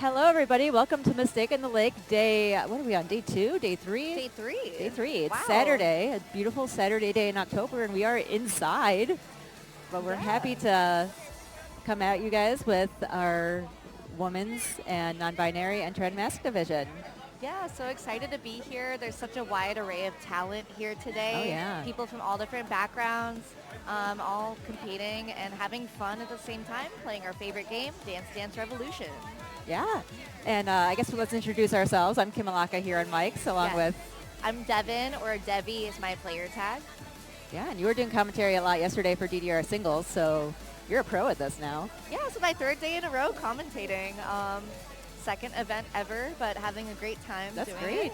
Hello, everybody. Welcome to Mistake in the Lake. Day, what are we on? Day 2? Day 3? Day 3. Day 3. It's Wow. Saturday, a beautiful Saturday day in October, and we are inside. But we're happy to come at you guys with our women's and non-binary and trans mask division. Yeah, so excited to be here. There's such a wide array of talent here today. Oh, yeah. People from all different backgrounds, all competing and having fun at the same time, playing our favorite game, Dance Dance Revolution. Yeah. And I guess let's introduce ourselves. I'm Kimalaka here on mics, along with... I'm Devin, or DEVI is my player tag. Yeah, and you were doing commentary a lot yesterday for DDR singles, so you're a pro at this now. Yeah, it's my 3rd day in a row commentating. Second event ever, but having a great time That's doing great. it.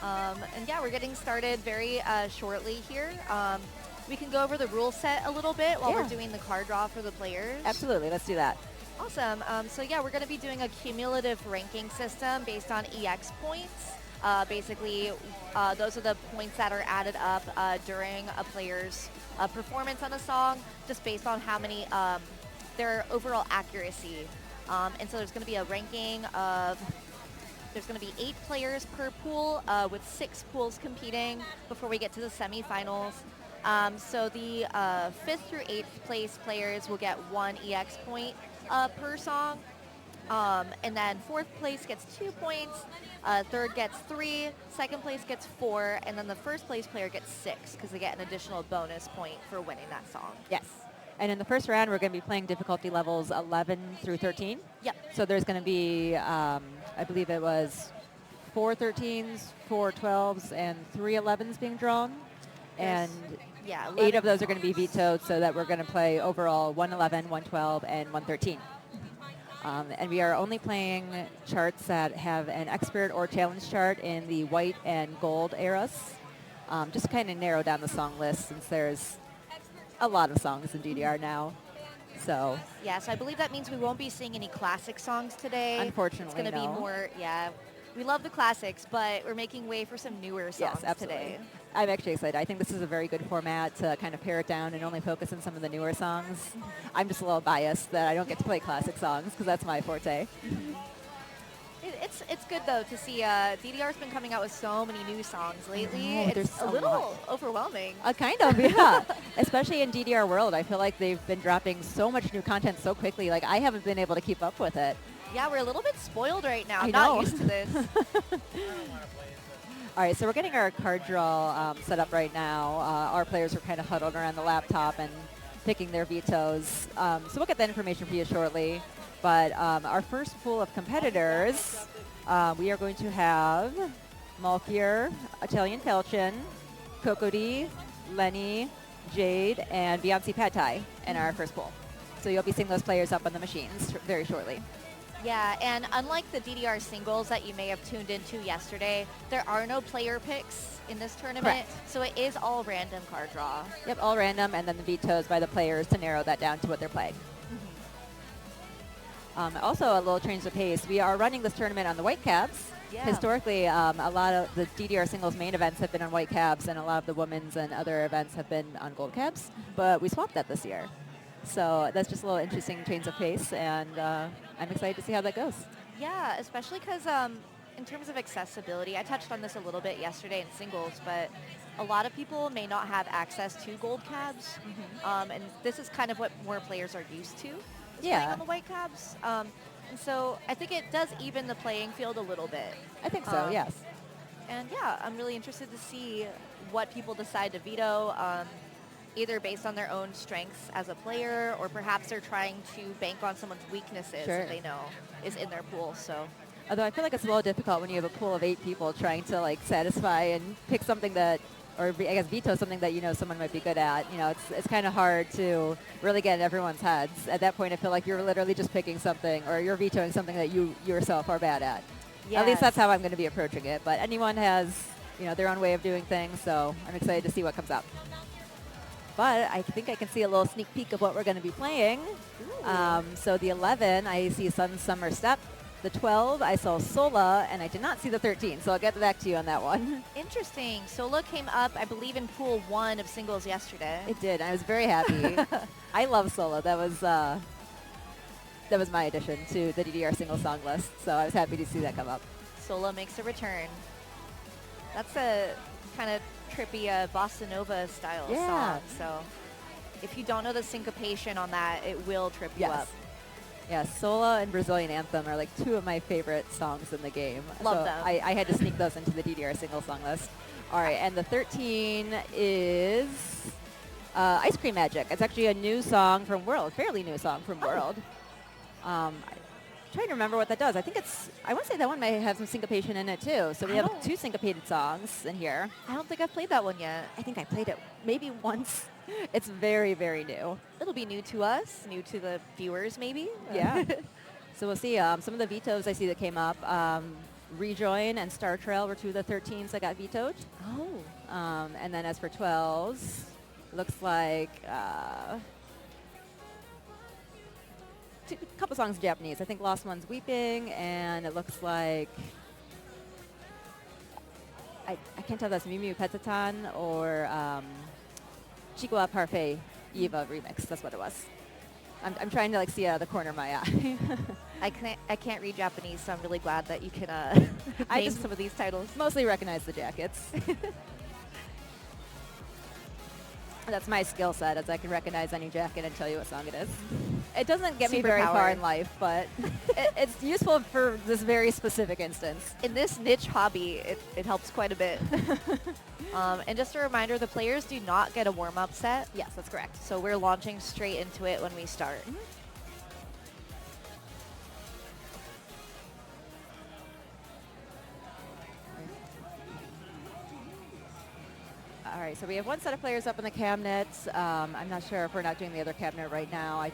And yeah, we're getting started very shortly here. We can go over the rule set a little bit while we're doing the card draw for the players. Absolutely, let's do that. Awesome. So yeah, we're going to be doing a cumulative ranking system based on EX points. Basically, those are the points that are added up during a player's performance on a song, just based on how many, their overall accuracy. And so there's going to be a ranking of, there's going to be 8 players per pool with 6 pools competing before we get to the semifinals. So the 5th through 8th place players will get 1 EX point per song. And then 4th place gets 2 points, 3rd gets 3, 2nd place gets 4, and then the 1st place player gets 6 because they get an additional bonus point for winning that song. Yes. And in the first round, we're going to be playing difficulty levels 11 through 13. Yep. So there's going to be, I believe it was 4 13s, 4 12s, and 3 11s being drawn. And 8 of those are going to be vetoed, so that we're going to play overall 111, 112, and 113. And we are only playing charts that have an expert or challenge chart in the white and gold eras, just to kind of narrow down the song list, since there's a lot of songs in DDR now. So yeah, so I believe that means we won't be seeing any classic songs today. Unfortunately, it's going to be more, we love the classics, but we're making way for some newer songs today. I'm actually excited. I think this is a very good format to kind of pare it down and only focus on some of the newer songs. I'm just a little biased that I don't get to play classic songs because that's my forte. It's good, though, to see DDR's been coming out with so many new songs lately. It's a little overwhelming. Kind of, yeah. Especially in DDR World. I feel like they've been dropping so much new content so quickly. Like, I haven't been able to keep up with it. Yeah, we're a little bit spoiled right now. I I'm know. not used to this. All right, so we're getting our card draw set up right now. Our players are kind of huddled around the laptop and picking their vetoes. So we'll get that information for you shortly. But our first pool of competitors, we are going to have Malkier, ItalianFalchion, COCODEE, Lenni, Jade, and beyoncepadthai in our first pool. So you'll be seeing those players up on the machines very shortly. Yeah, and unlike the DDR singles that you may have tuned into yesterday, there are no player picks in this tournament. Correct. So it is all random card draw. Yep, all random, and then the vetoes by the players to narrow that down to what they're playing. Also, a little change of pace. We are running this tournament on the white cabs. Yeah. Historically, a lot of the DDR singles main events have been on white cabs, and a lot of the women's and other events have been on gold cabs. But we swapped that this year. So that's just a little interesting change of pace, and I'm excited to see how that goes. Yeah, especially because in terms of accessibility, I touched on this a little bit yesterday in singles, but a lot of people may not have access to gold cabs, and this is kind of what more players are used to. Playing on the white cabs. And so I think it does even the playing field a little bit. I think so, yes. And yeah, I'm really interested to see what people decide to veto, either based on their own strengths as a player, or perhaps they're trying to bank on someone's weaknesses that they know is in their pool. So, although I feel like it's a little difficult when you have a pool of 8 people trying to like satisfy and pick something that, or I guess veto something that you know someone might be good at. You know, it's kind of hard to really get in everyone's heads. At that point, I feel like you're literally just picking something, or you're vetoing something that you yourself are bad at. Yes. At least that's how I'm going to be approaching it. But anyone has, their own way of doing things, so I'm excited to see what comes up. But I think I can see a little sneak peek of what we're going to be playing. So the 11, I see Sun, Summer, Step. The 12, I saw Sola, and I did not see the 13, so I'll get back to you on that one. Interesting. Sola came up, I believe, in Pool 1 of singles yesterday. It did. I was very happy. I love Sola. That was that was my addition to the DDR single song list. So I was happy to see that come up. Solo makes a return. That's a kind of trippy bossa nova style song. So if you don't know the syncopation on that, it will trip you up. Yes, Sola and Brazilian Anthem are like two of my favorite songs in the game. Love so them. I had to sneak those into the DDR single song list. All right, and the 13 is Ice Cream Magic. It's actually a new song from World, fairly new song from World. I'm trying to remember what that does. I think I want to say that one may have some syncopation in it too. So we have 2 syncopated songs in here. I don't think I've played that one yet. I think I played it maybe once. It's very, very new. It'll be new to us, new to the viewers maybe. Yeah. So we'll see. Some of the vetoes I see that came up. Rejoin and Star Trail were 2 of the 13s that got vetoed. Oh. And then as for 12s, looks like a couple songs in Japanese. I think Lost One's Weeping, and it looks like I can't tell if that's Mimipetatan or Chikwa Parfait Eva remix. That's what it was. I'm trying to like see out of the corner of my eye. I can't read Japanese, so I'm really glad that you can name some of these titles. Mostly recognize the jackets. That's my skill set, as I can recognize any jacket and tell you what song it is. It doesn't get me very far in life, but it's useful for this very specific instance. In this niche hobby, it helps quite a bit. And just a reminder, the players do not get a warm-up set. Yes, that's correct. So we're launching straight into it when we start. Mm-hmm. All right, so we have one set of players up in the cabinets. I'm not sure if we're not doing the other cabinet right now.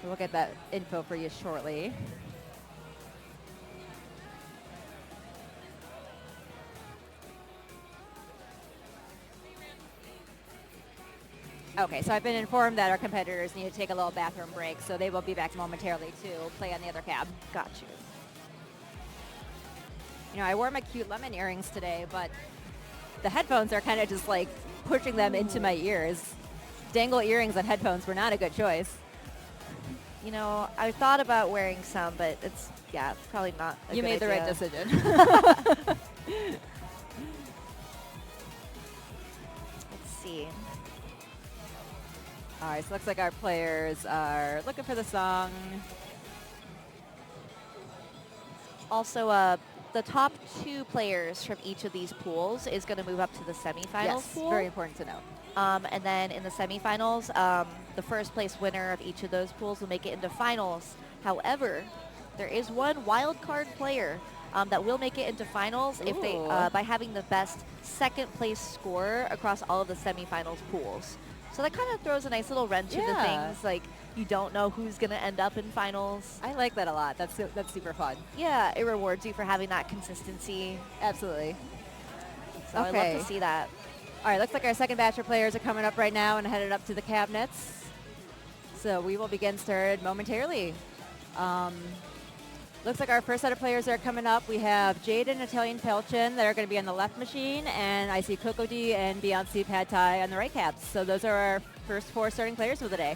We'll get that info for you shortly. Okay, so I've been informed that our competitors need to take a little bathroom break, so they will be back momentarily to play on the other cab. Got you. You know, I wore my cute lemon earrings today, but the headphones are kind of just like pushing them into my ears. Dangle earrings and headphones were not a good choice. You know, I thought about wearing some, but it's probably not a You good made the right idea. decision. Let's see. All right, so it looks like our players are looking for the song. Also, the top 2 players from each of these pools is going to move up to the semifinals Yes, pool. very important to know. And then in the semifinals, the first place winner of each of those pools will make it into finals. However, there is one wild card player that will make it into finals if they by having the best second place score across all of the semifinals pools. So that kind of throws a nice little wrench into things. Like, you don't know who's going to end up in finals. I like that a lot. That's super fun. Yeah, it rewards you for having that consistency. Absolutely. So I love to see that. All right, looks like our second batch of players are coming up right now and headed up to the cabinets. So we will begin started momentarily. Looks like our first set of players are coming up. We have Jade and ItalianFalchion that are going to be on the left machine, and I see COCODEE and beyoncepadthai on the right cabs. So those are our first 4 starting players for the day.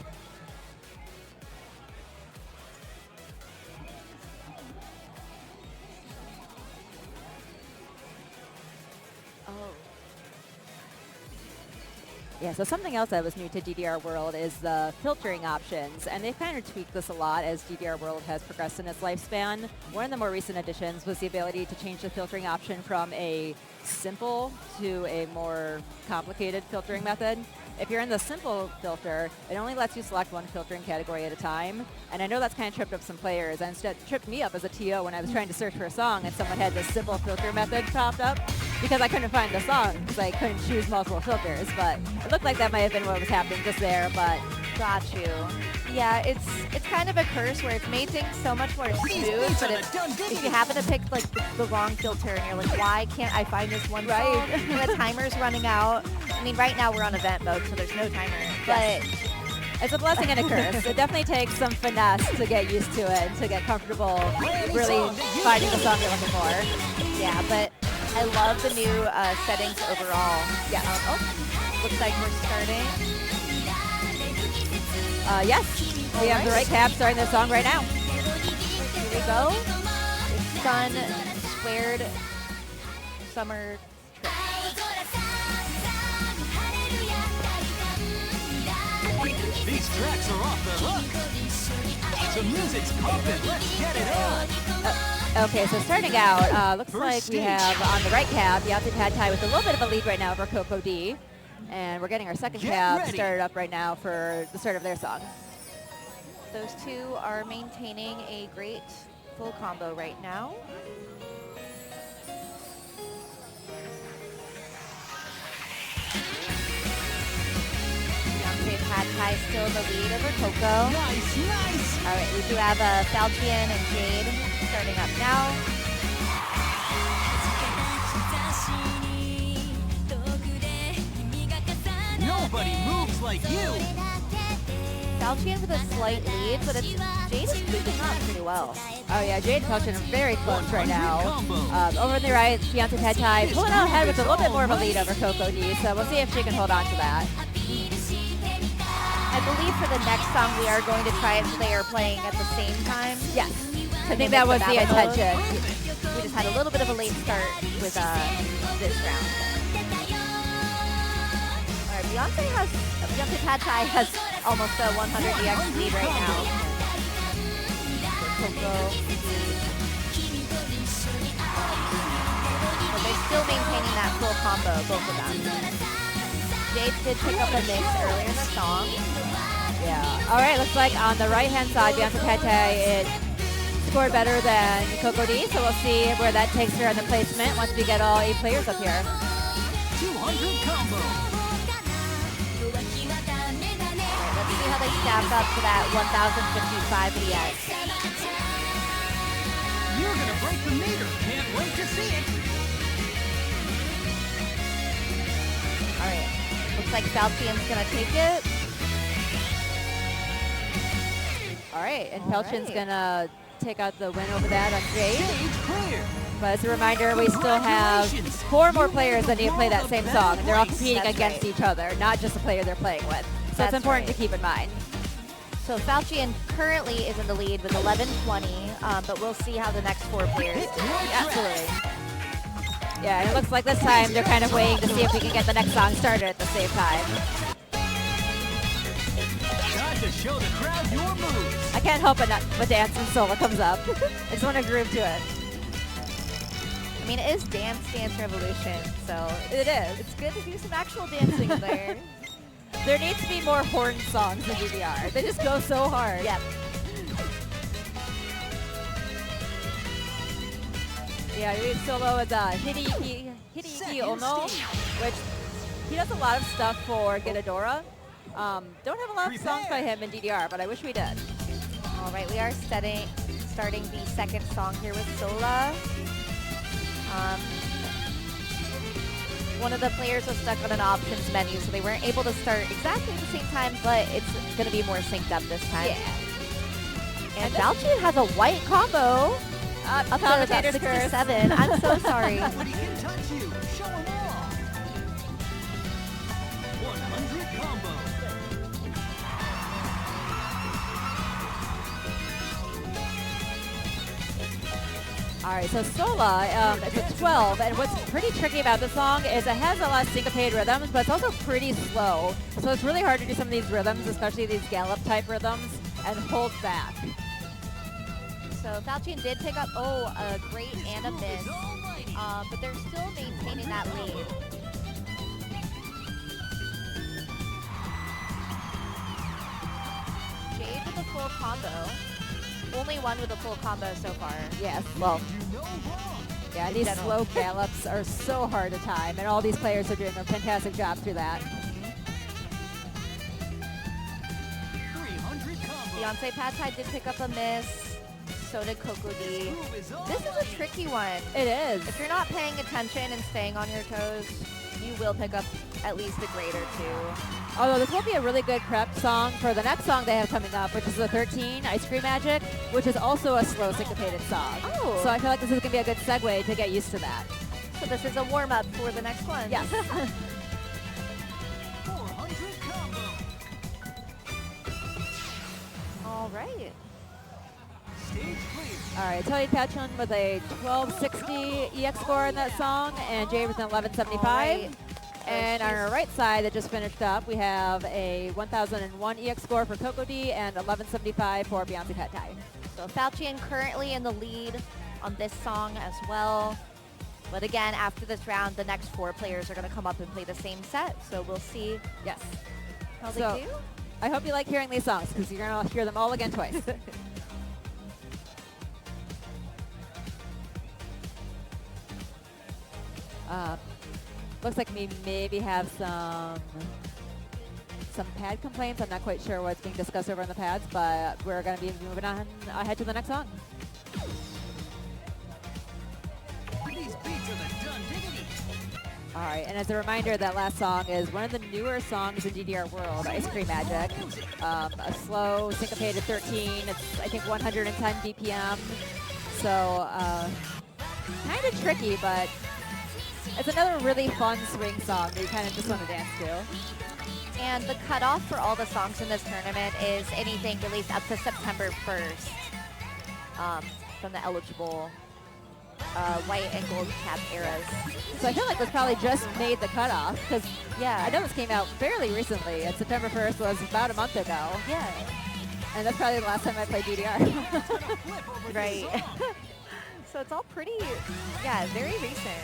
Yeah, so something else that was new to DDR World is the filtering options, and they've kind of tweaked this a lot as DDR World has progressed in its lifespan. One of the more recent additions was the ability to change the filtering option from a simple to a more complicated filtering method. If you're in the simple filter, it only lets you select one filtering category at a time, and I know that's kind of tripped up some players, and it tripped me up as a TO when I was trying to search for a song and someone had this simple filter method popped up because I couldn't find the song because I couldn't choose multiple filters, but it looked like that might have been what was happening just there, but got you. Yeah, it's kind of a curse where it's made things so much more smooth, but if you happen to pick like the wrong filter and you're like, why can't I find this one song? And the timer's running out. I mean, right now we're on event mode, so there's no timer, but it's a blessing and a curse. It definitely takes some finesse to get used to it and to get comfortable really finding the song you're looking for. Yeah, but I love the new settings overall. Yeah. Looks like we're starting. Yes. We have the right cap starting the song right now. Here we go. Sun squared summer trip. These tracks are off the hook. The music's pumping. Let's get it on. Okay, so starting out, looks First like we stage. have on the right cap, beyoncepadthai with a little bit of a lead right now over COCODEE. And we're getting our second Get cap ready. started up right now for the start of their song. Those two are maintaining a great full combo right now. Beyoncepadthai still in the lead over Coco. Nice, nice. All right, we do have Falchion and Jade starting up now. Nobody moves like you. Falchion with a slight lead, but it's Jade is moving up pretty well. Oh yeah, Jade and Falchion are very close right 100 now. combo. Over on the right, beyoncepadthai pulling out ahead with a little bit more of a lead over COCODEE, so we'll see if she can hold on to that. I believe for the next song we are going to try and they are playing at the same time. Yes, I think mimic that was the the battle mode. intention. We just had a little bit of a late start with this round. All right, beyoncepadthai has almost a 100 EX lead right now. Coco. But they're still maintaining that full combo, both of them. Jade did pick up a mix earlier in the song. Yeah. All right, looks like on the right-hand side, beyoncepadthai, it scored better than COCODEE, so we'll see where that takes her on the placement once we get all 8 players up here. 200 combo. Let's see how they stack up to that 1,055 EX. You're gonna break the meter. Can't wait to see it. All right. Looks like Falchion's gonna take it. All right, and All Falchion's right. gonna take out the win over that on Jade. Stage clear. But as a reminder, we still have 4 more players that need to play that same song. And they're all competing That's against right. each other, not just the player they're playing with. So That's it's important right. to keep in mind. So Falchion currently is in the lead with 1120, but we'll see how the next 4 players do. Absolutely. Yeah, and it looks like this time they're kind of waiting to see if we can get the next song started at the same time. Time to show the crowd your moves. I can't help but dance when Sola comes up. I just want to groove to it. I mean, it is Dance Revolution, so It is. it's good to do some actual dancing there. There needs to be more horn songs in DDR. They just go so hard. Yep. Yeah, we have Solo with Hideki Ono, which he does a lot of stuff for Gitadora. Don't have a lot of songs by him in DDR, but I wish we did. All right, we are starting the second song here with Sola. One of the players was stuck on an options menu, so they weren't able to start exactly at the same time, but it's going to be more synced up this time. Yeah. And Falchion has a white combo up to about Commentator's 6 to curse. 7. I'm so sorry. Nobody can touch you. Show 'em all. 100 combo. All right, so Sola, it's a 12, and what's pretty tricky about this song is it has a lot of syncopated rhythms, but it's also pretty slow. So it's really hard to do some of these rhythms, especially these gallop-type rhythms, and hold back. So Falchion did pick up, a great and a miss, but they're still maintaining that lead. Jade with a full combo. Only one with a full combo so far. Yes, well, You know wrong. yeah, In these general. slow gallops are so hard to time, and all these players are doing a fantastic job through that. 300 combo. Beyoncepadthai did pick up a miss. So did COCODEE. Move is on. This is a tricky one. It is. If you're not paying attention and staying on your toes, you will pick up at least a grade or 2. Although this will be a really good prep song for the next song they have coming up, which is the 13, Ice Cream Magic, which is also a slow syncopated song. Oh. So I feel like this is going to be a good segue to get used to that. So this is a warm-up for the next one. Yes. 400 combo. All All right. Stage clear. All right, ItalianFalchion with a 1260 EX score in that song, and Jade with an 1175. Alright. And on our right side that just finished up, we have a 1001 EX score for COCODEE and 1175 for beyoncepadthai. So Falchion currently in the lead on this song as well. But again, after this round, the next 4 players are going to come up and play the same set. So we'll see Yes. how So- they do. I hope you like hearing these songs because you're going to hear them all again twice. Looks like we maybe have some pad complaints. I'm not quite sure what's being discussed over on the pads, but we're going to be moving on ahead to the next song. These beats are the done diggity. All right, and as a reminder, that last song is one of the newer songs in DDR world, Ice Cream Magic. A slow, syncopated 13. It's, I think, 110 BPM. So, kind of tricky, but it's another really fun swing song that you kind of just want to dance to. And the cutoff for all the songs in this tournament is anything released up to September 1st from the eligible white and gold cap eras. So I feel like this probably just made the cutoff because Yeah. I know this came out fairly recently. And September 1st was about a month ago. Yeah. And that's probably the last time I played DDR. Right. So it's all pretty, yeah, very recent.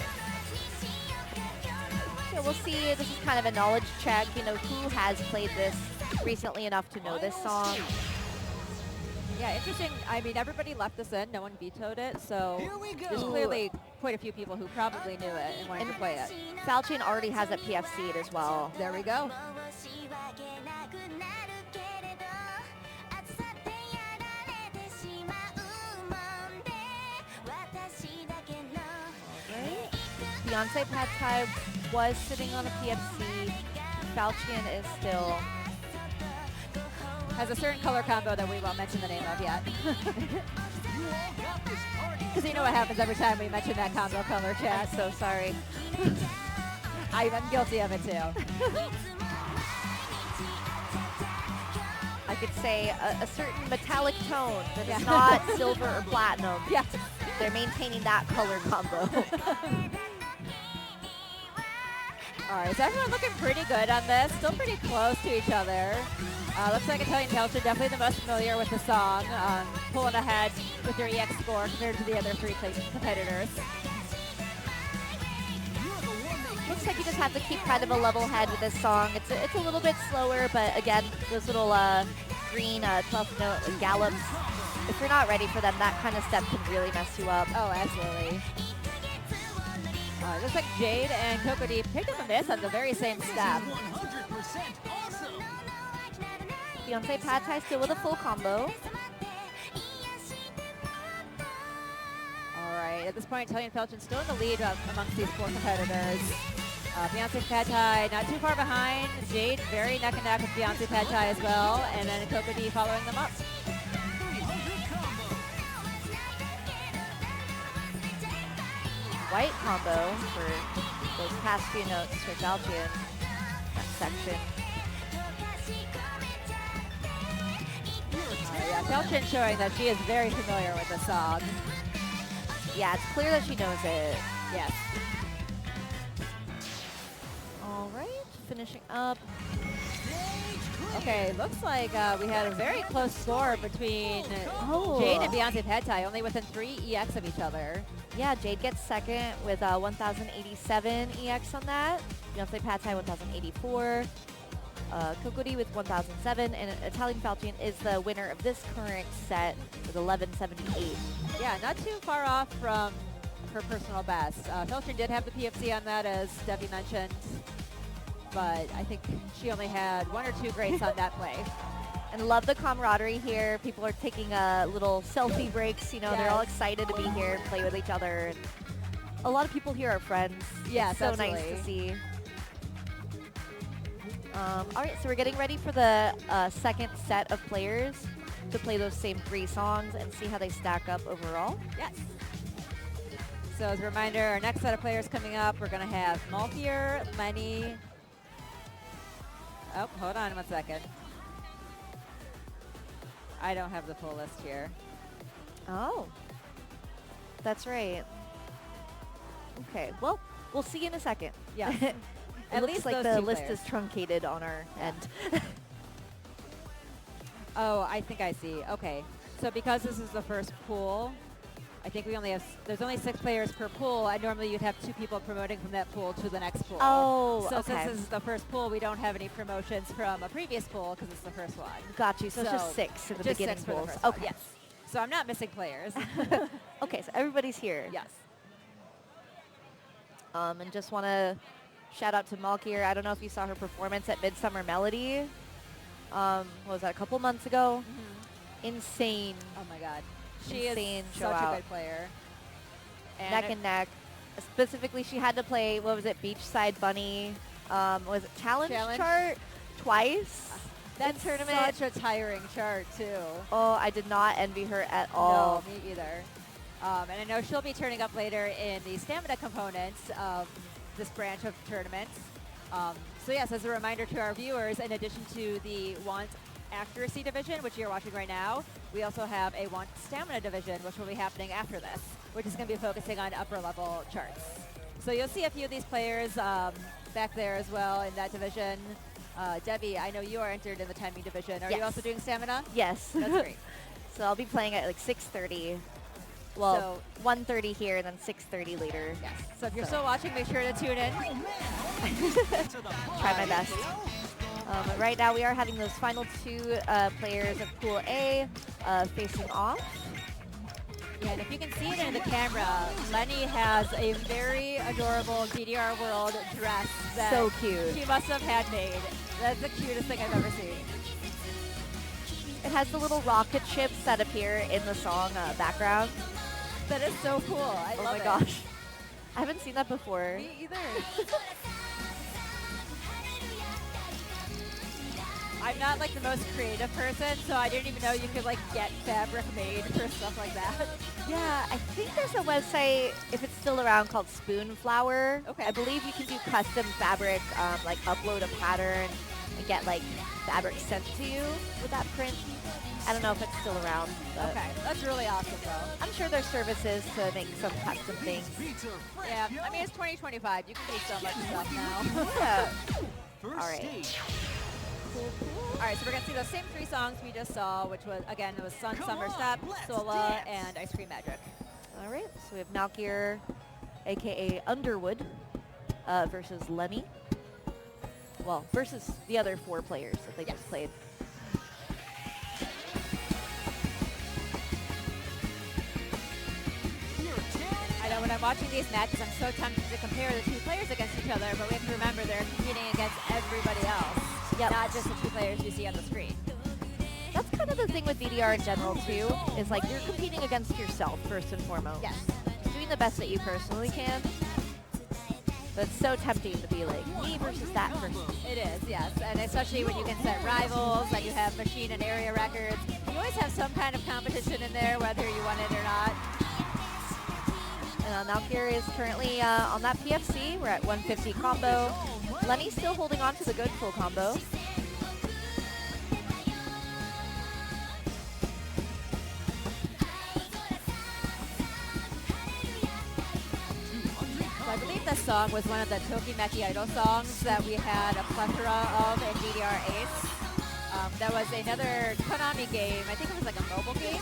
So we'll see. This is kind of a knowledge check. You know, who has played this recently enough to know this song? Yeah, interesting. I mean, everybody left this in. No one vetoed it. So Here we go. there's clearly quite a few people who probably knew it and wanted to play it. Falchion already has it PFC'd as well. There we go. beyoncepadthai was sitting on a PFC. Falchion is still. Has a certain color combo that we won't mention the name of yet. You all got this party. Because you know what happens every time we mention that combo color, chat. So sorry. I'm guilty of it too. I could say a certain metallic tone that is not silver or platinum. Yeah. They're maintaining that color combo. All right, so everyone looking pretty good on this. Still pretty close to each other. Looks like ItalianFalchion definitely the most familiar with the song, pulling ahead with their EX score compared to the other 3 competitors. Looks like you just have to keep kind of a level head with this song. It's a little bit slower, but again, those little green 12th note gallops, if you're not ready for them, that kind of step can really mess you up. Oh, absolutely. Looks like Jade and COCODEE picked up a miss on the very same step. 100% awesome. beyoncepadthai still with a full combo. All right, at this point, ItalianFalchion still in the lead amongst these 4 competitors. beyoncepadthai not too far behind. Jade very neck and neck with beyoncepadthai as well, and then COCODEE following them up. 300 combo. White combo for those past few notes for Falchion, that section. Yeah, Falchion showing that she is very familiar with the song. Yeah, it's clear that she knows it. Yes. All right, finishing up. Okay, looks like we had a very close score between Oh. Jade and beyoncepadthai, only within 3 EX of each other. Yeah, Jade gets second with 1,087 EX on that. beyoncepadthai 1,084. COCODEE with 1,007, and ItalianFalchion is the winner of this current set with 1178. Yeah, not too far off from her personal best. Falchion did have the PFC on that, as Debbie mentioned, but I think she only had 1 or 2 greats on that play. And love the camaraderie here. People are taking little selfie breaks. You know, they're all excited to be here and play with each other. And a lot of people here are friends. Yes, so nice absolutely. to see. All right, so we're getting ready for the second set of players to play those same 3 songs and see how they stack up overall. Yes. So as a reminder, our next set of players coming up, we're going to have Malkier, Lenni. Oh, hold on 1 second. I don't have the full list here. Oh. That's right. Okay, well, we'll see in a second. Yeah. It At looks least like those the two list players. is truncated on our end. Oh, I think I see. Okay. So because this is the first pool, I think we only have, there's only 6 players per pool, and normally you'd have 2 people promoting from that pool to the next pool. Oh, so okay. since this is the first pool, we don't have any promotions from a previous pool because it's the first one. Got you. So it's just So 6 in the Just beginning 6 for the pools. first one, Okay. yes. So I'm not missing players. Okay, so everybody's here. Yes. And just want to shout out to Malkier. I don't know if you saw her performance at Midsummer Melody. What was that, a couple months ago? Insane. Oh my God. She Insane is show such out. a good player. Neck and neck. Specifically, she had to play, what was it, Beachside Bunny, was it Challenge chart twice That's in tournament. such a tiring chart too. Oh, I did not envy her at all. No, me either. And I know she'll be turning up later in the stamina components of this branch of tournaments. So yes, as a reminder to our viewers, in addition to the want accuracy division, which you're watching right now, we also have a want stamina division, which will be happening after this, which is going to be focusing on upper level charts. So you'll see a few of these players back there as well in that division. Devi, I know you are entered in the timing division. Are you Yes. also doing stamina? Yes. That's great. So I'll be playing at like 6:30. Well, 1:30 here and then 6:30 later. Yes. So if you're still watching, make sure to tune in. Try my best. But right now we are having those final 2 players of Pool A facing off. Yeah, and if you can see it in the camera, Lenni has a very adorable DDR World dress that So cute. she must have handmade. That's the cutest thing I've ever seen. It has the little rocket ships that appear in the song background. That is so cool. I Oh love my it. gosh. I haven't seen that before. Me either. I'm not like the most creative person, so I didn't even know you could like get fabric made for stuff like that. Yeah, I think there's a website, if it's still around, called Spoonflower. Okay. I believe you can do custom fabric, like upload a pattern and get like fabric sent to you with that print. I don't know if it's still around, but Okay, that's really awesome though. I'm sure there's services to make some custom things. Yeah, I mean it's 2025. You can do so much stuff now. Yeah. First All right. stage. All right, so we're gonna see those same 3 songs we just saw, which was again it was Sun, Come Summer on, Step, let's Sola, dance. and Ice Cream Magic. All right, so we have Malkier, aka Underwood, versus Lenni. Well, versus the other 4 players that they just played. I know when I'm watching these matches, I'm so tempted to compare the 2 players against each other, but we have to remember they're competing against everybody else, not just the 2 players you see on the screen. That's kind of the thing with DDR in general too, is like you're competing against yourself first and foremost. Yes. Doing the best that you personally can. But it's so tempting to be like, me versus that person. It is, yes, and especially when you can set rivals, and you have machine and area records. You always have some kind of competition in there, whether you want it or not. And Malkier is currently on that PFC. We're at 150 combo. Lenny's still holding on to the good full combo. I believe this song was one of the DOUMEKI idol songs that we had a plethora of in DDR Ace. That was another Konami game. I think it was like a mobile game.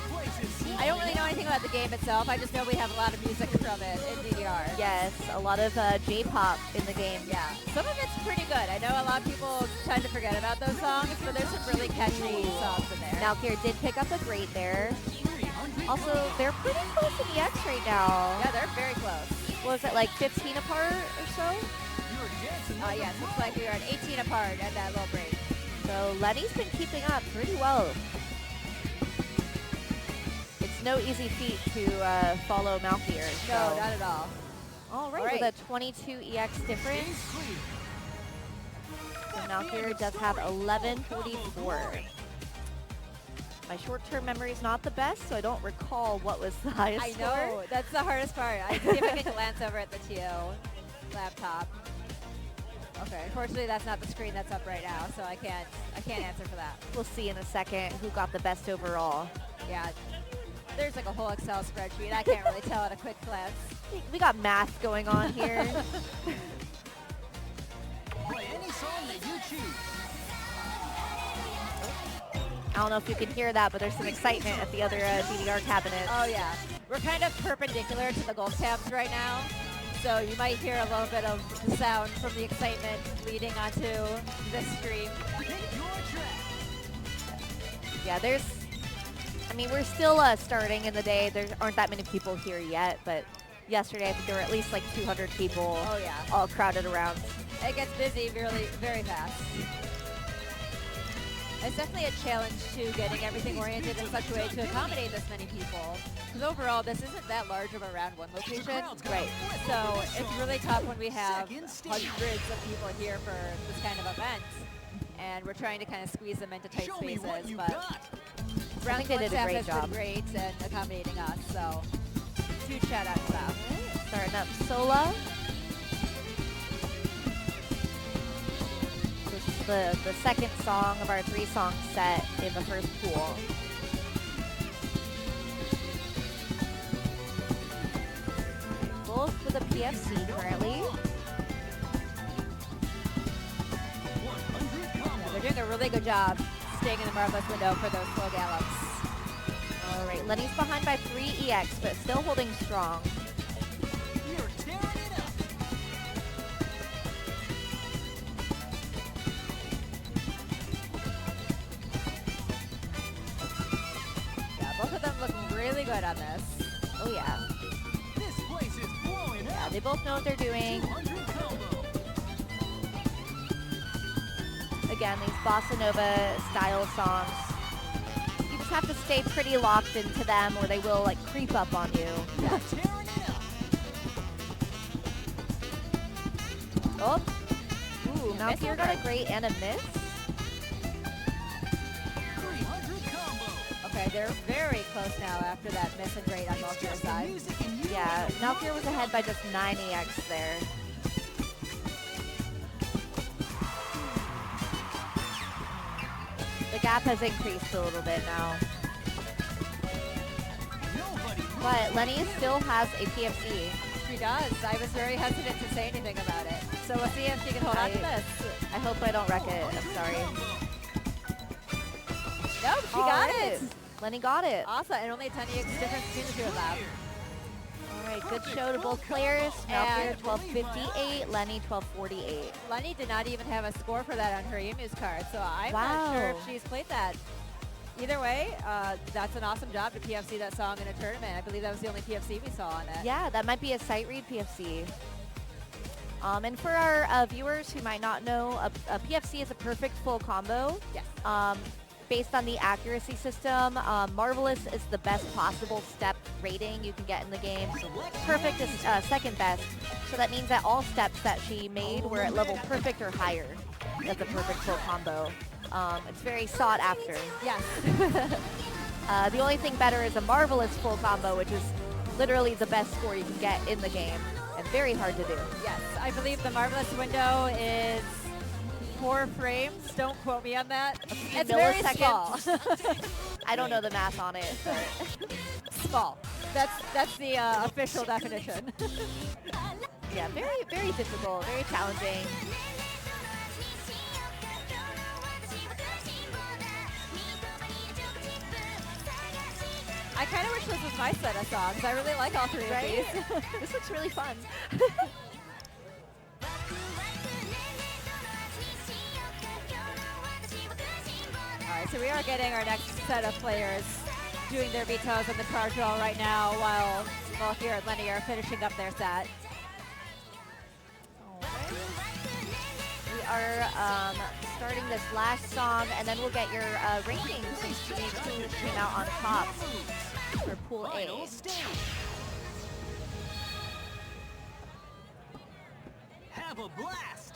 I don't really know anything about the game itself. I just know we have a lot of music from it in DDR. Yes, a lot of J-pop in the game. Yeah, some of it's pretty good. I know a lot of people tend to forget about those songs, but there's some really catchy songs in there. Malkier did pick up a great there. Also, they're pretty close in EX right now. Yeah, they're very close. What was it, like 15 apart or so? Yes, looks like we are at 18 apart at that little break. So Lenny's been keeping up pretty well. It's no easy feat to follow Malkier. No, So. not at all. All right, All right. with a 22 EX difference. So Malkier does have 1144. My short-term memory is not the best, so I don't recall what was the highest I score. know, that's the hardest part. I see if I can glance over at the TO laptop. Okay, unfortunately that's not the screen that's up right now, so I can't answer for that. We'll see in a second who got the best overall. Yeah, there's like a whole Excel spreadsheet. I can't really tell at a quick glance. We got math going on here. Play any song that you choose. I don't know if you can hear that, but there's some excitement at the other DDR cabinet. Oh yeah, we're kind of perpendicular to the gold tabs right now, so you might hear a little bit of the sound from the excitement leading onto this stream. Pick your track. Yeah, I mean, we're still starting in the day. There aren't that many people here yet, but yesterday I think there were at least like 200 people. Oh yeah, all crowded around. it gets busy really very fast. It's definitely a challenge to getting everything oriented in such a way to accommodate this many people. Because overall, this isn't that large of a round one location. Right. So it's really tough when we have hundreds of people here for this kind of event. And we're trying to kind of squeeze them into tight spaces. But round they one did a staff great has job. been great and accommodating us. So huge shout out to them. Starting up Sola. This is the second song of our 3-song set in the first pool. Both with a PFC currently. Yeah, they're doing a really good job staying in the marvelous window for those slow gallops. All right, Lenny's behind by 3 EX, but still holding strong. You're tearing it up. Yeah, both of them look really good on this. Oh yeah. This place is blowing Yeah, up. they both know what they're doing. 200 combo. Again, these bossa nova style songs. You just have to stay pretty locked into them or they will like creep up on you. You're tearing it up. Oh. Ooh, Yeah, Malkier miss got a over. great and a miss. 300 combo. Okay, they're very close now after that miss and great on It's Malkier's just the side. music and you Yeah, know Malkier was ahead by just 9 EX there. The gap has increased a little bit now. nobody But Lenny still has a PFC. She does. I was very hesitant to say anything about it. So we'll see if she can hold on to this. I hope I don't wreck it. I'm sorry. No, she All got right. it. Lenny got it. Awesome. And only a 10 EX difference between the two of them. All right, good show to both players. Malkier And- 1258, Lenny 1248. Lenny did not even have a score for that on her Emu's card, so I'm Wow. not sure if she's played that. Either way, that's an awesome job to PFC that song in a tournament. I believe that was the only PFC we saw on it. Yeah, that might be a sight read PFC. And for our viewers who might not know, a PFC is a perfect full combo. Yes. Based on the accuracy system, Marvelous is the best possible step rating you can get in the game. Perfect is second best. So that means that all steps that she made were at level perfect or higher. That's a perfect full combo. It's very sought after. Yes. The only thing better is a Marvelous full combo, which is literally the best score you can get in the game and very hard to do. Yes. I believe the Marvelous window is 4 frames. Don't quote me on that. It's very small. I don't know the math on it. Small. That's the official definition. Yeah, very, very difficult, very challenging. I kind of wish this was my set of songs. I really like all 3 of Right? these. This looks really fun. All right, so we are getting our next set of players doing their vetoes in the charge roll right now while Malkier and Lenni are finishing up their set. We are starting this last song, and then we'll get your rankings since who came out on top for Pool A. Final stage. Have a blast.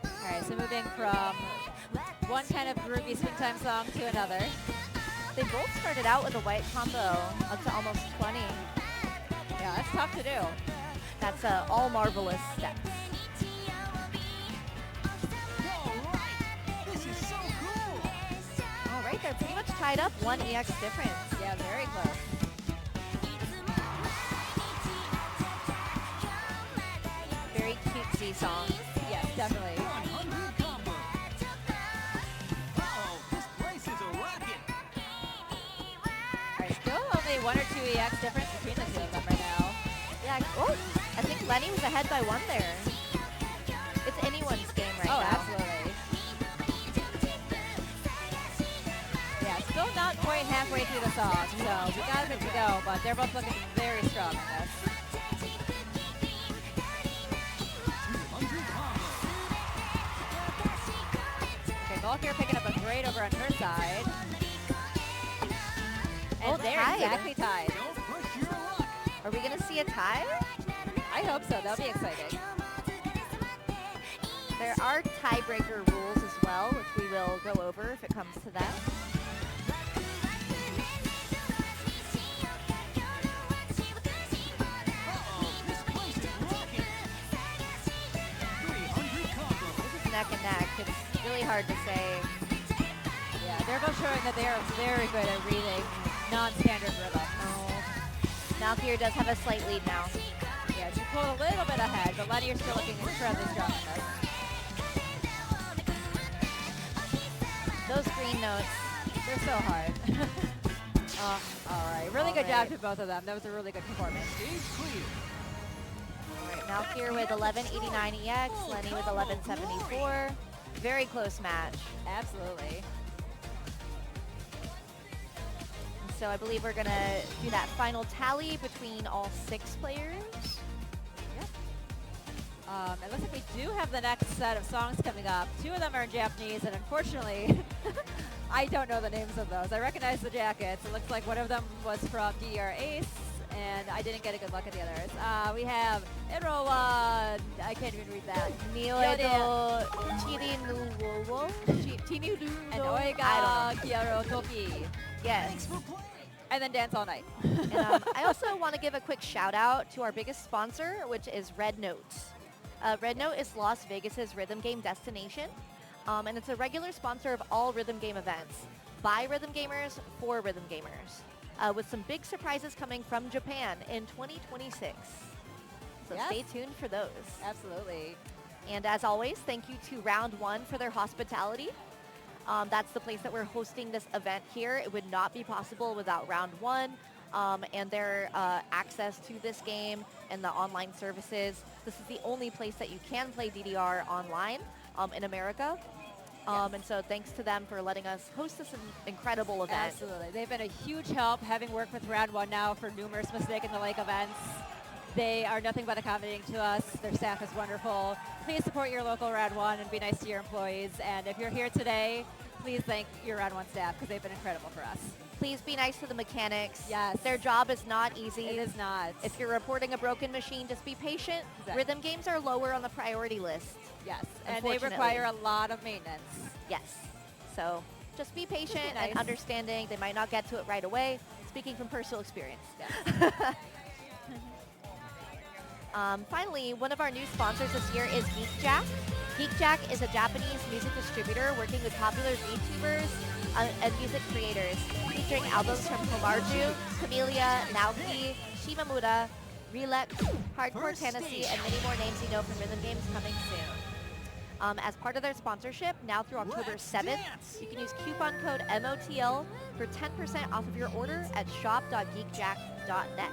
All right, so moving from one kind of groovy springtime song to another. They both started out with a white combo up to almost 20. Yeah, that's tough to do. That's all marvelous steps. This is so cool. All right, they're pretty much tied up. 1 EX difference. Yeah, very close. Very cutesy song. Yes, definitely. 100 combo. Uh-oh, this place is a rocket. All right, still only 1 or 2 EX difference between the two of them right now. Yeah. Oh, I think Lenni was ahead by 1 there. It's anyone's game right now. Absolutely. Yeah, still not quite halfway through the song, so we got a bit to go, but they're both looking very strong in this. 200 combo. Okay, malkier picking up a great over on her side. And Oh, they're tied. exactly tied. Don't push your luck. Are we going to see a tie? I hope so. That'll be exciting. There are tiebreaker rules as well, which we will go over if it comes to that. Uh-oh, this place is rocking. 300 combo. This is neck and neck. It's really hard to say. Yeah, they're both showing that they are very good at reading non-standard rhythm. Malkier does have a slight lead now. Yeah, she pulled a little bit ahead, but Lenni are still looking incredibly strong in this. Those green notes. They're so hard. All right, really good job Alright. to both of them. That was a really good performance. Stage clear. All right, Malkier with 1189 EX, Lenni with 1174. Very close match. Absolutely. So I believe we're gonna do that final tally between all 6 players. It looks like we do have the next set of songs coming up. 2 of them are in Japanese, and unfortunately, I don't know the names of those. I recognize the jackets. It looks like one of them was from DDR Ace, and I didn't get a good look at the others. We have Erowa, I can't even read that. Nioedo Chirinuwo. And I Oiga Kiaro Toki. Yes. Thanks for playing. And then Dance All Night. And, I also want to give a quick shout out to our biggest sponsor, which is Red Note. Red Note is Las Vegas's rhythm game destination, and it's a regular sponsor of all rhythm game events by rhythm gamers for rhythm gamers, with some big surprises coming from Japan in 2026. So Yes. stay tuned for those. Absolutely. And as always, thank you to Round 1 for their hospitality. That's the place that we're hosting this event here. It would not be possible without Round 1 and their access to this game and the online services. This is the only place that you can play DDR online in America. And so thanks to them for letting us host this incredible event. Absolutely. They've been a huge help, having worked with Round 1 now for numerous Mistake in the Lake events. They are nothing but accommodating to us. Their staff is wonderful. Please support your local Round 1 and be nice to your employees. And if you're here today, please thank your Round 1 staff because they've been incredible for us. Please be nice to the mechanics. Yes. Their job is not easy. It is not. If you're reporting a broken machine, just be patient. Exactly. Rhythm games are lower on the priority list. Yes, and they Unfortunately. require a lot of maintenance. Yes. So just be patient nice. and understanding. They might not get to it right away. Speaking from personal experience. Yes. Finally, one of our new sponsors this year is GeekJack. GeekJack is a Japanese music distributor working with popular VTubers and music creators, featuring albums from Komarju, Camellia, Naoki, Shimamura, Relax, Hardcore Tennessee, and many more names you know from rhythm games coming soon. As part of their sponsorship, now through October 7th, you can use coupon code MOTL for 10% off of your order at shop.geekjack.net.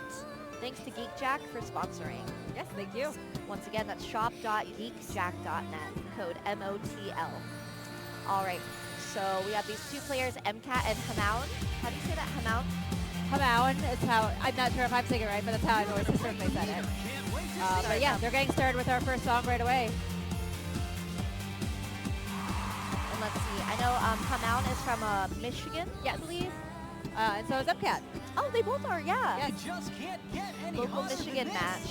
Thanks to GeekJack for sponsoring. Yes, thank you. Once again, that's shop.geekjack.net, code MOTL. All right, so we have these 2 players, EMCAT and Hamaon. How do you say that, Hamaon? Hamaon is how, I'm not sure if I'm saying it right, but that's how I've always historically said it. But yeah, they're getting started with our first song right away. And let's see, I know Hamaon is from Michigan, I believe. And so is MCAT. Oh, they both are, yeah. You just can't get any Local hotter Michigan than this. match.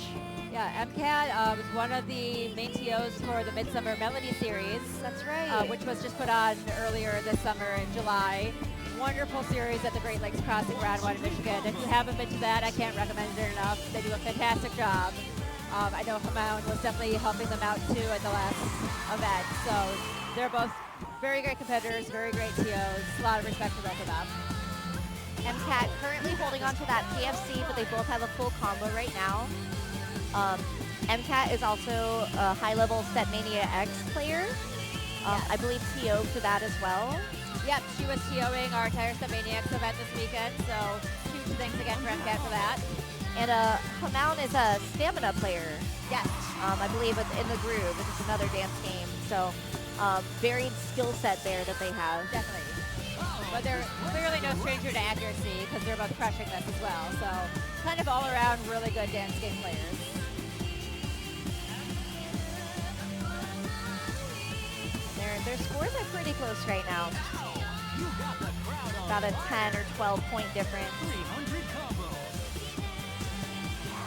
Yeah, MCAT was one of the main TOs for the Midsummer Melody Series, That's right. which was just put on earlier this summer in July. Wonderful series at the Great Lakes Crossing Round 1 in Michigan. If you haven't been to that, I can't recommend it enough. They do a fantastic job. I know Hamaon was definitely helping them out too at the last event. So they're both very great competitors, very great TOs. A lot of respect for both of them. MCAT currently holding on to that KFC, but they both have a full combo right now. MCAT is also a high-level Setmania X player. I believe TO for that as well. Yep, she was TOing our entire Maniacs event this weekend, so huge thanks again for MCAT for that. And Hamaon is a stamina player. Yes. I believe it's In the Groove, which is another dance game. So varied skill set there that they have. Definitely. But they're clearly no stranger to accuracy because they're both crushing this as well. So kind of all around really good dance game players. Their scores are pretty close right now. You got the crowd on About a 10 or 12 point difference. 300 combos.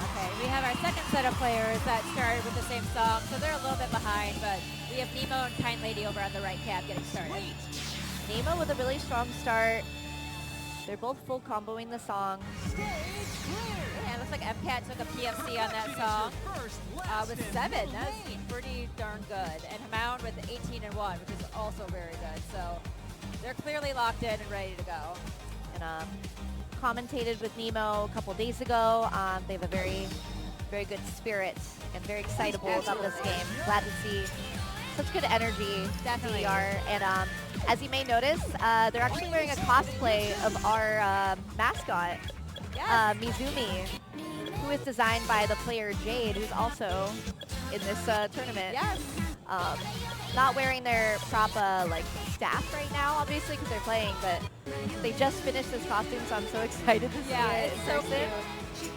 Okay, we have our second set of players that started with the same song, so they're a little bit behind, but we have Nemo and Kind Lady over on the right cab getting started. Nemo with a really strong start. They're both full comboing the song. Stage clear. Yeah, it looks like MCAT took a PFC on that song with 7. That's pretty darn good. And Hamaon with 18 and 1, which is also very good. So they're clearly locked in and ready to go. And commentated with Nemo a couple days ago. They have a very, very good spirit and very excitable about this game. Glad to see such good energy. Definitely. DDR. And as you may notice, they're actually wearing a cosplay of our mascot, Yes. Mizumi, who is designed by the player Jade, who's also in this tournament. Yes. Not wearing their proper like staff right now, obviously, because they're playing, but they just finished this costume, so I'm so excited to see Yeah, it. it's in so person. cute.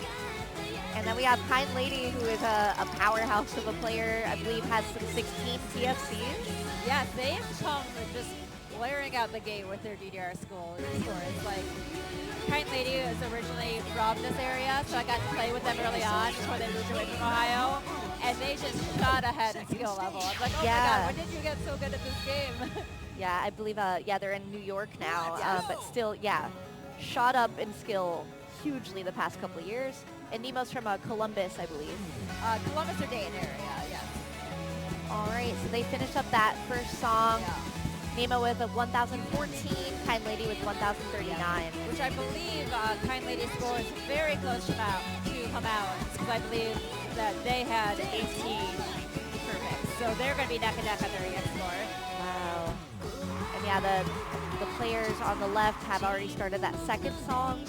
And then we have Kind Lady, who is a powerhouse of a player. I believe has some 16 TFCs. Yes, they have come just blaring out the gate with their DDR scores. Like, Kind Lady was originally from this area, so I got to play with them early on before they moved away from Ohio, and they just shot ahead in skill level. I was like, oh my god, when did you get so good at this game? Yeah, I believe, yeah, they're in New York now, Yes. but still, yeah, shot up in skill hugely the past couple of years. And Nemo's from Columbus, I believe. Columbus or Dayton area, yes. All right, so they finished up that first song. Yeah. Nemo with a 1014, Kind Lady with 1039. Which I believe Kind Lady scores very close to Hamaon's, because I believe that they had 18 perfect. So they're going to be neck and neck on their EX score. Wow. And yeah, the players on the left have already started that second song.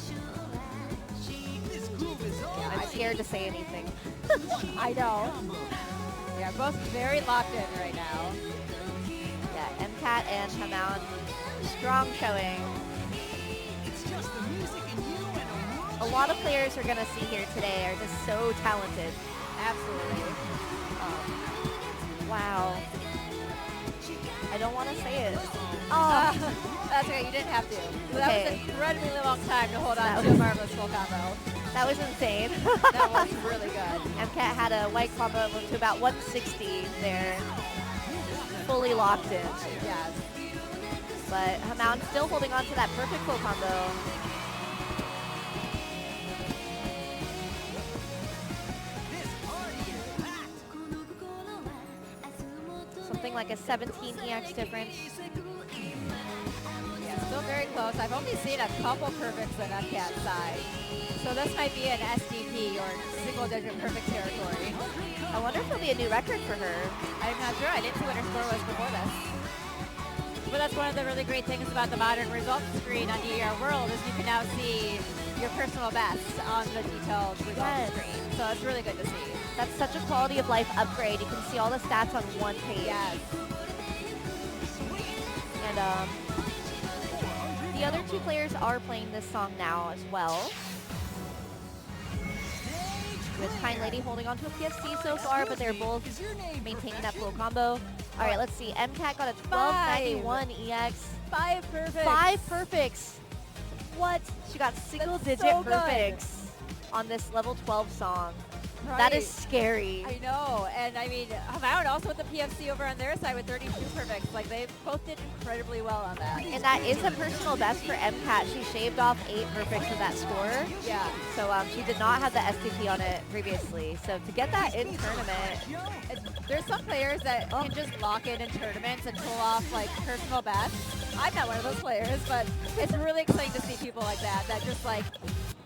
This groove is on. I'm scared to say anything. I know. Yeah, both very locked in right now. Yeah, MCAT and Hamaon, strong showing. It's just the music and you and a world. A lot of players we're going to see here today are just so talented. Absolutely. Wow. I don't want to say it. That's okay, you didn't have to. So that was an incredibly long time to hold on That to a was- marvelous full combo. That was insane. That was really good. MCAT had a white combo to about 160 there, fully locked in. Yes. But Hamaon still holding on to that perfect full combo. This party is packed. Something like a 17 EX difference. Yeah, still very close. I've only seen a couple perfects on MCAT's side. So this might be an SDP or single-digit perfect territory. I wonder if it'll be a new record for her. I'm not sure. I didn't see what her score was before this. But that's one of the really great things about the modern results screen on DDR World is you can now see your personal best on the detailed results screen. So it's really good to see. That's such a quality of life upgrade. You can see all the stats on one page. Yes. And the other two players are playing this song now as well. With Kind Lady holding on to a PFC so far, but they're both maintaining that full combo. All right, let's see. MCAT got a 1291 EX. 5 perfects. 5 perfects. What? She got single-digit so good. perfects on this level 12 song. Right. That is scary. I know, and I mean, Hamaon also with the PFC over on their side with 32 perfects. Like, they both did incredibly well on that. And that is a personal best for MCAT. She shaved off 8 perfects with that score. Yeah. So she did not have the STP on it previously. So to get that in tournament, There's some players that can just lock in tournaments and pull off like personal bests. I'm not one of those players, but it's really exciting to see people like that just like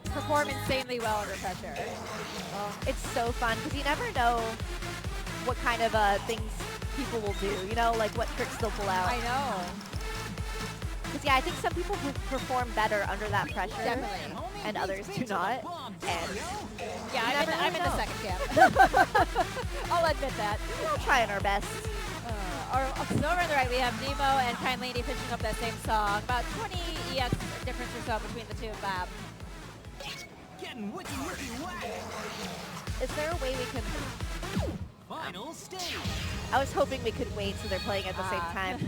perform insanely well under pressure. it's so fun because you never know what kind of things people will do, you know, like what tricks they'll pull out. I know. Because yeah, I think some people perform better under that pressure. Definitely. And others do not. And Yeah, I'm in the second camp. I'll admit that. we're all trying our best. So over on the right, we have Nemo and KINDLADY finishing up that same song. About 20 EX difference or so between the two of them. Getting witty whack. Is there a way we can... Final stage. I was hoping we could wait so they're playing at the same time.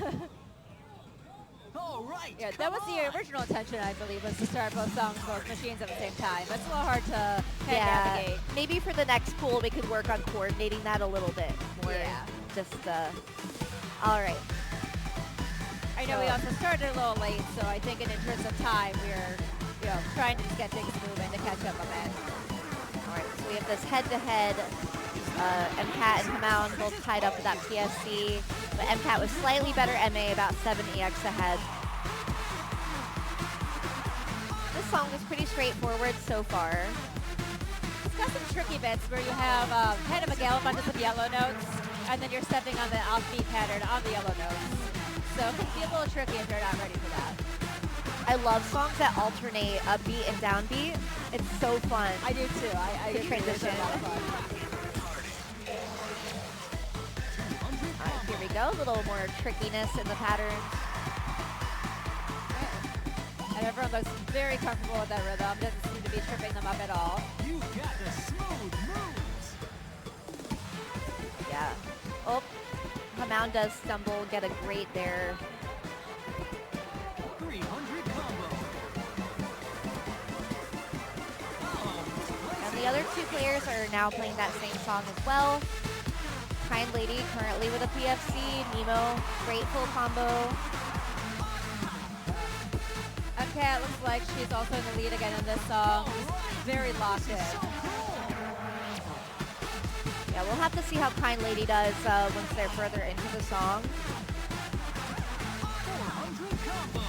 All right. Yeah, that was the original intention, I believe, was to start both songs, both machines at the same time. That's a little hard to kind of navigate. Maybe for the next pool we could work on coordinating that a little bit more. Yeah. Just, all right. I know we also started a little late, so I think in interest of time, we're trying to just get things moving to catch up a bit. All right, so we have this head-to-head. MCAT and Hamaon both tied up with that PSC, but MCAT was slightly better MA, about 7 EX ahead. This song is pretty straightforward so far. It's got some tricky bits where you have kind of a gallopundus of yellow notes, and then you're stepping on the offbeat pattern on the yellow notes. So it can be a little tricky if you're not ready for that. I love songs that alternate upbeat and downbeat. It's so fun. I do too. I agree. transition. It's a lot of fun. All right, here we go. A little more trickiness in the pattern. And everyone looks very comfortable with that rhythm. Doesn't seem to be tripping them up at all. You got the smooth moves. Yeah. Oh, Hamaon does stumble, get a great there. 300 combo. And the other two players are now playing that same song as well. KINDLADY currently with a PFC. Nemo, great full combo. MCAT looks like she's also in the lead again in this song. Very locked in. Yeah, we'll have to see how KINDLADY does once they're further into the song. 400 combo.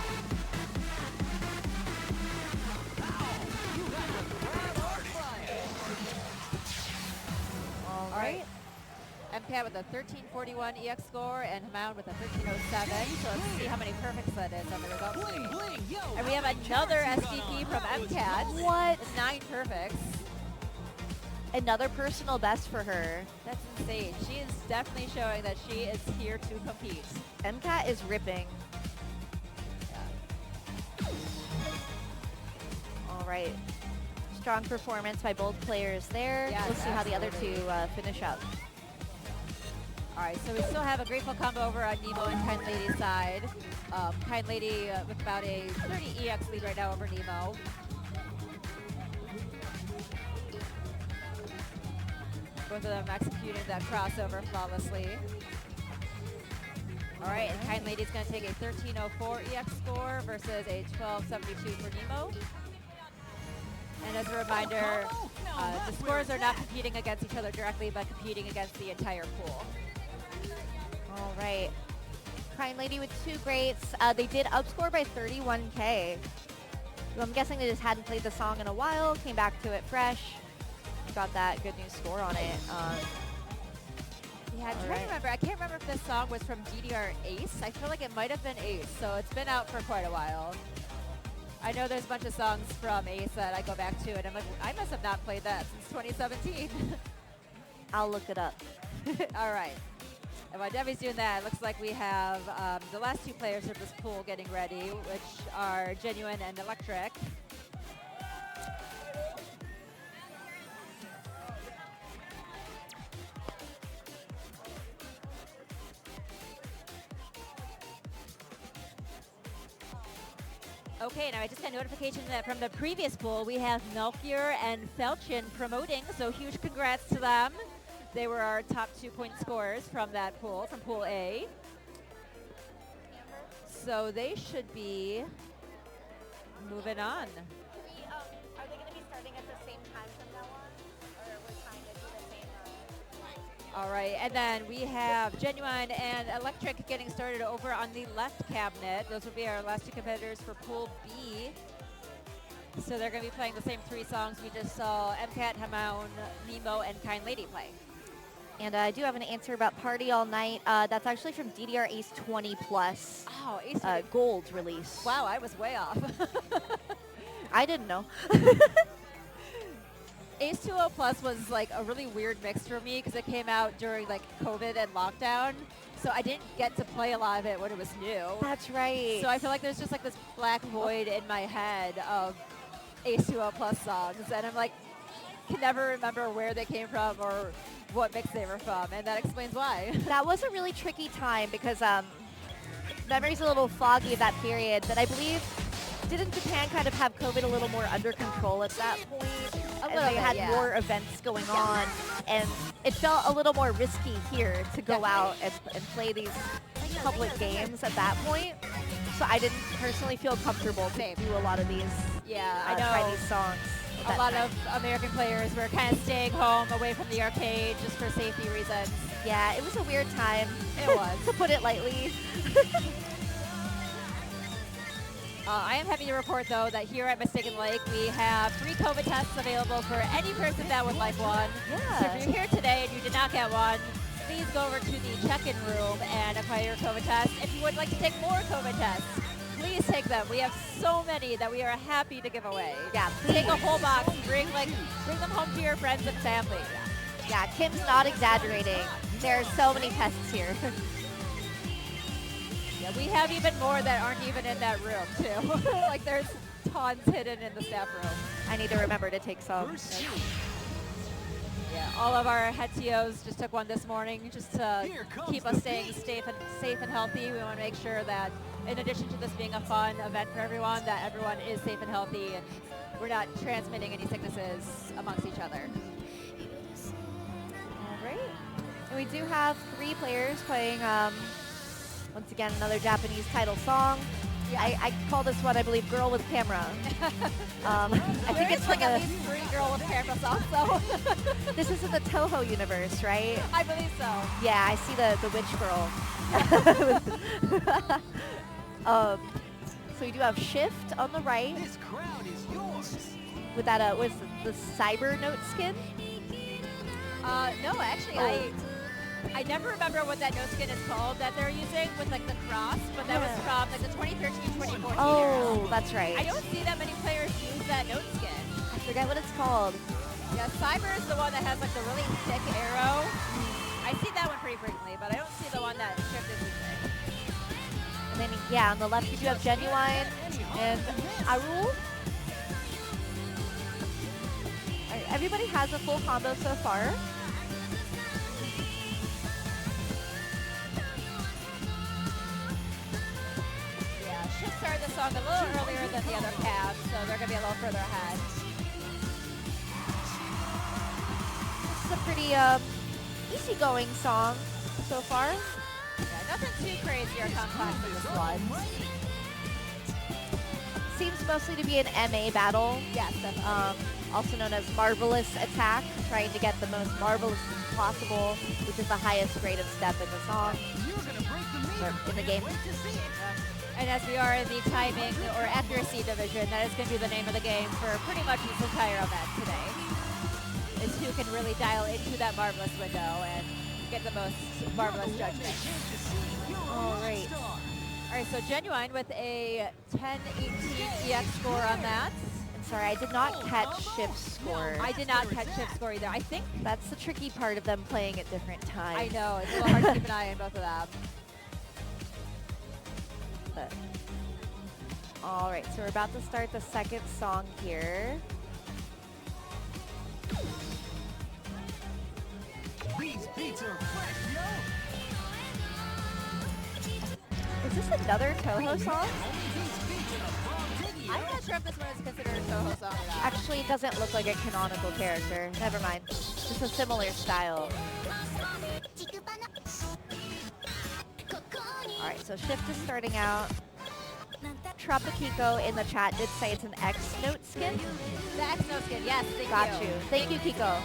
All right. MCAT with a 1341 EX score and Hamaon with a 1307. So let's see how many perfects that is on the results Bling, screen. bling, yo, And we have another STP from MCAT. What? With 9 perfects. Another personal best for her. That's insane. She is definitely showing that she is here to compete. MCAT is ripping. All right. Strong performance by both players there. Yes, We'll see how the other absolutely. two finish up. All right, so we still have a grateful combo over on Nemo and KINDLADY's side. KINDLADY with about a 30 EX lead right now over Nemo. Both of them executing that crossover flawlessly. All right, and KINDLADY's going to take a 1304 EX score versus a 1272 for Nemo. And as a reminder, the scores are not competing against each other directly, but competing against the entire pool. All right. KINDLADY with 2 greats. They did upscore by 31K. I'm guessing they just hadn't played the song in a while, came back to it fresh, got that good new score on it. Yeah, I'm trying to remember. I can't remember if this song was from DDR Ace. I feel like it might have been Ace, so it's been out for quite a while. I know there's a bunch of songs from Ace that I go back to, and I'm like, I must have not played that since 2017. I'll look it up. All right. And while Devi's doing that, it looks like we have the last 2 players of this pool getting ready, which are Jennuine and Electric. Okay, now I just got notification that from the previous pool, we have Malkier and Falchion promoting, so huge congrats to them. They were our top 2-point scorers from that pool, from Pool A. So they should be moving on. Are they going to be starting at the same time from now on? Or we're trying to do the same? All right, and then we have Jennuine and Electric getting started over on the left cabinet. Those will be our last 2 competitors for Pool B. So they're going to be playing the same 3 songs we just saw EMCAT, Hamaon, Nemo, and KINDLADY play. And I do have an answer about Party All Night. That's actually from DDR Ace 20 Plus. Oh, Ace Gold release. Wow, I was way off. I didn't know. Ace 20 Plus was like a really weird mix for me because it came out during like COVID and lockdown. So I didn't get to play a lot of it when it was new. That's right. So I feel like there's just like this black void in my head of Ace 20 Plus songs. And I'm like, can never remember where they came from or what mix they were from. And that explains why. That was a really tricky time because memory's a little foggy of that period. But I believe, didn't Japan kind of have COVID a little more under control at that point? They had more events going on, and it felt a little more risky here to go out and play these public games at that point. So I didn't personally feel comfortable to do a lot of these. Yeah, I know. Chinese songs. A lot of American players were kind of staying home away from the arcade just for safety reasons. Yeah, it was a weird time. It was. To put it lightly. I am happy to report, though, that here at Mistaken Lake, we have 3 COVID tests available for any person that would like one. Yeah. So if you're here today and you did not get one, please go over to the check-in room and acquire your COVID test. If you would like to take more COVID tests, please take them. We have so many that we are happy to give away. Yeah, take a whole box, bring them home to your friends and family. Yeah, Kim's not exaggerating. There are so many tests here. Yeah, we have even more that aren't even in that room, too. Like, there's tons hidden in the staff room. I need to remember to take some. Yeah, all of our head TOs just took one this morning just to keep us staying safe and healthy. We want to make sure that, in addition to this being a fun event for everyone, that everyone is safe and healthy and we're not transmitting any sicknesses amongst each other. All right. And we do have 3 players playing, once again, another Japanese title song. Yeah. I call this one, I believe, Girl with Camera. I think it's like at least 3 Girl with Camera songs, though. This is in the Toho universe, right? I believe so. Yeah, I see the witch girl. So we do have Shift on the right. This crowd is yours. With that, what's the Cyber Note skin? No, actually, I never remember what that note skin is called that they're using with like the cross, but that was from like the 2013-2014 Oh, that's right. I don't see that many players use that note skin. I forget what it's called. Yeah, Cyber is the one that has like the really thick arrow. I see that one pretty frequently, but I don't see the one that Shift is using. And then, yeah, on the left you do have Jennuine and Arul. Everybody has a full combo so far. Yeah, Shift started the song a little earlier than the other paths, so they're going to be a little further ahead. This is a pretty easygoing song so far. Yeah, nothing too crazy or complex in this one. Seems mostly to be an MA battle. Yes, definitely. Also known as Marvelous Attack, trying to get the most marvelous possible, which is the highest grade of step in the song, or in the game. And as we are in the timing or accuracy division, that is going to be the name of the game for pretty much this entire event today. Is who can really dial into that marvelous window and get the most marvelous judgment. All right. All right, so Jennuine with a 10-18 EX score on that. I'm sorry, I did not catch Shift's score. I did not catch Shift's score either. I think that's the tricky part of them playing at different times. I know, it's a little hard to keep an eye on both of them. But, all right, so we're about to start the second song here. These beats are fresh, yo. Is this another Toho song? sure if this one is considered a Toho song or not. Actually, it doesn't look like a canonical character. Never mind. Just a similar style. Alright, so Shift is starting out. Tropikiko in the chat did say it's an X note skin. The X note skin, yes, thank Got you. you. Thank you, Kiko.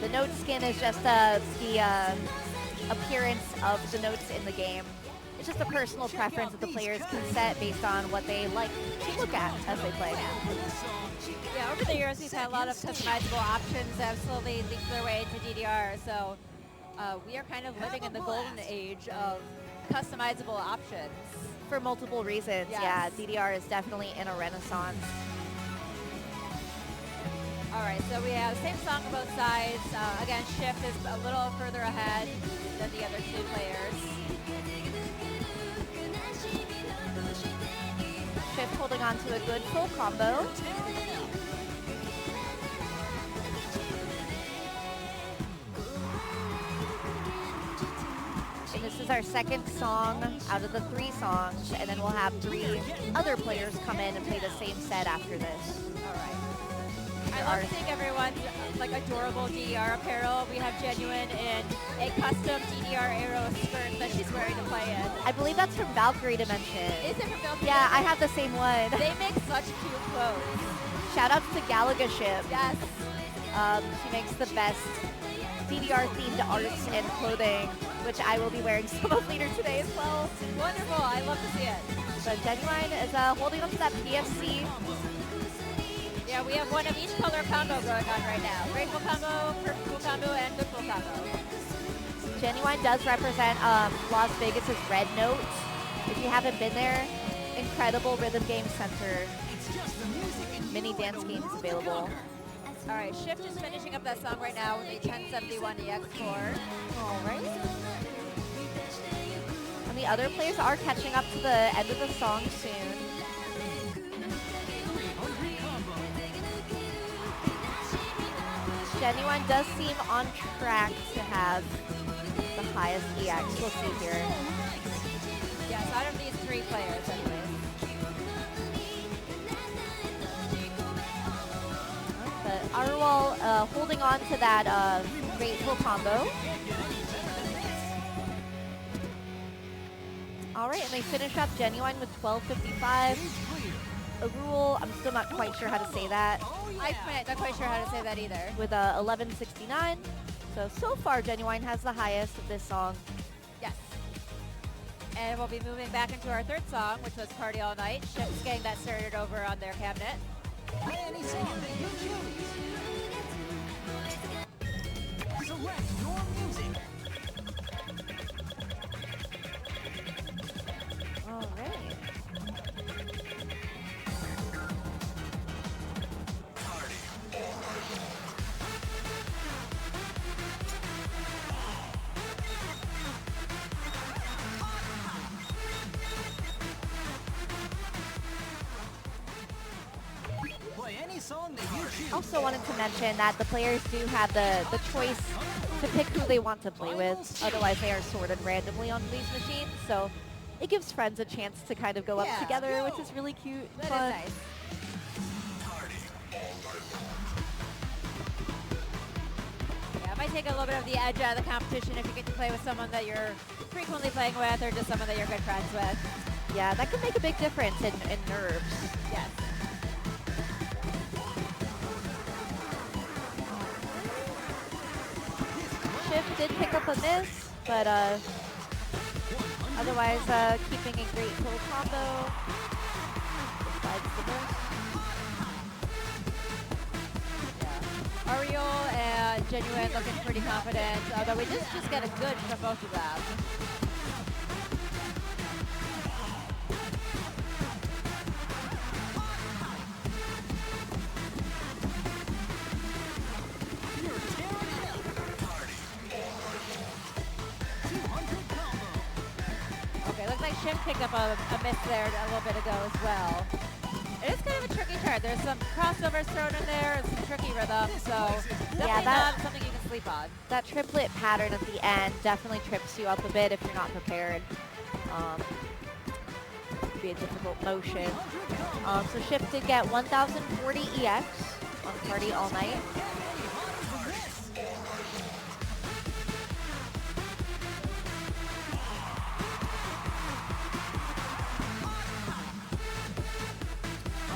The note skin is just the appearance of the notes in the game. It's just a personal preference that the players can set based on what they like to look at as they play. Yeah, over the years we've had a lot of customizable options that have slowly leaked their way into DDR, so we are kind of living in the golden age of customizable options. For multiple reasons, Yes. yeah, DDR is definitely in a renaissance. All right, so we have same song on both sides. Again, Shift is a little further ahead than the other two players. Shift holding on to a good full combo. And this is our second song out of the 3 songs, and then we'll have 3 other players come in and play the same set after this. All right. I love seeing everyone's like adorable DDR apparel. We have Jennuine in a custom DDR arrow skirt that she's wearing to play in. I believe that's from Valkyrie Dimension. Is it from Valkyrie? Yeah, I have the same one. They make such cute clothes. Shout out to Galaga Ship. Yes. She makes the best DDR-themed arts and clothing, which I will be wearing some of later today as well. Wonderful. I love to see it. So Jennuine is holding on to that PFC. Yeah, we have one of each color combo going on right now. Grateful combo, purple combo, and goodful combo. Jennuine does represent Las Vegas's Red Note. If you haven't been there, incredible rhythm game center. Mini dance games available. All right, Shift is finishing up that song right now with a 1071 EX4. All right. And the other players are catching up to the end of the song soon. Jennuine does seem on track to have the highest EX. We'll see here. Yes, out of these 3 players, anyways. But Arwal holding on to that grateful combo. All right, and they finish up Jennuine with 1255. A rule, I'm still not quite sure how to say that. I'm not quite sure how to say that either. With 1169. So far, Jennuine has the highest of this song. Yes. And we'll be moving back into our 3rd song, which was Party All Night. Shift's getting that started over on their cabinet. Play any song that you choose. Select your music. All right. Play any song that you choose. Also wanted to mention that the players do have the choice to pick who they want to play with. Otherwise, they are sorted randomly onto these machines. So it gives friends a chance to kind of go up Yeah. together, which is really cute. That fun. is nice. Yeah, it might take a little bit of the edge out of the competition if you get to play with someone that you're frequently playing with or just someone that you're good friends with. Yeah, that can make a big difference in nerves. Yes. Shift did pick up a miss, but otherwise keeping a great full combo. Besides the miss. Ariel and Jennuine looking pretty confident, although we just get a good from both of them. Okay, looks like Shift picked up a miss there a little bit ago as well. It is kind of a tricky chart. There's some crossovers thrown in there and some tricky rhythms, so definitely not something you can sleep on. That triplet pattern at the end definitely trips you up a bit if you're not prepared. to be a difficult motion. So Shift did get 1040 EX on Party All Night.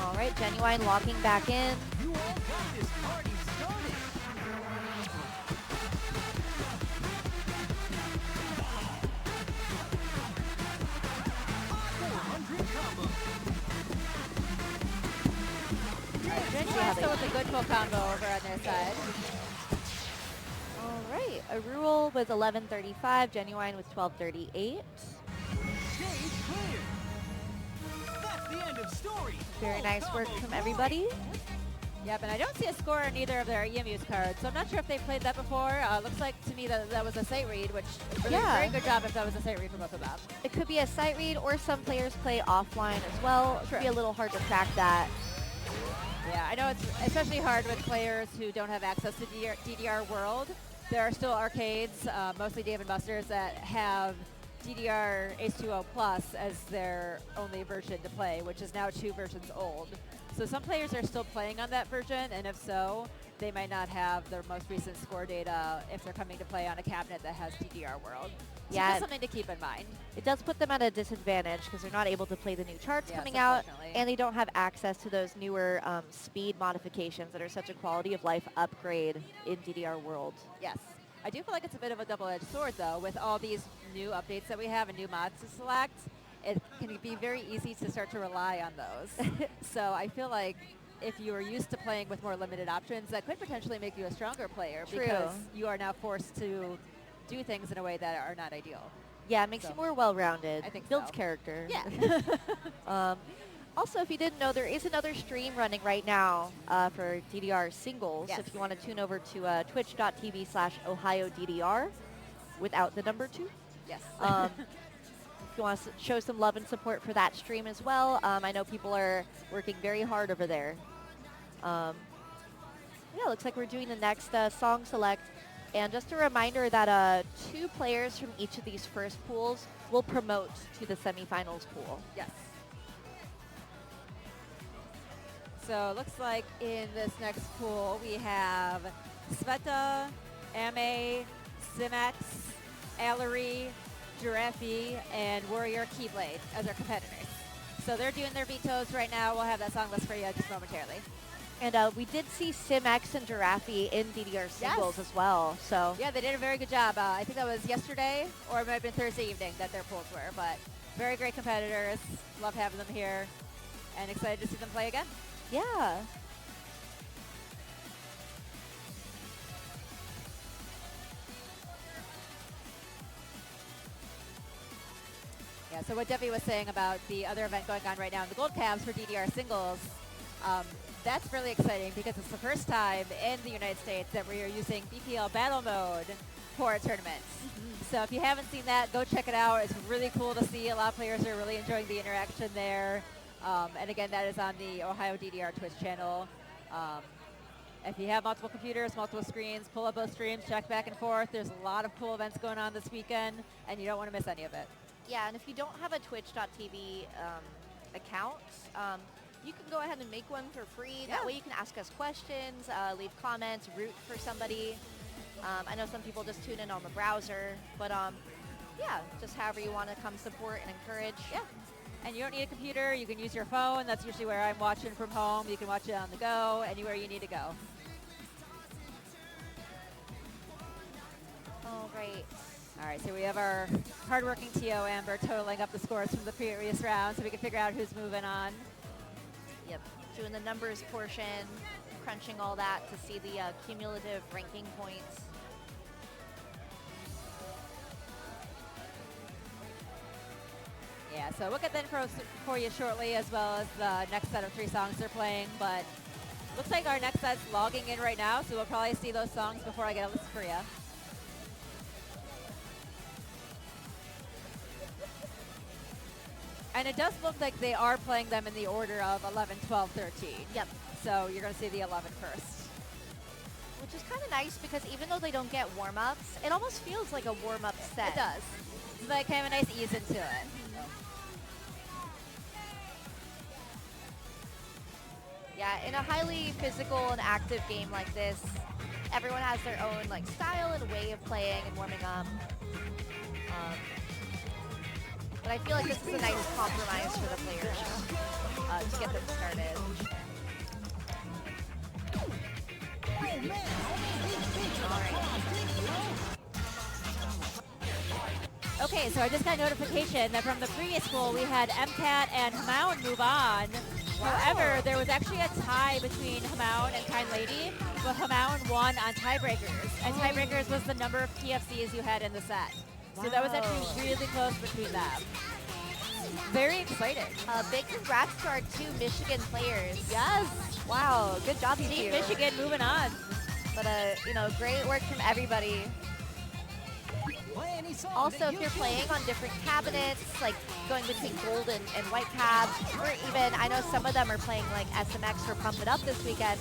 All right, Jennuine locking back in. You all got this party started. Combo. Jennuine still with a good full combo over on their side. All right, Arul with 1135, Jennuine with 1238. Stage clear. That's the end of story. Very nice work from everybody. Yep, and I don't see a score on either of their EMU's cards, so I'm not sure if they've played that before. Looks like to me that that was a sight read, which really very good job if that was a sight read for both of them. It could be a sight read, or some players play offline as well. It True. could be a little hard to track that. Yeah, I know it's especially hard with players who don't have access to DDR World. There are still arcades, mostly Dave & Buster's, that have DDR H2O Plus as their only version to play, which is now 2 versions old. So some players are still playing on that version, and if so, they might not have their most recent score data if they're coming to play on a cabinet that has DDR World. So Yeah. just something to keep in mind. It does put them at a disadvantage because they're not able to play the new charts Yes, coming out, unfortunately. and they don't have access to those newer speed modifications that are such a quality of life upgrade in DDR World. Yes. I do feel like it's a bit of a double-edged sword, though, with all these new updates that we have and new mods to select. It can be very easy to start to rely on those. So I feel like if you are used to playing with more limited options, that could potentially make you a stronger player True. because you are now forced to do things in a way that are not ideal. Yeah, it makes you more well-rounded. I think Builds so. character. Yeah. Also, if you didn't know, there is another stream running right now for DDR singles. Yes. If you want to tune over to twitch.tv/OhioDDR without the number 2. Yes. If you want to show some love and support for that stream as well. I know people are working very hard over there. Yeah, looks like we're doing the next song select. And just a reminder that 2 players from each of these first pools will promote to the semifinals pool. Yes. So it looks like in this next pool we have Sveta, AMAY, simx, Aleree, Giraffey, and warriorkeyblade as our competitors. So they're doing their vetoes right now. We'll have that song list for you just momentarily. And we did see simx and Giraffey in DDR singles as well. So Yeah, they did a very good job. I think that was yesterday, or it might have been Thursday evening that their pools were. But very great competitors. Love having them here, and excited to see them play again. yeah. Yeah, so what Devi was saying about the other event going on right now in the Gold Cabs for DDR singles, that's really exciting because it's the first time in the United States that we are using BPL battle mode for tournaments. So if you haven't seen that, go check it out. It's really cool to see. A lot of players are really enjoying the interaction there. And again, that is on the Ohio DDR Twitch channel. If you have multiple computers, multiple screens, pull up both streams, check back and forth. There's a lot of cool events going on this weekend, and you don't want to miss any of it. Yeah, and if you don't have a twitch.tv account, you can go ahead and make one for free. That Yeah. way you can ask us questions, leave comments, root for somebody. I know some people just tune in on the browser, but yeah, just however you want to come support and encourage. Yeah. And you don't need a computer. You can use your phone. That's usually where I'm watching from home. You can watch it on the go, anywhere you need to go. All right. All right, so we have our hardworking TO Amber totaling up the scores from the previous round so we can figure out who's moving on. Yep. Doing the numbers portion, crunching all that to see the cumulative ranking points. Yeah, so we'll get that info for you shortly, as well as the next set of 3 songs they're playing. But looks like our next set's logging in right now, so we'll probably see those songs before I get a list for you. And it does look like they are playing them in the order of 11, 12, 13. Yep. So you're going to see the 11 first. Which is kind of nice because even though they don't get warm-ups, it almost feels like a warm-up set. It does. It's like kind of a nice ease into it. Yeah, in a highly physical and active game like this, everyone has their own like style and way of playing and warming up. But I feel like this is a nice compromise for the players to get them started. Okay, so I just got notification that from the previous pool we had MCAT and Hamaon move on. However, there was actually a tie between Hamaon and KINDLADY, but Hamaon won on tiebreakers. And tiebreakers was the number of PFCs you had in the set. So that was actually really close between them. Very excited. Big congrats to our 2 Michigan players. Yes. Wow, good job, you Team two. Michigan moving on. But you know, great work from everybody. Also, if you're playing on different cabinets, like going between gold and white cabs, or even, I know some of them are playing like SMX or Pump It Up this weekend,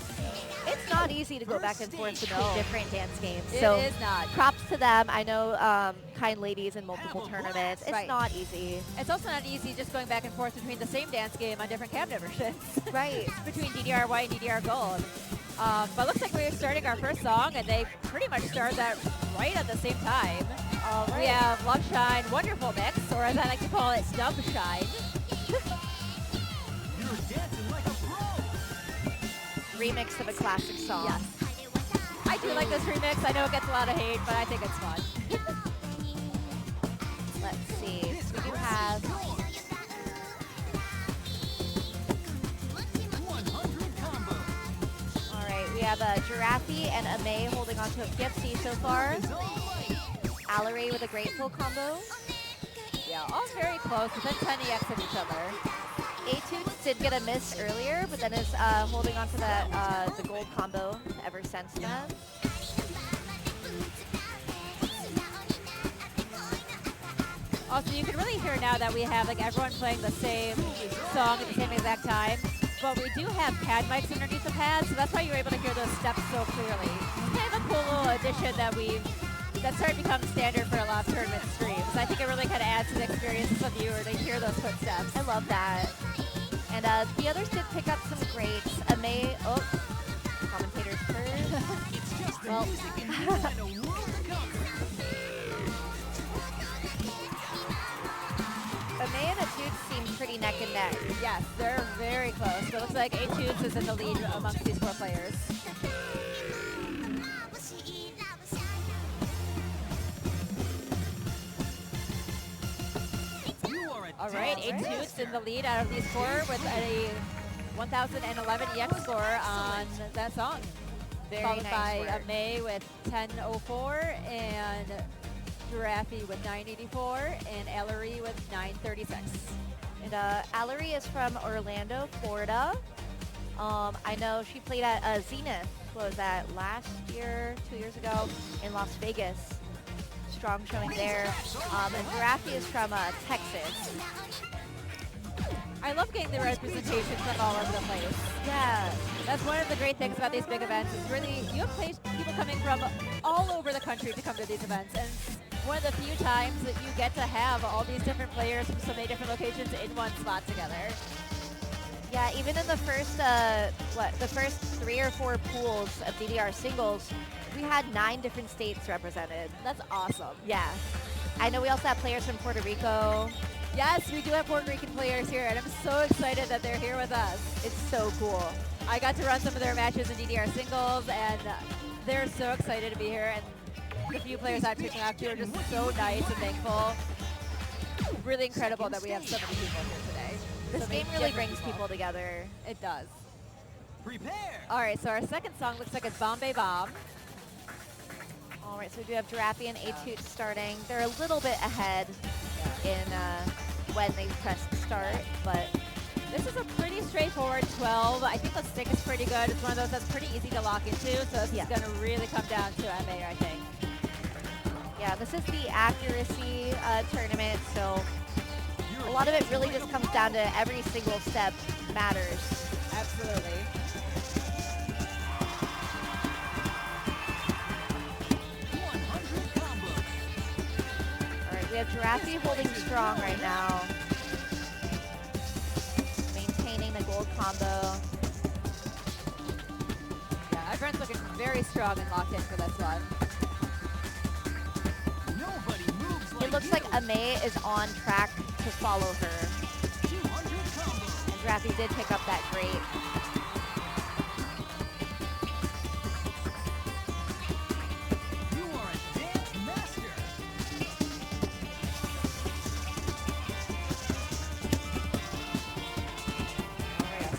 it's not easy to go back and forth between different dance games. So It is not. props to them. I know KINDLADY's in multiple tournaments. It's Right. not easy. It's also not easy just going back and forth between the same dance game on different cabinet versions. Right. Between DDR white and DDR gold. But looks like we're starting our first song, and they pretty much started that right at the same time. We have Love Shine Wonderful Mix, or as I like to call it, Snub Shine. You're dancing like a pro. Remix of a classic song. Yes. I do like this remix. I know it gets a lot of hate, but I think it's fun. Let's see. We do have 100 combo. all right. We have Giraffey and AMAY holding on to a PFC so far. Aleree with a Grateful combo. Yeah, all very close, within 10 EX of each other. A2 did get a miss earlier, but then is holding on to that the gold combo ever since then. Also, you can really hear now that we have like everyone playing the same song at the same exact time. But we do have pad mics underneath the pads, so that's why you're able to hear those steps so clearly. It's kind of a cool little addition that that's starting to become standard for a lot of tournament streams. I think it really kind of adds to the experience of the viewer to hear those footsteps. I love that. And the others did pick up some greats. AMAY, oh, commentators heard. It's just the Well. music and you and a world to conquer. AMAY and A2 seem pretty neck and neck. Yes, they're very close. But it looks like A2 is in the lead amongst these 4 players. You are a All right, A2's in the lead out of these 4 with a 1011 EX score on that song. Very Followed nice by work. AMAY with 1004 and Giraffey with 984 and Aleree with 936. And Aleree is from Orlando, Florida. I know she played at Zenith, what was that, last year, 2 years ago, in Las Vegas. Strong showing there. And Giraffey is from Texas. I love getting the representation from all over the place. Yeah. That's one of the great things about these big events is really you have people coming from all over the country to come to these events. And it's one of the few times that you get to have all these different players from so many different locations in one spot together. Yeah, even in the first, the first 3 or 4 pools of DDR singles, we had 9 different states represented. That's awesome. Yeah. I know we also have players from Puerto Rico. Yes, we do have Puerto Rican players here, and I'm so excited that they're here with us. It's so cool. I got to run some of their matches in DDR singles, and they're so excited to be here. And the few players I've taken off to are just so nice and thankful. Really incredible that we have so many people here today. This So many game really different brings people together. It does. Prepare. All right, so our second song looks like it's Bombay Bomb. All right, so we do have Giraffey and A2 starting. They're a little bit ahead in when they press start, but This is a pretty straightforward 12. I think the stick is pretty good. It's one of those that's pretty easy to lock into, so this is going to really come down to AMAY, I think. yeah, this is the accuracy tournament, so a lot of it really just comes down to every single step matters. Absolutely. All right, we have Giraffey holding strong right now. Maintaining the gold combo. Everyone's looking very strong and locked in for this one. Nobody moves like It looks you. like AMAY is on track to follow her. 200 combo. And Giraffey did pick up that great. You are a dance master.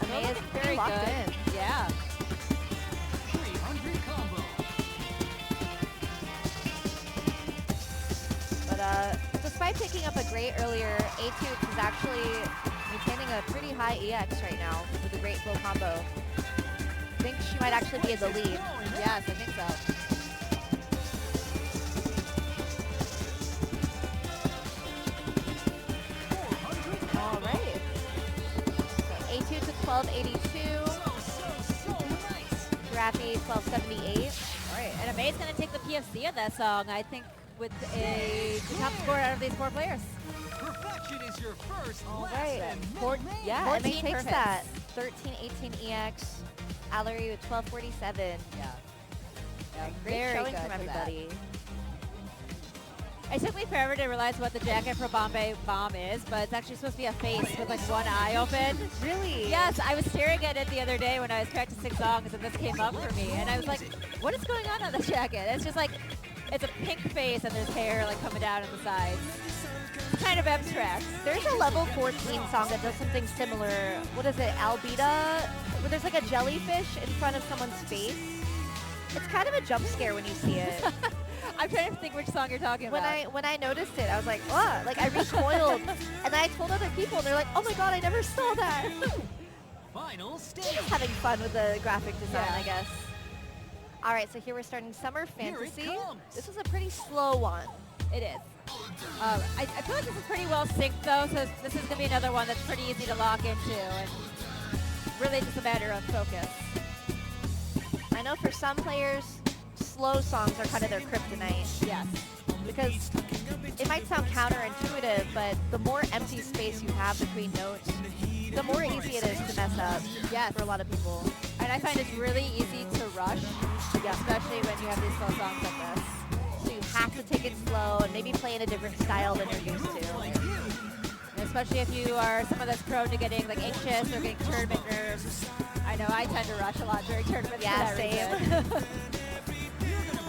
AMAY is Very locked good. in. Yeah. 300 combo. But despite picking up a great earlier, A2 is actually maintaining a pretty high EX right now with a great flow combo. I think she might actually be in the lead. Yes, I think so. All right. So A2 to 1282, So nice. Giraffey 1278. All right, and AMAY's going to take the PFC of that song, I think, with the top score out of these 4 players. Perfection is your first, All last, right. and Four, middle name. yeah, 14 AMAY takes perfects. that. 1318 EX. Aleree with 1247. Yeah. Great Very showing good from for that. everybody. It took me forever to realize what the jacket for Bombay Bomb is, but it's actually supposed to be a face with like one eye open. Really? Yes, I was staring at it the other day when I was practicing songs and this came up for me and I was like, what is going on the jacket? It's just like, it's a pink face and there's hair like coming down on the sides. It's kind of abstract. There's a level 14 song that does something similar. What is it? Albita? Where there's like a jellyfish in front of someone's face. It's kind of a jump scare when you see it. I'm trying to think which song you're talking about. When I noticed it, I was like, oh, like I recoiled. And I told other people and they're like, oh my god, I never saw that. Final stage. Just having fun with the graphic design, Yeah. I guess. All right, so here we're starting Summer Here it Fantasy. comes. This is a pretty slow one. It is. I feel like this is pretty well synced though, so this is going to be another one that's pretty easy to lock into and really just a matter of focus. I know for some players, slow songs are kind of their kryptonite. Yes. Because it might sound counterintuitive, but the more empty space you have between notes, the more easy it is to mess up. Yes. For a lot of people. And I find it's really easy to rush, especially when you have these slow songs like this. So you have to take it slow and maybe play in a different style than you're used to. And especially if you are someone that's prone to getting like anxious or getting tournament nerves. I know I tend to rush a lot during tournaments. Yeah, for that same. reason.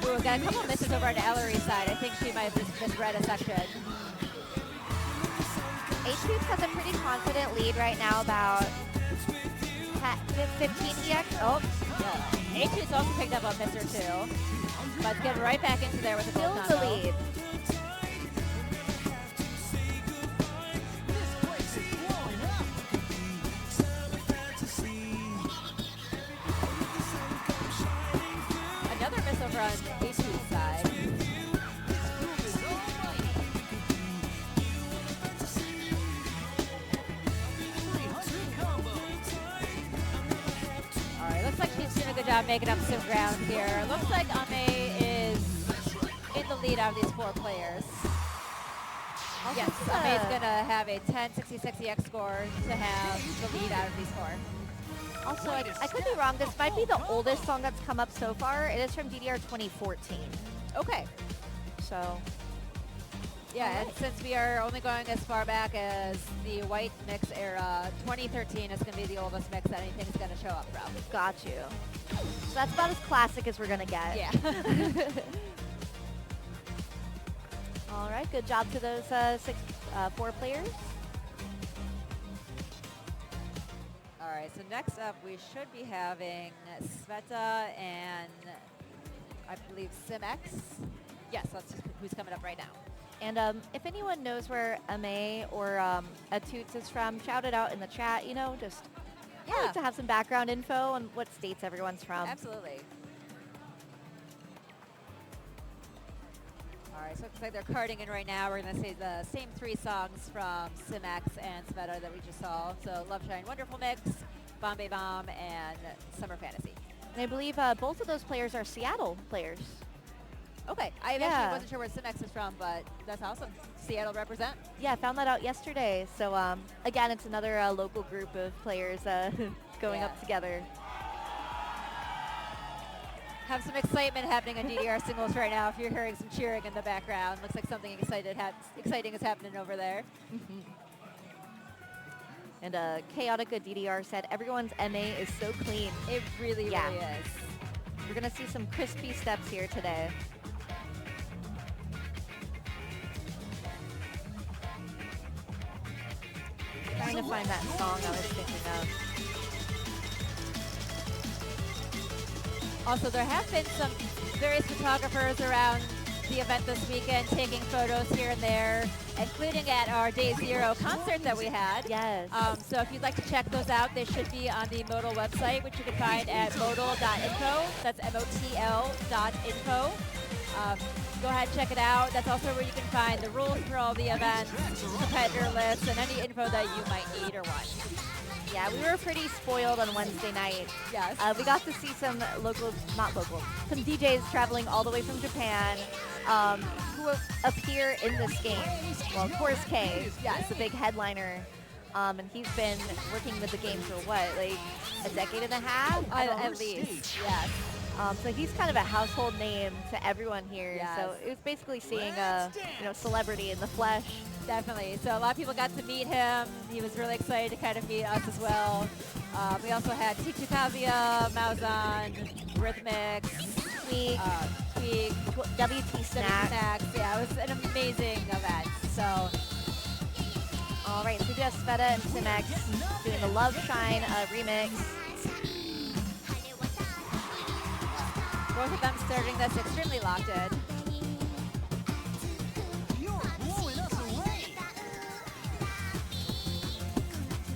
Ooh, got a couple misses over on Aleree side. I think she might have just misread a section. H-Tube has a pretty confident lead right now, about 15 EX. Oh, yeah. A2's also picked up a miss or two. But it's getting right back into there with a Still gold in the combo. lead. This place is blowing up. Another miss over on A2's side. This is almighty. 300 combo. All right, looks like she's doing a good job making up some ground here. Looks like AMAY is in the lead out of these 4 players. Also, Yes, this is AMAY's a- going to have a 1066 EX score to have the lead out of these 4. Also, I could be wrong. This might be the oldest song that's come up so far. It is from DDR 2014. Okay. So, Yeah, and since we are only going as far back as the white mix era, 2013 is going to be the oldest mix that anything's going to show up from. got you. So that's about as classic as we're going to get. Yeah. All right, good job to those 4 players. All right, so next up we should be having Sveta and I believe simx. Yes, that's who's coming up right now. And if anyone knows where AMAY or Atoots is from, shout it out in the chat. You know, just I like to have some background info on what states everyone's from. Absolutely. All right, so it looks like they're carding in right now. We're going to say the same 3 songs from simx and Sveta that we just saw. So Love, Shine, Wonderful Mix, Bombay Bomb, and Summer Fantasy. And I believe both of those players are Seattle players. Okay, I actually wasn't sure where simx is from, but that's awesome. Seattle represent. Yeah, I found that out yesterday. So again, it's another local group of players going Yeah. up together. Have some excitement happening on DDR singles right now if you're hearing some cheering in the background. Looks like something exciting is happening over there. And Chaotica DDR said, everyone's MA is so clean. It really, Yeah. really is. We're going to see some crispy steps here today. Trying to find that song I was thinking of. Also, there have been some various photographers around the event this weekend taking photos here and there, including at our Day Zero concert that we had. Yes. So if you'd like to check those out, they should be on the Modal website, which you can find at modal.info. That's MOTL.info. Go ahead and check it out. That's also where you can find the rules for all the events, competitor lists, and any info that you might need or want. Yeah, we were pretty spoiled on Wednesday night. Yes. We got to see some some DJs traveling all the way from Japan who appear in this game. Well, of course, K. Yes, the big headliner. And he's been working with the game for what, like a decade and a half? At least, yes. So he's kind of a household name to everyone here. Yes. So it was basically seeing a celebrity in the flesh. Definitely. So a lot of people got to meet him. He was really excited to kind of meet us as well. We also had Tichu Kazuya, Maozan, Rhythmix, Tweak, WT Snacks. Yeah, it was an amazing event. So, all right, so we do have Sveta and simx doing the Love Shine remix. both of them starting this extremely locked in. You're blowing us away.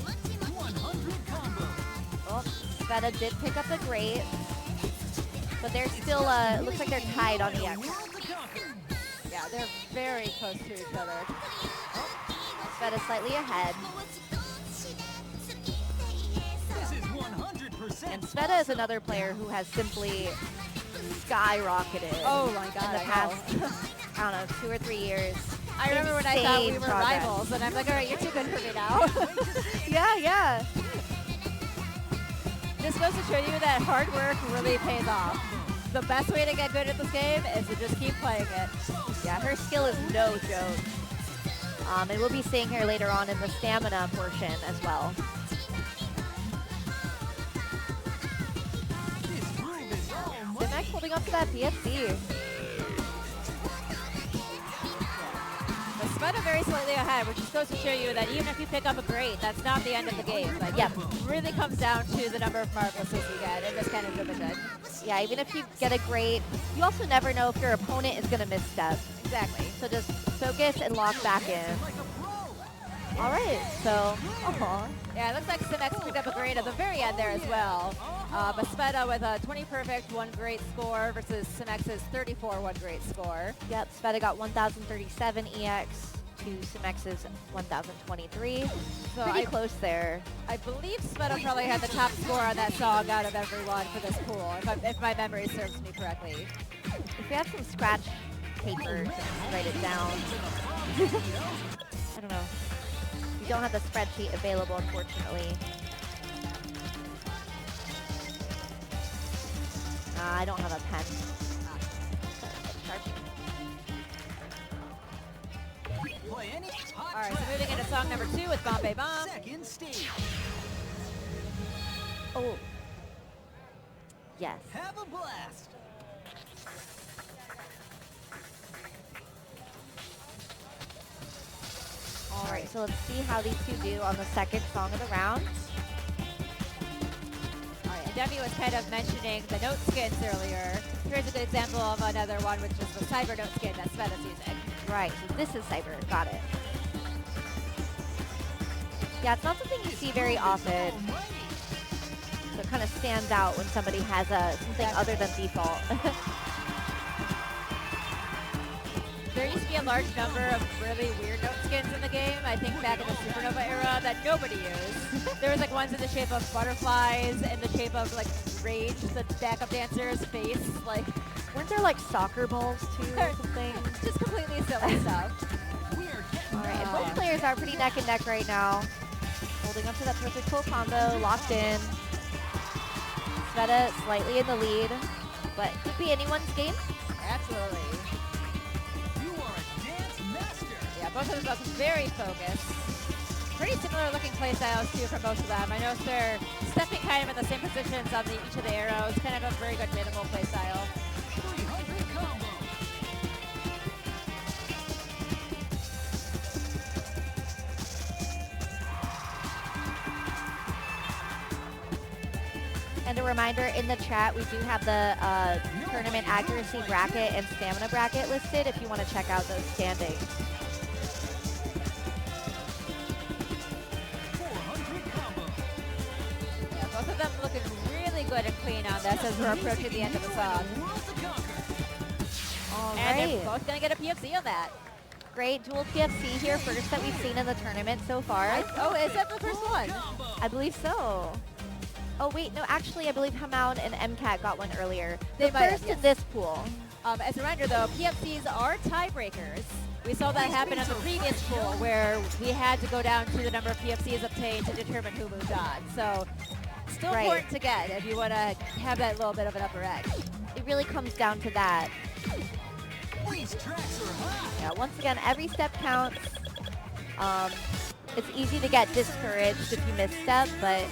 100 combo. Oh, sveta did pick up the great, but they're still, looks like they're tied on EX. Yeah, they're very close to each other. Sveta slightly ahead. This is 100%. And Sveta is another player who has simply skyrocketed Oh my god, in the I past, know. I don't know, 2 or 3 years. I remember when I thought we Insane were progress. rivals, and I'm like, all right, you're too good for me now. Yeah. This goes to show you that hard work really pays off. The best way to get good at this game is to just keep playing it. Yeah, her skill is no joke. And we'll be seeing her later on in the stamina portion as well. simx holding up to that PFC. The Sveta very slightly ahead, which just goes to show you that even if you pick up a great, that's not the end of the game. Like, Yep. it really comes down to the number of marbles you get in this kind of division. Yeah, even if you get a great, you also never know if your opponent is going to misstep. Exactly. So just focus and lock back in. All right, so, Yeah, it looks like simx picked up a great at the very end there as well. But Sveta with a 20 perfect, 1 great score versus simx's 34 1 great score. Yep, Sveta got 1,037 EX to simx's 1,023. So Pretty close there. I believe Sveta probably had the top score on that song out of everyone for this pool, if my memory serves me correctly. If we have some scratch paper to write it down. I don't know. We don't have the spreadsheet available, unfortunately. I don't have a pen. Play any hot All right, so track. moving into song number 2 with Bombay Bomb. Second stage. Oh. Yes. Have a blast. All right, so let's see how these two do on the second song of the round. All right, and Debbie was kind of mentioning the note skins earlier. Here's a good example of another one, which is the cyber note skin that Sveta's using. Right, so this is Cyber. Got it. Yeah, it's not something you see very often. So it kind of stands out when somebody has something other than default. There used to be a large number of really weird note skins in the game, I think back in the Supernova era, that nobody used. There was like ones in the shape of butterflies, in the shape of like Rage, the backup dancer's face, like Weren't there like soccer balls too or something? just completely silly stuff. All right, and both players are pretty neck and neck right now. Holding up to that perfect pull combo, locked in. Sveta slightly in the lead. but could be anyone's game. Absolutely. You are a dance master. Yeah, both of them look very focused. Pretty similar looking play styles too for both of them. I noticed they're stepping kind of in the same positions on each of the arrows. Kind of a very good minimal play style. 300 combo. And a reminder, in the chat, we do have the tournament accuracy bracket and stamina bracket listed if you want to check out those standings. 400 combo. Yeah, both of them looking really good and clean on this as we're approaching the end of the song. World to conquer. All And they're right. both going to get a PFC on that. Great dual PFC here, first that we've seen in the tournament so far. Oh, is that the first one? Combo. I believe so. Oh wait, no, actually I believe Hamaon and MCAT got one earlier. They The might have, first yes. in this pool. As a reminder though, PFCs are tiebreakers. We saw that happen in the previous pool where we had to go down to the number of PFCs obtained to determine who moved on. So still Right. important to get if you want to have that little bit of an upper edge. It really comes down to that. These tracks are hot. Yeah, once again, every step counts. It's easy to get discouraged if you misstep, but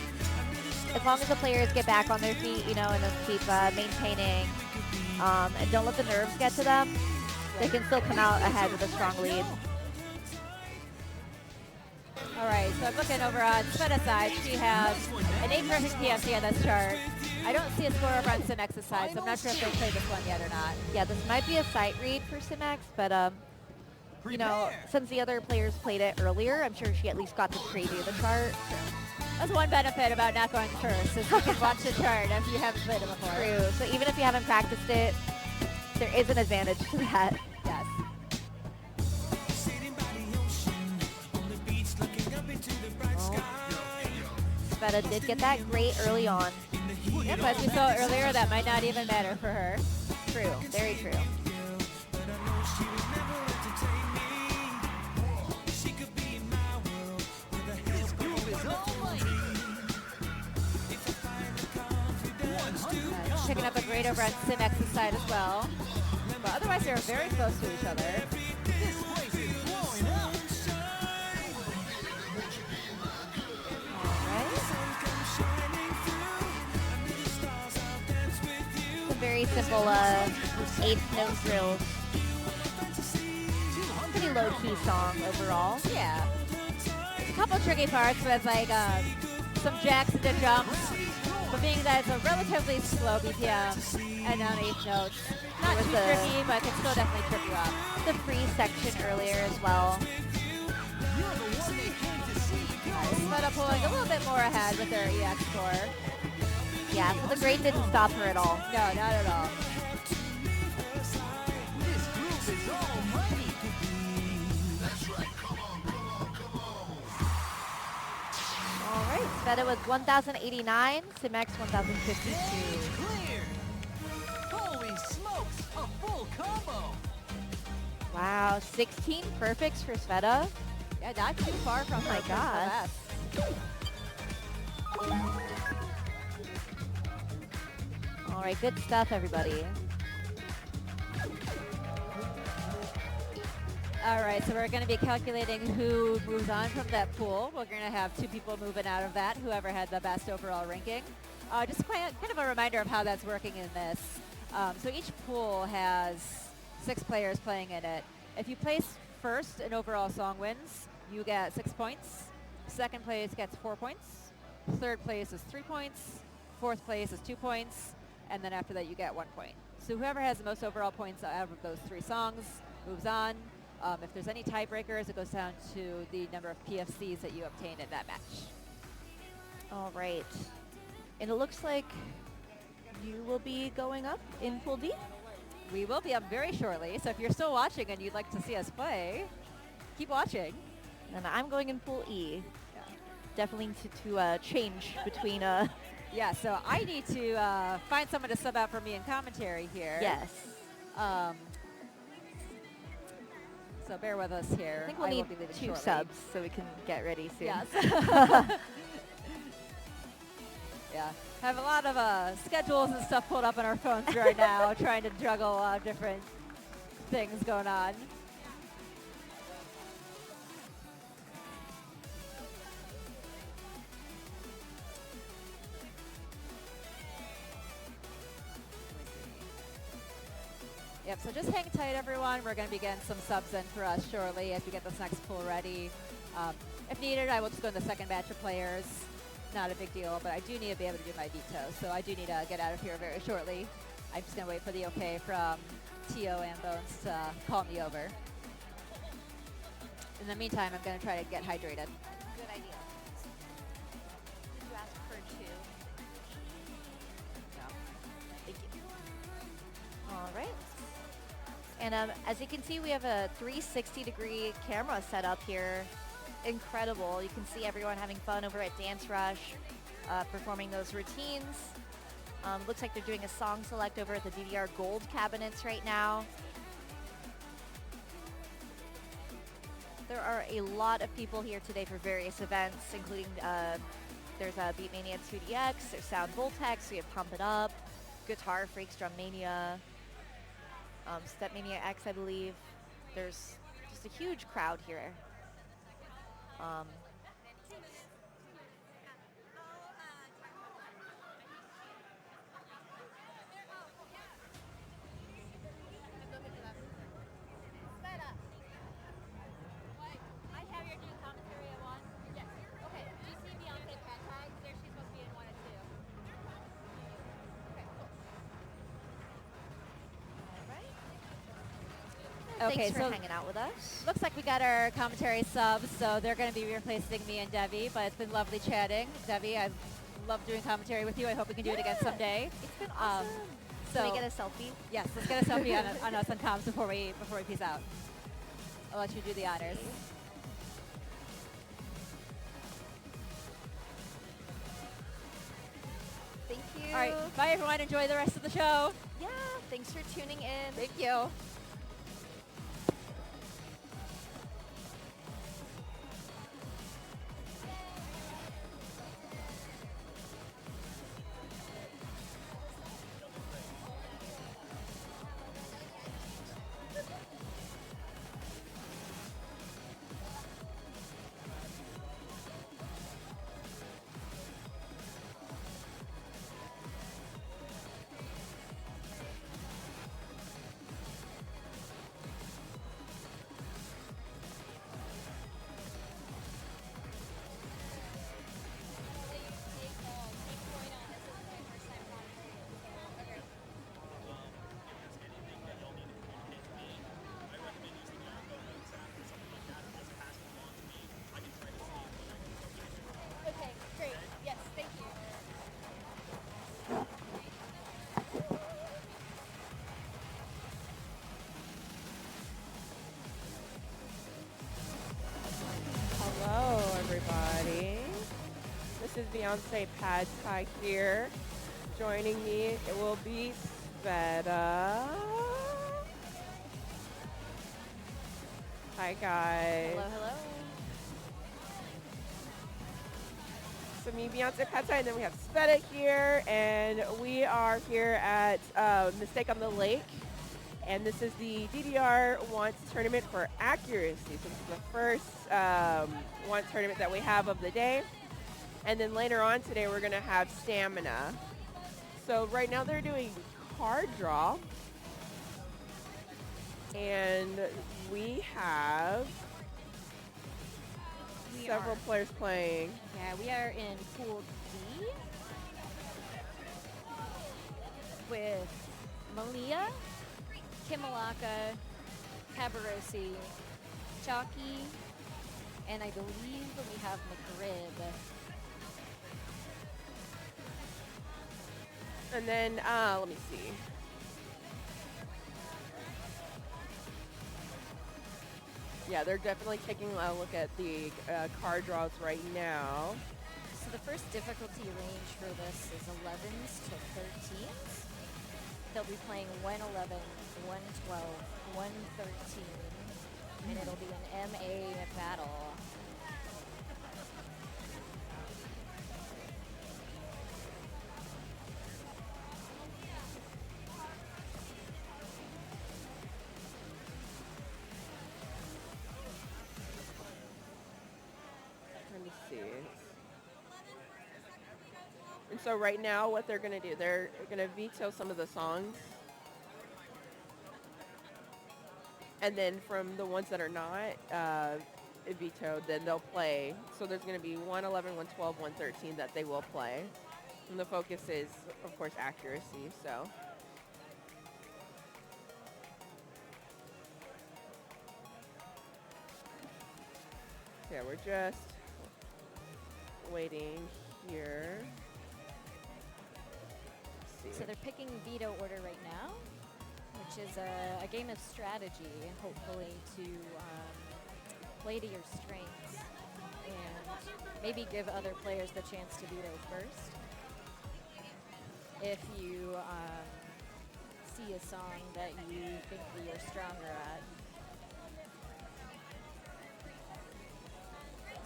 as long as the players get back on their feet, you know, and then keep maintaining, and don't let the nerves get to them, they can still come out ahead with a strong lead. All right, so I'm looking over on SVETA's side. She has an 8 perfect PFC on this chart. I don't see a score over on simx's side, so I'm not sure if they played this one yet or not. Yeah, this might be a sight read for simx, but you know, since the other players played it earlier, I'm sure she at least got to preview the chart. That's one benefit about not going first, is you can watch the chart if you haven't played it before. True. So even if you haven't practiced it, there is an advantage to that. Yes. Sveta did get that great early on. Yep, as we saw earlier, that might not even matter for her. True. Very true. This group is almighty. 100 Picking up a great over on simx's side as well. But otherwise, they're very close to each other. This place is blowing up. Some very simple 8th note drills. Pretty low-key song overall. Yeah. There's a couple tricky parts with like some jacks into jumps. But being that it's a relatively slow BPM and on 8th notes, not With too the- tricky, but can still definitely trip you up. The free section earlier as well. You're the one they came to see. Sveta pulling a little bit more ahead with their EX score. Yeah, so the grade didn't stop her at all. No, not at all. This group is almighty. All right, Sveta with 1,089, simx 1,052. Clear. Holy smokes, a full combo. Wow, 16 perfects for Sveta. Yeah, not too far from Oh my her personal gosh. best. All right, good stuff, everybody. All right, so we're going to be calculating who moves on from that pool. We're going to have 2 people moving out of that, whoever had the best overall ranking. Just kind of a reminder of how that's working in this. So each pool has 6 players playing in it. If you place first in overall song wins, you get 6 points. Second place gets 4 points. Third place is 3 points. Fourth place is 2 points. And then after that, you get 1 point. So whoever has the most overall points out of those 3 songs moves on. If there's any tiebreakers, it goes down to the number of PFCs that you obtained in that match. All right. And it looks like you will be going up in Pool D? We will be up very shortly, so if you're still watching and you'd like to see us play, keep watching. And I'm going in Pool E. Yeah. Definitely to change between... Yeah, so I need to find someone to sub out for me in commentary here. yes. So bear with us here. I think we'll will need be leaving 2 shortly. subs so we can get ready soon. Yes. Yeah, have a lot of schedules and stuff pulled up on our phones right now, trying to juggle a lot of different things going on. Yep, so just hang tight, everyone. We're going to be getting some subs in for us shortly as we get this next pool ready. If needed, I will just go in the second batch of players. Not a big deal, but I do need to be able to do my veto, so I do need to get out of here very shortly. I'm just going to wait for the okay from Tio and Bones to call me over. In the meantime, I'm going to try to get hydrated. Good idea. Did you ask for 2? No. Thank you. All right. And as you can see, we have a 360-degree camera set up here. Incredible. You can see everyone having fun over at Dance Rush, performing those routines. Looks like they're doing a song select over at the DDR Gold cabinets right now. There are a lot of people here today for various events, including there's Beatmania 2DX, there's Sound Voltex, we have Pump It Up, Guitar Freaks, Drum Mania, Step Mania X, I believe. There's just a huge crowd here. I have your new commentary at 1. Yes. Okay. Do you see beyoncepadthai? There, she's supposed to be in 1 and 2. Okay, cool. All right. Okay, Thanks for so hanging out with us. looks like we got our commentary subs, so they're going to be replacing me and DEVI, but it's been lovely chatting. DEVI, I love doing commentary with you. I hope we can do it again someday. It's been awesome. So Can we get a selfie? yes, let's get a selfie on us on comms before we peace out. I'll let you do the honors. Thank you. All right, bye everyone. Enjoy the rest of the show. Yeah, thanks for tuning in. Thank you. Okay, great. Yes, thank you. Hello, everybody. This is beyoncepadthai here. Joining me, it will be Sveta. Hi, guys. Hello, hello. So me, beyoncepadthai, and then we have Sveta here, and we are here at Mistake on the Lake. And this is the DDR Wants Tournament for Accuracy. So this is the first Want Tournament that we have of the day. And then later on today, we're going to have Stamina. So right now they're doing card draw. And we have several players playing. Yeah, we are in Pool D with Malia, Kimalaka, Kaberosi, CHOCCY, and I believe we have McRib. And then, let me see. Yeah, they're definitely taking a look at the card draws right now. So the first difficulty range for this is 11s to 13s. They'll be playing 111, 112, 113, and it'll be an MA battle. And so right now what they're going to do, they're going to veto some of the songs. And then from the ones that are not vetoed, then they'll play. So there's going to be 111, 112, 113 that they will play. And the focus is, of course, accuracy. So. Yeah, we're just waiting here. So they're picking veto order right now, which is a game of strategy, hopefully to play to your strengths and maybe give other players the chance to veto first. If you see a song that you think that you're stronger at.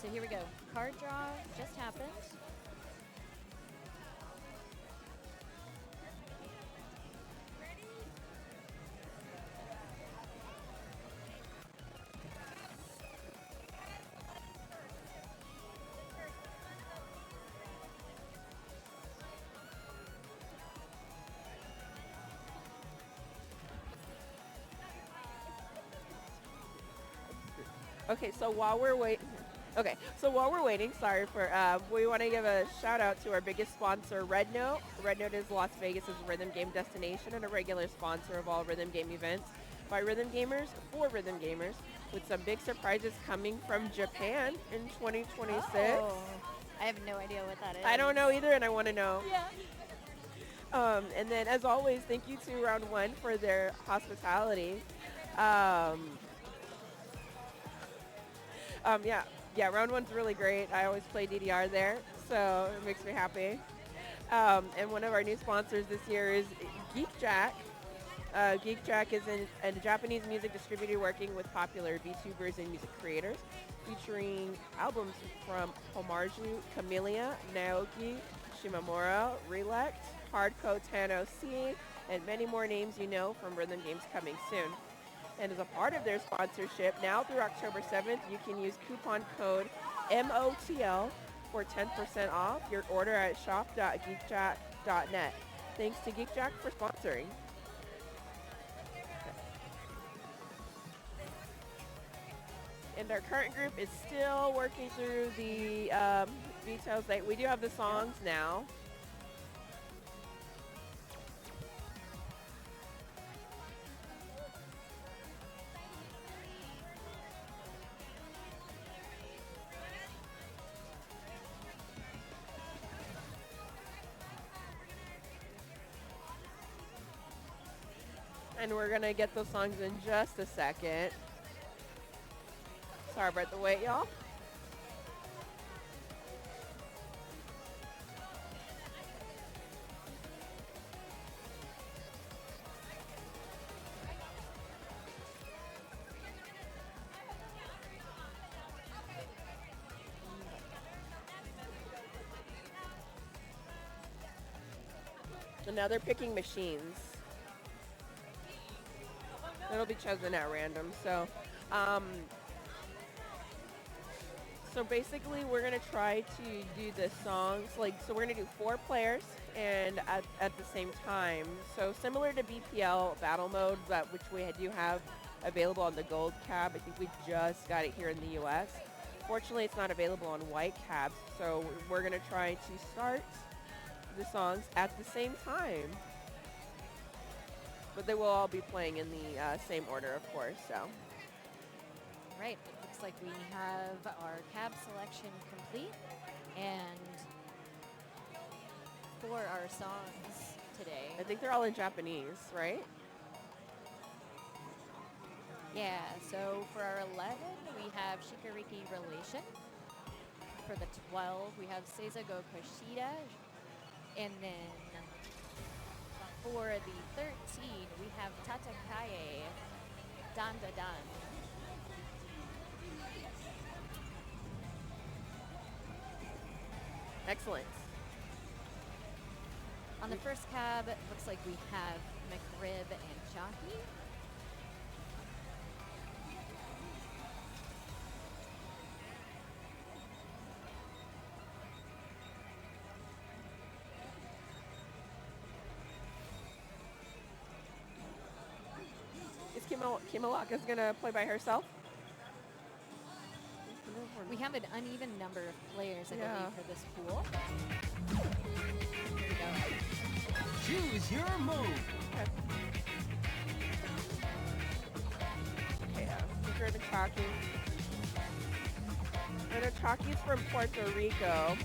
So here we go. Card draw just happened. Okay, so while we're waiting, sorry for, we want to give a shout out to our biggest sponsor, Red Note. Red Note is Las Vegas's rhythm game destination and a regular sponsor of all rhythm game events by rhythm gamers for rhythm gamers, with some big surprises coming from Japan in 2026. Oh, I have no idea what that is. I don't know either, and I want to know. Yeah. And then, as always, thank you to Round One for their hospitality. Yeah, Round One's really great. I always play DDR there, so it makes me happy. And one of our new sponsors this year is GeekJack. GeekJack is a Japanese music distributor working with popular VTubers and music creators, featuring albums from Homarju, Camellia, Naoki, Shimamura, Relect, Hardco Tano C, and many more names you know from rhythm games coming soon. And as a part of their sponsorship, now through October 7th, you can use coupon code MOTL for 10% off your order at shop.geekjack.net. Thanks to GeekJack for sponsoring. And our current group is still working through the details. We do have the songs now. And we're going to get those songs in just a second. Sorry about the wait, y'all. And now they're picking machines. It'll be chosen at random. So, so basically, we're gonna try to do the songs so we're gonna do 4 players and at the same time. So similar to BPL battle mode, but which we do have available on the gold cab. I think we just got it here in the U.S. Fortunately, it's not available on white cabs. So we're gonna try to start the songs at the same time. But they will all be playing in the same order, of course, so. Right, it looks like we have our cab selection complete, and for our songs today. I think they're all in Japanese, right? Yeah, so for our 11, we have Shikariki Relation. For the 12, we have Seiza go Kushida. And then for the 13, we have Tatakaye Danda Dan. Excellent. On the first cab, it looks like we have McRib and Jockey. Kimalaka is going to play by herself. We have an uneven number of players, I Yeah. believe, for this pool. Choose your move. Okay, McRib and CHOCCY. And CHOCCY's from Puerto Rico.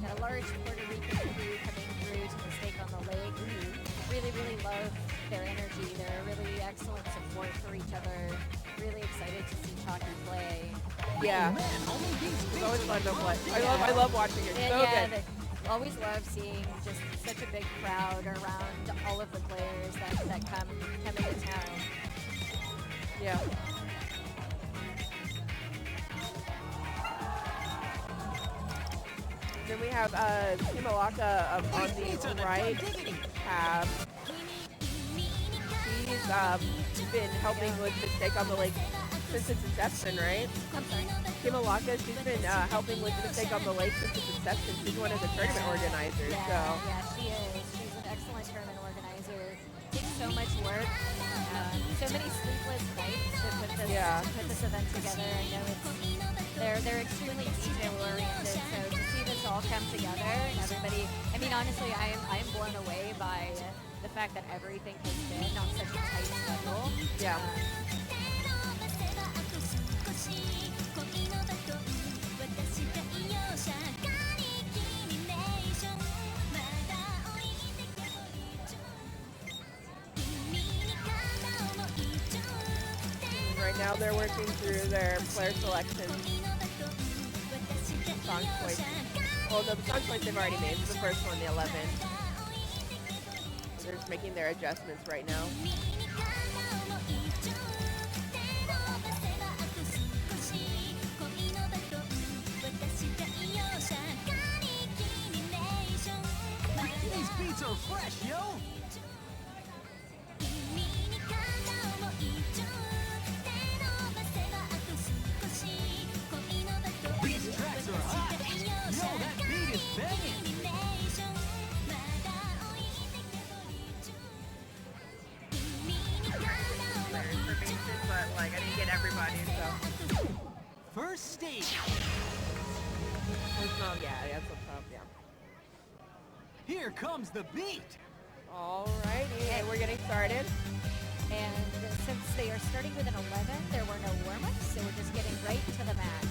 Got a large Puerto Rican crew coming through to the stake on the lake. Really, really love their energy. They're a really excellent support for each other. Really excited to see CHOCCY play. Yeah. Man, only these It's beats always are fun to play. fun. I love watching it. And So yeah, good. always love seeing just such a big crowd around all of the players that come into town. Yeah. Then we have Kimalaka on the right tab. She's been helping with the stake on the lake since its inception, right? I'm sorry. Kimalaka, she's been helping with the stake on the lake since its inception. She's one of the tournament organizers. Yeah, she is. She's an excellent tournament organizer. Takes so much work. So many sleepless nights to put this event together. I know they're extremely detail oriented. So to see this all come together and everybody, I mean, honestly, I am blown away by the fact that everything has been on such a tight schedule. Yeah. Right now they're working through their player selection. Song choice. Well, no, the song choice they've already made. The first one, the 11. They're just making their adjustments right now. These beats are fresh, yo. These tracks are hot. Yo, that beat is banging. But like I didn't get everybody, so. First stage. Yeah, that's what's up, yeah. Here comes the beat. Alrighty, and we're getting started. And since they are starting with an 11, there were no warm-ups, so we're just getting right to the match.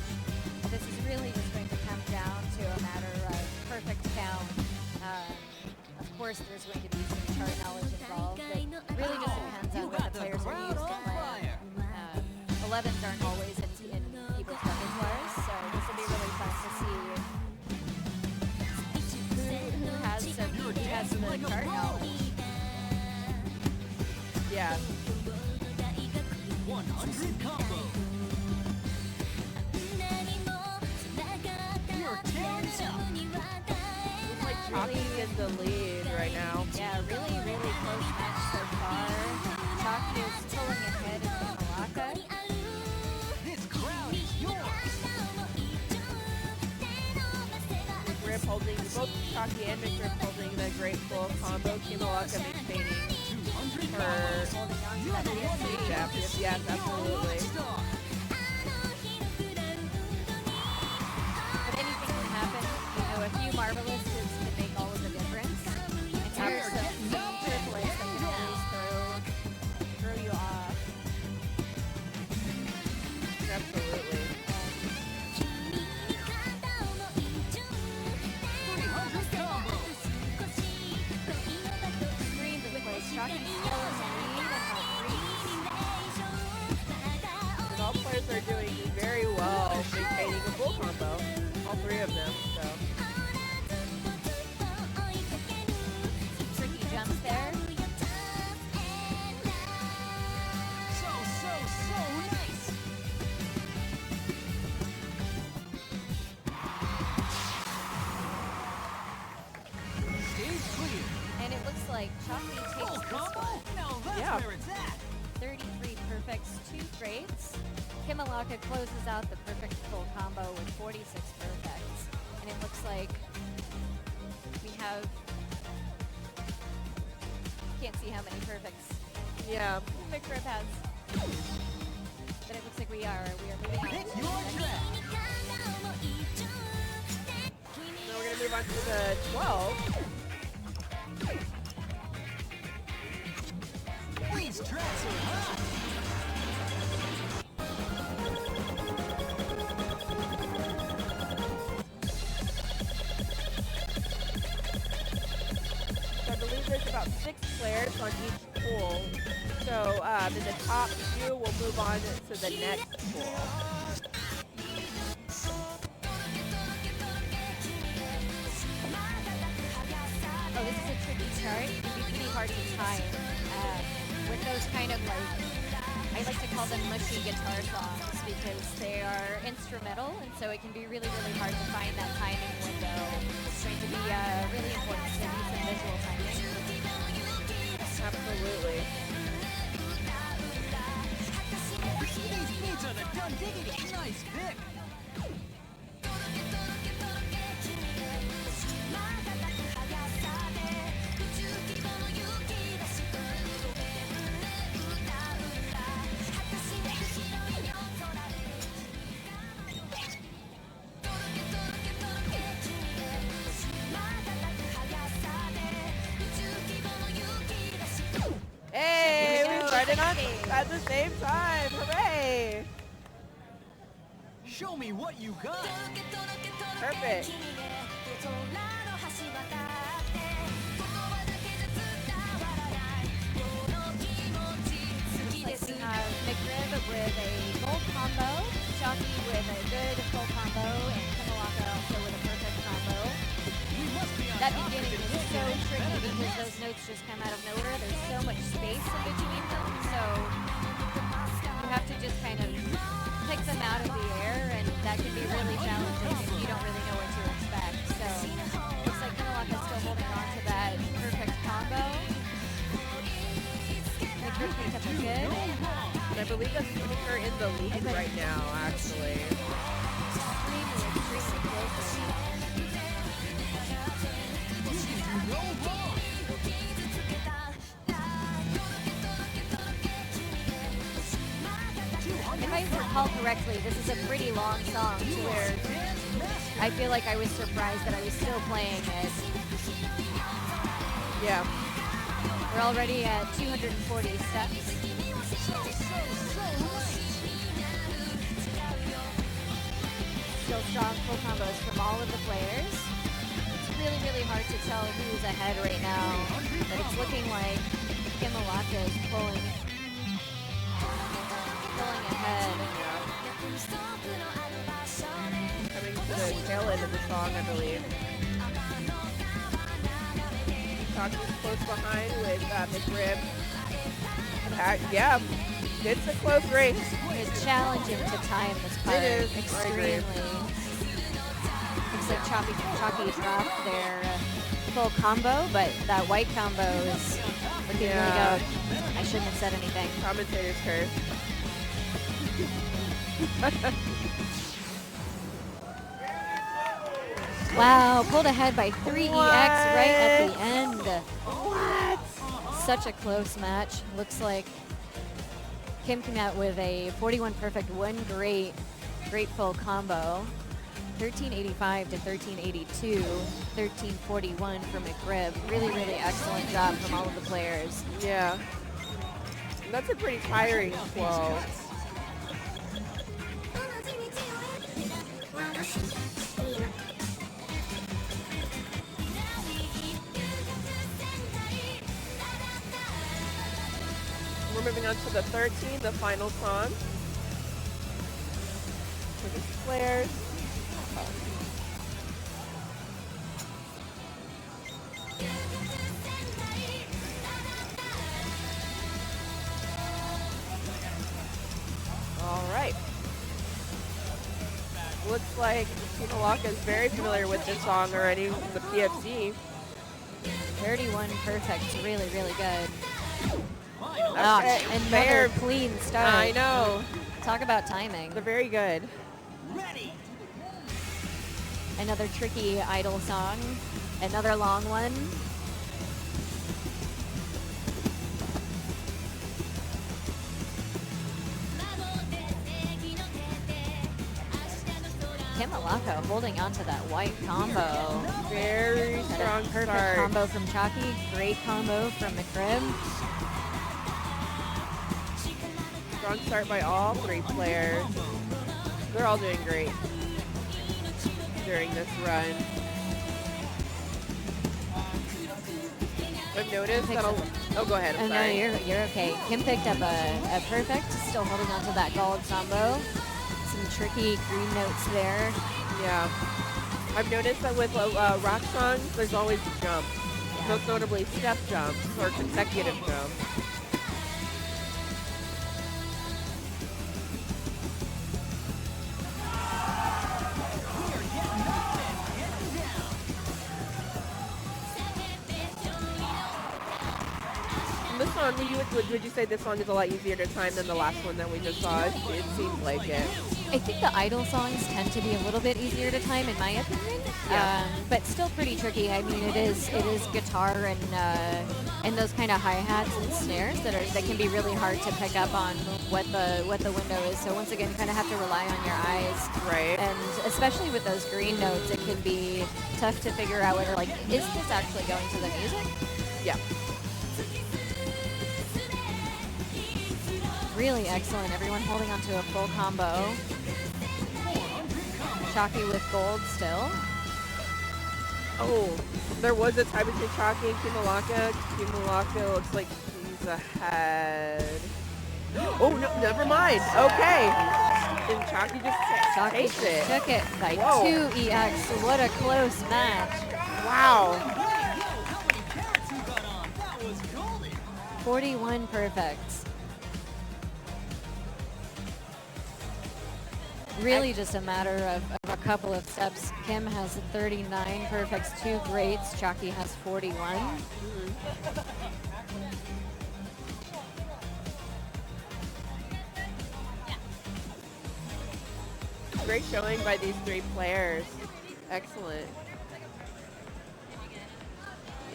This is really just going to come down to a matter of perfect count. Of course, there's going to be some chart knowledge involved, but really just depends on what the players are used to playing. 11s aren't always in people's repertoires, so this will be really fun to see who has some chart knowledge. Yeah. 100 combo. You're tearing it up. Looks like CHOCCY is the lead right now. Yeah, really, really close match so far. CHOCCY is pulling ahead in Kimalaka. This crowd is yours. McRib holding, both CHOCCY and McRib holding the great full combo. Kimalaka maintaining 200 her combo. You're the one making yes, yes, absolutely. But anything can happen. You know, a few Marvelouses can make all of the difference. And here's some triplets that can always throw you off. Absolutely. 300 combo. Extremely close. CHOCCY's still in the lead and have And all players are doing very well maintaining a full combo. All three of them, so. tricky jumps there. So nice. Stage clear. And it looks like CHOCCY takes Full this combo? one. Now that's Yeah. where it's at. 33 perfects, 2 greats. Kimalaka closes out the perfect full combo with 46 perfects. And it looks like we have, can't see how many perfects Yeah. McRib has. But it looks like we are moving on. Pick your track. Now we're gonna move on to the 12. These tracks are hot. So I believe there's about 6 players on each pool. So then the top 2 will move on to the next pool. Oh, this is a tricky chart. It can be pretty hard to time. With those kind of like, I like to call them mushy guitar songs because they are instrumental, and so it can be really, really hard to find that timing window. It's going to be really important to do some visual timing. Absolutely. These beats are the done diggity. Nice pick. Hey, we started on at the same time. Hooray! Show me what you got. Perfect. Like we have McRib with a gold combo, CHOCCY with a good full combo, and kimalaka also with a perfect combo. We must be on That top of beginning it. is so tricky because those notes just come out of nowhere. There's so much space in between them, so you have to just kind of pick them out of the air, and that can be really challenging if you don't really know what to expect. So looks like kimalaka's still holding on to that perfect combo. McRib picked up a good. And I believe that's Sneaker in the lead right now, actually. Extremely, extremely close. No wrong. If I recall correctly, this is a pretty long song to where I feel like I was surprised that I was still playing it. Yeah. We're already at 240 steps. Still strong full combos from all of the players. It's really, really hard to tell who's ahead right now, but it's looking like kimalaka is pulling ahead. Coming to the tail end of the song, I believe. CHOCCY's close behind with McRib. Yeah, it's a close race. It's challenging to time this part. It is. Extremely. Looks like CHOCCY dropped their full combo, but that white combo is looking really good. I shouldn't have said anything. Commentator's curse. Wow, pulled ahead by 3EX right at the end. What? Such a close match. Looks like Kim came out with a 41 perfect, one great full combo. 1385 to 1382, 1341 for McRib. Really, really excellent job from all of the players. Yeah. That's a pretty tiring flow. We're moving on to the 13, the final song. For the players. All right. Looks like kimalaka is very familiar with this song already, the PFC. 31 perfect, really, really good. Okay, Another clean start. I know. Talk about timing. They're very good. Ready. Another tricky idol song. Another long one. Kimalaka holding on to that white combo. Very strong Perfect start. combo from CHOCCY. Great combo from McRib. Strong start by all three players. They're all doing great during this run. I've noticed that oh, go ahead, I'm No, sorry. you're okay. Kim picked up a perfect, still holding on to that gold combo. Some tricky green notes there. Yeah. I've noticed that with rock songs, there's always a jump. Most notably step jumps or consecutive jumps. This song, would you say this song is a lot easier to time than the last one that we just saw? It seems like it. I think the idol songs tend to be a little bit easier to time, in my opinion. Yeah. But still pretty tricky. I mean, it is guitar and those kind of hi-hats and snares that can be really hard to pick up on what the window is. So once again, you kind of have to rely on your eyes. Right. And especially with those green notes, it can be tough to figure out whether, like, is this actually going to the music? Yeah. Really excellent. Everyone holding onto a full combo. CHOCCY with gold still. Oh, there was a tie between CHOCCY and Kimalaka. Kimalaka looks like he's ahead. Oh, no, never mind. Okay. And CHOCCY just takes it. Took it by Whoa. 2 EX. What a close match. Wow. 41 perfects. Really just a matter of a couple of steps. Kim has 39 perfects, 2 greats. CHOCCY has 41. Great showing by these three players. Excellent.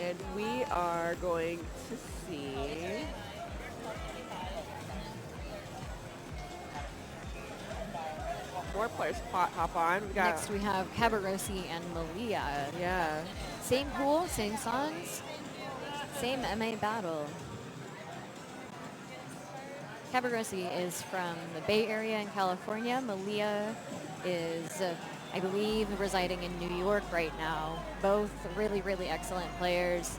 And we are going to see more players hop on. We got Next we have Kaberosi and Malia. yeah. Same pool, same songs, same AMAY battle. Kaberosi is from the Bay Area in California. Malia is, I believe, residing in New York right now. Both really, really excellent players.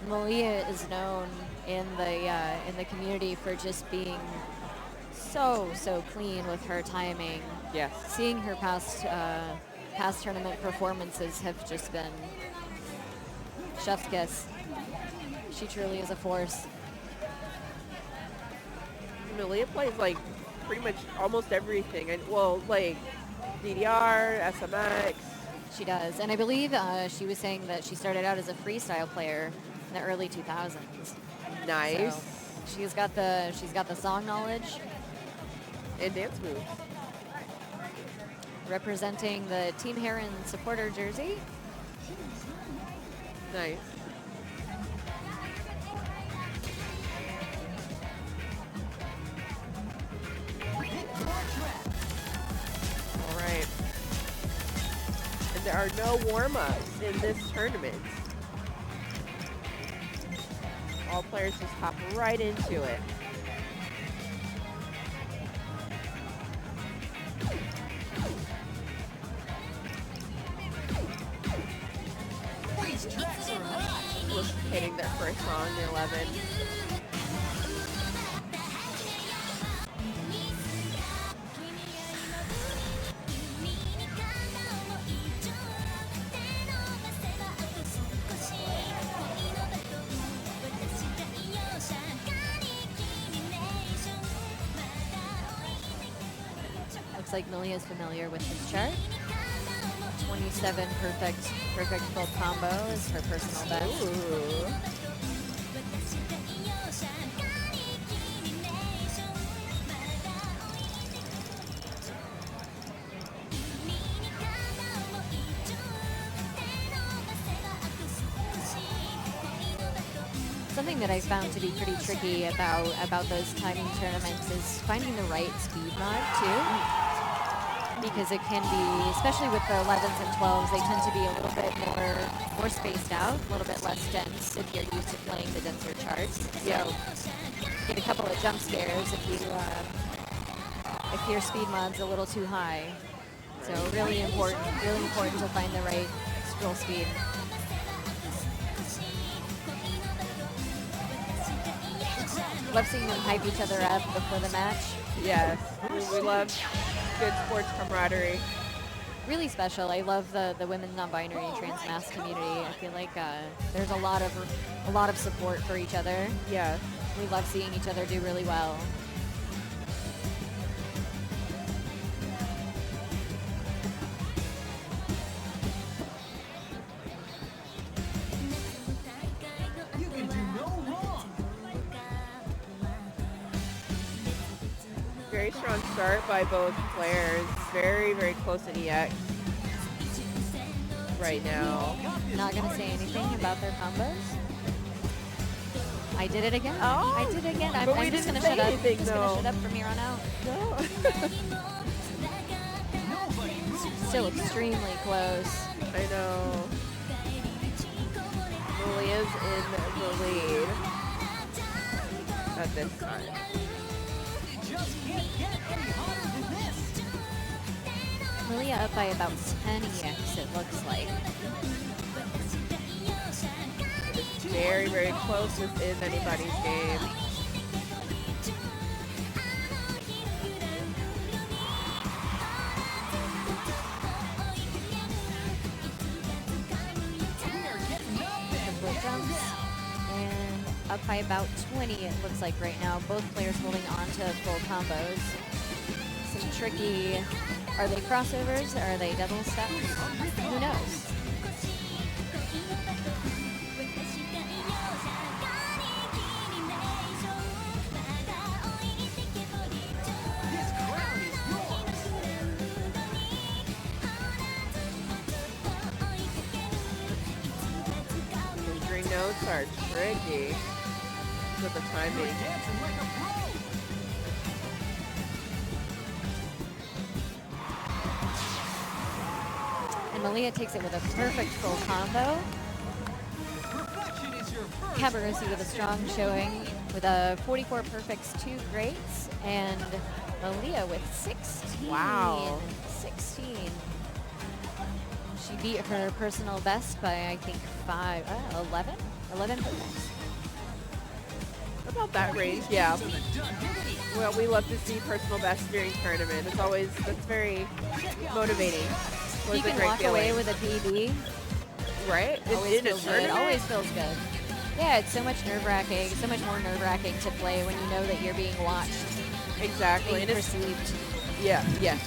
Malia is known in the community for just being so clean with her timing. Yes. Seeing her past tournament performances have just been chef's kiss. She truly is a force. Malia plays like pretty much almost everything, and well, like DDR, SMX. She does, and I believe she was saying that she started out as a freestyle player in the early 2000s. Nice. So she's got the song knowledge. And dance moves. Representing the Team Heron supporter jersey. Nice. All right. And there are no warm-ups in this tournament. All players just hop right into it. Was hitting their first song, the 11. Looks like Malia is familiar with this chart. 27 perfect full combo is her personal best. Ooh. Something that I found to be pretty tricky about those timing tournaments is finding the right speed mod too. because it can be, especially with the 11s and 12s, they tend to be a little bit more spaced out, a little bit less dense if you're used to playing the denser charts. Yeah. So get a couple of jump scares if your speed mod's a little too high. So really important to find the right scroll speed. Love seeing them hype each other up before the match. Yes, we love good sports camaraderie. Really special. I love the women's non-binary and trans mass community. I feel like there's a lot of support for each other. Yes. We love seeing each other do really well. You can do no wrong. Very strong start by both players. Very, very close in EX right now. Not gonna say anything about their combos. I did it again. Oh, I did it again. but we I'm just didn't gonna say shut up. anything, Just though. gonna shut up from here on out. No. Nobody moves Still like you. extremely close. I know. Malia's in the lead at this time. Just can't get any hotter than this. Malia up by about 10 EX, it looks like. Very, very close within anybody's game. Triple jumps. And up by about 20, it looks like right now. Both players holding on to full combos. Some tricky, are they crossovers? Are they double steps? Who knows? This crown is yours. Those green notes are tricky with the timing. Dancing like a pro. And Malia takes it with a perfect full combo. Perfection is your first. Kaberosi with a strong showing with a 44 perfects, 2 greats, and Malia with 16. Wow. 16. She beat her personal best by, I think, 11? 11 perfects. About that range, yeah. Well, we love to see personal best during tournament. It's always, that's very motivating. You can walk away with a PB. Right? Always In a feels good. tournament? Always feels good. Yeah, it's so much nerve-wracking, so much more nerve-wracking to play when you know that you're being watched, Exactly. being And it's, perceived. yeah, yes.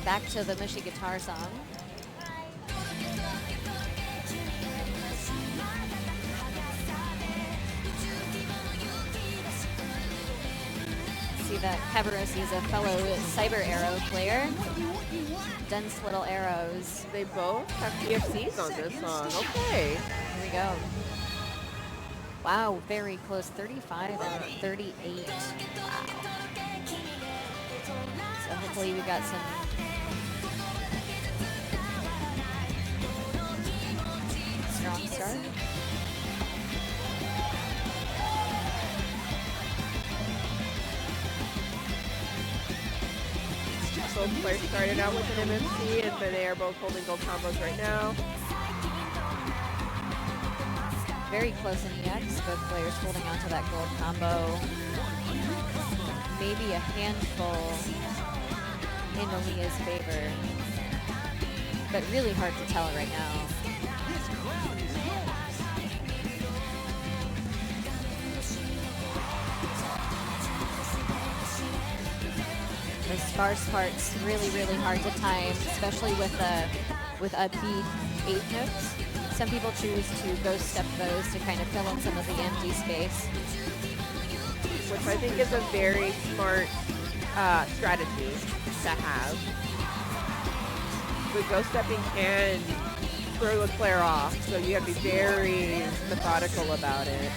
Back to the mushy guitar song. See that Kaberosi is a fellow cyber arrow player. Dense little arrows. They both have PFCs on this song. Okay. Here we go. Wow, very close. 35 and 38. Wow. So hopefully we got some strong start. Both players started out with an MMC, and then they are both holding gold combos right now. Very close in EX, both players holding onto that gold combo. Maybe a handful in Malia's favor, but really hard to tell right now. This crown is yours. The sparse parts really hard to time, especially with upbeat 8 notes. Some people choose to ghost step those to kind of fill in some of the empty space. Which I think is a very smart strategy to have. The ghost stepping can throw a player off, so you have to be very methodical about it.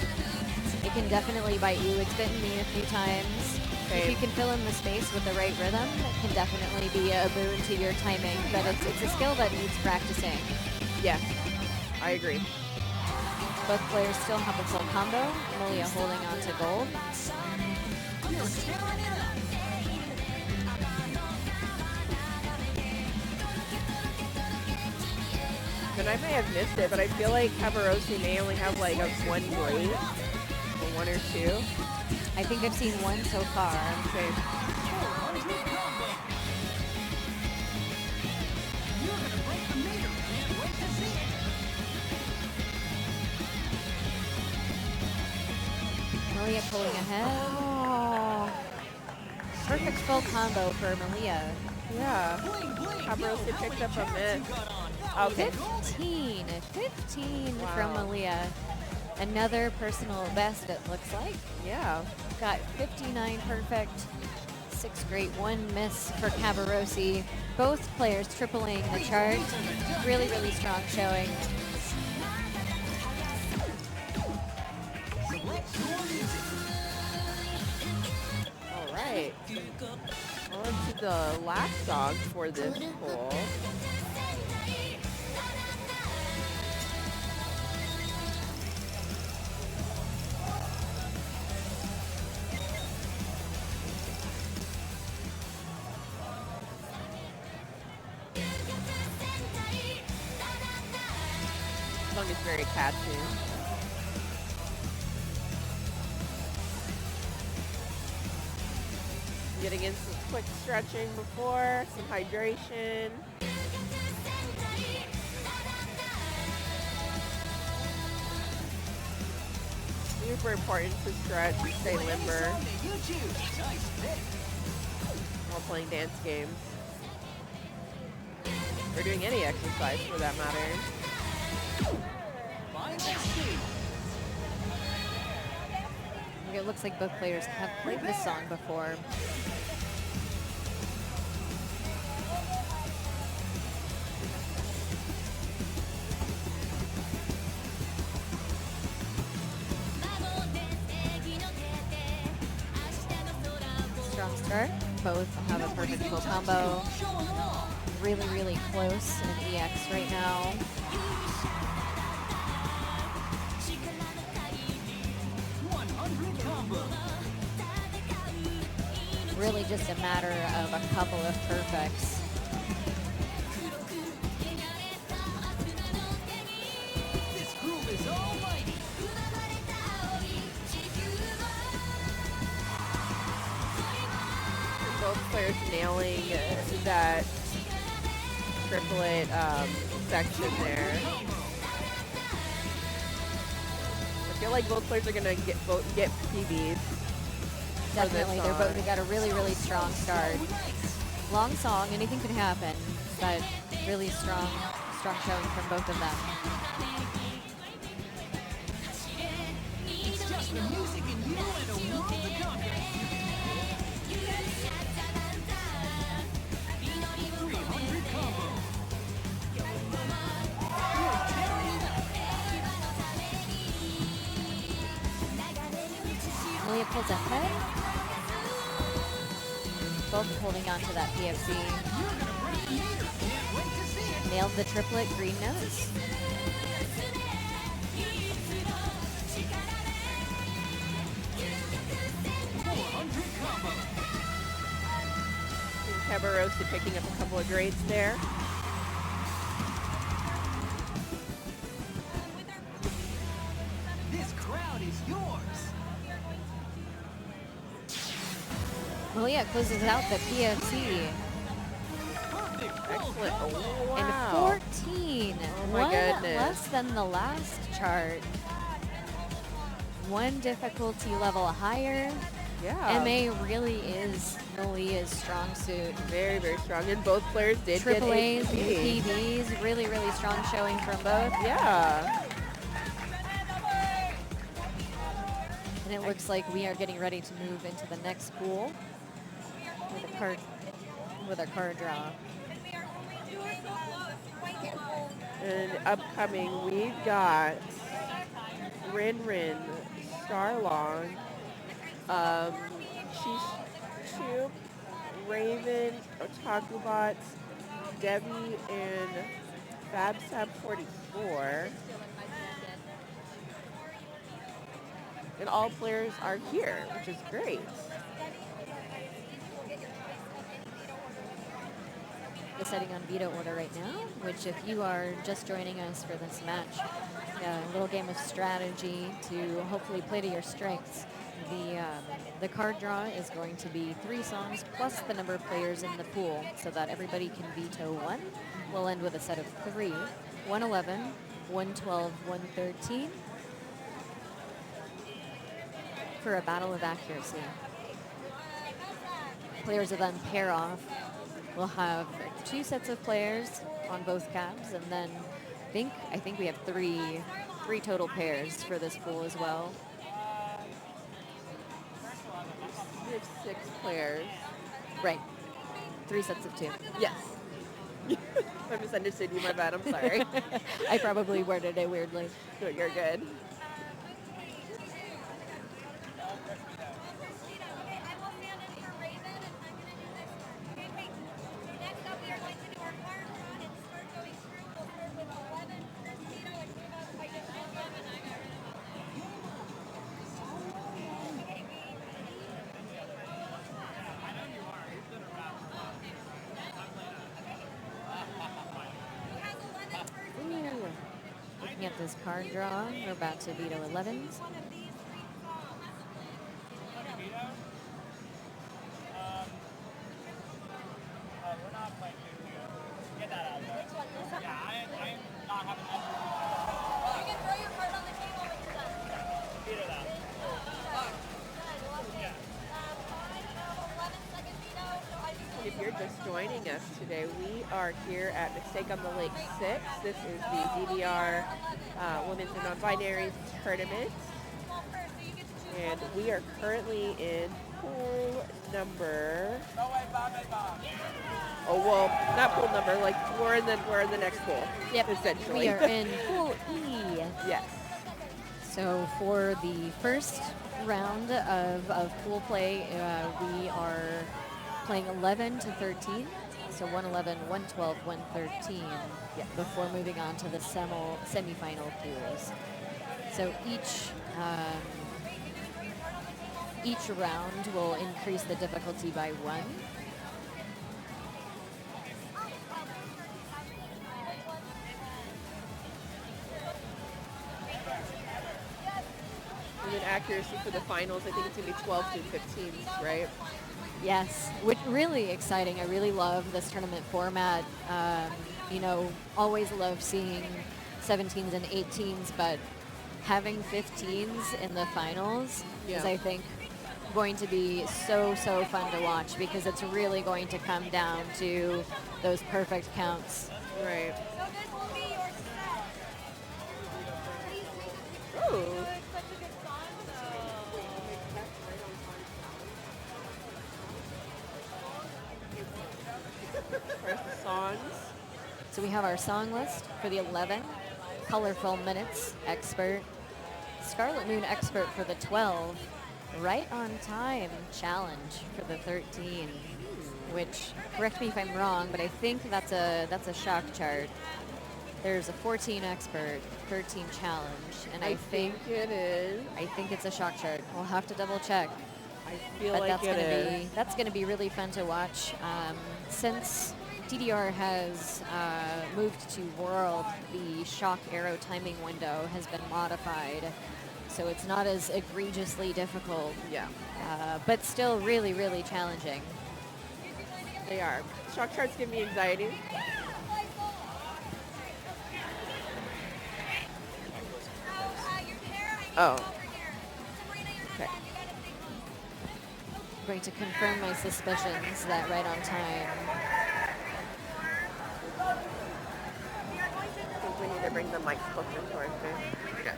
It can definitely bite you. It's bitten me a few times. If you can fill in the space with the right rhythm, it can definitely be a boon to your timing, but it's a skill that needs practicing. Yeah, I agree. Both players still have a full combo. Malia holding on to gold. And I may have missed it, but I feel like Kaberosi may only have like a one blade, or one or two. I think I've seen one so far. Okay. Malia pulling ahead. Oh. Perfect full combo for Malia. Yeah. Kaberosi picked up a miss. Okay. 15 Wow. from Malia. Another personal best, it looks like. Yeah. Got 59 perfect, 6 great, 1 miss for Kaberosi. Both players tripling the chart. Really, really strong showing. All right. On to the last song for this poll. This song is very catchy. Getting in some quick stretching before, some hydration. Super important to stretch, stay limber while playing dance games. Or doing any exercise for that matter. It looks like both players have played this song before. Strong start. Both have a perfect full combo. Really, really close in EX right now. Really just a matter of a couple of perfects. This groove is almighty. Both players nailing that triplet section there. I feel like both players are gonna get PBs. Definitely, they got a really, really strong start. Long song, anything could happen, but really strong showing from both of them. It's just the music and you and a world to conquer. 300 combo. You're tearing it up. Malia pulls ahead. Both holding on to that PFC. You're gonna break the meter. Can't wait to see it. Nailed the triplet, green nose. Kaberosi picking up a couple of grades there. This crowd is yours. Malia closes out the PFC. Perfect. Excellent. Oh, And wow. 14. Oh my One goodness. less than the last chart. One difficulty level higher. Yeah. MA really is Malia's strong suit. Very, very strong. And both players did Triple get A's, APB. PBs, really, really strong showing from both. Yeah. And it looks like we are getting ready to move into the next pool with a card draw. And upcoming, we've got Rinrin, STARLONG. 2, Raven, Otakubot, DEVI, and FabSab44. And all players are here, which is great. The setting on veto order right now, which if you are just joining us for this match, a little game of strategy to hopefully play to your strengths. The card draw is going to be 3 songs plus the number of players in the pool so that everybody can veto 1. We'll end with a set of 3, 111, 112, 113 for a battle of accuracy. Players will then pair off. We'll have 2 sets of players on both cabs, and then I think we have three total pairs for this pool as well. We have 6 players. Right. 3 sets of 2. Yes. I misunderstood you, my bad, I'm sorry. I probably worded it weirdly. No, you're good. Looking at this card draw, we're about to veto 11s. If you're just joining us today, we are here at Mistake on the Lake 6. This is the DDR Women's and Non-Binary Tournament. And we are currently in pool number... Oh, well, not pool number, like we're in the next pool. Yep, essentially. we are in Pool E. Yes. So for the first round of pool play, we are playing 11 to 13, so 111, 112, 113, before moving on to the semifinal pools. So each round will increase the difficulty by 1. And then accuracy for the finals, I think it's going to be 12 to 15s, right? Yes, which really exciting. I really love this tournament format. You know, always love seeing 17s and 18s, but having 15s in the finals is, I think, going to be so fun to watch because it's really going to come down to those perfect counts. Right. So this will be your set. Ooh. Such a good song. First songs. So we have our song list for the 11, Colorful Minutes Expert, Scarlet Moon Expert for the 12, Right on Time Challenge for the 13, which, correct me if I'm wrong, but I think that's a shock chart. There's a 14 Expert, 13 Challenge, and I think it is. I think it's a shock chart. We'll have to double check. I feel But like that's gonna be really fun to watch. Since DDR has moved to World, the shock arrow timing window has been modified, so it's not as egregiously difficult. Yeah, but still really challenging. they are. Shock charts give me anxiety. Oh. Okay. I'm going to confirm my suspicions that right on time. I think we need to bring the mic closer towards me. Okay.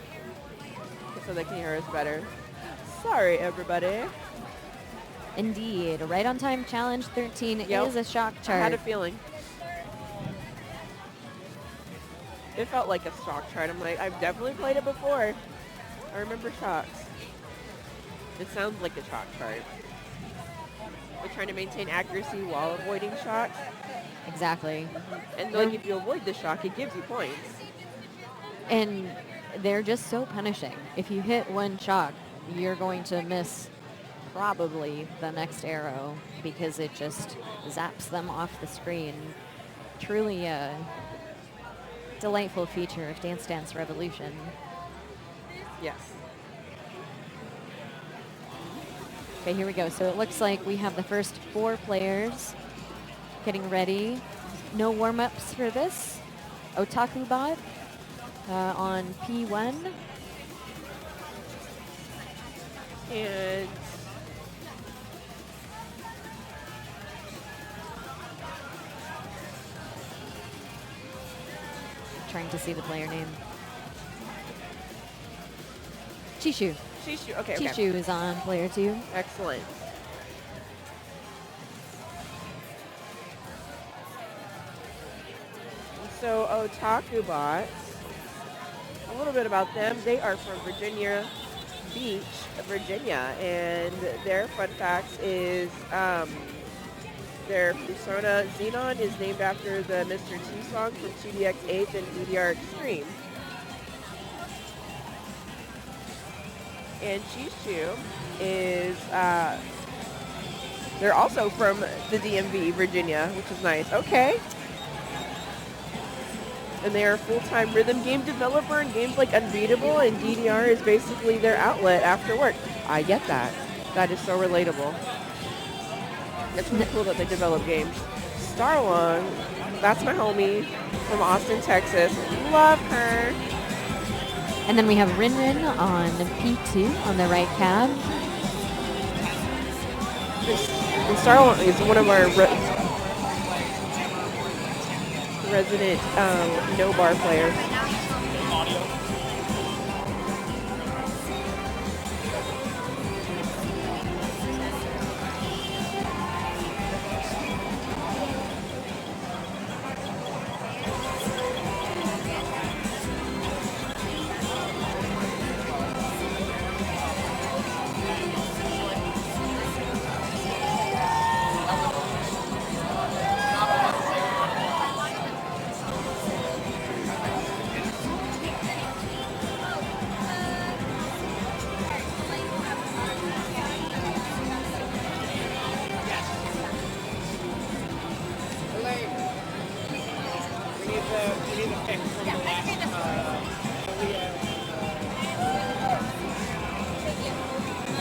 So they can hear us better. Sorry, everybody. Indeed, right on time challenge 13 is a shock chart. I had a feeling. It felt like a shock chart. I'm like, I've definitely played it before. I remember shocks. It sounds like a shock chart. Like trying to maintain accuracy while avoiding shocks. Exactly. And like if you avoid the shock, it gives you points. And they're just so punishing. If you hit one shock, you're going to miss probably the next arrow because it just zaps them off the screen. Truly a delightful feature of Dance Dance Revolution. Yes. Okay, here we go. So it looks like we have the first 4 players getting ready. No warm-ups for this. Otakubot on P1. And Trying to see the player name. Chishu. Chishu, okay, Chishu is on player 2. Excellent. So Otakubot, a little bit about them. They are from Virginia Beach, Virginia, and their fun facts is their persona Xenon is named after the Mr. T song from 2DX8 and DDR Extreme. And Chishu is, they're also from the DMV, Virginia, which is nice. Okay. And they are a full-time rhythm game developer and games like Unbeatable, and DDR is basically their outlet after work. I get that. That is so relatable. It's really cool that they develop games. STARLONG, that's my homie from Austin, Texas. Love her. And then we have Rinrin on P2 on the right cab. And STARLONG is one of our resident no bar players.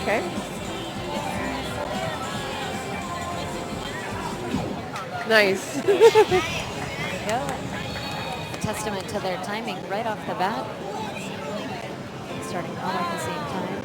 Okay. Nice. There you go. A testament to their timing right off the bat. Starting all at the same time.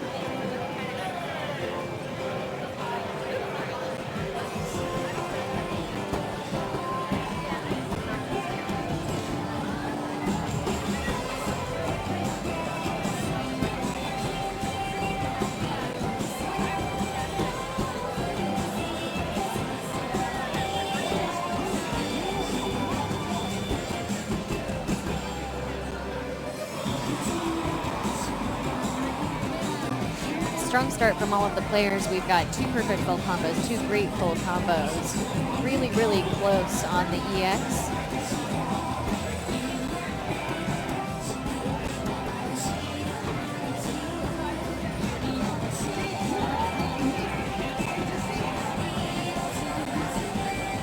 Strong start from all of the players. We've got 2 perfect full combos, 2 great full combos. Really, really close on the EX.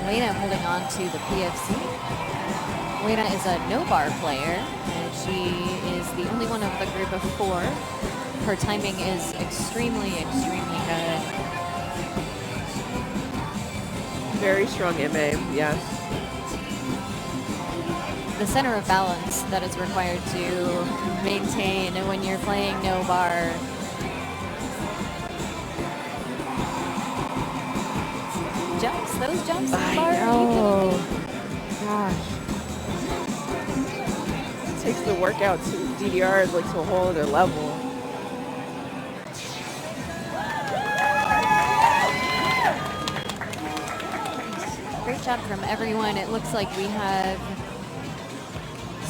Lena holding on to the PFC. Lena is a no-bar player, and she is the only one of the group of 4. Her timing is extremely, extremely good. Very strong MA, yes. The center of balance that is required to maintain when you're playing no bar. Jumps, those jumps in the bar. Oh, gosh. It takes the workout to DDR like to a whole other level. Great job from everyone. It looks like we have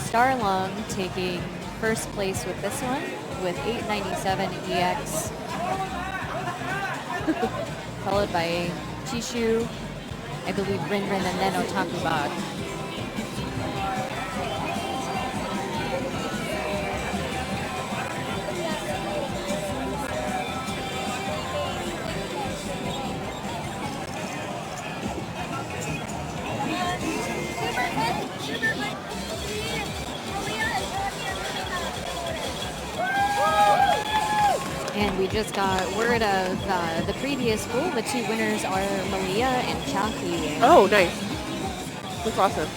STARLONG taking first place with this one with 897 EX, followed by Chishu, I believe Rinrin, and then otakubot. And we just got word of the previous pool. The two winners are Malia and CHOCCY. Oh, nice. That's awesome.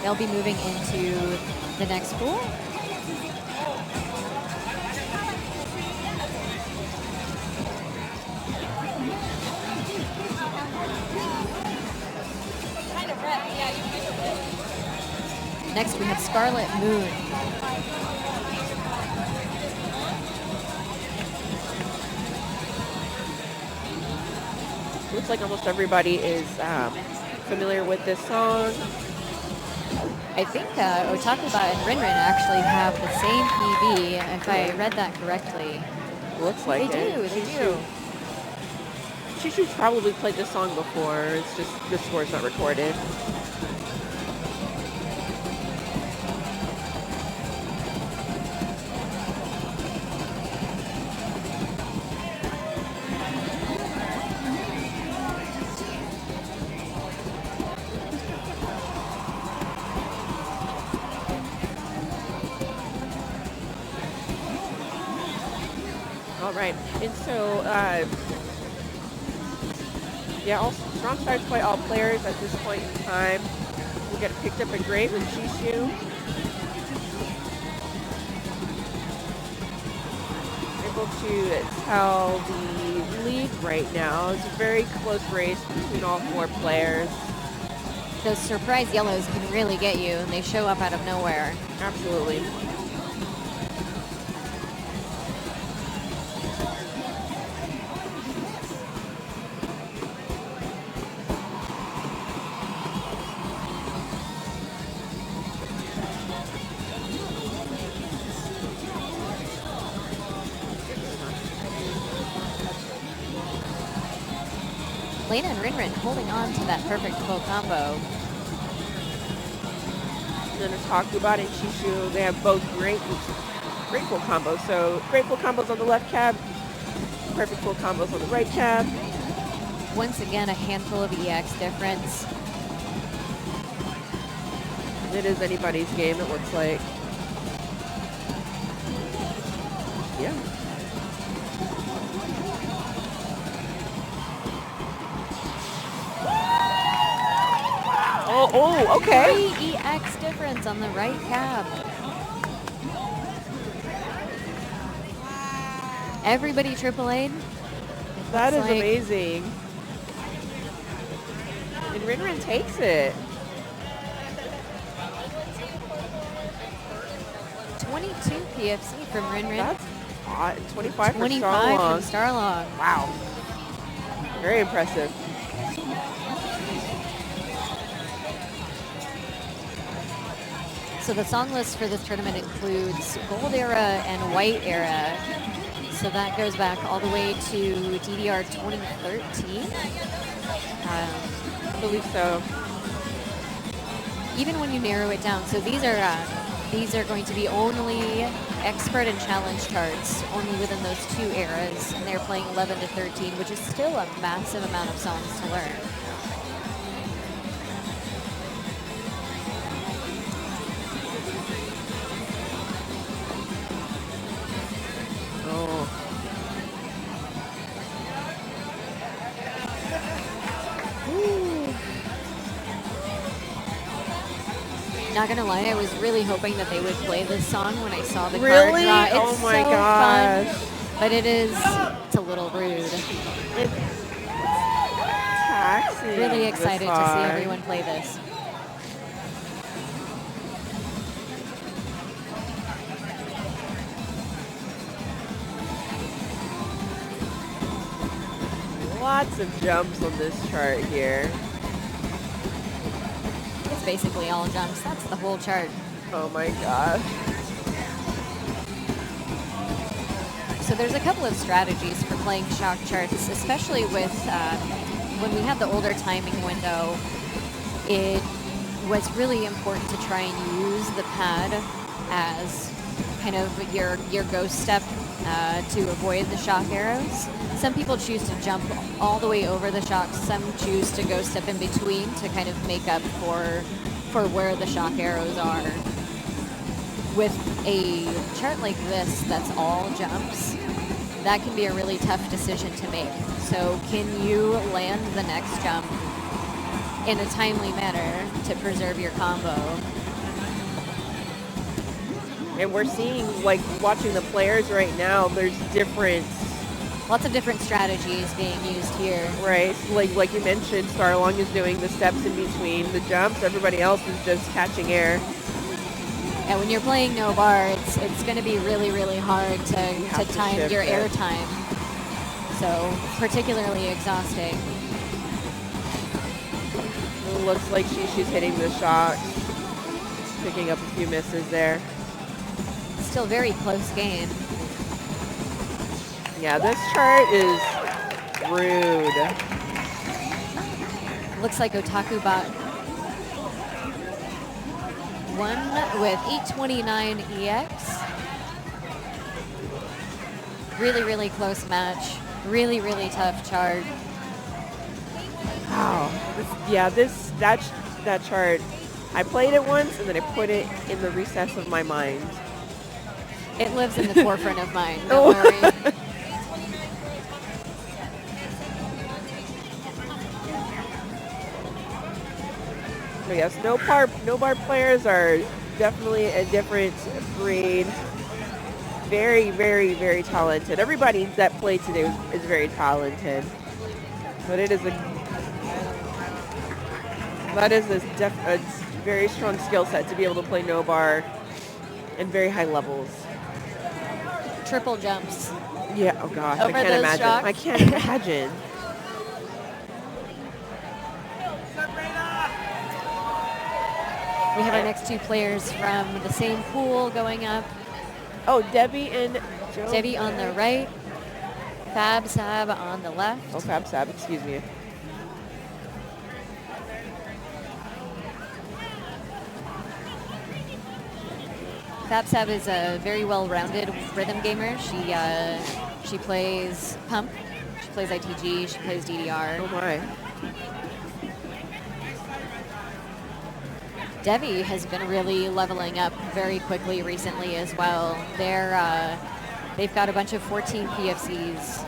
They'll be moving into the next pool. Next we have Scarlet Moon. Looks like almost everybody is familiar with this song. I think otakubot and Rinrin actually have the same PB, if I read that correctly. Looks like They it. do. Chishu's probably played this song before. It's just the score's not recorded. All right, and so, yeah, all strong starts by all players at this point in time. We get picked up a grade with Chishu. Able to tell the lead right now. It's a very close race between all four players. Those surprise yellows can really get you, and they show up out of nowhere. Absolutely. Lena and Rinrin holding on to that perfect full combo. And then otakubot and Chishu, they have both great full combos. So great full combos on the left cab, perfect full combos on the right cab. Once again, a handful of EX difference. It is anybody's game, it looks like. Yeah. Oh, okay. 3 EX difference on the right cab. Everybody AAA'd. That is like amazing. And Rinrin takes it. 22 PFC from Rinrin. That's hot. 25 for 25 StarLong. from StarLong. Wow. Very impressive. So the song list for this tournament includes Gold Era and White Era. So that goes back all the way to DDR 2013. I believe so. Even when you narrow it down, so these are going to be only expert and challenge charts, only within those two eras, and they're playing 11 to 13, which is still a massive amount of songs to learn. Oh. Not gonna lie, I was really hoping that they would play this song when I saw the Really? card draw. Oh It's my so gosh. fun, but it's a little rude. It's taxing. Really excited to see song. everyone play this. Lots of jumps on this chart here. It's basically all jumps. That's the whole chart. Oh my gosh. So there's a couple of strategies for playing shock charts, especially with when we had the older timing window. It was really important to try and use the pad as kind of your ghost step to avoid the shock arrows. Some people choose to jump all the way over the shocks. Some choose to ghost step in between to kind of make up for where the shock arrows are. With a chart like this that's all jumps, that can be a really tough decision to make. So can you land the next jump in a timely manner to preserve your combo? And we're seeing, like, watching the players right now, there's lots of different strategies being used here. Right, like you mentioned, STARLONG is doing the steps in between the jumps. Everybody else is just catching air. And when you're playing no bar, it's going to be really, really hard to time your air time. So particularly exhausting. It looks like she's hitting the shocks, picking up a few misses there. Still very close game. Yeah, this chart is rude. Looks like otakubot won with 829 EX. Really, really close match. Really, really tough chart. Wow. That chart, I played it once and then I put it in the recess of my mind. It lives in the forefront of mind, don't worry. So yes, no bar players are definitely a different breed. Very, very, very talented. Everybody that played today is very talented. But it is a very strong skill set to be able to play no bar in very high levels. Triple jumps. Yeah, oh gosh, Over I can't those imagine. shocks. I can't imagine. We have our next two players from the same pool going up. Oh, Debbie and Joe. Debbie on the right, Fab Sab on the left. Oh, Fab Sab, excuse me. Fab Sab is a very well-rounded rhythm gamer. She plays Pump, she plays ITG, she plays DDR. Oh my. Devi has been really leveling up very quickly recently as well. They've got a bunch of 14 PFCs,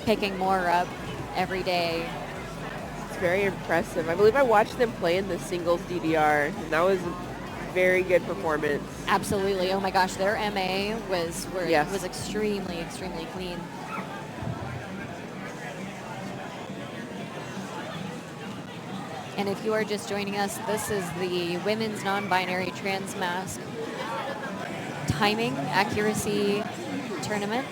picking more up every day. It's very impressive. I believe I watched them play in the singles DDR, and that was a very good performance. Absolutely. Oh my gosh, their MA was Yes. extremely, extremely clean. And if you are just joining us, this is the women's non-binary trans mask timing accuracy tournament.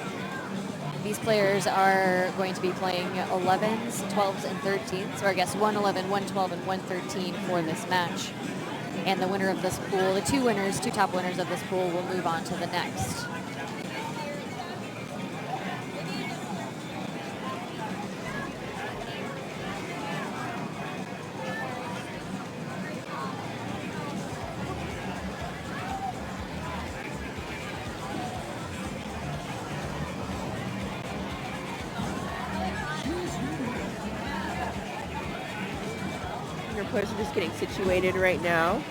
These players are going to be playing 11s, 12s, and 13s, or I guess 111, 112, and 113 for this match. And the winner of this pool, the two top winners of this pool will move on to the next. Your players are just getting situated right now.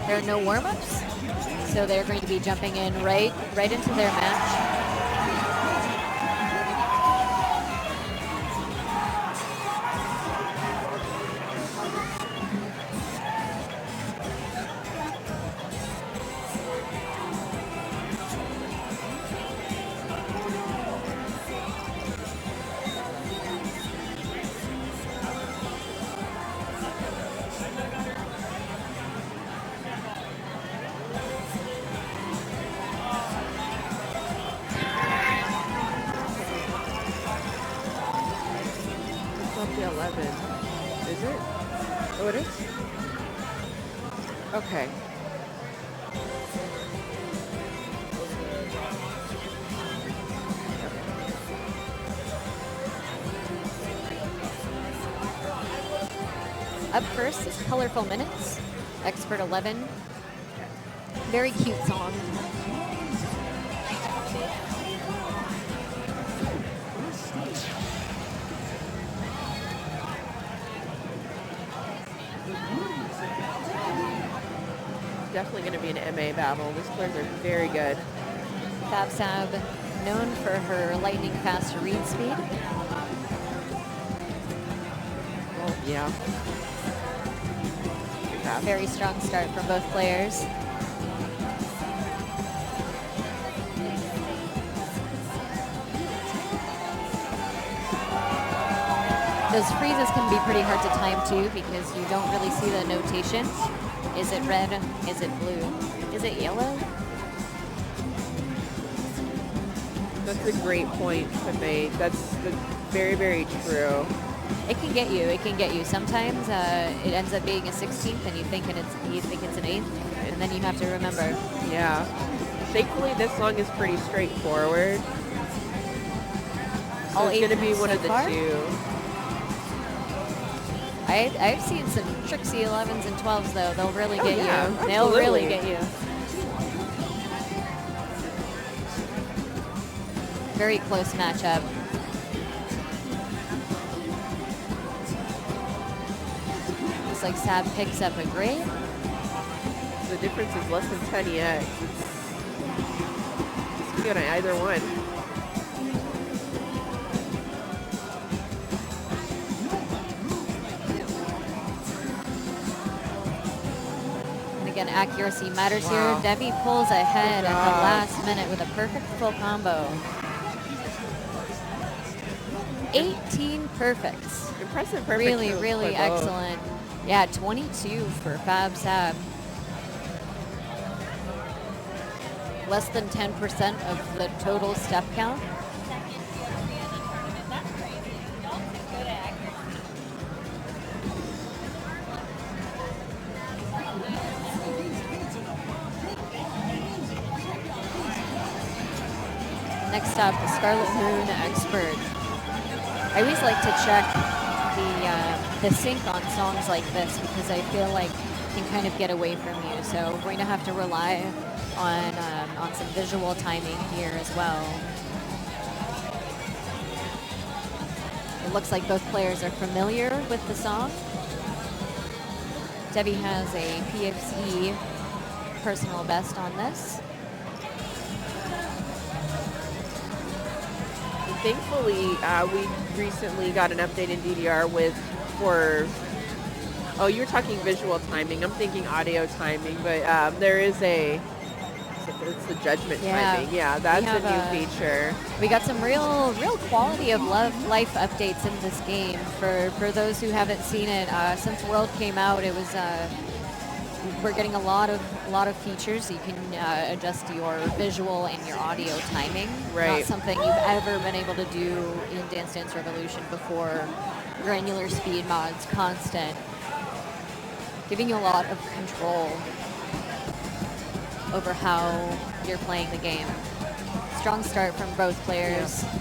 There are no warm-ups, so they're going to be jumping in right into their match. not the 11. Is it? Oh, it is? Okay. Up first is Colorful Minutes, Expert 11. Very cute song. Definitely going to be an MA battle. These players are very good. Fab known for her lightning fast read speed. Oh, yeah. Very strong start from both players. Those freezes can be pretty hard to time too because you don't really see the notation. Is it red? Is it blue? Is it yellow? That's a great point to make. That's very, very true. It can get you. It can get you. Sometimes it ends up being a 16th, and you think it's an 8th, and then you have to remember. Yeah. Thankfully, this song is pretty straightforward. So All it's going to be one so of the far? two. I've seen some tricksy 11s and 12s though. They'll really get yeah, you. They'll really absolutely. get you. Very close matchup. Looks like Sab picks up a grade. The difference is less than 10 yet. It's good on either one. Again, accuracy matters Wow. here. DEVI pulls ahead Good at the job. last minute with a perfect full combo. 18 perfects. Impressive perfect. Really, for really both. excellent. Yeah, 22 for Fab Sab. Less than 10% of the total step count. Next up, the Scarlet Moon Expert. I always like to check the sync on songs like this because I feel like it can kind of get away from you. So we're going to have to rely on some visual timing here as well. It looks like both players are familiar with the song. DEVI has a PFC personal best on this. Thankfully, we recently got an update in DDR oh, you were talking visual timing. I'm thinking audio timing, but there is it's the judgment timing. Yeah, that's a new feature. We got some real quality of life updates in this game. For those who haven't seen it, since World came out, it was we're getting a lot of features. You can adjust your visual and your audio timing. Right. Not something you've ever been able to do in Dance Dance Revolution before. Granular speed mods, constant, giving you a lot of control over how you're playing the game. Strong start from both players. Yeah.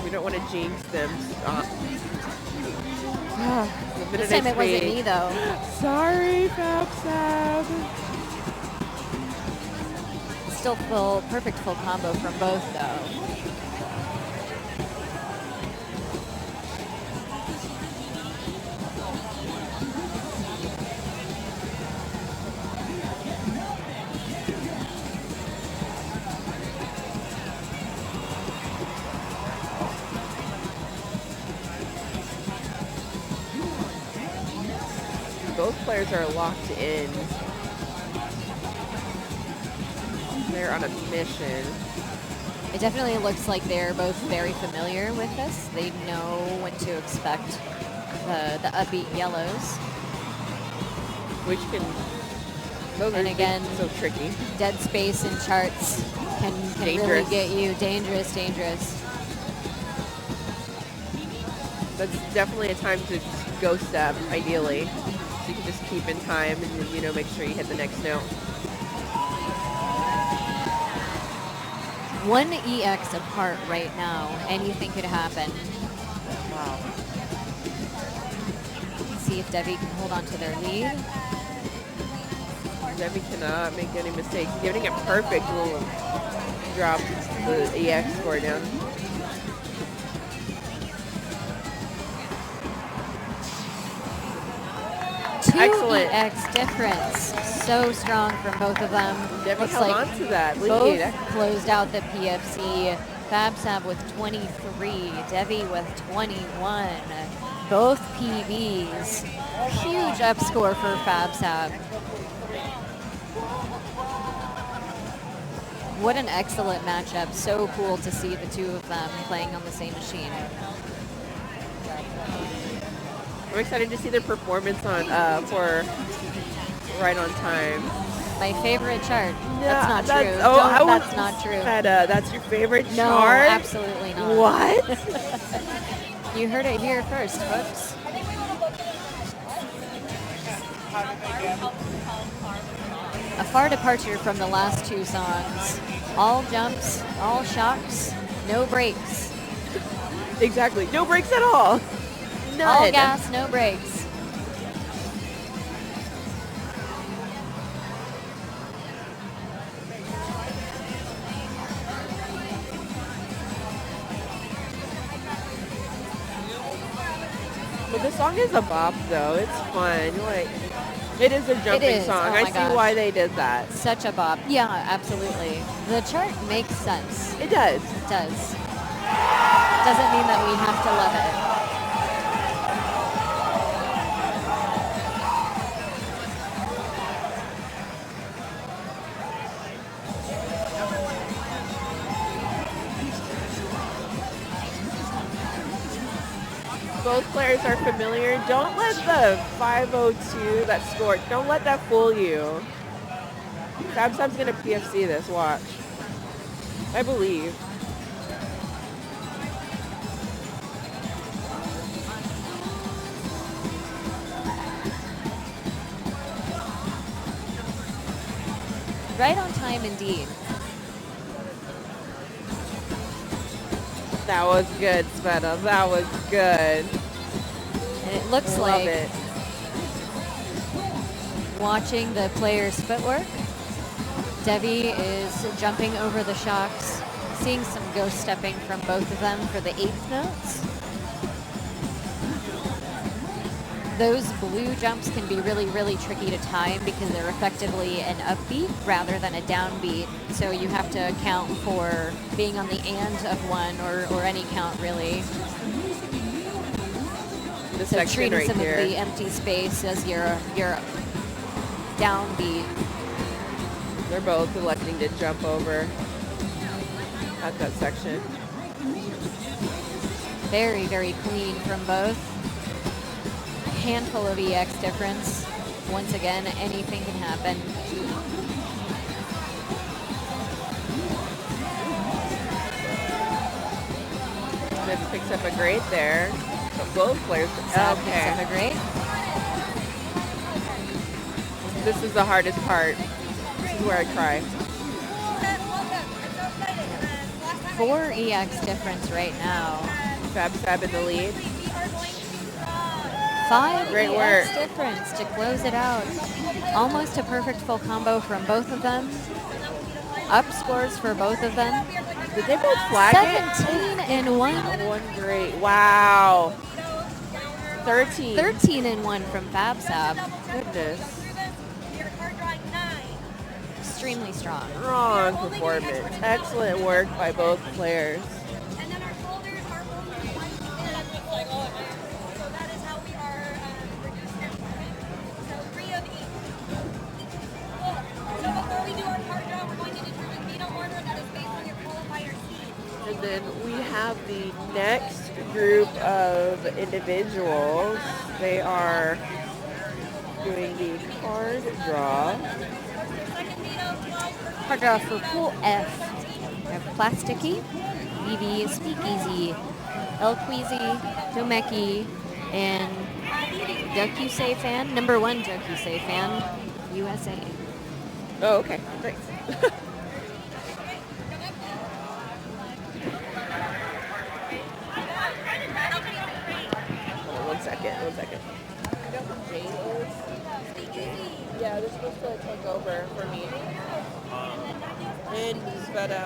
We don't want to jinx them. This time it wasn't me though. Sorry, Fab Sab. Still perfect full combo from both though. Both players are locked in. They're on a mission. It definitely looks like they're both very familiar with this. They know when to expect the upbeat yellows. Which can, those And are again, so tricky. Dead space in charts can really Dangerous. get you. Dangerous. That's definitely a time to go step, ideally. So you can just keep in time and then, you know, make sure you hit the next note. One EX apart right now. Anything could happen. Wow. See if Devi can hold on to their lead. Devi cannot make any mistakes. Getting it perfect will drop the EX score down. Excellent. 2EX difference. So strong from both of them. Devi Looks held like on to that both lead. closed out the PFC. FabSab with 23, Devi with 21. Both PBs. Huge up score for FabSab. What an excellent matchup. So cool to see the two of them playing on the same machine. I'm excited to see their performance on for Right on Time. My favorite chart. No, That's not that's- true. oh, I That's was- not true. That's your favorite No, chart? absolutely not. What? You heard it here first, folks. A far departure from the last two songs. All jumps, all shocks, no brakes. Exactly. No brakes at all. None. All gas, no brakes. But the song is a bop, though. It's fun. Like, it is a jumping is. song. Oh I my see gosh. why they did that. Such a bop. Yeah, absolutely. The chart makes sense. It does. It does. Doesn't mean that we have to love it. Both players are familiar. Don't let the 502 that scored, don't let that fool you. FabSab's going to PFC this, watch. I believe. Right on time indeed. That was good, Sveta. That was good. And it looks Love like it. watching the players' footwork, Devi is jumping over the shocks, seeing some ghost stepping from both of them for the 8th notes. Those blue jumps can be really, really tricky to time because they're effectively an upbeat rather than a downbeat. So you have to account for being on the and of one or any count really. This So section treating right some here. of the empty space as your downbeat. They're both electing to jump over at that section. Very, very clean from both. Handful of EX difference. Once again, anything can happen. Smith picks up a great there. But both players. Sad picks up a great. This is the hardest part. This is where I cry. 4 EX difference right now. FabSab in the lead. 5 Great EX work. difference to close it out. Almost a perfect full combo from both of them. Up scores for both of them. Did they both flag it? 17 and 1. One great. Wow. 13. 13 and 1 from FabSab. Goodness. Extremely strong. Strong performance. Excellent work by both players. And then our shoulders are only one so that is how we are reducing our movement. So 3 of each. Cool. So before we do our card draw, we're going to determine beetle order that is based on your qualifier seed. And then we have the next group of individuals. They are doing the card draw. Second beetle, 12. Card draw for Pool F. We have Plasticky, DDR, SpeakEZ, LQUEEZY, DOUMEKI, and JOCCY fan, #1 JOCCY fan, USA. Oh, okay. Great. Hold on 1 second. 1 second. You know who Jade is? Yeah, they're supposed to take over for me. And sveta.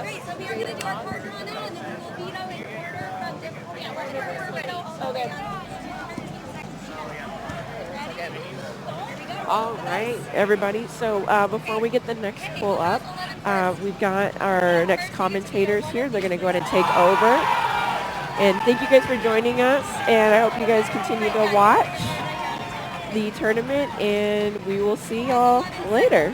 Great, so we are going to do our partner on that, and then we will beat out in order from different. Yeah, we're going to order it. Okay. All right, everybody. So before we get the next pull up, we've got our next commentators here. They're going to go ahead and take over. And thank you guys for joining us. And I hope you guys continue to watch the tournament. And we will see y'all later.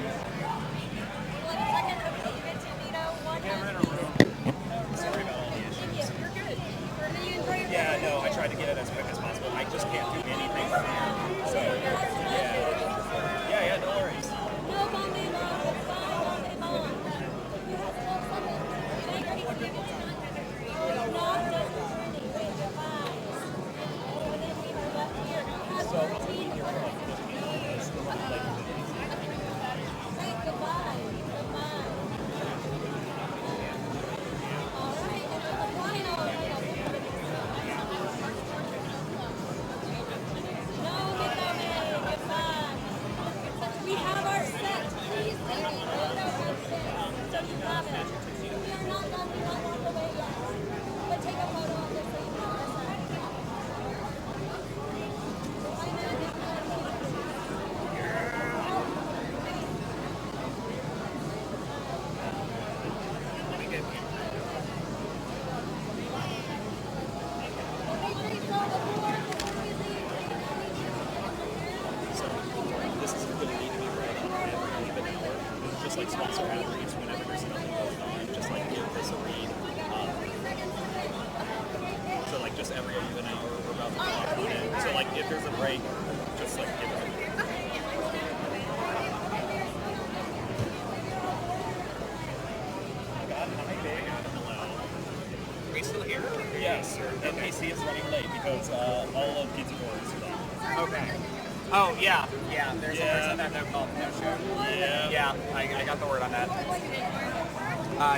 Yeah, no, I tried to get it as quick as possible. I just can't do anything from here. So, yeah, no worries. We have our set. Please take a photo of this. So you have it. We are not done. We're not walked away yet. But take a photo of this so you have our set. This is really neat to be writing every hour. Just like sponsor ad reads whenever there's something going on. Just like give this a read. So like just every even hour we're about to talk on it. So like if there's a break, just like give it a read. Are we still here? Yes. NPC is running late because all of Pizza Boards are done. Okay. Oh, yeah. Yeah, there's a person that called no show. Yeah. Yeah, I got the word on that.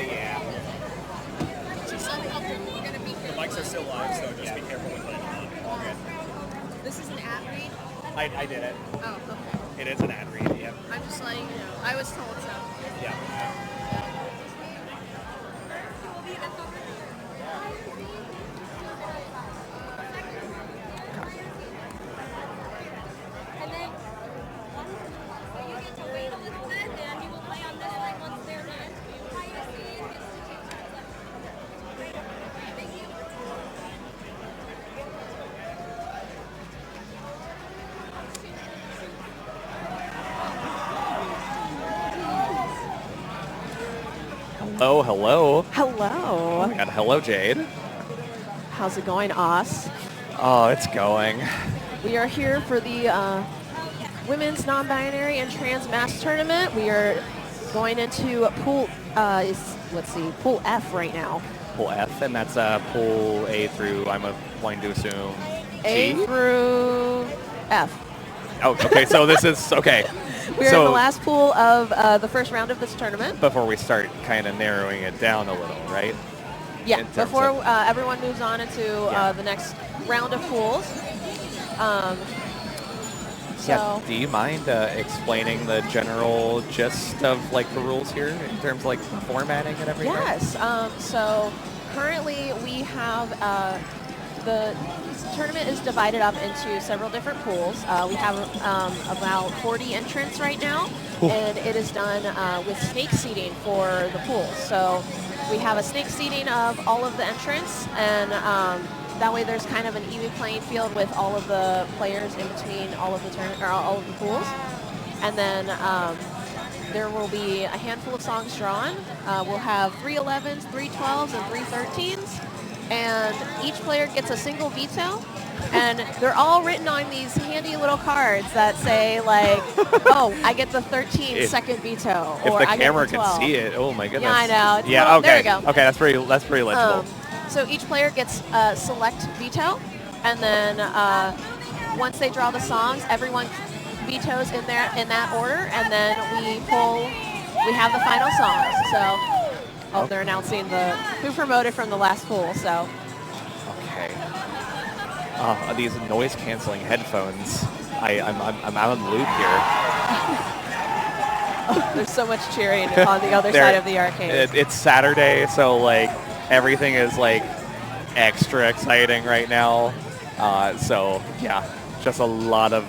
Yeah. The mics are still live, so just be careful with letting them on. Okay. This is an ad read? I did it. Oh, okay. It is an ad read, yeah. I'm just letting you know. I was told so. Yeah. And then you get to wait a little bit, and you will play on this leg once they're done. Thank you. Hello, hello. Hello. Oh my God, hello, Jade. How's it going, Os? Oh, it's going. We are here for the Women's Non-Binary and Trans Mass Tournament. We are going into pool, pool F right now. Pool F, and that's pool A through, I'm going to assume, A G? through F. Oh, okay, so this is, okay. We're in So the last pool of the first round of this tournament. before we start kind of narrowing it down a little, right? Yeah, in terms before of- everyone moves on into the next round of pools. Yeah, do you mind explaining the general gist of like the rules here in terms of like formatting and everything? Yes. So currently we have the tournament is divided up into several different pools. We have about 40 entrants right now, and it is done with snake seating for the pools. So we have a snake seating of all of the entrants, and that way there's kind of an even playing field with all of the players in between all of the all of the pools. And then there will be a handful of songs drawn. We'll have 3 11s, 3 12s, and 3 13s. And each player gets a single veto. And they're all written on these handy little cards that say like, oh, I get the 13 second veto. If or the I camera get the can 12. see it, oh my goodness. Yeah, I know. It's yeah, little, okay. There we go. Okay, that's pretty legible. So each player gets select veto, and then once they draw the songs, everyone vetoes in that order, and then we have the final songs. So, they're announcing who promoted from the last pool. So, Okay. These noise canceling headphones. I'm out of the loop here. there's so much cheering on the other side of the arcade. It's Saturday, so like everything is like extra exciting right now. So yeah, just a lot of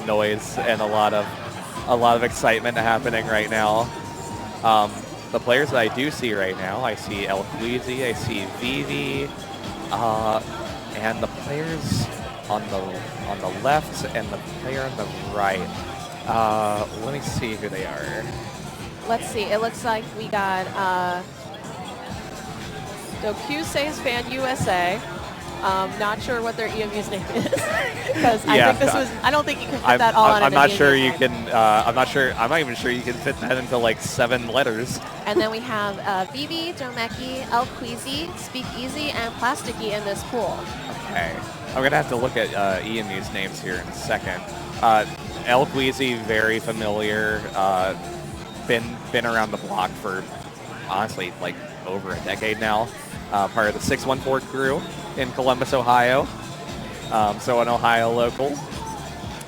noise and a lot of excitement happening right now. The players that I do see right now, I see LQUEEZY, I see Vivi, and the players on the left and the player on the right. Let me see who they are. Let's see. It looks like we got DOUMEKI Fan USA. Not sure what their EMU's name is because I think this was. I don't think you can fit that all on. I'm not sure you can. I'm not even sure you can fit that into like 7 letters. And then we have Vivi, DOUMEKI, LQUEEZY, SpeakEZ, and Plasticky in this pool. Okay. I'm gonna have to look at EMU's names here in a second. LQUEEZY, very familiar. Been around the block for honestly like over a decade now. Part of the 614 crew in Columbus, Ohio. So an Ohio local.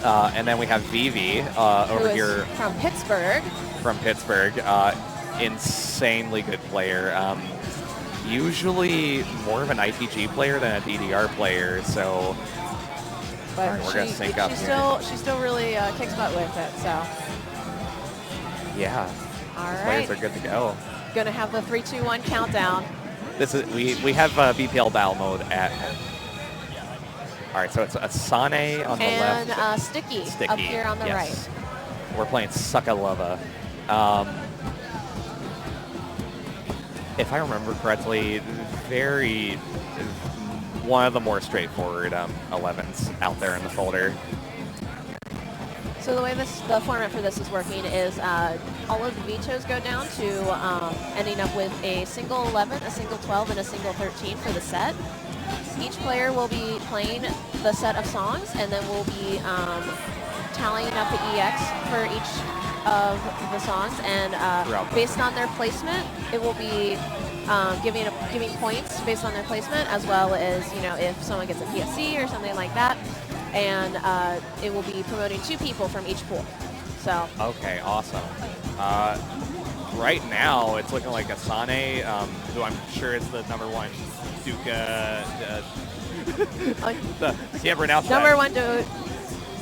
And then we have Vivi over here. From Pittsburgh. From Pittsburgh. Insanely good player. Usually more of an ITG player than a DDR player, so but we're going to sync up here. She still really kicks butt with it, so. Yeah. All right. Players are good to go. Going to have the 3, 2, 1 countdown. This is we have BPL battle mode at home. All right, so it's Asane on the left. And Sticky up here on the right. We're playing Suckalova. If I remember correctly, one of the more straightforward 11s out there in the folder. So the way the format for this is working is all of the vetoes go down to ending up with a single 11, a single 12, and a single 13 for the set. Each player will be playing the set of songs, and then we'll be tallying up the EX for each of the songs, and based on their placement, it will be giving points based on their placement, as well as if someone gets a PSC or something like that. And it will be promoting 2 people from each pool. So. Okay, awesome. Right now, it's looking like Asane, who I'm sure is the #1 Duca. Can't pronounce that. #1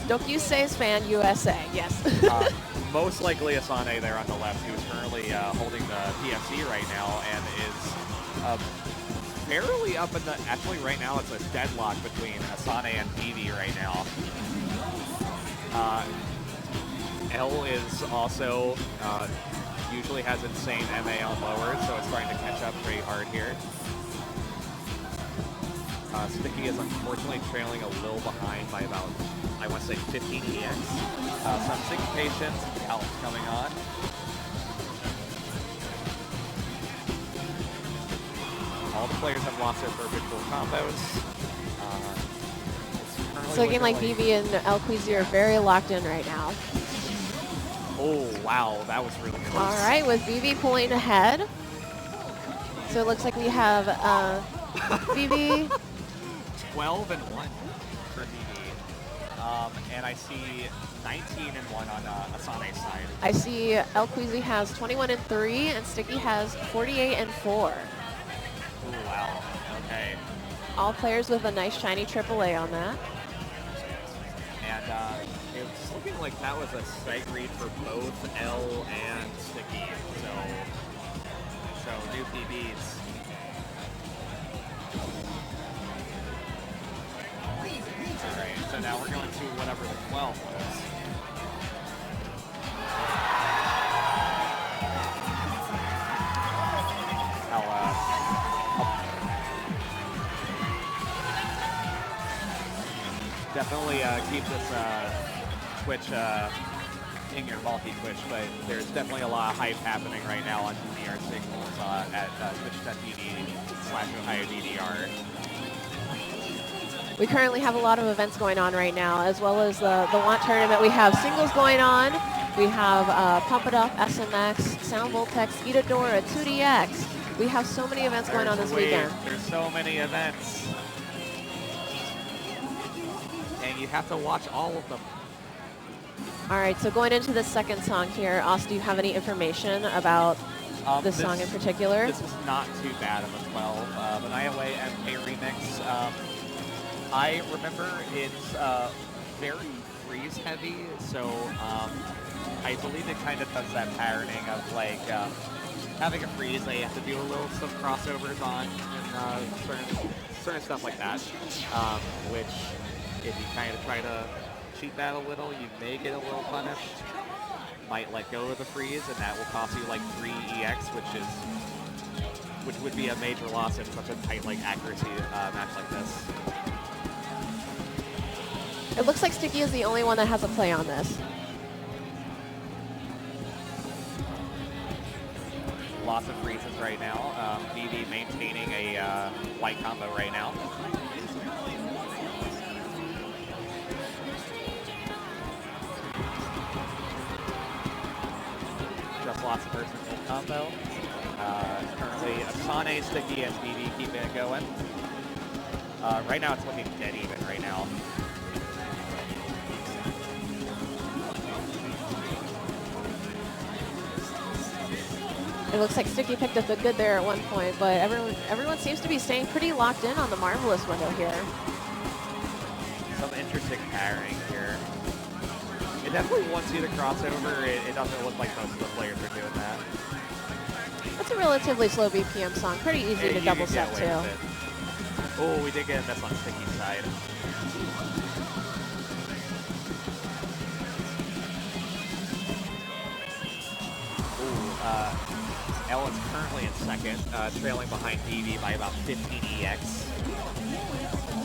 DOUMEKI Fan USA. Yes. Most likely Asane there on the left, who's currently holding the PFC right now and is fairly up in the. Actually, right now it's a deadlock between Asane and Vivi right now. L is also usually has insane MA on lower, so it's trying to catch up pretty hard here. Sticky is unfortunately trailing a little behind by about, I want to say, 15 EX. Some syncopation, Al's coming on. All the players have lost their perfect full combos. It's looking like Vivi and LQUEEZY are very locked in right now. Oh, wow, that was really close. All right, with Vivi pulling ahead. So it looks like we have Vivi. 12 and 1 for Vivi. And I see 19 and 1 on Asane's side. I see LQUEEZY has 21 and 3, and Sticky has 48 and 4. Oh, wow. Okay. All players with a nice shiny AAA on that. And it's looking like that was a sight read for both L and Sticky. So new PBs. Alright, so now we're going to whatever the 12 was. Definitely keep this Twitch in your multi-Twitch, but there's definitely a lot of hype happening right now on DDR singles at twitch.tv/Ohio DDR. We currently have a lot of events going on right now, as well as the Want Tournament. We have singles going on. We have Pump It Up, SMX, Sound Voltex, Itadora, 2DX. We have so many events going on this weekend. There's so many events. And you have to watch all of them. All right, so going into the second song here, Aus, do you have any information about this song in particular? This is not too bad of a 12. The Night Away MK remix. I remember it's very freeze heavy, so I believe it kind of does that patterning of like having a freeze that you have to do some crossovers on and certain stuff like that, which if you kind of try to cheat that a little, you may get a little punished. Might let go of the freeze, and that will cost you like 3 EX, which would be a major loss in such a tight like accuracy match like this. It looks like Sticky is the only one that has a play on this. Lots of freezes right now. DEVI maintaining a white combo right now. Just lots of vertical combo. Currently, Asane, Sticky, and DEVI keeping it going. Right now, it's looking dead even right now. It looks like Sticky picked up the good there at one point, but everyone seems to be staying pretty locked in on the Marvelous window here. Some interesting pairing here. It definitely wants you to cross over. It doesn't look like most of the players are doing that. It's a relatively slow BPM song. Pretty easy to double set too. Oh, we did get a miss on Sticky's side. L is currently in second, trailing behind DEVI by about 15 EX.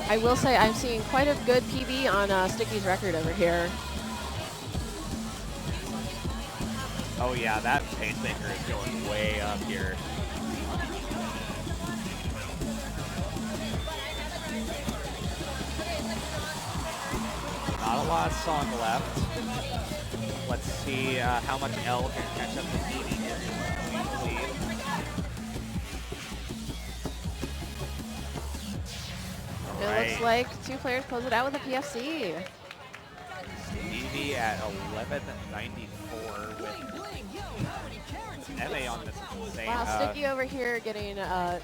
I will say I'm seeing quite a good PB on Sticky's record over here. Oh yeah, that pacemaker is going way up here. Not a lot of song left. Let's see how much L can catch up to DEVI here. It looks like two players close it out with a PFC. DEVI at 1194 with MA on this is insane. Wow, Sticky over here getting a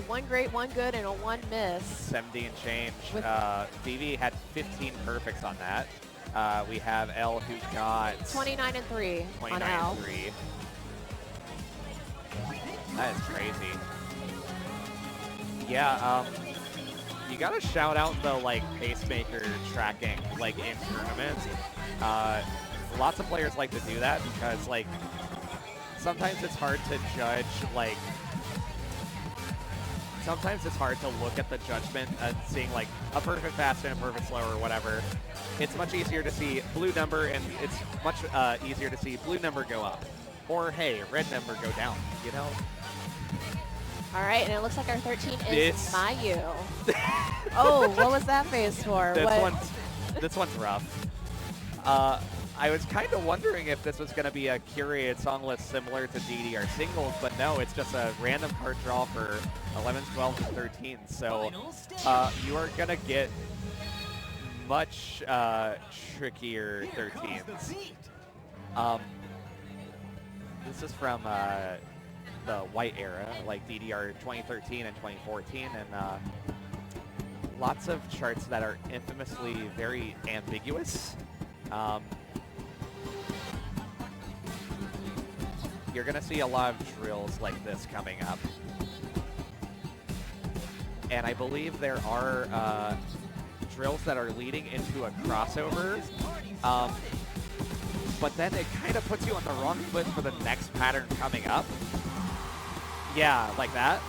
1 great, 1 good, and a 1 miss. 70 and change. DEVI had 15 perfects on that. We have L who got 29 and 3 on L. 3. That is crazy. Yeah, you gotta shout out the like pacemaker tracking like in tournaments. Lots of players like to do that because like sometimes it's hard to judge like sometimes it's hard to look at the judgment and seeing like a perfect fast and a perfect slow or whatever. It's much easier to see blue number and it's much easier to see blue number go up or hey red number go down, you know. All right, and it looks like our 13 is Mayu. Oh, what was that face for? This one's rough. I was kind of wondering if this was going to be a curated song list similar to DDR singles, but no, it's just a random card draw for 11s, 12s, and 13s. So you are going to get much trickier 13s. This is from the white era, like DDR 2013 and 2014, and lots of charts that are infamously very ambiguous. You're gonna see a lot of drills like this coming up. And I believe there are drills that are leading into a crossover, but then it kind of puts you on the wrong foot for the next pattern coming up. Yeah, like that.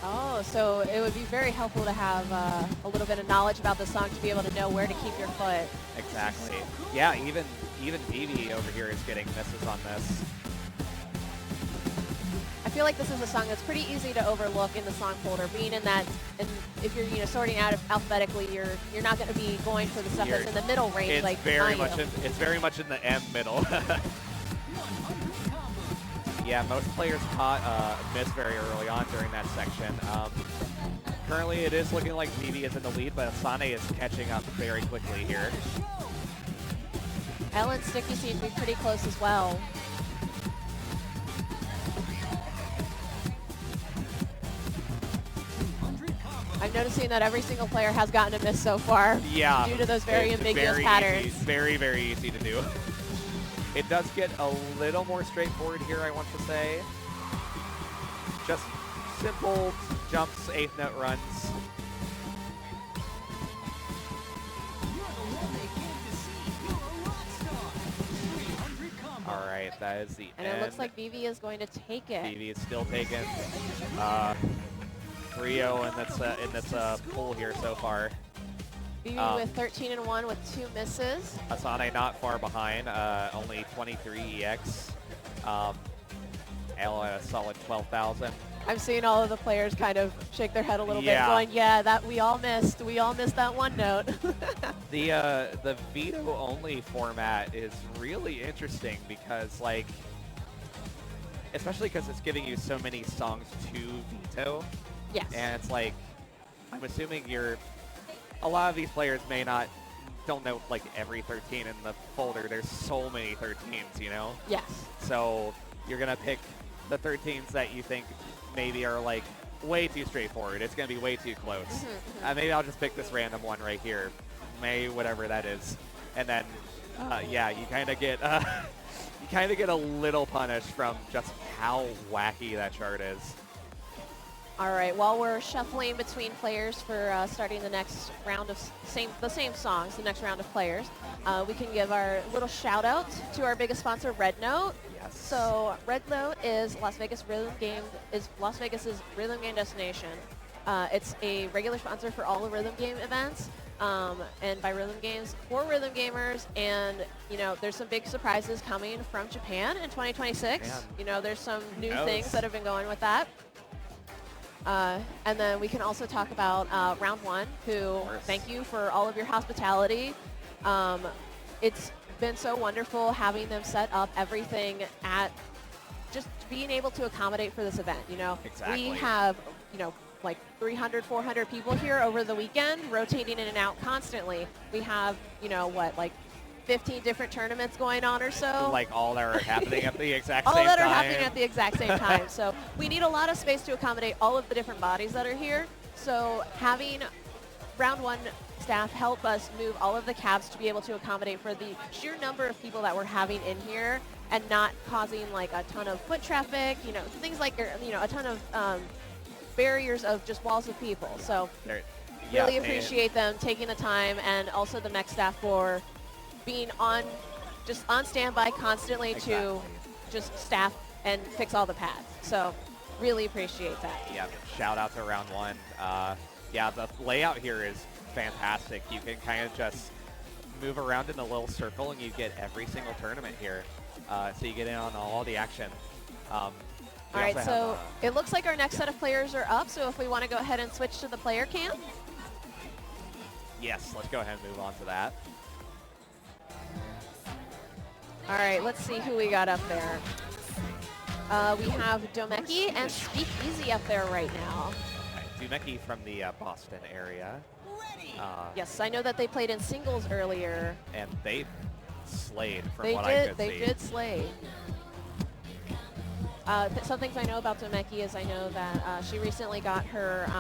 Oh, so it would be very helpful to have a little bit of knowledge about the song to be able to know where to keep your foot. Exactly. Yeah, even DEVI over here is getting misses on this. I feel like this is a song that's pretty easy to overlook in the song folder, being in that, and if you're sorting out alphabetically, you're not going to be going for the stuff that's in the middle range. It's like very much in the M middle. Yeah, most players miss very early on during that section. Currently, it is looking like DEVI is in the lead, but Asane is catching up very quickly here. Ellen Sticky seems to be pretty close as well. I'm noticing that every single player has gotten a miss so far. Yeah. Due to those very ambiguous very patterns. Easy, very, very easy to do. It does get a little more straightforward here, I want to say. Just simple jumps, 8th note runs. All right, that is the And end. it looks like DEVI is going to take it. DEVI is still taken. 3-0 in this pool here so far. DEVI with 13-1 with 2 misses. Asane not far behind, only 23 EX. Ella at a solid 12,000. I'm seeing all of the players kind of shake their head a little bit, Yeah. going, "Yeah, that we all missed that one note." The veto only format is really interesting because, like, especially because it's giving you so many songs to veto. Yes. And it's like, I'm assuming a lot of these players don't know like every 13 in the folder. There's so many 13s, you know? Yes. So you're going to pick the 13s that you think maybe are like way too straightforward. It's going to be way too close. Maybe I'll just pick this random one right here. Whatever that is. And then, yeah, you kind of get a little punished from just how wacky that chart is. All right, while we're shuffling between players for starting the next round of the same songs, the next round of players, we can give our little shout out to our biggest sponsor, Red Note. Yes. So Red Note is Las Vegas's rhythm game destination. It's a regular sponsor for all the rhythm game events, and by rhythm games, for rhythm gamers. And there's some big surprises coming from Japan in 2026. Man. There's some new things that have been going with that. And then we can also talk about Round 1, who thank you for all of your hospitality. It's been so wonderful having them set up everything at just being able to accommodate for this event. Exactly. We have, like 300, 400 people here over the weekend, rotating in and out constantly. We have, like 15 different tournaments going on or so. Like all that are happening at the exact same time. All that are happening at the exact same time. So we need a lot of space to accommodate all of the different bodies that are here. So having Round 1 staff help us move all of the cabs to be able to accommodate for the sheer number of people that we're having in here, and not causing like a ton of foot traffic, things like, a ton of barriers of just walls of people. So really appreciate them taking the time, and also the MEC staff for being on standby constantly to just staff and fix all the pads. So really appreciate that. Yeah, shout out to Round 1. Yeah, the layout here is fantastic. You can kind of just move around in a little circle and you get every single tournament here. So you get in on all the action. All right, so it looks like our next set of players are up. So if we want to go ahead and switch to the player cam. Yes, let's go ahead and move on to that. All right, let's see who we got up there. We have DOUMEKI and SpeakEZ up there right now. DOUMEKI from the Boston area. Yes, I know that they played in singles earlier. And they slayed from what I could see. They did slay. Some things I know about DOUMEKI is I know that she recently got her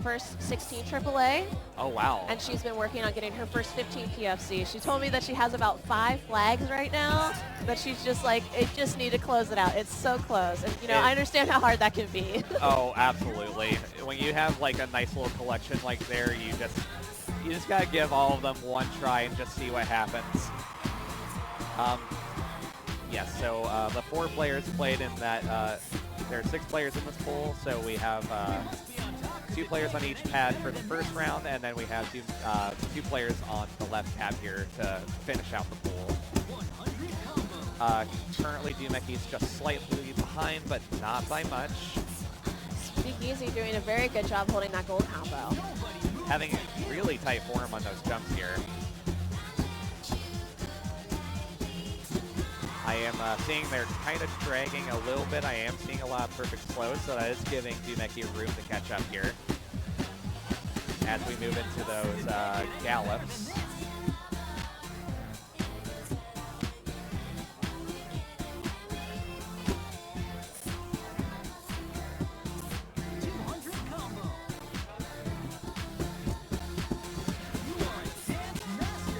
first 16 AAA. Oh, wow. And she's been working on getting her first 15 PFC. She told me that she has about 5 flags right now, but she's just like, it just need to close it out. It's so close. And, I understand how hard that can be. Oh, absolutely. When you have like a nice little collection like there, you just got to give all of them one try and just see what happens. Yes, so the 4 players played in that there are 6 players in this pool, so we have 2 players on each pad for the first round, and then we have 2 players on the left tab here to finish out the pool. Currently, DOUMEKI's just slightly behind, but not by much. SpeakEZ doing a very good job holding that gold combo. Having really tight form on those jumps here. I am seeing they're kind of dragging a little bit. I am seeing a lot of perfect flows, so that is giving DOUMEKI room to catch up here as we move into those gallops.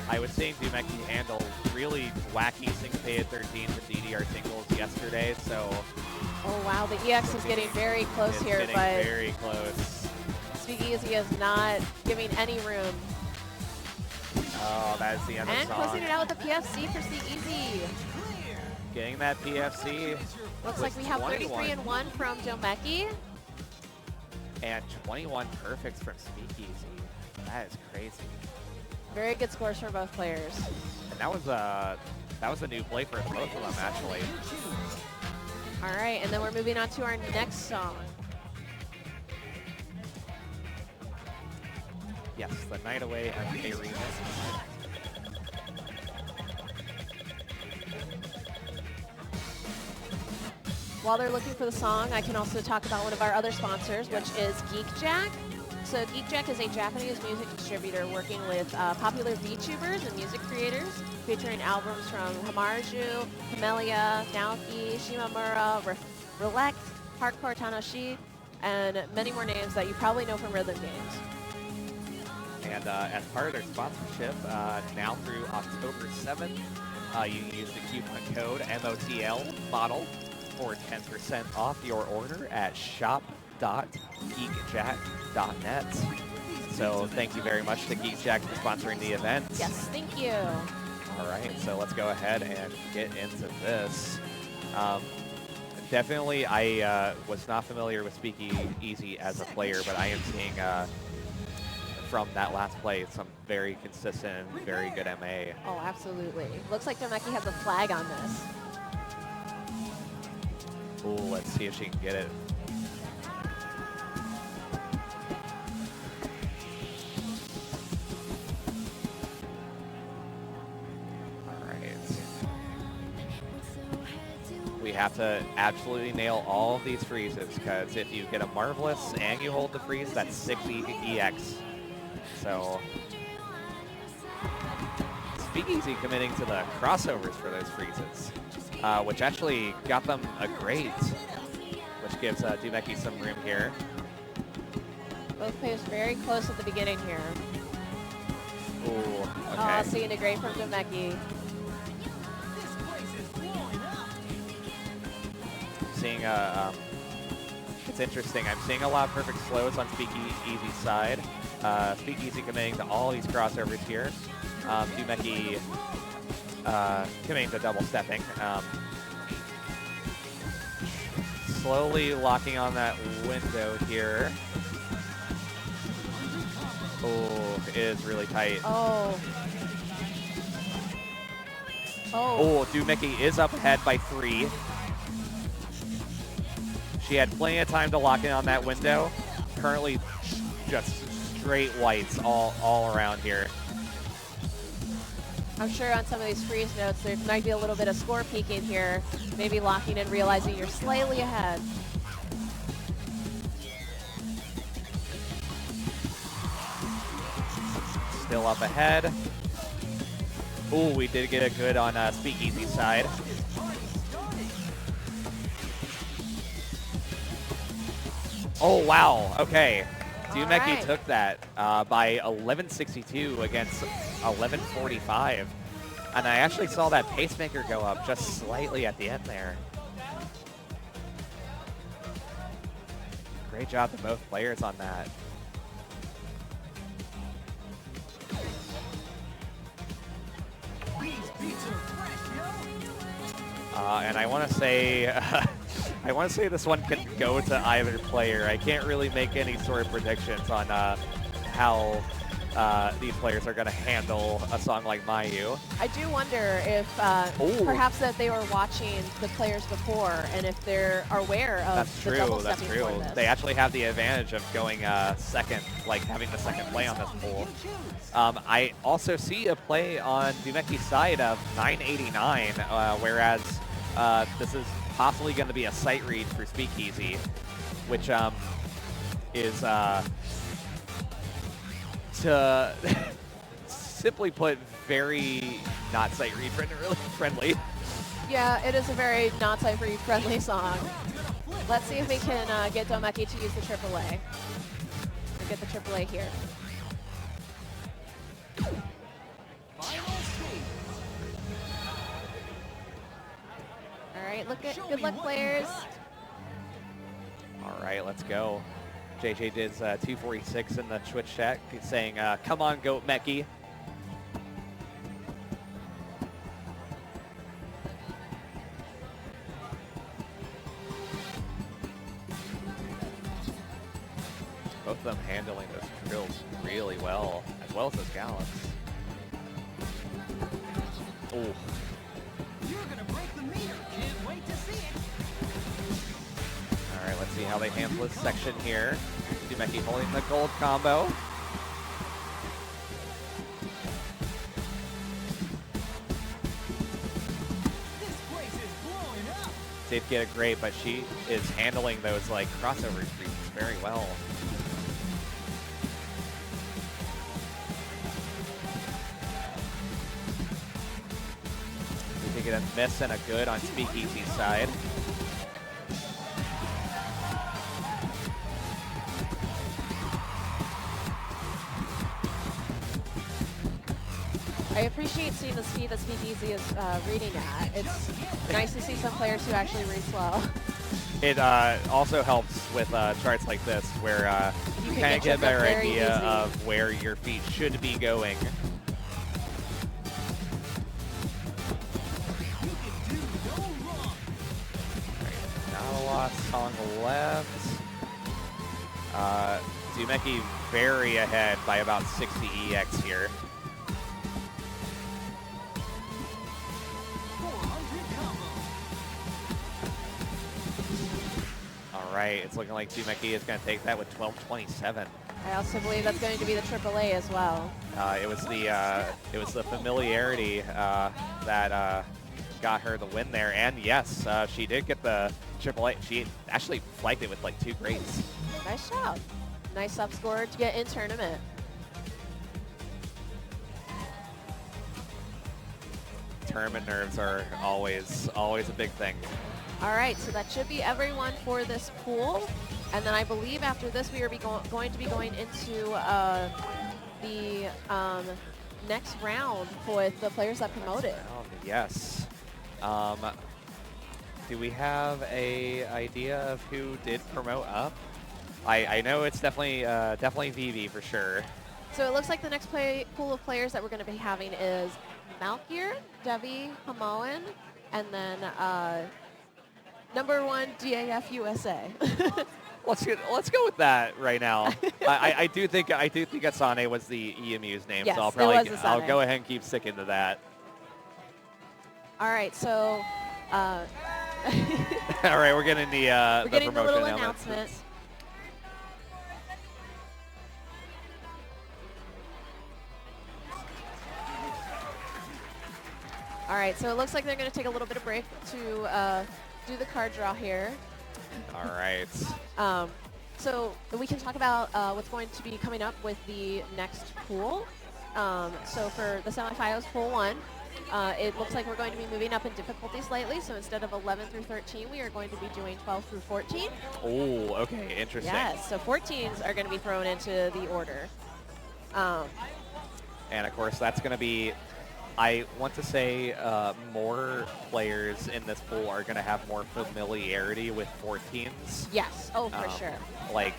I was seeing DOUMEKI handle really wacky syncopated 13s and DDR singles yesterday, so... Oh wow, the EX is getting very close here, getting but very close. SpeakEZ is not giving any room. Oh, that is the end of the And song. closing it out with the PFC for SpeakEZ. Getting that PFC. Looks like we have 33 and 1 from DOUMEKI. And 21 perfects from SpeakEZ. That is crazy. Very good scores for both players. And that was a new play for both of them, actually. All right, and then we're moving on to our next song. Yes, the Night Away MK remix. While they're looking for the song, I can also talk about one of our other sponsors, which is GeekJack. So GeekJack is a Japanese music distributor working with popular VTubers and music creators, featuring albums from Hamaru, Malia, Naoki, Shimamura, Relect, Hardcore Tanoshi, and many more names that you probably know from rhythm games. And as part of their sponsorship, now through October 7th, you can use the coupon code MOTL model for 10% off your order at shop.geekjack.net. So thank you very much to GeekJack for sponsoring the event. Yes, thank you. All right, so let's go ahead and get into this. Definitely, I was not familiar with SpeakEZ as a player, but I am seeing from that last play some very consistent, very good MA. Oh, absolutely. Looks like DOUMEKI has a flag on this. Ooh, let's see if she can get it. We have to absolutely nail all of these freezes, because if you get a Marvelous and you hold the freeze, that's 6 EX. So, SpeakEZ committing to the crossovers for those freezes, which actually got them a grade, which gives DOUMEKI some room here. Both players very close at the beginning here. Ooh, okay. Oh, seeing a grade from DOUMEKI. Seeing it's interesting. I'm seeing a lot of perfect slows on SpeakEZ's side. SpeakEZ committing to all these crossovers here. DOUMEKI committing to double stepping. Slowly locking on that window here. Oh, it is really tight. Oh. Oh, DOUMEKI is up ahead by 3. She had plenty of time to lock in on that window. Currently, just straight whites all around here. I'm sure on some of these freeze notes, there might be a little bit of score peeking here. Maybe locking in, realizing you're slightly ahead. Still up ahead. Ooh, we did get a good on SpeakEZ's side. Oh, wow. Okay. DOUMEKI took that by 1162 against 1145. And I actually saw that pacemaker go up just slightly at the end there. Great job to both players on that. And I want to say I want to say this one can go to either player. I can't really make any sort of predictions on how these players are going to handle a song like Mayu. I do wonder if perhaps that they were watching the players before and if they're aware of the double stepping for this. They actually have the advantage of going second, like having the second play on this pool. I also see a play on DOUMEKI's side of 989, whereas this is possibly going to be a sight read for SpeakEZ, which is to simply put, very not sight read friendly. Yeah, it is a very not sight read friendly song. Let's see if we can get DOUMEKI to use the AAA. We'll get the AAA here. All right, good luck, players. All right, let's go. JJ did 246 in the Twitch chat, saying, "Come on, DOUMEKI." Both of them handling those drills really well as those gallops. Oh. You're gonna break the meter. Can't wait to see it. All right, let's see how they handle this section here. DOUMEKI holding the gold combo. This place is blowing up. Did get it great, but she is handling those like crossover streaks very well. We did get a miss and a good on SpeakEZ's side. I appreciate seeing the speed that SpeakEZ is reading at. It's nice to see some players who actually read slow. It also helps with charts like this where you kind of get a better idea of where your feet should be going. Not a lot of song left. DOUMEKI very ahead by about 60 EX here. All right, it's looking like DOUMEKI is going to take that with 12:27. I also believe that's going to be the AAA as well. It was the familiarity that got her the win there, and yes, she did get the AAA. She actually flagged it with like 2 greats. Nice job. Nice up score to get in tournament. Tournament nerves are always a big thing. All right, so that should be everyone for this pool. And then I believe after this, we are going to be going into the next round with the players that promoted. Yes. Do we have a idea of who did promote up? I know it's definitely Vivi for sure. So it looks like the next pool of players that we're going to be having is Malkier, DEVI, Hamaon, and then #1 DAF USA. Let's go with that right now. I do think Asane was the EMU's name, yes, so I'll go ahead and keep sticking to that. All right, so all right, we're getting the promotion little announcement. All right, so it looks like they're going to take a little bit of break to do the card draw here. All right. So we can talk about what's going to be coming up with the next pool. So for the semifinals, pool 1, it looks like we're going to be moving up in difficulty slightly. So instead of 11 through 13, we are going to be doing 12 through 14. Oh, okay, interesting. Yes, so 14s are going to be thrown into the order. And of course, that's going to be, I want to say more players in this pool are going to have more familiarity with 14s. Yes, oh, for sure. Like,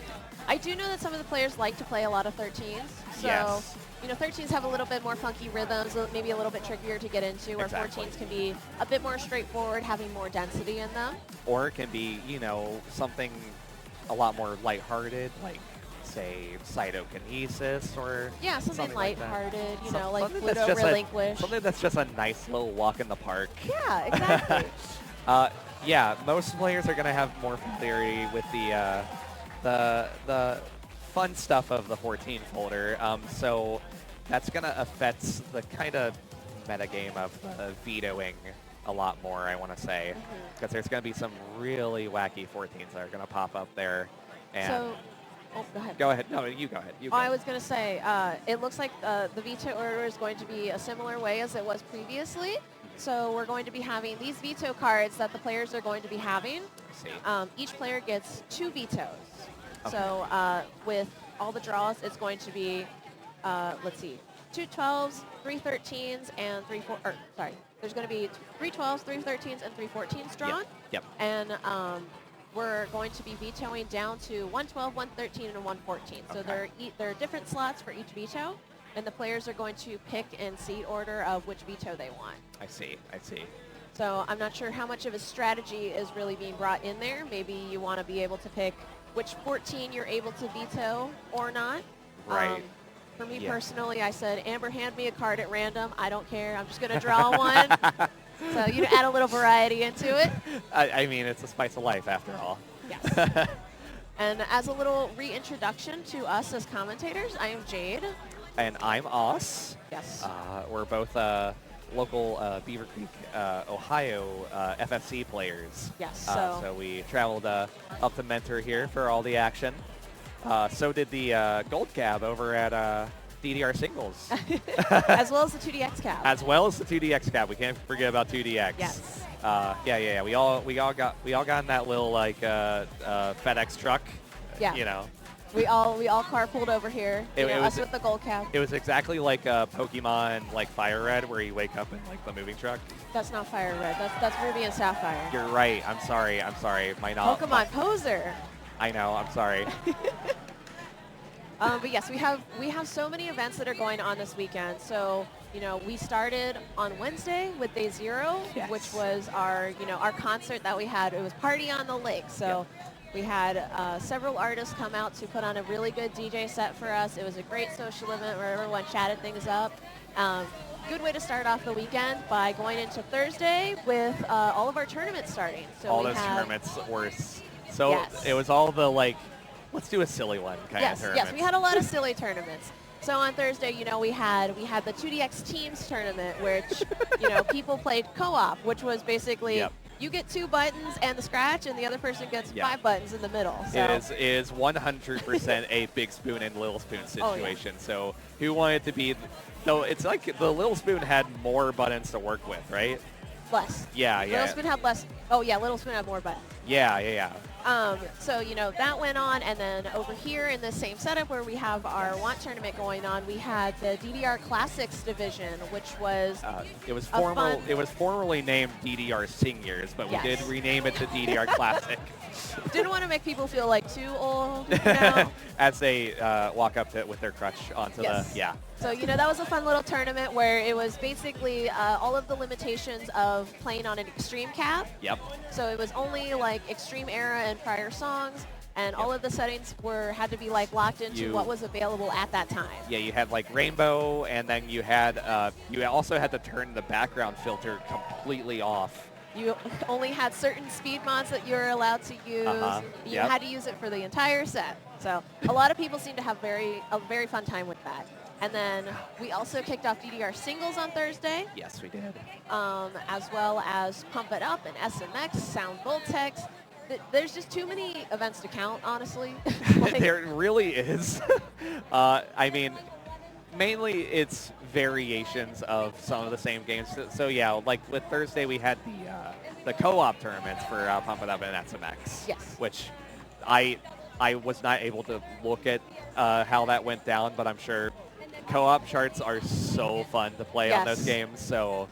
I do know that some of the players like to play a lot of 13s. So, Yes. you know, 13s have a little bit more funky rhythms, maybe a little bit trickier to get into, where Exactly. 14s can be a bit more straightforward, having more density in them. Or it can be, you know, something a lot more lighthearted, like, say, cytokinesis or Yeah, something like that. lighthearted, you know, like Something that's Pluto just Relinquish. something that's just a nice little walk in the park. Yeah, exactly. Yeah, most players are going to have more familiarity with the fun stuff of the 14 folder. So that's going to affect the kind of metagame of vetoing a lot more, I want to say. Because there's going to be some really wacky 14s that are going to pop up there. And So, oh, go ahead. go ahead. No, you go ahead. You go I ahead. was going to say, it looks like the veto order is going to be a similar way as it was previously. So we're going to be having these veto cards that the players are going to be having. See. Each player gets 2 vetoes. Okay. So with all the draws, it's going to be, let's see, 2 12s, 3 13s, and 3 4. Or sorry, there's going to be 3 12s, 3 13s, and 3 14s drawn. Yep. And we're going to be vetoing down to 1 12, 1 13, and 1 14. So Okay. there are different slots for each veto, and the players are going to pick in seed order of which veto they want. I see. I see. So I'm not sure how much of a strategy is really being brought in there. Maybe you want to be able to pick which 14 you're able to veto or not. Right. For me Yeah. personally, I said, Amber, hand me a card at random. I don't care. I'm just going to draw one. So you add a little variety into it. I mean, it's a spice of life after all. Yes. And as a little reintroduction to us as commentators, I am Jade. And I'm Os. Yes. We're both local Beaver Creek, Ohio FFC players. Yes. So we traveled up to Mentor here for all the action. So did the Gold Cab over at DDR Singles. As well as the 2DX cab. As well as the 2DX Cab. We can't forget about 2DX. Yes. Yeah. We all got in that little like FedEx truck. Yeah. You know. We all carpooled over here. It Us was- with the gold cab. It was exactly like Pokemon like Fire Red, where you wake up in like the moving truck. That's not Fire Red. That's Ruby and Sapphire. You're right. I'm sorry. My knowledge. Pokemon Poser. I know. I'm sorry. But yes, we have so many events that are going on this weekend. So we started on Wednesday with Day 0, Yes. which was our concert that we had. It was Party on the Lake. So we had several artists come out to put on a really good DJ set for us. It was a great social event where everyone chatted things up. Good way to start off the weekend by going into Thursday with all of our tournaments starting. So All we those had- tournaments were so. Yes. It was all the like, let's do a silly one kind of tournaments. Yes, we had a lot of silly tournaments. So on Thursday, we had the 2DX Teams tournament, which people played co-op, which was basically Yep. you get 2 buttons and the scratch, and the other person gets Yeah. 5 buttons in the middle. So It is 100% a Big Spoon and Little Spoon Oh, yeah. situation. So who wanted to be? Though it's like the Little Spoon had more buttons to work with, right? less. Yeah. Little Spoon had less. Oh yeah, Little Spoon had more buttons. Yeah. So that went on, and then over here in the same setup where we have our Want tournament going on, we had the DDR Classics division, which was It was a fun- It was formerly named DDR Seniors, but we Yes. did rename it to DDR Classic didn't want to make people feel like too old. as they walk up to with their crutch onto Yes. the yeah. So, that was a fun little tournament where it was basically all of the limitations of playing on an extreme cap. Yep. So it was only like extreme era and prior songs, and all of the settings had to be like locked into what was available at that time. Yeah, you had like rainbow, and then you had you also had to turn the background filter completely off. You only had certain speed mods that you were allowed to use. You Yep. had to use it for the entire set. So a lot of people seem to have a very fun time with that. And then we also kicked off DDR Singles on Thursday, Yes, we did. as well as Pump It Up and SMX, Sound Voltex. There's just too many events to count, honestly. There really is. I mean, mainly it's variations of some of the same games. So yeah, like with Thursday we had the co-op tournaments for Pump It Up and SMX. Yes. Which I was not able to look at how that went down, but I'm sure co-op charts are so fun to play on Yes. those games. So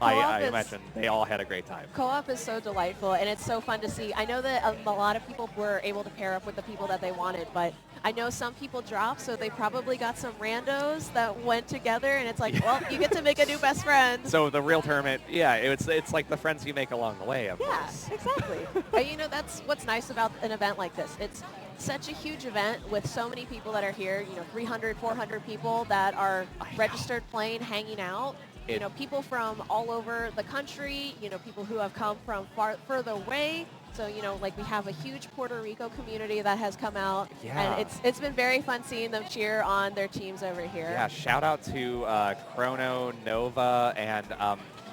I imagine they all had a great time. Co-op is so delightful, and it's so fun to see. I know that a lot of people were able to pair up with the people that they wanted, but I know some people dropped, so they probably got some randos that went together, and it's like, well, you get to make a new best friend. So the real tournament, yeah, it's like the friends you make along the way, of course. Exactly. But you know, that's what's nice about an event like this. It's such a huge event with so many people that are here, you know, 300, 400 people that are registered playing, hanging out. You know, people from all over the country, you know, people who have come from further away. So, you know, like we have a huge Puerto Rico community that has come out. Yeah. And it's been very fun seeing them cheer on their teams over here. Yeah, shout out to Chrono, Nova, and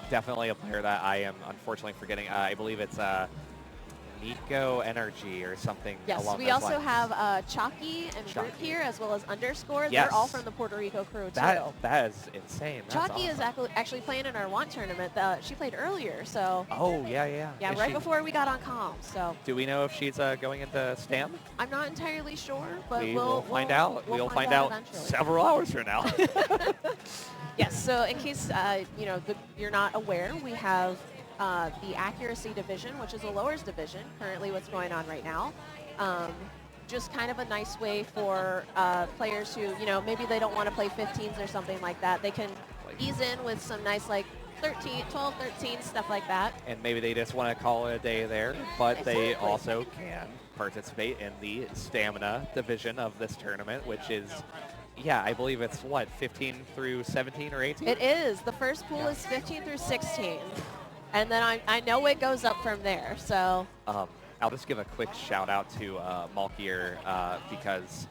definitely a player that I am unfortunately forgetting. I believe it's Nico Energy or something Yes, along we those also lines. have CHOCCY and Root here, as well as Underscore. Yes. They're all from the Puerto Rico crew, too. That is insane. That's CHOCCY is actually playing in our Want tournament. She played earlier, so... Oh, yeah. Yeah, Is right she- before we got on comms, so... Do we know if she's going into STAM? I'm not entirely sure, but We'll find out. We'll find out eventually. several hours from now. Yes, so in case you know you're not aware, we have the accuracy division, which is a lowers division, currently what's going on right now. Just kind of a nice way for players who, you know, maybe they don't want to play 15s or something like that. They can ease in with some nice, like, 12, 13, stuff like that. And maybe they just want to call it a day there, but they Exactly. also can participate in the stamina division of this tournament, which is, yeah, I believe it's, what, 15 through 17 or 18? It is. The first pool is 15 through 16. And then I know it goes up from there, so... I'll just give a quick shout out to Malkier because,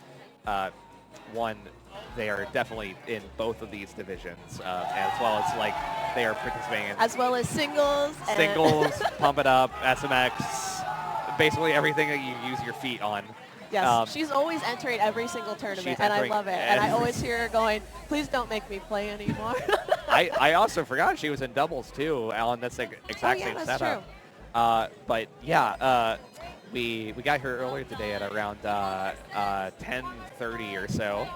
one, they are definitely in both of these divisions, as well as like they are participating in as well as singles. Pump It Up, SMX, basically everything that you use your feet on. Yes, she's always entering every single tournament, and I love it. And I always hear her going, please don't make me play anymore. I also forgot she was in doubles too on this exact same that's setup. true. But yeah, we got here earlier today at around 10:30 or so.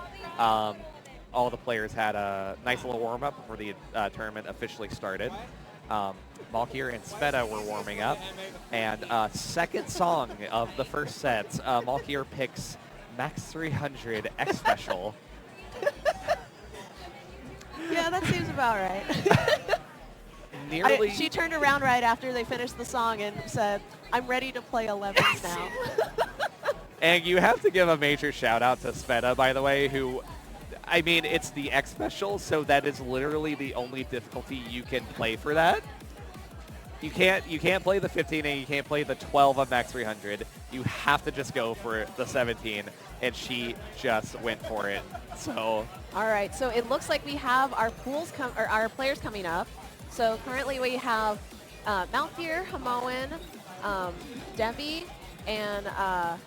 All the players had a nice little warm up before the tournament officially started. Malkier and Sveta were warming up, and second song of the first set, Malkier picks Max 300 X Special. Yeah, that seems about right. Nearly. She turned around right after they finished the song and said, I'm ready to play 11s now. And you have to give a major shout out to Sveta, by the way, who, I mean, it's the X Special, so that is literally the only difficulty you can play for that. You can't play the 15 and you can't play the 12 of Max 300. You have to just go for the 17, and she just went for it. So. All right, so it looks like we have our our players coming up. So currently we have Malkier, Hamaon, DEVI, and I'm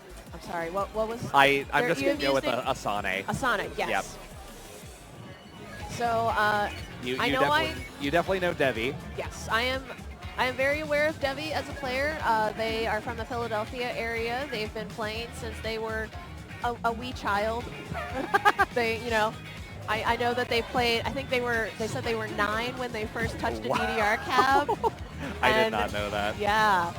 sorry, what was? I'm just gonna go with Asane. Asane, yes. Yep. So You I know definitely know DEVI. Yes, I am very aware of DEVI as a player. They are from the Philadelphia area. They've been playing since they were a wee child. They, you know, I know that they played. I think they said they were 9 when they first touched a DDR cab. I did not know that. Yeah.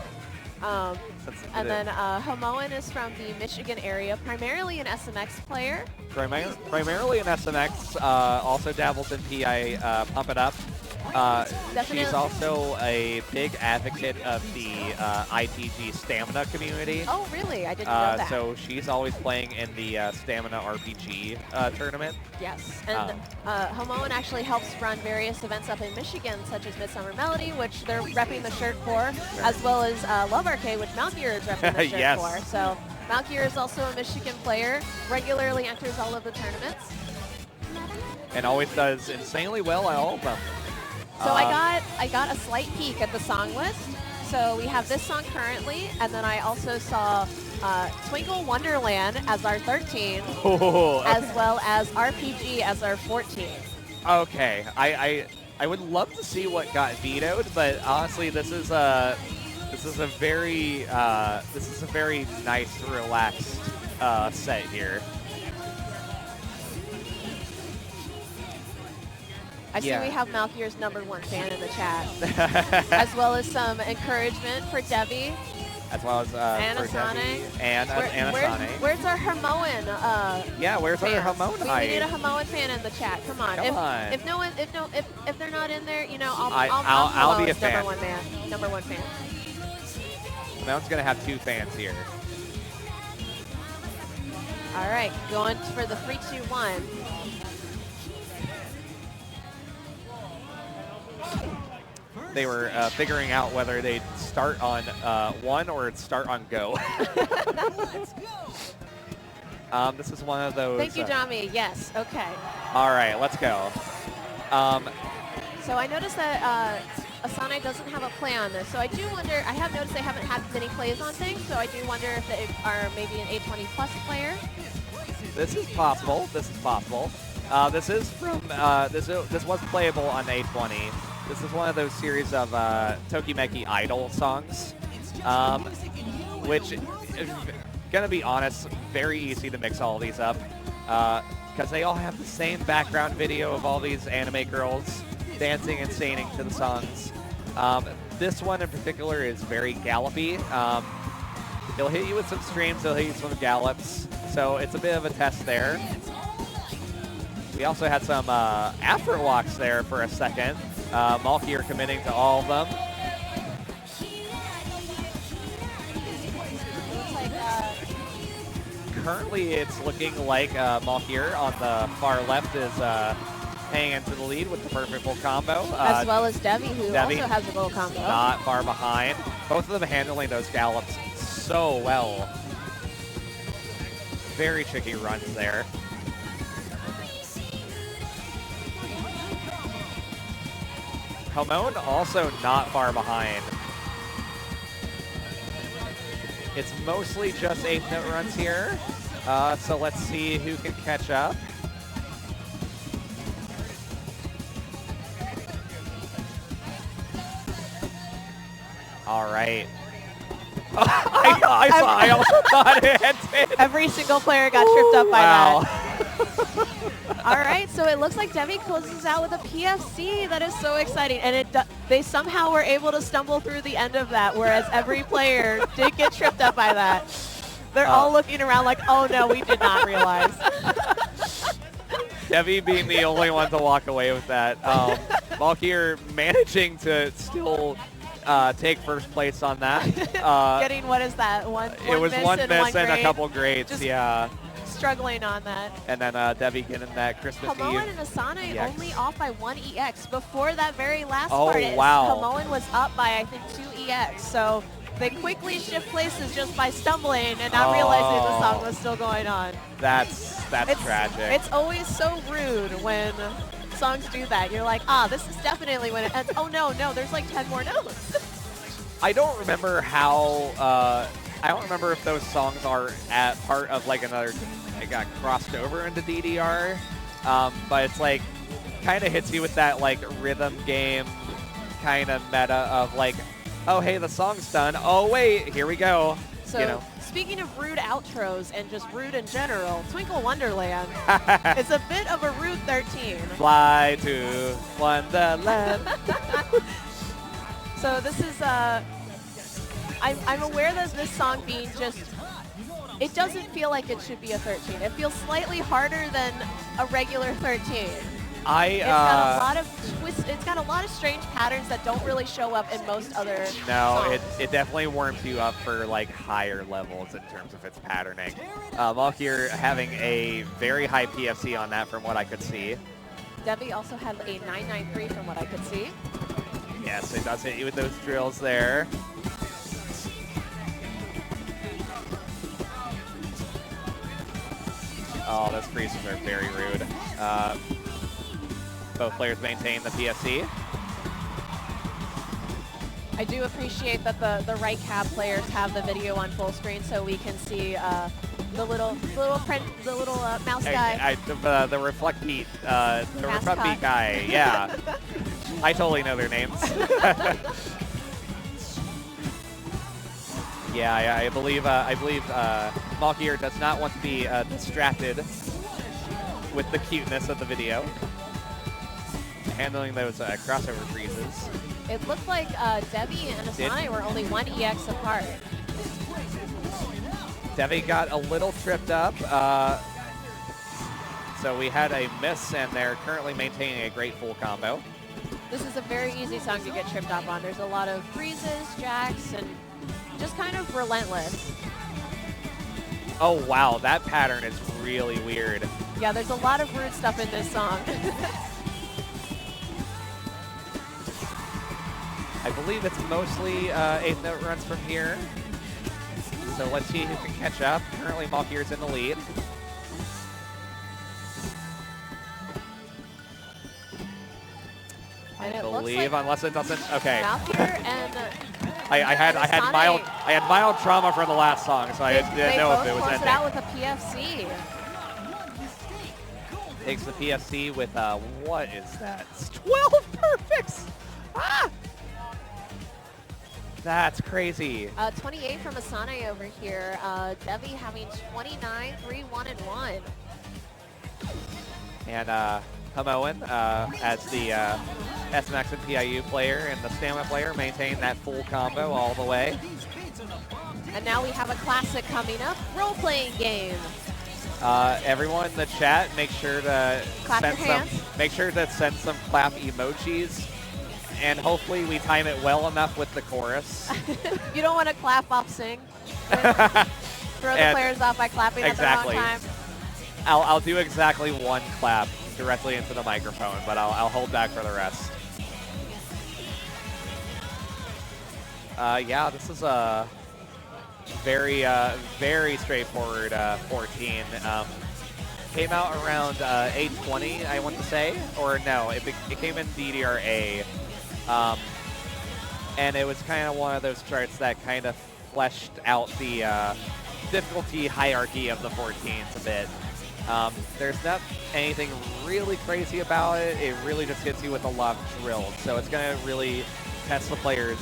And then Hamaon is from the Michigan area, primarily an SMX player. Primarily an SMX, also dabbles in PI Pump It Up. She's also a big advocate of the ITG Stamina community. Oh, really? I didn't know that. So she's always playing in the Stamina RPG tournament. Yes, and Hamaon actually helps run various events up in Michigan, such as Midsummer Melody, which they're repping the shirt for, as well as Love Arcade, which Malkier is repping the shirt Yes. for. So Malkier is also a Michigan player, regularly enters all of the tournaments. And always does insanely well at all of them. So I got a slight peek at the song list. So we have this song currently, and then I also saw Twinkle Wonderland as our 13, as well as RPG as our 14. Okay, I would love to see what got vetoed, but honestly, this is a very nice, relaxed set here. I see Yeah. we have Malkier's #1 fan in the chat, as well as some encouragement for Devi. As well as And for Asane. Devi and Asane. Where's our Hamaon? Yeah, where's our fans? Hamaon We hype? need a Hamaon fan in the chat. Come on. Come on. If they're not in there, you know, I'll I'll be a fan. #1 man. #1 fan. Hamaon's gonna have 2 fans here. All right, going for the 3, 2, 1. They were figuring out whether they'd start on 1 or start on go. This is one of those. Thank you, Jami. Yes. Okay. All right, let's go. So I noticed that Asane doesn't have a play on this. So I do wonder, I have noticed they haven't had many plays on things, so I do wonder if they are maybe an A20 plus player. This is possible. This is possible. This is from, this was playable on A20. This is one of those series of DOUMEKI Idol songs, which, gonna be honest, very easy to mix all these up, because they all have the same background video of all these anime girls dancing and singing to the songs. This one in particular is very gallopy. He'll hit you with some streams, he'll hit you with some gallops, so it's a bit of a test there. We also had some afro walks there for a second. Malkier committing to all of them. Currently, it's looking like Malkier on the far left is hanging into the lead with the perfect full combo. As well as Devi, who Devi, also has a little combo. Not far behind. Both of them handling those gallops so well. Very tricky runs there. Hamaon also not far behind. It's mostly just 8-note runs here, so let's see who can catch up. All right. I almost thought it hit. Every single player got tripped up by Wow. that. All right, so it looks like Devi closes out with a PFC. That is so exciting. And they somehow were able to stumble through the end of that, whereas every player did get tripped up by that. They're all looking around like, oh no, we did not realize. Devi being the only one to walk away with that. Malkier managing to still take first place on that. Getting, what is that? One it was miss one and miss one and a grade. couple grades, Just yeah. struggling on that. And then Devi getting that Christmas Hamaon Eve and Asane EX. only off by 1 EX. Before that very last Oh, part, wow. Hamaon was up by, I think, 2 EX. So they quickly shift places just by stumbling and not realizing the song was still going on. That's tragic. It's always so rude when songs do that. You're like, this is definitely when it ends. Oh, no, there's like 10 more notes. I don't remember how, I don't remember if those songs are at part of like another, it got crossed over into DDR, but it's like, kind of hits you with that like rhythm game kind of meta of like, oh hey, the song's done, oh wait, here we go. So, you know. Speaking of rude outros and just rude in general, Twinkle Wonderland is a bit of a rude 13. Fly to Wonderland. So this is, I'm aware that this song being just, it doesn't feel like it should be a 13. It feels slightly harder than a regular 13. It's got a lot of twists. It's got a lot of strange patterns that don't really show up in most other songs. it definitely warms you up for like higher levels in terms of its patterning. Malkier having a very high PFC on that from what I could see. Devi also had a 993 from what I could see. Yes, it does hit you with those drills there. Oh, those freezes are very rude. Both players maintain the PFC. I do appreciate that the right cab players have the video on full screen so we can see the little mouse guy. The reflect beat, the reflect beat guy. Yeah, I totally know their names. Yeah, I believe Malkier does not want to be distracted with the cuteness of the video. handling those crossover freezes. It looked like DEVI and Asane were only 1 EX apart. DEVI got a little tripped up. So we had a miss, and they're currently maintaining a great full combo. This is a very easy song to get tripped up on. There's a lot of freezes, jacks, and just kind of relentless. Oh, wow. That pattern is really weird. Yeah, there's a lot of rude stuff in this song. I believe it's mostly 8th note runs from here. So let's see who can catch up. Currently, malkier's in the lead. And I it looks believe, like unless it doesn't. Okay. malkier and I had mild trauma from the last song, so I didn't know if it was both ending. it out with a PFC. Takes the PFC with what is that? It's 12 perfects. Ah! That's crazy. 28 from Asane over here. DEVI having 29, 3, 1, and 1. And Hamaon, as the SMX and PIU player and the stamina player, maintain that full combo all the way. And now we have a classic coming up, role-playing game. Everyone in the chat, make sure to Clap send your some. hands. Make sure to send some clap emojis, and hopefully we time it well enough with the chorus. You don't want to clap off sing. Throw the players off by clapping exactly. at the wrong time. I'll do exactly one clap directly into the microphone, but I'll hold back for the rest. Yeah, this is a very, very straightforward 14. Came out around 820, I want to say, or no, it came in DDR. And it was kind of one of those charts that kind of fleshed out the difficulty hierarchy of the 14s a bit. There's not anything really crazy about it. It really just hits you with a lot of drills. So it's going to really test the players'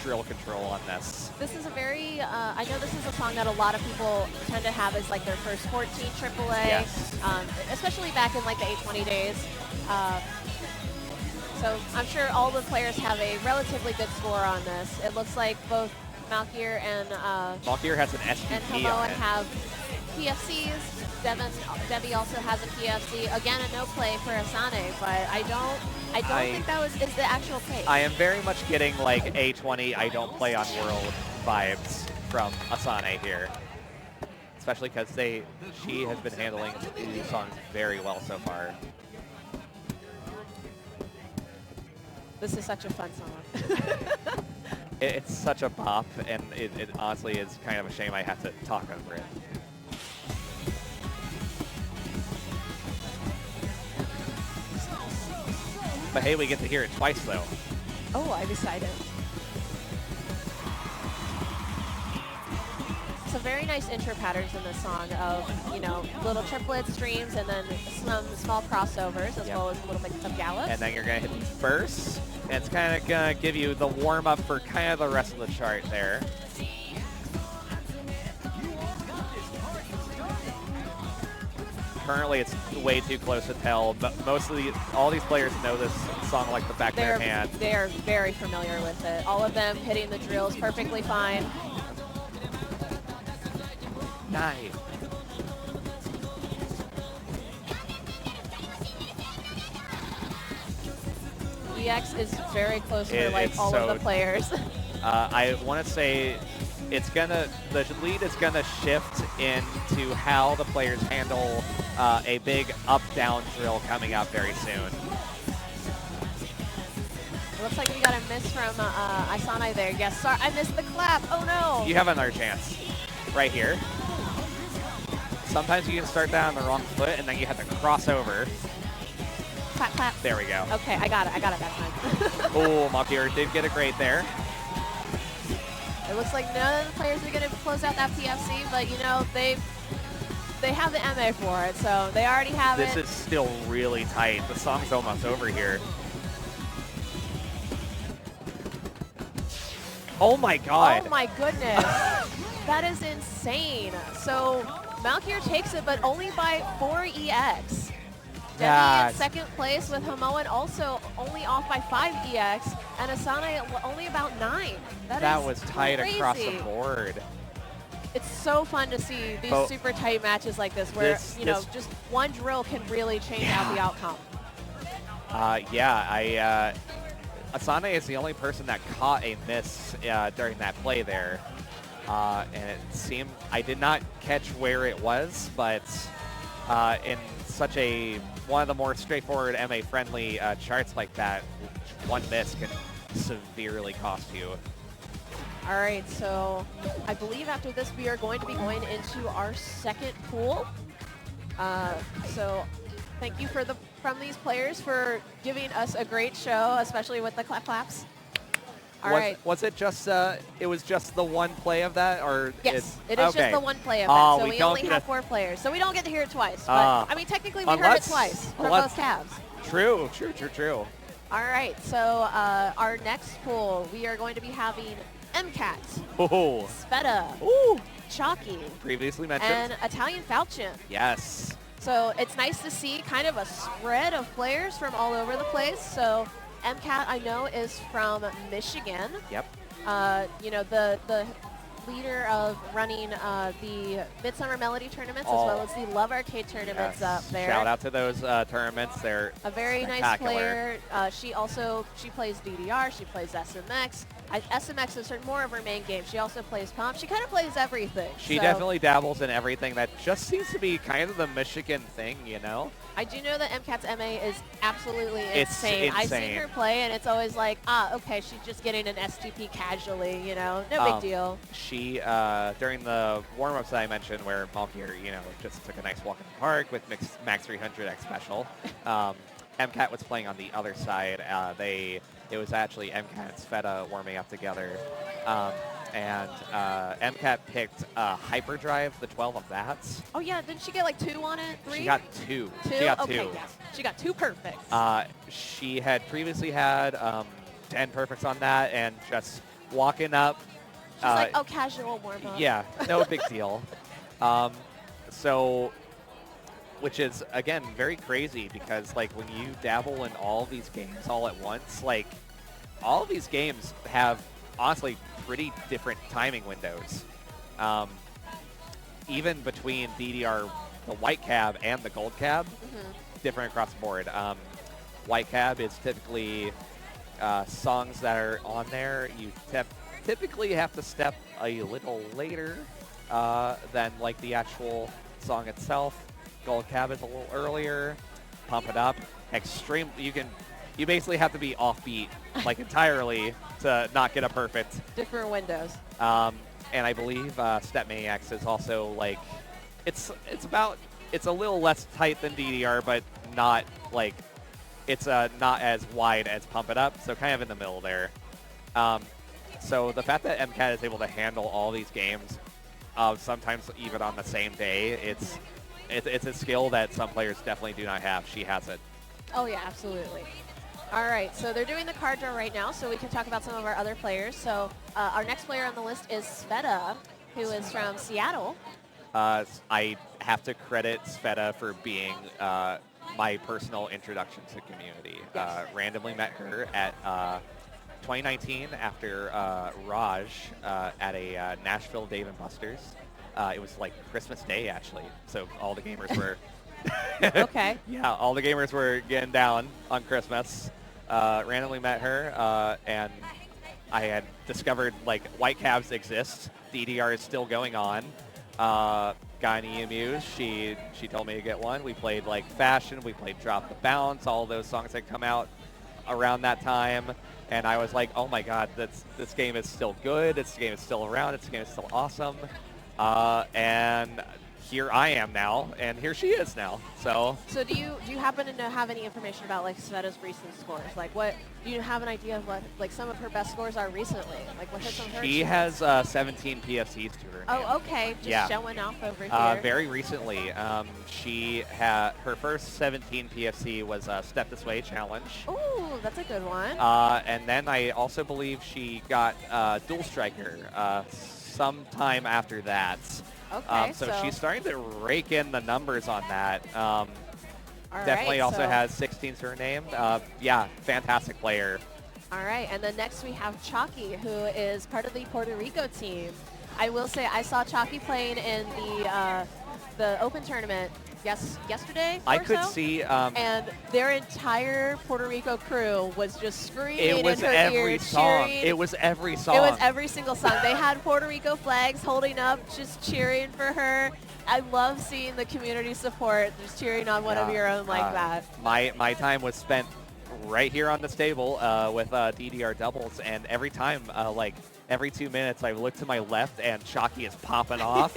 drill control on this. This is a very, I know this is a song that a lot of people tend to have as like their first 14 AAA, yes. Especially back in like the 820 days. So I'm sure all the players have a relatively good score on this. It looks like both malkier and malkier has an SPP and on Hamaon it. have PFCs. DEVI also has a PFC. Again, a no play for Asane, but I don't think that is the actual case. I am very much getting like A20 I don't play on World vibes from Asane here. Especially because she has been handling these songs very well so far. This is such a fun song. It's such a bop, and it honestly is kind of a shame I have to talk over it. But hey, we get to hear it twice, though. Oh, I decided. Some very nice intro patterns in this song of, you know, little triplets, streams, and then some small crossovers, as well as a little bit of gallops. And then you're going to hit these bursts, and it's kind of going to give you the warm-up for kind of the rest of the chart there. Currently, it's way too close to tell, but all these players know this song like the back of their hand. They're very familiar with it. All of them hitting the drills perfectly fine. Nice. EX is very close for like all of the players. I want to say the lead is gonna shift into how the players handle a big up-down drill coming up very soon. It looks like we got a miss from Asane there. Yes, sorry, I missed the clap. Oh no! You have another chance right here. Sometimes you can start that on the wrong foot, and then you have to cross over. Clap, clap. There we go. Okay, I got it that time. Oh, malkier did get a grade there. It looks like none of the players are going to close out that PFC, but you know, they have the MA for it, so they already have it. This is still really tight. The song's almost over here. Oh my god. Oh my goodness. That is insane. So malkier takes it, but only by 4 EX. Lenni in second place with Hamaon also only off by 5 EX, and Asane only about 9. That was tight crazy. across the board. It's so fun to see these super tight matches like this where, just one drill can really change out the outcome. Asane is the only person that caught a miss during that play there. And it seemed, I did not catch where it was, but in such one of the more straightforward MA-friendly charts like that, one miss can severely cost you. All right, so I believe after this we are going to be going into our second pool. So thank you from these players for giving us a great show, especially with the claps. All right. Was it just, it was just the one play of that, or? Yes, it is just the one play of that, so we only have 4 players. So we don't get to hear it twice, but I mean, technically we heard it twice from both tabs. True. All right, so our next pool, we are going to be having EMCAT, sveta, CHOCCY, previously mentioned, and ItalianFalchion. Yes. So it's nice to see kind of a spread of players from all over the place. So EMCAT, I know, is from Michigan. Yep. The leader of running the Midsummer Melody tournaments as well as the Love Arcade tournaments up there. Shout out to those tournaments. They're a very nice player. She plays DDR. She plays SMX. SMX is more of her main game. She also plays comp. She kind of plays everything. She definitely dabbles in everything. That just seems to be kind of the Michigan thing, I do know that MCAT's MA is absolutely insane. I've seen her play, and it's always like, okay, she's just getting an STP casually, no big deal. She, during the warm-ups that I mentioned where malkier, just took a nice walk in the park with Max 300X Special, MCAT was playing on the other side. It was actually MCAT and sveta warming up together. And MCAT picked Hyperdrive, the 12 of that. Oh yeah, didn't she get like 2 on it? 3? She got 2. She got 2. Yes. She got 2 perfects. She had previously had 10 perfects on that, and just walking up. She's like, casual warm-up. Yeah, no big deal. Which is, again, very crazy because, like, when you dabble in all these games all at once, like, all of these games have, honestly, pretty different timing windows. Even between DDR, the white cab, and the gold cab, different across the board. White cab is typically songs that are on there. You typically have to step a little later than, like, the actual song itself. Gold cab is a little earlier. Pump it up. Extreme. You basically have to be offbeat, like, entirely to not get a perfect. Different windows. And I believe Step Maniacs is also, like, it's a little less tight than DDR, but not, like, it's not as wide as Pump It Up, so kind of in the middle there. So the fact that MCAT is able to handle all these games, sometimes even on the same day, it's a skill that some players definitely do not have. She has it. Oh yeah, absolutely. All right, so they're doing the card draw right now, so we can talk about some of our other players. So our next player on the list is sveta, who is from Seattle. I have to credit sveta for being my personal introduction to community. Yes. Randomly met her at 2019 after Raj at a Nashville Dave & Buster's. It was like Christmas Day, actually, so all the gamers were... Okay. Yeah, all the gamers were getting down on Christmas. Randomly met her, and I had discovered, like, white cabs exist. DDR is still going on. Got an EMUs. She told me to get one. We played, like, Fashion. We played Drop the Bounce. All those songs that come out around that time. And I was like, oh, my God, this game is still good. This game is still around. This game is still awesome. And here I am now, and here she is now. So do you happen to have any information about, like, sveta's recent scores? Like, what do you have an idea of what, like, some of her best scores are recently? Like, what are some of her? She has 17 PFCs to her name. Oh, okay. Just showing off over here. Very recently, she had her first 17 PFC was Step This Way Challenge. Ooh, that's a good one. And then I also believe she got Dual Striker sometime after that. Okay, so she's starting to rake in the numbers on that. All Definitely right, also so- has 16 to her name. Yeah, fantastic player. All right, and then next we have CHOCCY, who is part of the Puerto Rico team. I will say I saw CHOCCY playing in the Open tournament yesterday I or could so, see. and their entire Puerto Rico crew was just screaming It was in her every ears, song. cheering. It was every song. It was every single song. They had Puerto Rico flags holding up, just cheering for her. I love seeing the community support, just cheering on one of your own like that. My time was spent right here on this table with DDR doubles, and every time, like every 2 minutes, I look to my left and CHOCCY is popping off.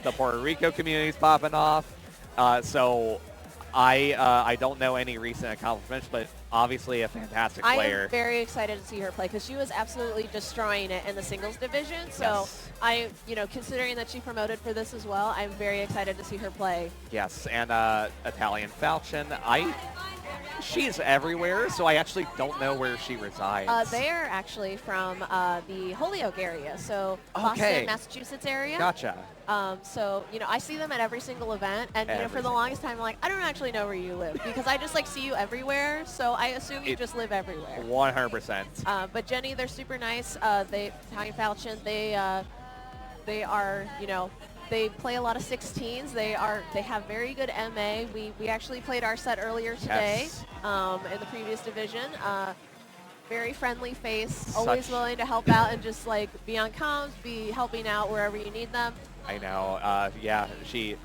The Puerto Rico community is popping off. So I don't know any recent accomplishments, but obviously a fantastic player. I am very excited to see her play because she was absolutely destroying it in the singles division. So Yes. considering that she promoted for this as well, I'm very excited to see her play. Yes, and ItalianFalchion, she's everywhere, so I actually don't know where she resides. They are actually from the Holyoke area, so Okay. Boston, Massachusetts area. Gotcha. So, I see them at every single event, and, for the longest time, I'm like, I don't actually know where you live, because I just, see you everywhere, so I assume you just live everywhere. 100%. But Jenny, they're super nice. ItalianFalchion, they are, they play a lot of 16s. They have very good MA. We actually played our set earlier today in the previous division. Very friendly face, always willing to help out and just be on comms, be helping out wherever you need them. I know. Yeah, she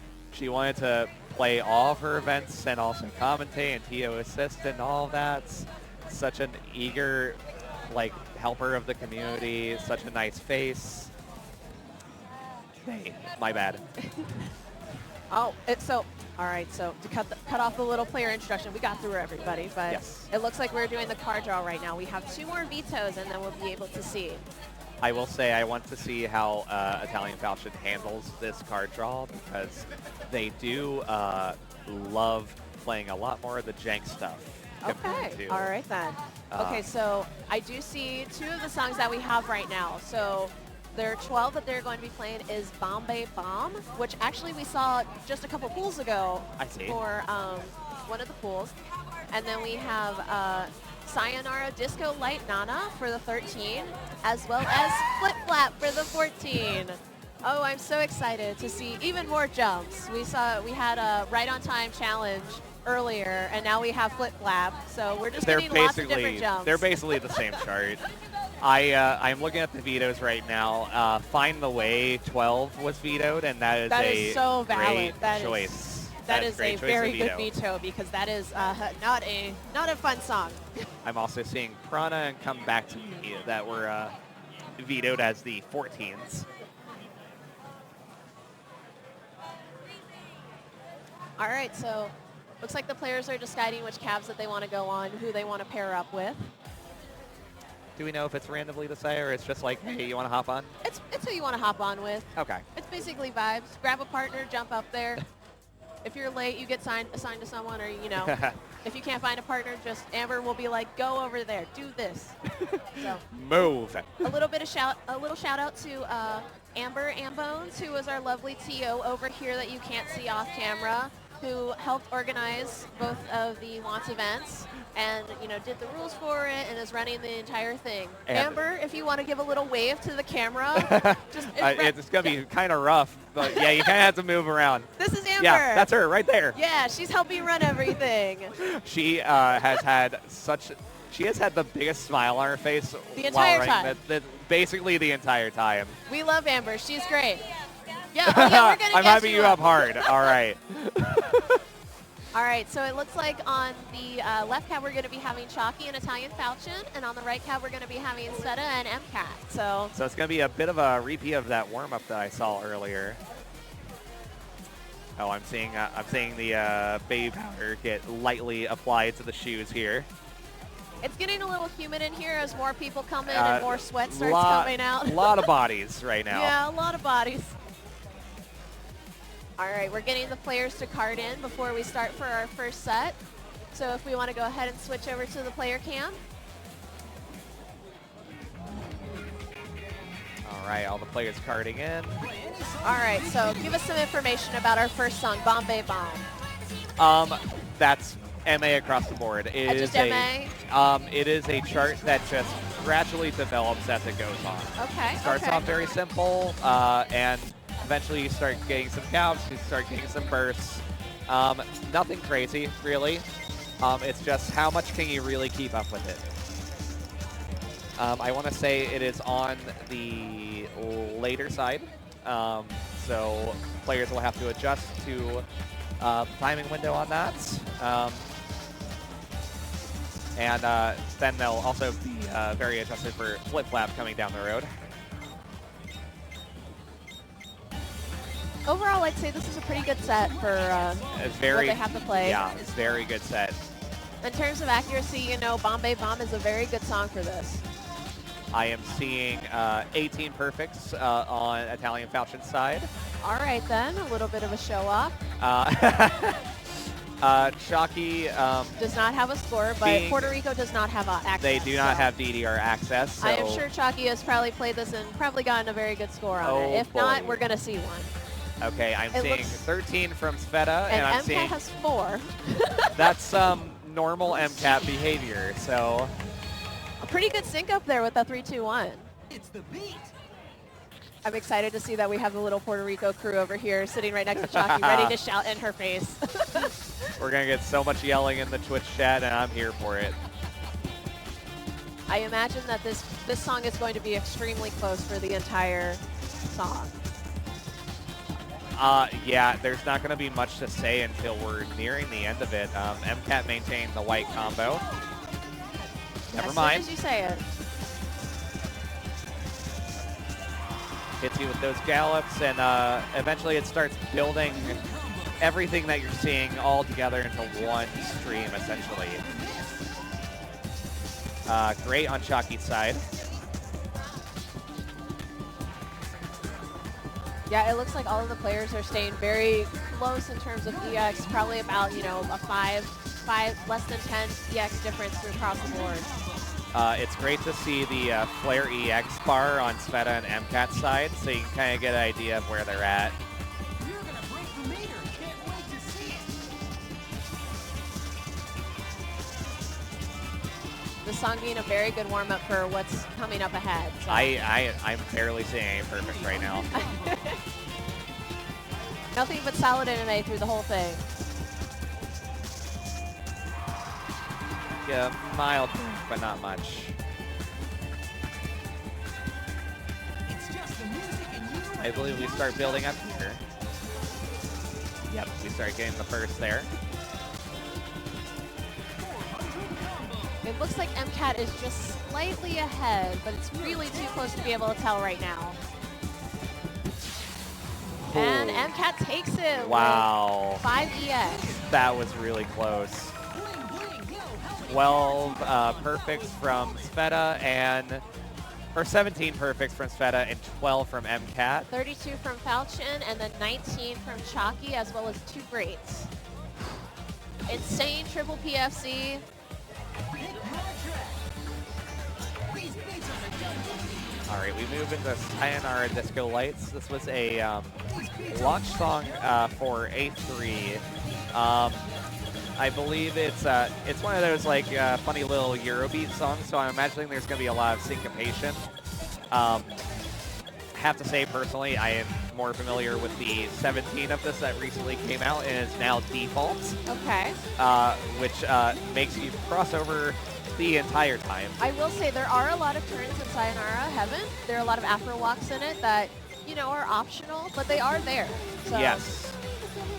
wanted to play all of her events and also commentate and TO assist and all of that. Such an eager, helper of the community. Such a nice face. Hey, my bad. All right, so to cut off the little player introduction, we got through everybody, but it looks like we're doing the card draw right now. We have 2 more vetoes, and then we'll be able to see. I will say I want to see how ItalianFalchion handles this card draw, because they do love playing a lot more of the jank stuff. Okay, all right then. Okay, so I do see 2 of the songs that we have right now. So their 12 that they're going to be playing is Bombay Bomb, which actually we saw just a couple pools ago for one of the pools. And then we have Sayonara Disco Light Nana for the 13, as well as Flip Flap for the 14. Oh, I'm so excited to see even more jumps. We had a right on time challenge earlier, and now we have Flip Flap. So we're just getting lots of different jumps. They're basically the same chart. I'm looking at the vetoes right now. Find the Way 12 was vetoed, and that is so valid. Great choice. That is a very good veto, because that is not a fun song. I'm also seeing Prana and Come Back to Me that were vetoed as the 14s. All right, so looks like the players are deciding which cabs that they want to go on, who they want to pair up with. Do we know if it's randomly decided, or it's just like, hey, you want to hop on? It's who you want to hop on with. Okay. It's basically vibes. Grab a partner, jump up there. If you're late, you get assigned to someone, or if you can't find a partner, just Amber will be like, go over there, do this. So move. A little shout out to Amber Ambones, who was our lovely TO over here that you can't see off camera, who helped organize both of the launch events and did the rules for it and is running the entire thing. Amber, if you want to give a little wave to the camera, it's gonna be kind of rough, but yeah, you kind of have to move around. This is Amber. Yeah, that's her right there. Yeah, she's helping run everything. She has had the biggest smile on her face the entire while time. Basically the entire time. We love Amber. She's great. Yeah, we're gonna I'm hyping you up hard. All right. All right, so it looks like on the left cab we're going to be having CHOCCY and ItalianFalchion, and on the right cab we're going to be having SVETA and EMCAT. So it's going to be a bit of a repeat of that warm-up that I saw earlier. Oh, I'm seeing the baby powder get lightly applied to the shoes here. It's getting a little humid in here as more people come in and more sweat starts coming out. A lot of bodies right now. Yeah, a lot of bodies. All right, we're getting the players to card in before we start for our first set. So if we want to go ahead and switch over to the player cam. All right, all the players carding in. All right, so give us some information about our first song, Bombay Bomb. That's MA across the board. It Just is MA? It is a chart that just gradually develops as it goes on. Okay. Starts okay. off very simple, and eventually you start getting some caps, you start getting some bursts. Nothing crazy, really. It's just how much can you really keep up with it. I want to say it is on the later side, so players will have to adjust to the timing window on that. And then they'll also be very adjusted for flip-flap coming down the road. Overall, I'd say this is a pretty good set for It's very, what they have to play. Yeah, it's very good set. In terms of accuracy, you know, Bombay Bomb is a very good song for this. I am seeing 18 perfects on ItalianFalchion's side. All right, then. A little bit of a show-off. CHOCCY does not have a score, but Puerto Rico does not have access. They do not have DDR access. So I am sure CHOCCY has probably played this and probably gotten a very good score on it. If not, we're going to see one. Okay, I'm seeing 13 from sveta, and I'm MCAT seeing... has 4. That's normal MCAT behavior, so... A pretty good sync up there with the 3-2-1. It's the beat. I'm excited to see that we have the little Puerto Rico crew over here sitting right next to CHOCCY, ready to shout in her face. We're going to get so much yelling in the Twitch chat, and I'm here for it. I imagine that this song is going to be extremely close for the entire song. Yeah, there's not going to be much to say until we're nearing the end of it. MCAT maintained the white combo. Never mind. As soon as you say it. Hits you with those gallops, and eventually it starts building everything that you're seeing all together into one stream, essentially. Great on CHOCCY's side. Yeah, it looks like all of the players are staying very close in terms of EX, probably about, you know, a 5, less than 10 EX difference across the board. It's great to see the Flare EX bar on sveta and MCAT's side, so you can kind of get an idea of where they're at. You're gonna break the meter. Can't wait to see it. The song being a very good warm-up for what's coming up ahead. So. I'm barely seeing a perfect right now. Nothing but solid anime through the whole thing. Yeah, mild, but not much. It's just the music and you. I believe we start building up here. Yep, we start getting the first there. It looks like MCAT is just slightly ahead, but it's really too close to be able to tell right now. Ooh. And MCAT takes it. Wow. With 5 EX. That was really close. 12 perfects from sveta or 17 perfects from sveta and 12 from MCAT. 32 from Falchion and then 19 from CHOCCY, as well as 2 greats. Insane triple PFC. All right, we move into Sayonara Disco Lights. This was a launch song for A3. I believe it's one of those like funny little Eurobeat songs, so I'm imagining there's going to be a lot of syncopation. Have to say personally, I am more familiar with the 17 of this that recently came out and is now default. Okay. Which makes you cross over the entire time. I will say there are a lot of turns in Sayonara Heaven. There are a lot of Afro walks in it that, you know, are optional, but they are there. So Yes.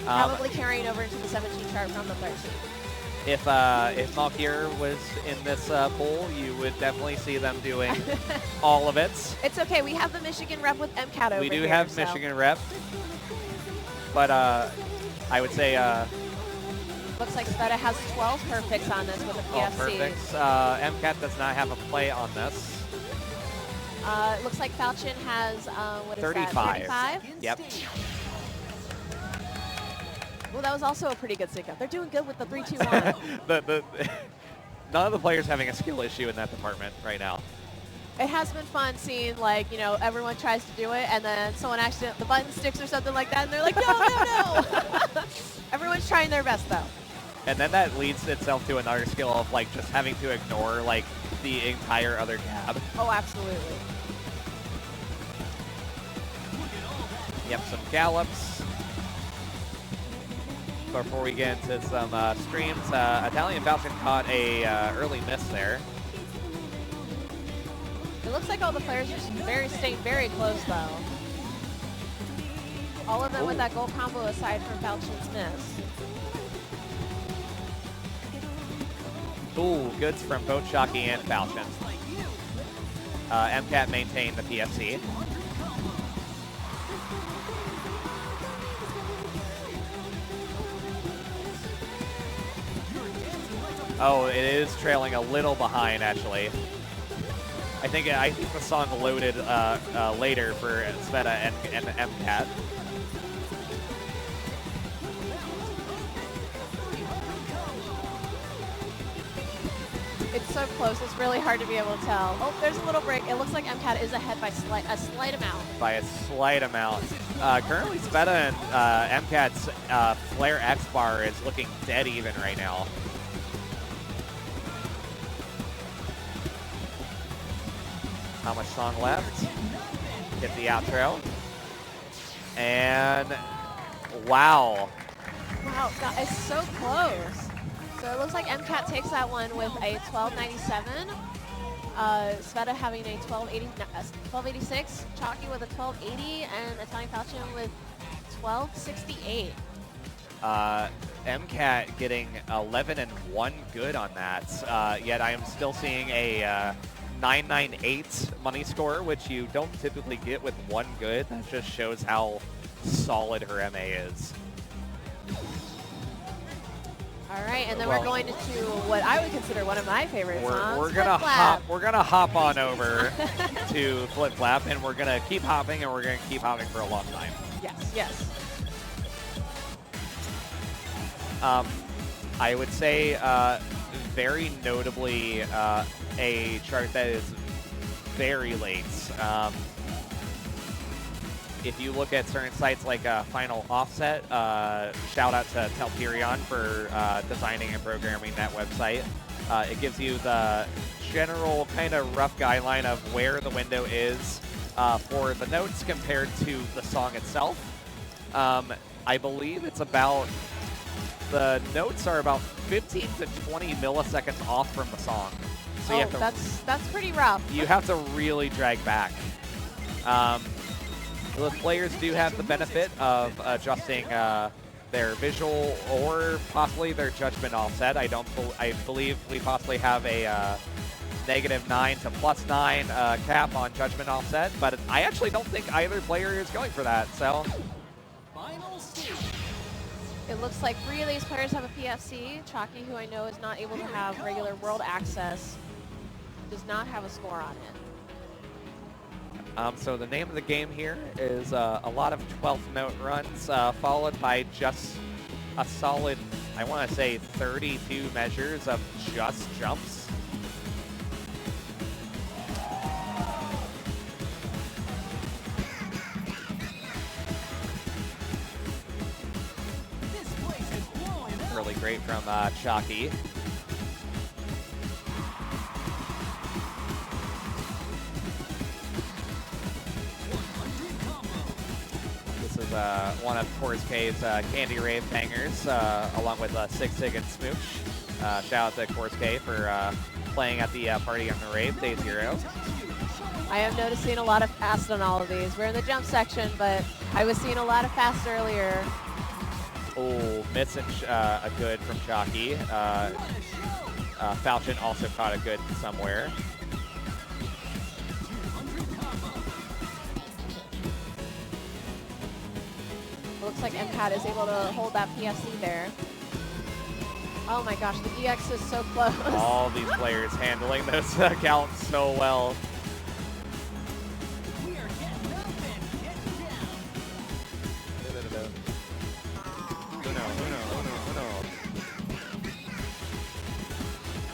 Probably carrying over into the 17 chart from the 13. If malkier was in this poll, you would definitely see them doing all of it. It's okay. We have the Michigan rep with MCAT over We do here, have so. Michigan rep, but I would say Looks like sveta has 12 perfects on this with a all PFC. perfects. MCAT does not have a play on this. It looks like Falchion has, what is 35. that, 35? Yep. Well, that was also a pretty good sync up. They're doing good with the 3-2-1. None of the players having a skill issue in that department right now. It has been fun seeing, like, you know, everyone tries to do it, and then someone actually, the button sticks or something like that, and they're like, no, no, no. Everyone's trying their best, though. And then that leads itself to another skill of like just having to ignore like the entire other cab. Oh, absolutely. Yep, some gallops. Before we get into some streams, ItalianFalchion caught a early miss there. It looks like all the players are staying very close though. All of them with that gold combo aside from Falchion's miss. Ooh, goods from both CHOCCY and Falchion. MCAT maintained the PFC. Oh, it is trailing a little behind, actually. I think the song loaded later for Sveta and MCAT. It's so close, it's really hard to be able to tell. Oh, there's a little break. It looks like MCAT is ahead by a slight amount. By a slight amount. Currently, Sveta and MCAT's Flare X bar is looking dead even right now. How much song left? Hit the outro. And wow. Wow, that is so close. So it looks like MCAT takes that one with a 1297. Sveta having a 1286. CHOCCY with a 1280, and ItalianFalchion with 1268. MCAT getting 11 and 1 good on that. Yet I am still seeing a 998 money score, which you don't typically get with one good. That just shows how solid her MA is. All right, and then we're going to what I would consider one of my favorite songs. We're gonna hop on over to Flip Flap, and we're gonna keep hopping, and we're gonna keep hopping for a long time. Yes, yes. I would say very notably a chart that is very late. If you look at certain sites like Final Offset, shout out to Telperion for designing and programming that website. It gives you the general kind of rough guideline of where the window is for the notes compared to the song itself. I believe it's about, the notes are about 15 to 20 milliseconds off from the song. So you have to, that's pretty rough. You have to really drag back. The players do have the benefit of adjusting their visual or possibly their judgment offset. I believe we possibly have a -9 to +9 cap on judgment offset, but I actually don't think either player is going for that. So it looks like 3 of these players have a PFC. CHOCCY, who I know is not able to have regular world access, does not have a score on it. So the name of the game here is a lot of 12th note runs, followed by just a solid, I want to say 32 measures of just jumps. Really great from CHOCCY. This is one of COCCY's Candy Rave bangers, along with SigSig and Smooch. Shout out to COCCY for playing at the party on the rave, Day 0. I am noticing a lot of fast on all of these. We're in the jump section, but I was seeing a lot of fast earlier. Oh, missing a good from CHOCCY. Falchion also caught a good somewhere. Looks like MCAT is able to hold that PFC there. Oh my gosh, the EX is so close. All these players handling those counts so well.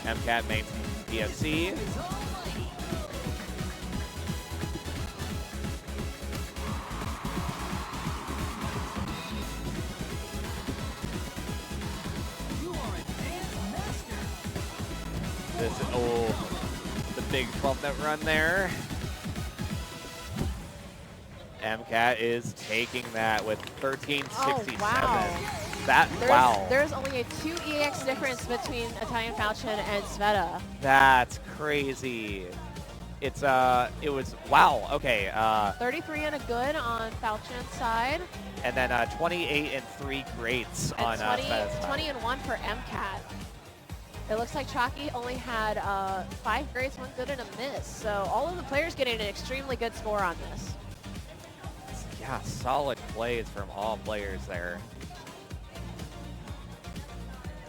MCAT maintains PFC. this. Oh, the big 12-note run there. MCAT is taking that with 1367. Oh, wow. There's only a 2 EX difference between ItalianFalchion and Sveta. That's crazy. It was, wow, okay. 33 and a good on Falchion's side. And then 28 and 3 greats and on 20, Sveta's side. 20 and 1 for MCAT. It looks like CHOCCY only had 5 greats, 1 good, and a miss. So all of the players getting an extremely good score on this. Yeah, solid plays from all players there.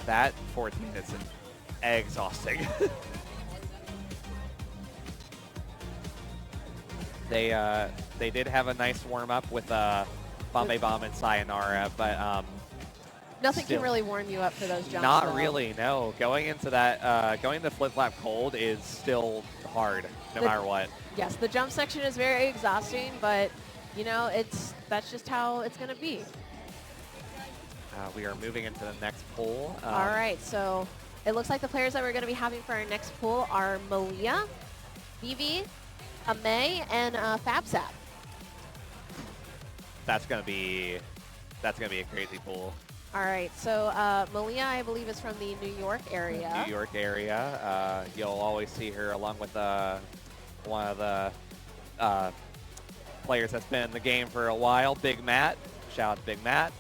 That 14 is exhausting. They did have a nice warm-up with Bombay Bomb and Sayonara, but nothing can really warm you up for those jumps. Not though. really, no. Going into that, going to flip-flap cold is still hard, no matter what. Yes, the jump section is very exhausting, but you know, that's just how it's going to be. We are moving into the next pool. All right, so it looks like the players that we're going to be having for our next pool are Malia, DEVI, AMAY, and FabSap. That's gonna be a crazy pool. All right, so Malia, I believe, is from the New York area. New York area. You'll always see her along with one of the players that's been in the game for a while, Big Matt. Shout out to Big Matt.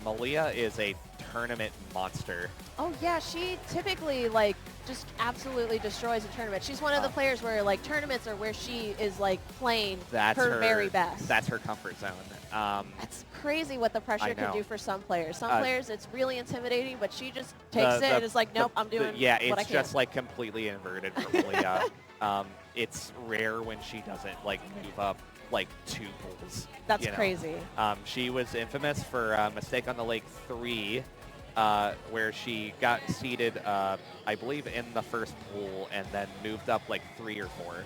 Malia is a tournament monster. Oh yeah, she typically like just absolutely destroys a tournament. She's one of the players where like tournaments are where she is like playing her very best. That's her comfort zone. That's crazy what the pressure can do for some players. Some players it's really intimidating, but she just takes it and is like, nope, I'm doing yeah, what I it's can. just like completely inverted for Malia. It's rare when she doesn't like move up like 2 pools. That's crazy. She was infamous for Mistake on the Lake 3, where she got seeded, I believe, in the first pool and then moved up like 3 or 4.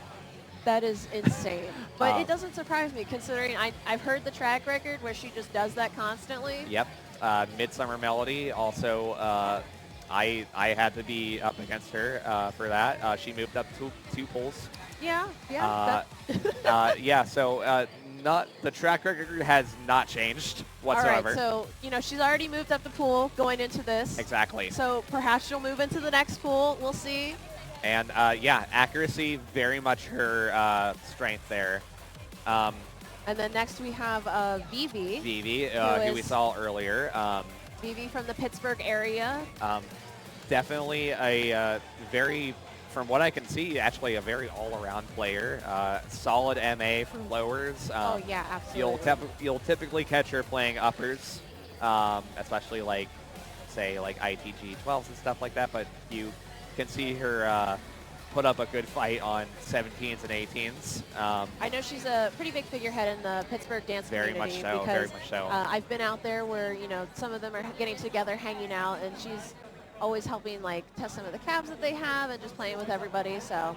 That is insane. But it doesn't surprise me considering I've heard the track record where she just does that constantly. Yep. Midsummer Melody also, I had to be up against her for that. She moved up 2 pools. Yeah, yeah. So not the track record has not changed whatsoever. All right, so you know she's already moved up the pool going into this. Exactly. So perhaps she'll move into the next pool. We'll see. And yeah, accuracy very much her strength there. And then next we have Vivi. Vivi, who we saw earlier. Vivi from the Pittsburgh area. Definitely a very, from what I can see, actually a very all-around player. Solid MA for lowers. Oh yeah, absolutely. You'll typically catch her playing uppers, especially like, say, like ITG 12s and stuff like that. But you can see her put up a good fight on 17s and 18s. I know she's a pretty big figurehead in the Pittsburgh dance community. Very much so. I've been out there where, you know, some of them are getting together, hanging out, and she's always helping, like, test some of the cabs that they have and just playing with everybody, so.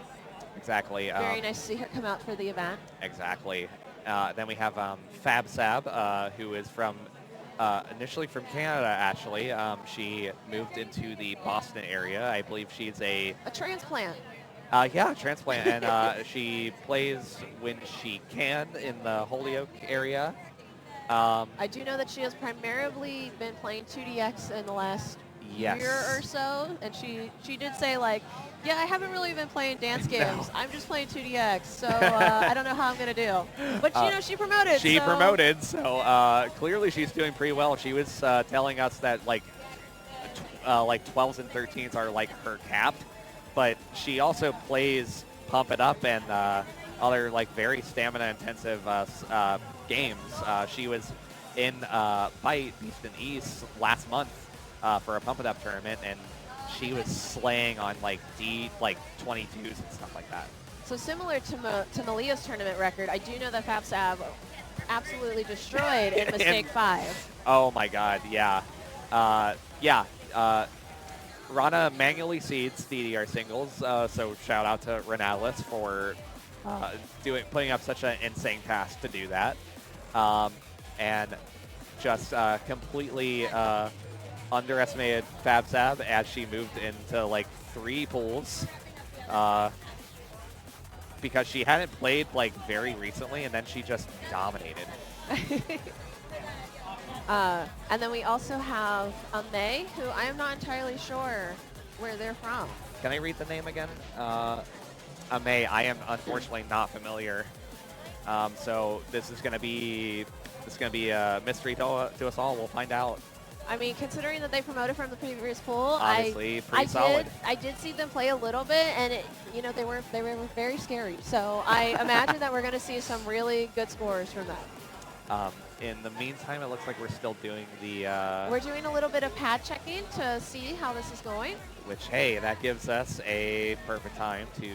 Exactly. Very nice to see her come out for the event. Exactly. Then we have FabSab, who is from, initially from Canada, actually. She moved into the Boston area. I believe she's a transplant. Yeah, transplant, and she plays when she can in the Holyoke area. I do know that she has primarily been playing 2DX in the last year or so, and she did say, like, yeah, I haven't really been playing dance games. I'm just playing 2DX, so I don't know how I'm going to do. But, you know, she promoted. She promoted, so clearly she's doing pretty well. She was telling us that, like 12s and 13s are, like, her cap. But she also plays Pump It Up and other like very stamina-intensive games. She was in Bite East and East last month for a Pump It Up tournament, and she was slaying on like 22s and stuff like that. So similar to Malia's tournament record, I do know that FabSab absolutely destroyed in Mistake 5. Oh my God, yeah, Rana manually seeds DDR singles, so shout out to Renalis for putting up such an insane task to do that, and just completely underestimated FabSab as she moved into like 3 pools. Because she hadn't played like very recently, and then she just dominated. And then we also have AMAY, who I am not entirely sure where they're from. Can I read the name again? AMAY, I am unfortunately not familiar. So this is gonna be a mystery to us all. We'll find out. I mean, considering that they promoted from the previous pool, Honestly, pretty solid. I did see them play a little bit, and they were very scary. So I imagine that we're going to see some really good scores from them. In the meantime, it looks like we're still doing the. We're doing a little bit of pad checking to see how this is going. Which, hey, that gives us a perfect time to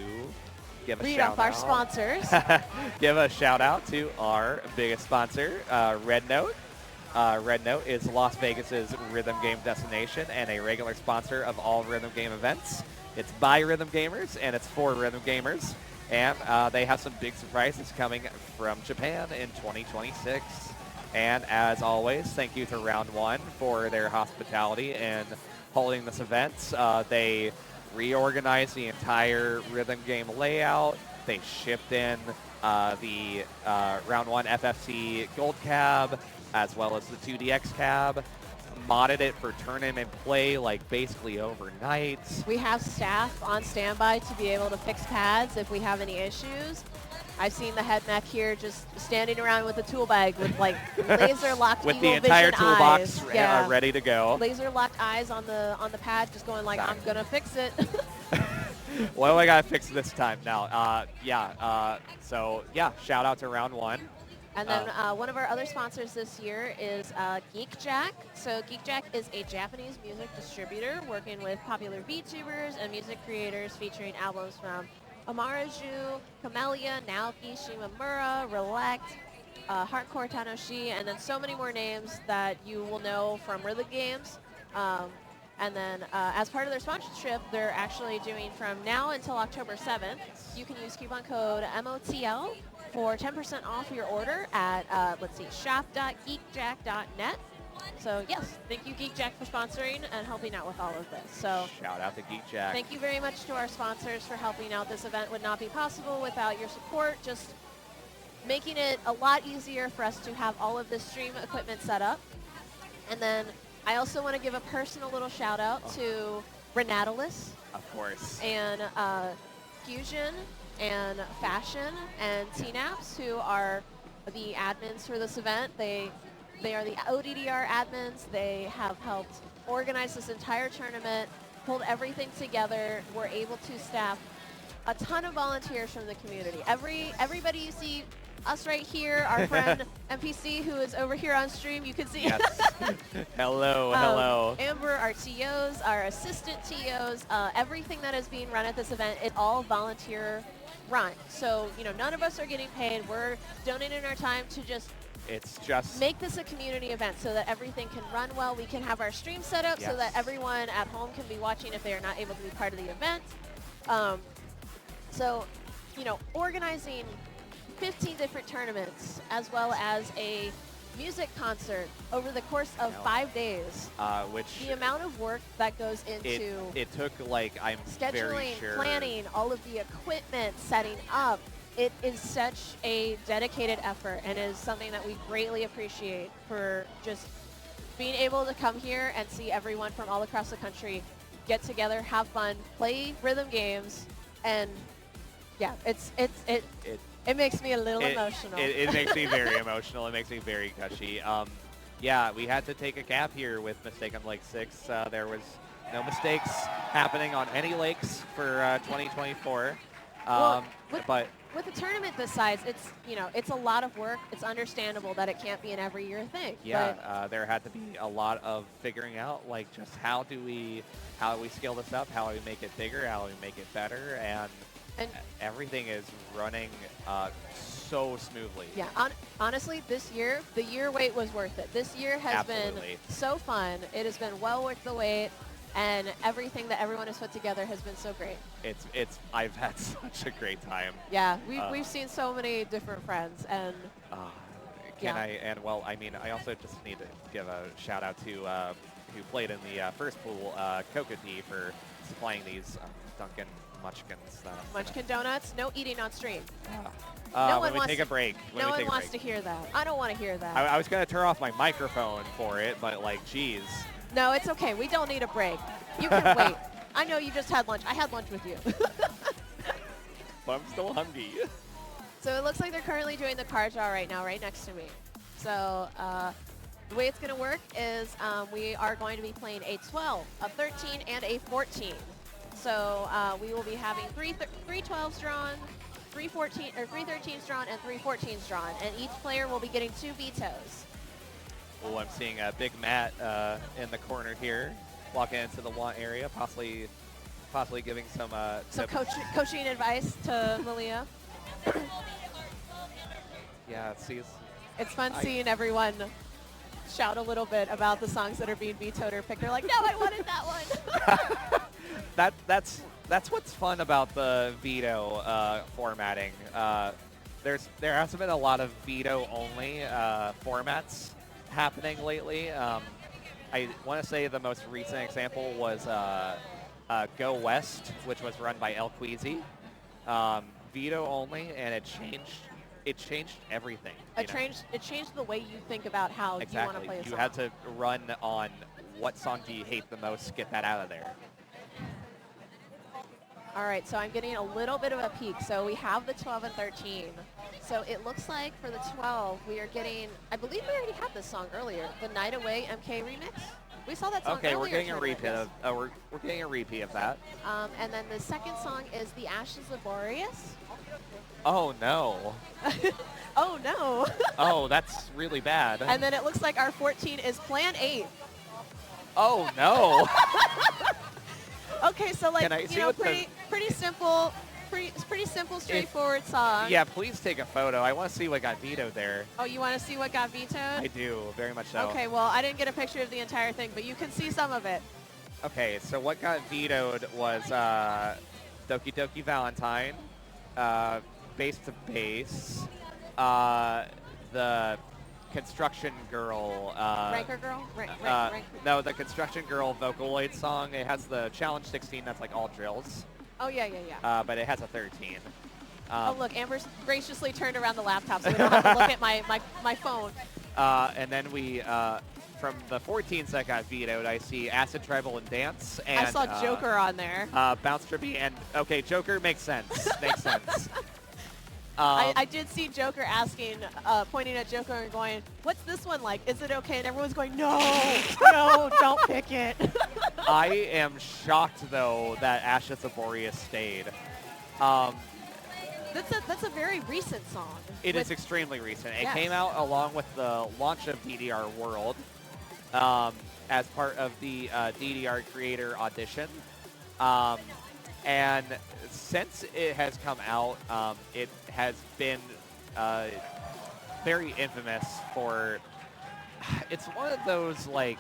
give a Read shout off our out. sponsors. Give a shout out to our biggest sponsor, Red Note. Red Note is Las Vegas's rhythm game destination and a regular sponsor of all rhythm game events. It's by rhythm gamers and it's for rhythm gamers. And they have some big surprises coming from Japan in 2026. And as always, thank you to Round 1 for their hospitality and holding this event. They reorganized the entire rhythm game layout. They shipped in the Round 1 FFC Gold Cab, as well as the 2DX cab, modded it for tournament play like basically overnight. We have staff on standby to be able to fix pads if we have any issues. I've seen the head mech here just standing around with a tool bag with like laser locked with evil the entire vision toolbox eyes. ready to go. Laser locked eyes on the pad, just going like, Exactly. I'm gonna fix it. What do I gotta fix this time now? So shout out to Round 1. And then one of our other sponsors this year is GeekJack. So GeekJack is a Japanese music distributor working with popular VTubers and music creators featuring albums from Amaraju, Malia, Naoki, Shimamura, Relect, Hardcore Tanoshi, and then so many more names that you will know from rhythm games. And then as part of their sponsorship, they're actually doing from now until October 7th, you can use coupon code MOTL for 10% off your order at, shop.geekjack.net. So yes, thank you GeekJack for sponsoring and helping out with all of this. So Shout out to GeekJack. thank you very much to our sponsors for helping out. This event would not be possible without your support, just making it a lot easier for us to have all of this stream equipment set up. And then I also want to give a personal little shout out to Renatalis. Of course. And Fusion and Fashion and TNAPS, who are the admins for this event. They are the ODDR admins. They have helped organize this entire tournament, pulled everything together. We're able to staff a ton of volunteers from the community. Everybody you see, us right here, our friend MPC, who is over here on stream, you can see. Yes. Hello. Amber, our TOs, our assistant TOs, everything that is being run at this event, it's all volunteer run. So, none of us are getting paid. We're donating our time to just make this a community event so that everything can run well. We can have our stream set up so that everyone at home can be watching if they are not able to be part of the event. So, organizing 15 different tournaments as well as a music concert over the course of 5 days. The amount of work that goes into it took I'm scheduling, very sure. planning, all of the equipment, setting up. It is such a dedicated effort and is something that we greatly appreciate for just being able to come here and see everyone from all across the country get together, have fun, play rhythm games, and it makes me a little emotional. It makes me very emotional. It makes me very gushy. We had to take a cap here with Mistake on Lake 6. There was no mistakes happening on any lakes for 2024. With a tournament this size, it's a lot of work. It's understandable that it can't be an every year thing. Yeah, there had to be a lot of figuring out, just how do we scale this up? How do we make it bigger? How do we make it better? And everything is running so smoothly. Yeah, honestly, this year, the year wait was worth it. This year has been so fun. It has been well worth the wait, and everything that everyone has put together has been so great. I've had such a great time. Yeah, we've seen so many different friends, and I also just need to give a shout out to who played in the first pool, COCODEE, for supplying these Dunkin' Munchkins. Munchkin donuts, no eating on stream. No when we take a break. No one wants to hear that. I don't want to hear that. I was going to turn off my microphone for it, but like, geez. No, it's okay. We don't need a break. You can wait. I know you just had lunch. I had lunch with you. But I'm still hungry. So it looks like they're currently doing the card draw right now, right next to me. So the way it's going to work is we are going to be playing a 12, a 13, and a 14. So we will be having three 12s drawn, three 13s drawn, and three 14s drawn, and each player will be getting 2 vetoes. Oh, I'm seeing a Big Matt in the corner here, walking into the want area, possibly giving some coaching advice to Malia. Yeah, it's fun seeing everyone shout a little bit about the songs that are being vetoed or picked. They're like, no, I wanted that one. That's what's fun about the veto formatting. There hasn't been a lot of veto-only formats happening lately. I want to say the most recent example was Go West, which was run by LQUEEZY. Veto-only, and it changed everything. It changed the way you think about how you want to play a song. You had to run on what song do you hate the most, get that out of there. All right, so I'm getting a little bit of a peek. So we have the 12 and 13. So it looks like for the 12, we are getting, I believe we already had this song earlier, the Night Away MK remix. We saw that song earlier. Okay, we're getting a repeat of we're getting a repeat of that. And then the second song is The Ashes of Boreas. Oh no. Oh no. Oh, that's really bad. And then it looks like our 14 is Plan 8. Oh no. Okay, so like, you know, pretty simple, straightforward song. Yeah, please take a photo. I want to see what got vetoed there. Oh, you want to see what got vetoed? I do, very much so. Okay, well, I didn't get a picture of the entire thing, but you can see some of it. Okay, so what got vetoed was Doki Doki Valentine, Base to Base, the Construction Girl. Ranker Girl? No, the Construction Girl Vocaloid song. It has the Challenge 16 that's like all drills. Oh, yeah. But it has a 13. Oh, look, Amber's graciously turned around the laptop so we don't have to look at my phone. And then we, from the 14s that got vetoed, I see Acid Tribal and Dance. And, I saw Joker on there. Bounce Trippy and, okay, Joker makes sense. Makes sense. I did see Joker asking, pointing at Joker and going, what's this one like? Is it okay? And everyone's going, no, don't pick it. I am shocked, though, that Ashes of Boreas stayed. That's a very recent song. It is extremely recent. It came out along with the launch of DDR World as part of the DDR Creator Audition. And since it has come out, it has been very infamous for... It's one of those, like,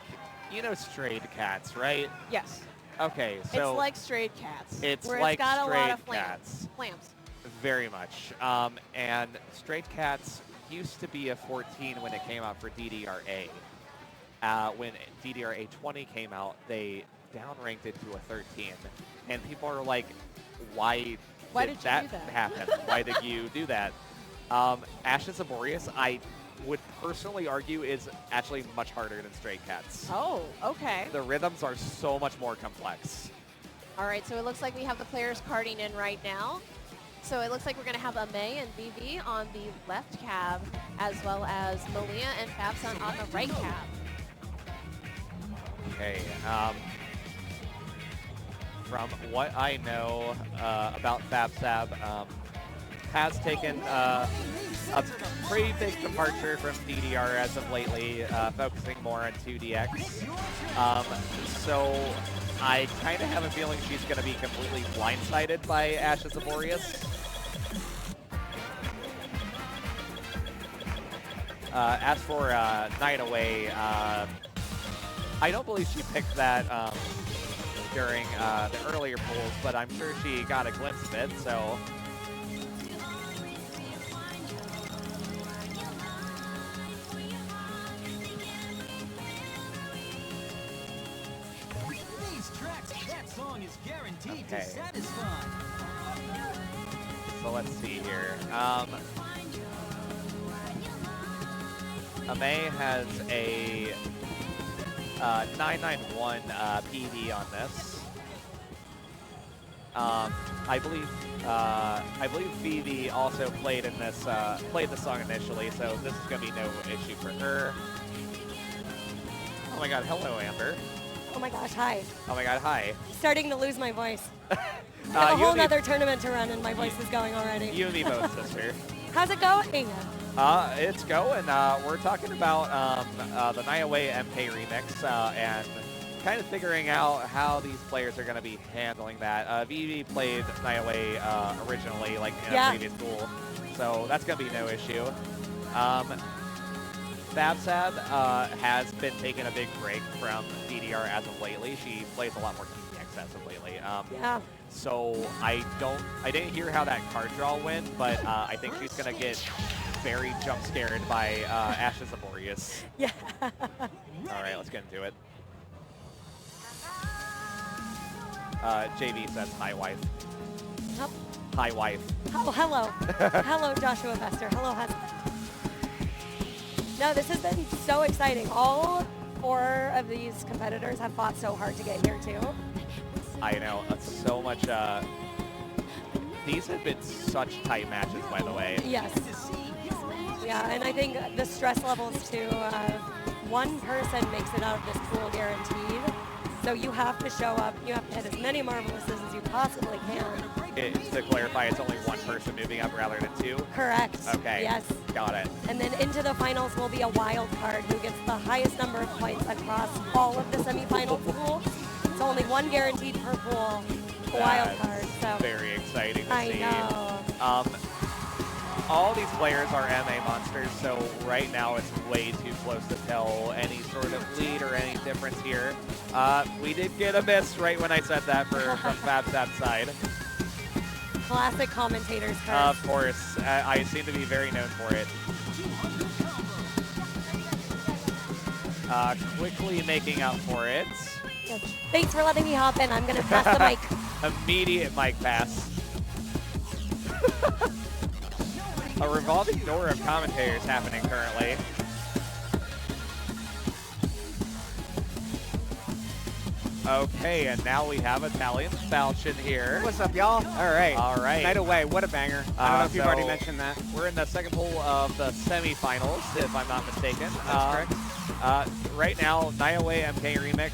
you know Strayed Cats, right? Yes. Okay, so... It's like Strayed Cats. It's where like it's got Strayed a lot of Cats. Flams. Very much. And Strayed Cats used to be a 14 when it came out for DDR-A. When DDR-A 20 came out, they downranked it to a 13. And people are like, why did that happen? Why did you do that? Ashes of Boreas, I would personally argue, is actually much harder than Strayed Cats. Oh, okay. The rhythms are so much more complex. All right, so it looks like we have the players carding in right now. So it looks like we're going to have AMAY and BB on the left cab, as well as Malia and Fabson on the right cab. Okay. From what I know about FabSab, has taken a pretty big departure from DDR as of lately, focusing more on 2DX. So I kind of have a feeling she's going to be completely blindsided by Ashes of Boreas. As for Night Away, I don't believe she picked that during the earlier polls, but I'm sure she got a glimpse of it, so... song is guaranteed Okay. to satisfy. So let's see here. AMAY has a 991 PD on this. I believe Phoebe also played in this played the song initially, so this is gonna be no issue for her. Oh my God! Hello, Amber. Oh my gosh, hi. Oh my God! Hi. Starting to lose my voice. I have a you whole and me- nother tournament to run and my voice is going already. You and me both, sister. How's it going? It's going. We're talking about the Night Away MK remix and kind of figuring out how these players are going to be handling that. VV played Night Away originally, like in a previous duel, so that's going to be no issue. Fabsab has been taking a big break from DDR as of lately. She plays a lot more KINDLADY as of lately. Yeah. So I didn't hear how that card draw went, but I think she's gonna get very jump scared by Ashes Laborious. Yeah. All right, let's get into it. JV says hi, wife. Oh, Hi, wife. oh hello. Hello, Joshua Bester. Hello, husband. No, this has been so exciting. All 4 of these competitors have fought so hard to get here, too. I know, so much. These have been such tight matches, by the way. Yes. Yeah, and I think the stress levels, too. One person makes it out of this pool guaranteed. So you have to show up. You have to hit as many marvelouses as you possibly can. To clarify, it's only one person moving up rather than 2? Correct. Okay. Yes. Got it. And then into the finals will be a wild card who gets the highest number of points across all of the semifinal pools. So only one guaranteed per pool, a wild card. So very exciting to I see. know. All these players are MA monsters, so right now it's way too close to tell any sort of lead or any difference here. We did get a miss right when I said that from Fabsab's side. Classic commentators curse. Of course, I seem to be very known for it. Quickly making up for it. Yes. Thanks for letting me hop in. I'm going to pass the mic. Immediate mic pass. A revolving door of commentators happening currently. Okay, and now we have ItalianFalchion here. What's up, y'all? All right. All right. Night Away, what a banger. I don't know if you've already so mentioned that. We're in the second pool of the semifinals, if I'm not mistaken. That's correct. Right now, Night Away MK Remix,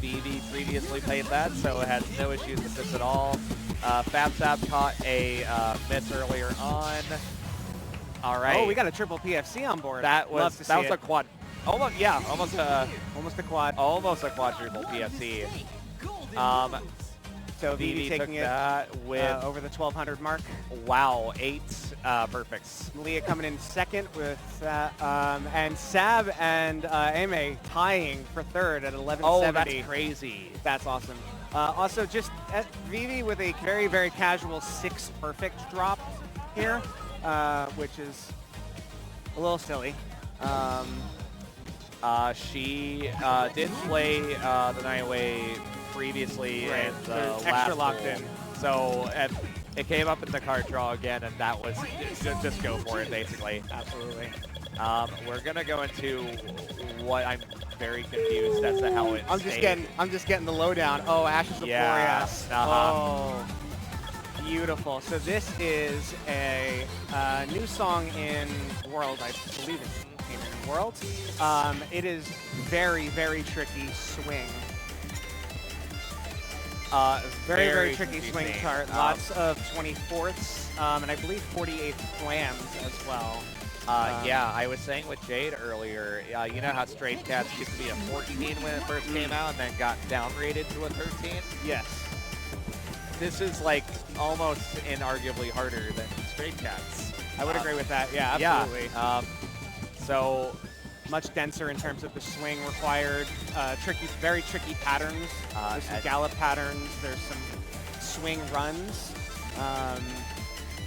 VV previously played that, so it has no issues with this at all. Fabsab caught a miss earlier on. All right. Oh, we got a triple PFC on board. That was a quad. Almost, yeah, almost a quad. Almost a quadruple PFC. So VV taking it that with over the 1200 mark. Wow, 8 perfects. Malia coming in second with and Sab and AMAY tying for third at 1170. Oh, that's crazy. That's awesome. Also, just VV with a very, very casual 6 perfect drop here, which is a little silly. She did play the Night Away previously in the extra last locked pool. in. So it came up in the card draw again, and that was just go for it, basically. Absolutely. We're gonna go into what I'm very confused as to how it. I'm just getting the lowdown. Oh, Ashes of Boreas. Oh, beautiful. So this is a new song in World, I believe it's in World. It is very, very tricky swing. Very, very tricky swing chart. Lots of 24ths, and I believe 48th clams as well. Yeah, I was saying with Jade earlier, you know how Straight Cats used to be a 14 when it first came out and then got downgraded to a 13? Yes. This is like almost inarguably harder than Straight Cats. I would agree with that. Yeah, absolutely. Yeah. So much denser in terms of the swing required. Tricky, very tricky patterns. There's some gallop patterns. There's some swing runs.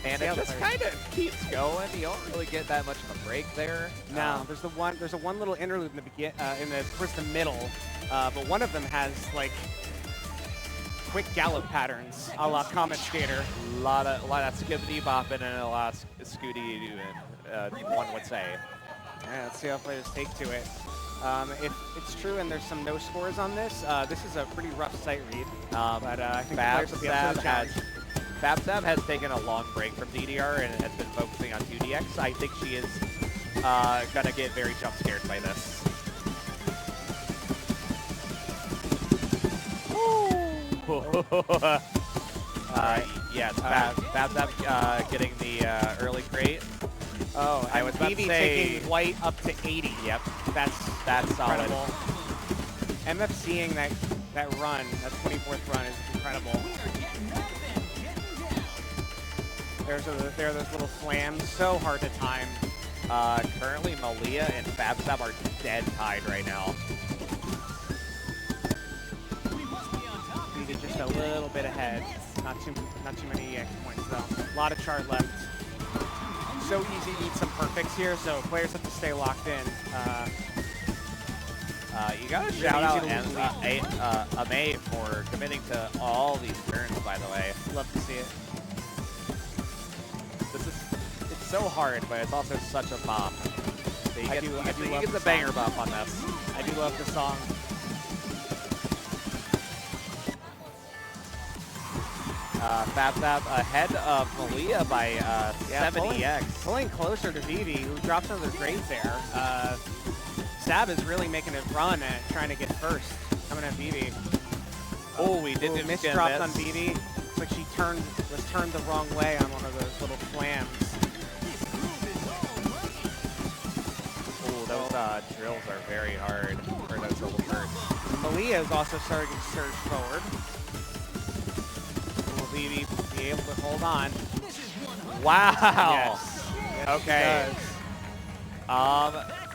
And it just kind of keeps going. You don't really get that much of a break there. No, there's a one little interlude in the towards the middle, but one of them has like quick gallop patterns, a la Comet Skater. A lot of skippity bopping and a lot of scooty doing, one would say. Yeah, let's see how players take to it. If it's true and there's some no scores on this, this is a pretty rough sight read. But I think the players will be up to the challenge. Fabsab has taken a long break from DDR and has been focusing on 2DX. I think she is gonna get very jump scared by this. Yeah, Fabsab getting the early crate. Oh, I was about to DEVI say taking white up to 80. Yep, that's incredible. Solid. MF seeing that run, that 24th run, is incredible. There are those little slams, so hard to time. Currently, Malia and Fabsab are dead tied right now. DEVI just a little bit ahead. Not too many EX points though. A lot of chart left. So easy to eat some perfects here, so players have to stay locked in. You gotta shout out AMAY for committing to all these turns, by the way. Love to see it. It's so hard, but it's also such a bop. So you get the banger buff on this. I do love the song. Fabsab ahead of Malia by 70x. Pulling closer to DEVI, who drops another grade there. Stab is really making a run at trying to get first. Coming at DEVI. Oh, we did miss dropped on DEVI. Looks like she was turned the wrong way on one of those little flams. Oh, those drills are very hard for those little bursts. Malia is also starting to surge forward. Will DEVI be able to hold on? Wow. Yes. Okay.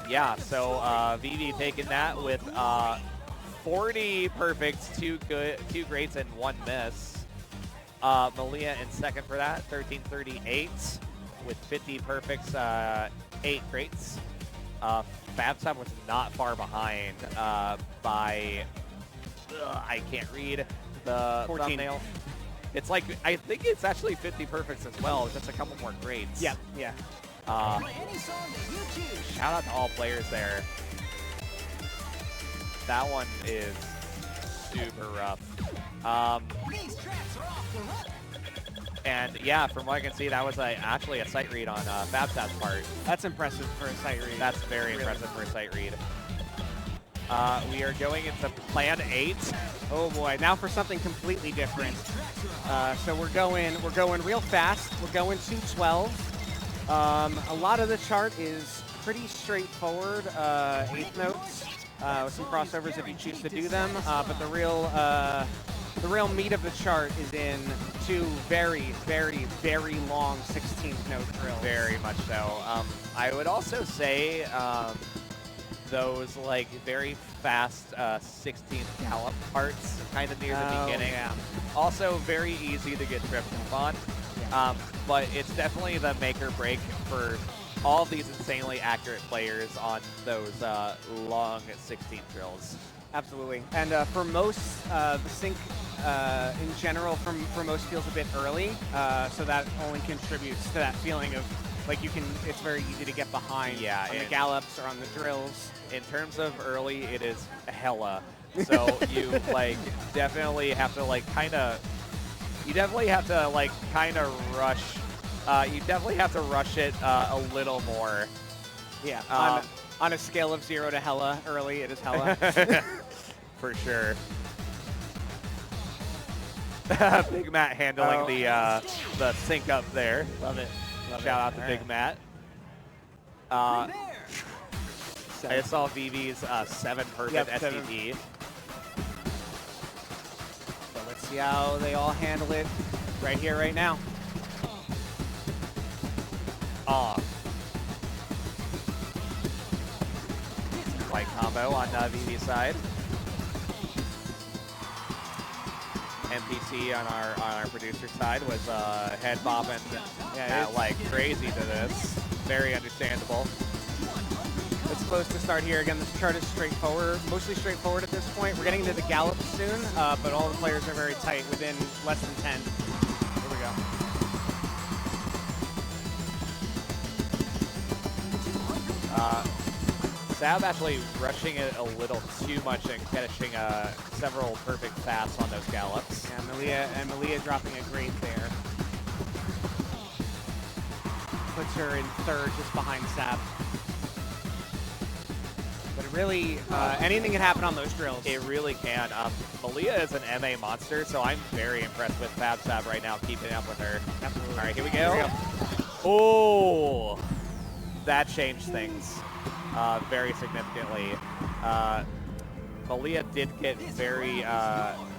Yeah, so VV taking that with 40 perfects, two greats, and 1 miss. Malia in second for that, 1338 with 50 perfects, 8 greats. Fabsab was not far behind by, I can't read the 14. thumbnail. It's like, I think it's actually 50 perfects as well, just a couple more greats. Yeah, yeah. Shout out to all players there. That one is super rough. And yeah, from what I can see, that was actually a sight read on Fabsab's part. That's impressive for a sight read. That's very impressive for a sight read. We are going into plan 8. Oh boy, now for something completely different. So we're going real fast. We're going 212. A lot of the chart is pretty straightforward, 8th notes, with some crossovers if you choose to do them. But the real meat of the chart is in 2 very, very, very long 16th note drills. Very much so. I would also say those like very fast 16th gallop parts kind of near the beginning. Yeah. Also very easy to get tripped up on. But it's definitely the make or break for all of these insanely accurate players on those long 16 drills. Absolutely. And for most, the sync in general for most feels a bit early, so that only contributes to that feeling of like it's very easy to get behind on the gallops or on the drills. In terms of early, it is hella. So you like definitely have to like kind of rush. You definitely have to rush it a little more. Yeah. On a scale of 0 to hella, early it is hella. For sure. Big Matt handling the sync up there. Love it. Shout out to Big Matt. I just saw VV's 7 perfect STP. So let's see how they all handle it right here, right now. White combo on VV's side. MPC on our producer side was head bobbing like crazy to this. Very understandable. It's close to start here. Again, this chart is straightforward, mostly straightforward at this point. We're getting to the gallop soon, but all the players are very tight, within less than 10. Here we go. Sab actually rushing it a little too much and catching several perfect fast on those gallops. Yeah, Malia dropping a great there. Puts her in third, just behind Sab. But it really, anything can happen on those drills. It really can. Malia is an MA monster, so I'm very impressed with Fab Sab right now, keeping up with her. Absolutely. All right, here we go. Oh, that changed things very significantly. Malia did get very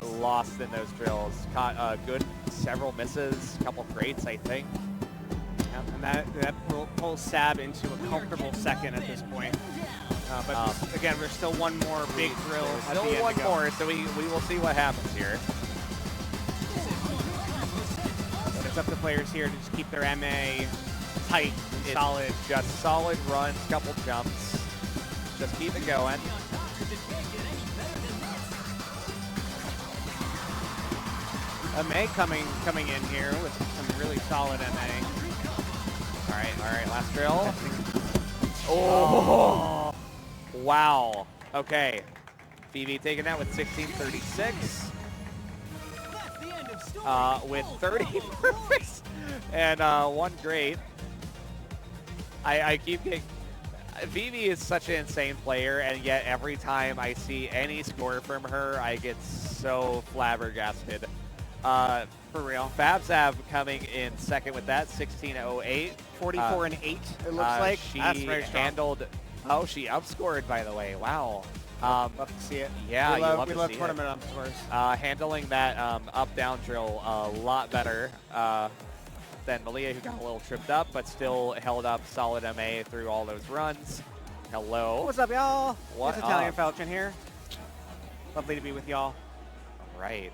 lost in those drills. Caught good several misses, a couple greats, I think. And that pulls Sab into a comfortable second at this point. But again, there's still one more big drill at the end. Still one more, so we will see what happens here. But it's up to players here to just keep their MA tight and solid. Just solid runs, couple jumps. Just keep it going. AMAY coming in here with some really solid MA. All right, last drill. Oh, wow. Okay, BB taking that with 1636. With 30 perfects and one great. I keep getting. Vivi is such an insane player, and yet every time I see any score from her, I get so flabbergasted. For real. Fabzab coming in second with that, 1608. 44 and 8, it looks like. She That's very strong. handled. Oh, she upscored, by the way. Wow. Love to see it. Yeah, we love tournament up scores. Handling that up-down drill a lot better than Malia, who got a little tripped up, but still held up solid MA through all those runs. Hello. What's up, y'all? What It's ItalianFalchion here. Lovely to be with y'all. All right.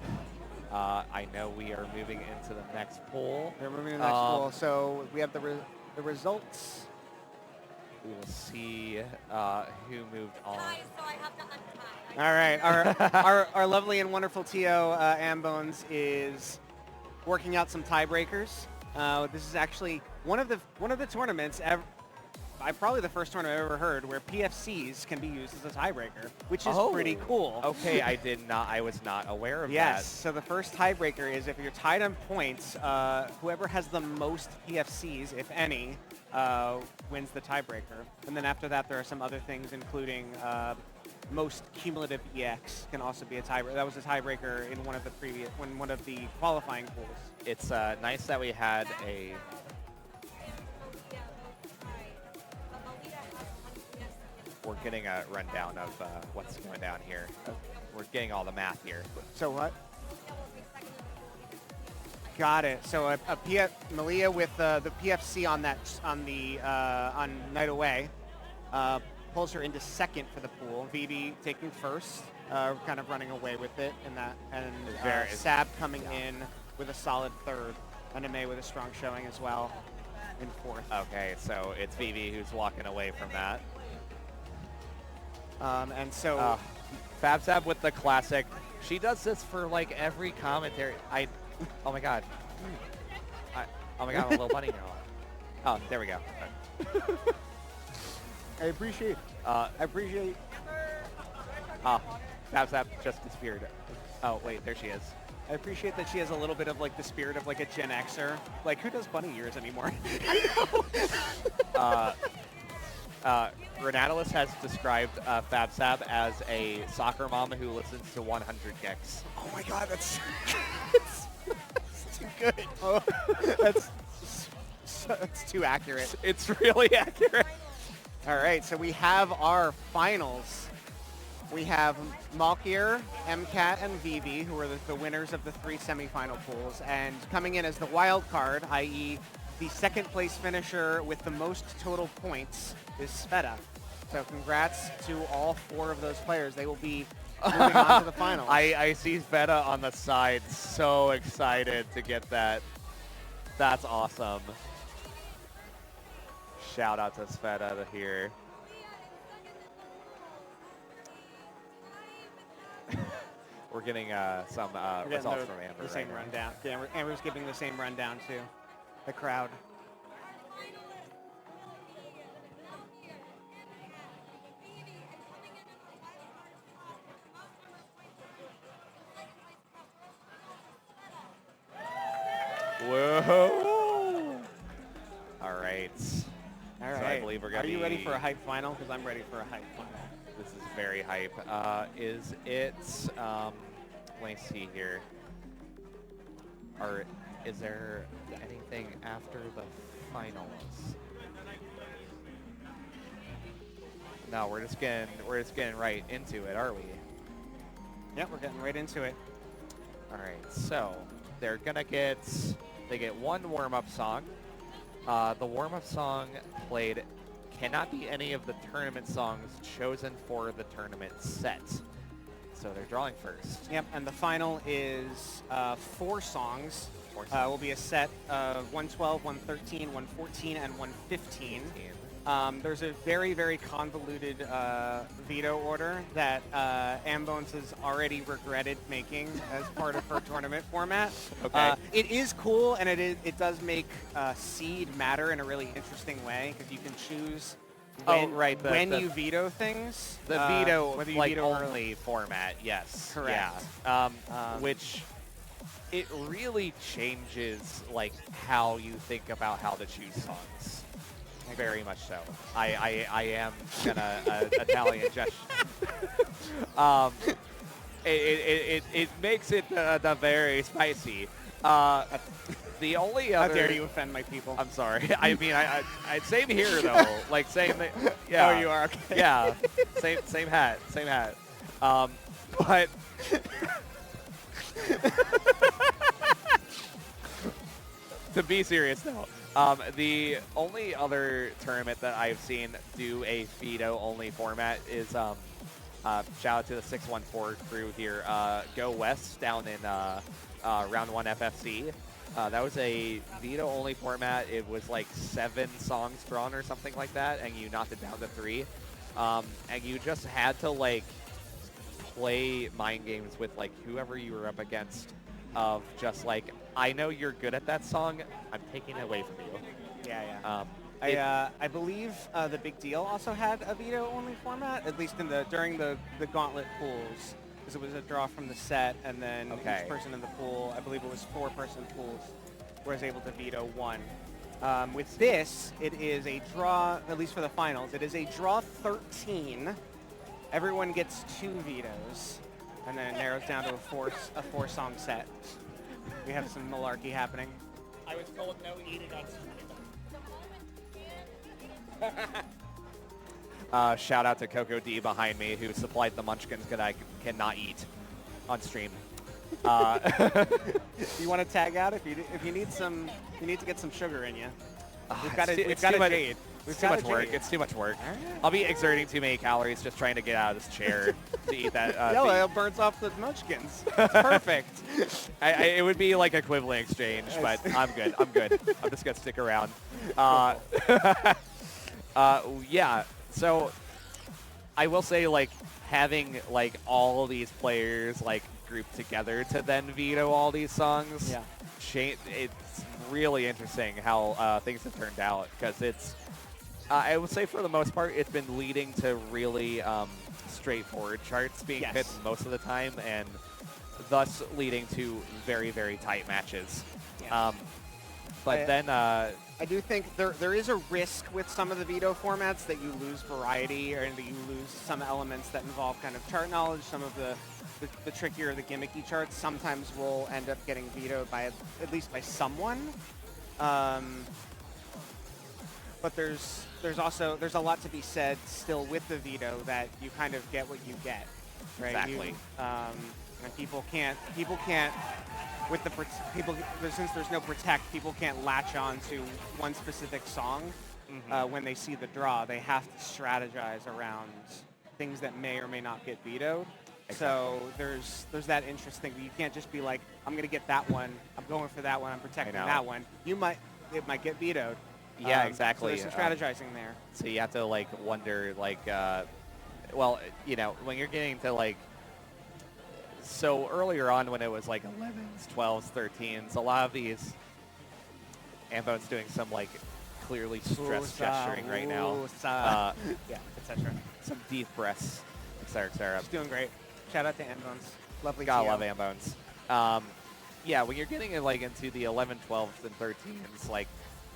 I know we are moving into the next pool. We're moving to the next pool. So we have the results. We will see who moved on. All right, our lovely and wonderful TO Ambones is working out some tiebreakers. This is actually one of the tournaments probably the first tournament I've ever heard where PFCs can be used as a tiebreaker, which is pretty cool. Okay, I was not aware of that. Yes, so the first tiebreaker is if you're tied on points, whoever has the most PFCs, if any, wins the tiebreaker. And then after that, there are some other things, including most cumulative EX can also be a tiebreaker. That was a tiebreaker in one of the qualifying pools. It's nice that we had a. We're getting a rundown of what's going down here. We're getting all the math here. So what? Got it. So Malia with the PFC on Night Away pulls her into second for the pool. Vivi taking first, kind of running away with it in that, and Sab coming in with a solid third, and AMAY with a strong showing as well in fourth. Okay, so it's Vivi who's walking away from that. And so Fabzab with the classic. She does this for like every commentary. Oh my god. Oh my god, I'm a little bunny now. Oh, there we go. I appreciate. Fabzab just disappeared. Oh wait, there she is. I appreciate that she has a little bit of like the spirit of like a Gen Xer. Like, who does bunny ears anymore? Renatalis has described Fabzab as a soccer mom who listens to 100 gigs. Oh my god, that's too good. Oh, that's too accurate. It's really accurate. All right, so we have our finals. We have Malkier, MCAT, and Vivi, who are the winners of the 3 semifinal pools. And coming in as the wild card, i.e. the second place finisher with the most total points, is Sveta. So congrats to all 4 of those players. They will be moving on to the finals. I see Sveta on the side, so excited to get that. That's awesome. Shout out to Sveta here. we're getting some We're getting results from Amber. the same right now. rundown. Yeah, Amber's giving the same rundown to the crowd. Whoa! All right. All right. So I believe we're gonna Are you be ready for a hype final? Because I'm ready for a hype final. This is very hype. Is it? Let me see here. Is there anything after the finals? No, we're just getting right into it, are we? Yep, we're getting right into it. All right. So they get one warm-up song. The warm-up song played cannot be any of the tournament songs chosen for the tournament set. So they're drawing first. Yep, and the final is 4 songs. Will be a set of 112, 113, 114, and 115. There's a very, very convoluted veto order that Ambones has already regretted making as part of her tournament format. Okay. It is cool, and it does make seed matter in a really interesting way, because you can choose when you veto things. The veto, whether you like, veto only format, yes. Correct. Yeah. Which it really changes, like, how you think about how to choose songs. Very much so. I am gonna Italian gesture. It makes it the very spicy. The only other. How dare you offend my people? I'm sorry. I mean, I same here though. Like same. Yeah. Oh, you are okay. Yeah. Same hat. Same hat. But. To be serious though. The only other tournament that I've seen do a veto-only format is, shout out to the 614 crew here, Go West down in Round 1 FFC. That was a veto-only format. It was like 7 songs drawn or something like that, and you knocked it down to 3. And you just had to, like, play mind games with, like, whoever you were up against of just, like, I know you're good at that song. I'm taking it away from you. Yeah, yeah. I believe the Big Deal also had a veto-only format, at least during the gauntlet pools, because it was a draw from the set, and then each person in the pool, I believe it was 4-person pools, was able to veto 1. With this, it is a draw, at least for the finals, it is a draw 13. Everyone gets 2 vetoes, and then it narrows down to a 4-song set. We have some malarkey happening. I was told no eating on stream. Shout out to COCODEE behind me, who supplied the munchkins that I cannot eat on stream. You want to tag out if you need some? You need to get some sugar in you. We've got a Jade. It's too much work. It's too much work. I'll be exerting too many calories just trying to get out of this chair to eat that. It burns off the munchkins. It's perfect. It would be like equivalent exchange, but I'm good. I'm good. I'm just gonna stick around. Yeah. So I will say, like, having like all these players like grouped together to then veto all these songs. Yeah. It's really interesting how things have turned out, because it's. I would say for the most part, it's been leading to really straightforward charts being hit most of the time, and thus leading to very, very tight matches. Yeah. But then I do think there is a risk with some of the veto formats that you lose variety, or that you lose some elements that involve kind of chart knowledge. Some of the trickier, the gimmicky charts sometimes will end up getting vetoed by at least by someone. But there's a lot to be said still with the veto, that you kind of get what you get, right? Exactly. And people can't with since there's no protect, people can't latch on to one specific song when they see the draw. They have to strategize around things that may or may not get vetoed. Exactly. So there's that interesting. You can't just be like, I'm going to get that one. I'm going for that one. I'm protecting that one. It might get vetoed. Yeah, exactly. So there's some strategizing there. So you have to like wonder, like, well, you know, when you're getting to like So earlier on when it was like 11s, 12s, 13s, a lot of these, Ambone's doing some like clearly stress gesturing right now. Yeah, etc. Some deep breaths, etc. She's doing great. Shout out to Ambones. Lovely. Gotta TO. love Ambones. Yeah, when you're getting like into the 11, 12s, and 13s, like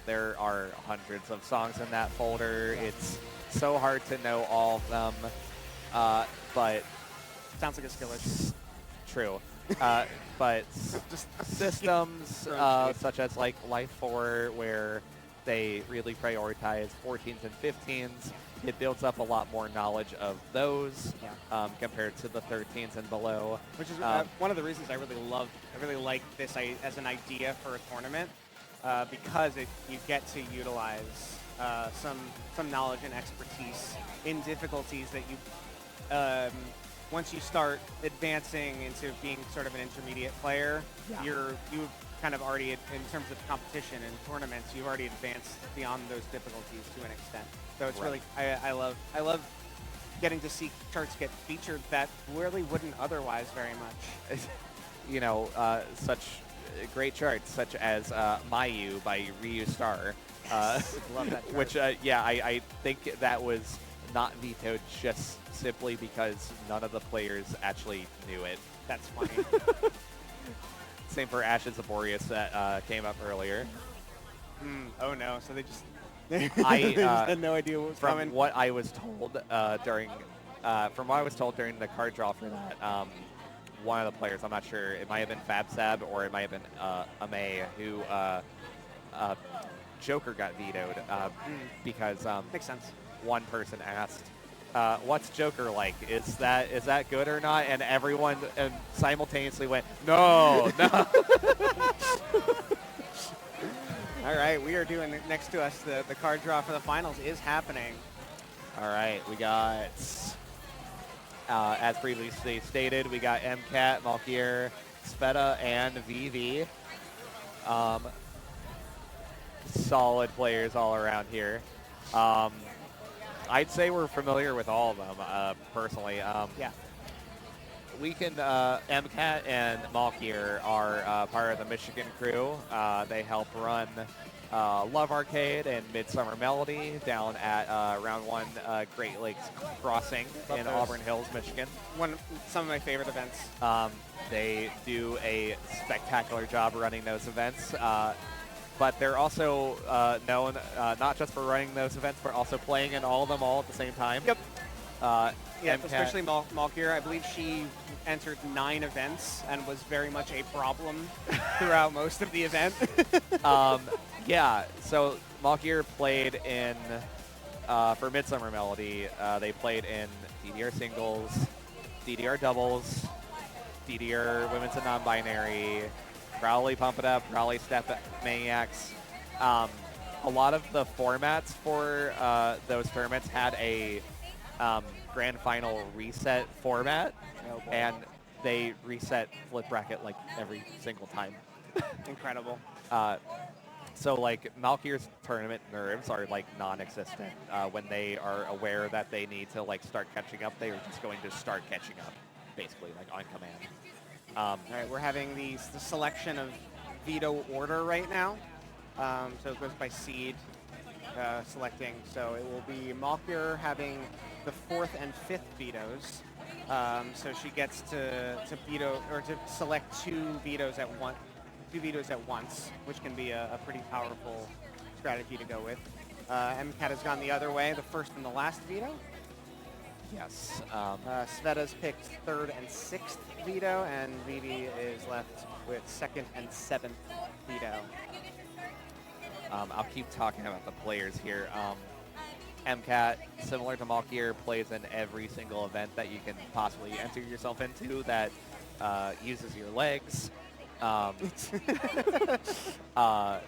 there are hundreds of songs in that folder. It's so hard to know all of them, but sounds like a skill issue. True. But just systems such as like Life 4, where they really prioritize 14s and 15s, it builds up a lot more knowledge of those compared to the 13s and below. Which is one of the reasons I really like this as an idea for a tournament, because you get to utilize some knowledge and expertise in difficulties that you once you start advancing into being sort of an intermediate player, you've kind of already, in terms of competition and tournaments, you've already advanced beyond those difficulties to an extent. So it's really, I love getting to see charts get featured that really wouldn't otherwise very much. You know, such great charts such as Mayu by Ryu Star, love that chart. which I think that was not vetoed just simply because none of the players actually knew it. That's funny. Same for Ashes of Boreas that came up earlier. Oh no! So they just I just had no idea what was from coming. what I was told during the card draw for that, one of the players, I'm not sure, it might have been FabSab or it might have been AMAY, who Joker got vetoed because makes sense. One person asked, "What's Joker like? Is that good or not?" And everyone simultaneously went, "No, no." All right, we are doing next to us. The card draw for the finals is happening. All right, we got, as previously stated, we got MCAT, malkier, sveta, and VV. Solid players all around here. I'd say we're familiar with all of them, personally. Yeah. We can, MCAT and malkier are part of the Michigan crew. They help run Love Arcade and Midsummer Melody down at Round 1 Great Lakes Crossing in Auburn Hills, Michigan. Some of my favorite events. They do a spectacular job running those events. But they're also known not just for running those events, but also playing in all of them all at the same time. Yep. Yeah, MCAT especially malkier. I believe she entered 9 events and was very much a problem throughout most of the event. Yeah, so malkier played in, for Midsummer Melody, they played in DDR singles, DDR doubles, DDR women's and non-binary, Probably Pump It Up, Probably Step Maniacs. A lot of the formats for those tournaments had a grand final reset format, and they reset flip bracket like every single time. Incredible. So like malkier's tournament nerves are like non-existent. When they are aware that they need to like start catching up, they are just going to start catching up, basically, like on command. All right, we're having the selection of veto order right now. So it goes by seed selecting. So it will be malkier having the 4th and 5th vetoes. So she gets to veto or to select 2 vetoes at once, which can be a pretty powerful strategy to go with. MCAT has gone the other way, the 1st and the last veto. Yes. Sveta's picked 3rd and 6th veto, and VV is left with 2nd and 7th veto. I'll keep talking about the players here. MCAT, similar to malkier, plays in every single event that you can possibly enter yourself into that uses your legs.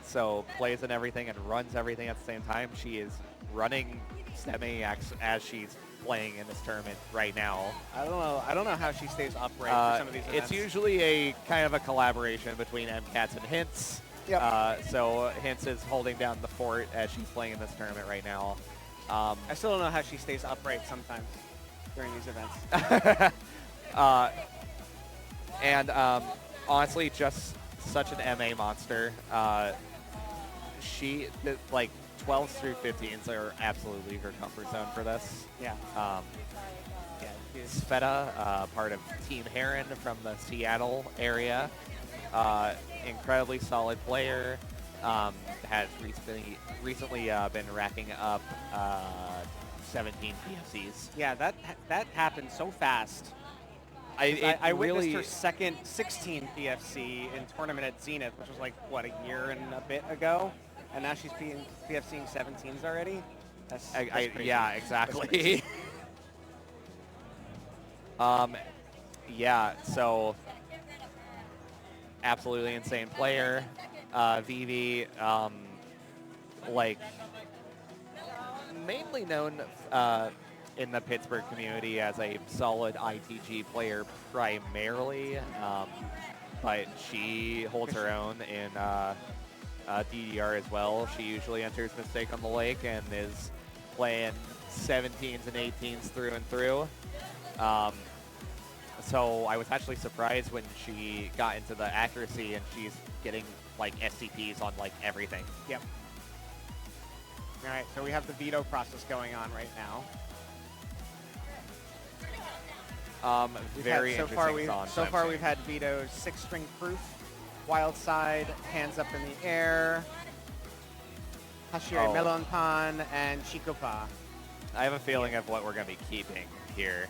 So plays in everything and runs everything at the same time. She is running Step Maniacs as she's playing in this tournament right now. I don't know how she stays upright for some of these events. It's usually a kind of a collaboration between MCATs and Hints. Yep. So Hints is holding down the fort as she's playing in this tournament right now. I still don't know how she stays upright sometimes during these events. And honestly, just such an MA monster. Like 12s through 15s are absolutely her comfort zone for this. Yeah. Sveta, part of Team Heron from the Seattle area. Incredibly solid player. Has recently been racking up 17 PFCs. Yeah, that happened so fast. I witnessed her second 16 PFC in tournament at Zenith, which was like, what, a year and a bit ago? And now she's PFCing 17s already? That's crazy. Yeah, exactly. Yeah, so absolutely insane player. Vivi, like, mainly known in the Pittsburgh community as a solid ITG player primarily, but she holds her own in DDR as well. She usually enters Mistake on the Lake and is playing 17s and 18s through and through. So I was actually surprised when she got into the accuracy and she's getting like SCPs on like everything. Yep. All right, so we have the veto process going on right now. Very interesting song. So far we've had vetoes 6-string proof, wild side, hands up in the air, Hashiri Melon Pan, and Chikopa. I have a feeling of what we're going to be keeping here.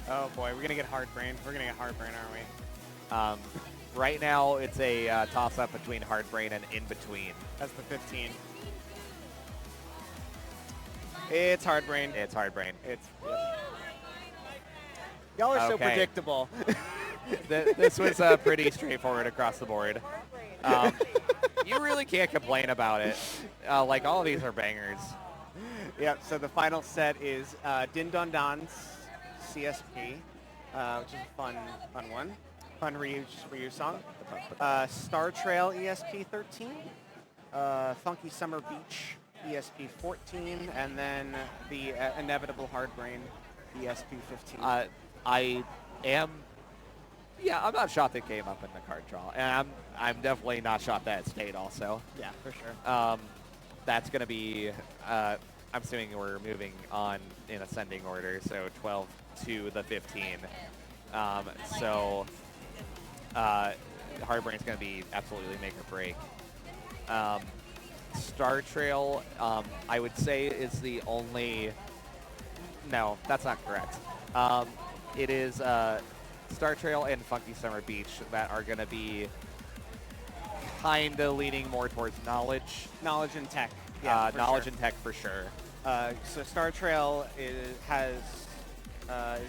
Oh boy, we're going to get hard brain. We're going to get hard brain, aren't we? Right now it's a toss-up between hard brain and in between. That's the 15. It's hard brain. It's hard brain. It's. Y'all are so predictable. This was pretty straightforward across the board. You really can't complain about it. Like, all of these are bangers. Yep, so the final set is Din Don Don's CSP, which is a fun one. Fun Ryu song. Star Trail ESP 13. Funky Summer Beach ESP 14. And then the inevitable Hard Brain ESP 15. I'm not shocked that came up in the card draw, and I'm definitely not shocked that it stayed also. Yeah, for sure. That's going to be, I'm assuming we're moving on in ascending order, so 12 to the 15. Hardbrain's going to be absolutely make or break. Star Trail, I would say is the only, no, that's not correct. It is Star Trail and Funky Summer Beach that are going to be kind of leaning more towards knowledge. Knowledge and tech. Yeah, knowledge and tech for sure. So Star Trail is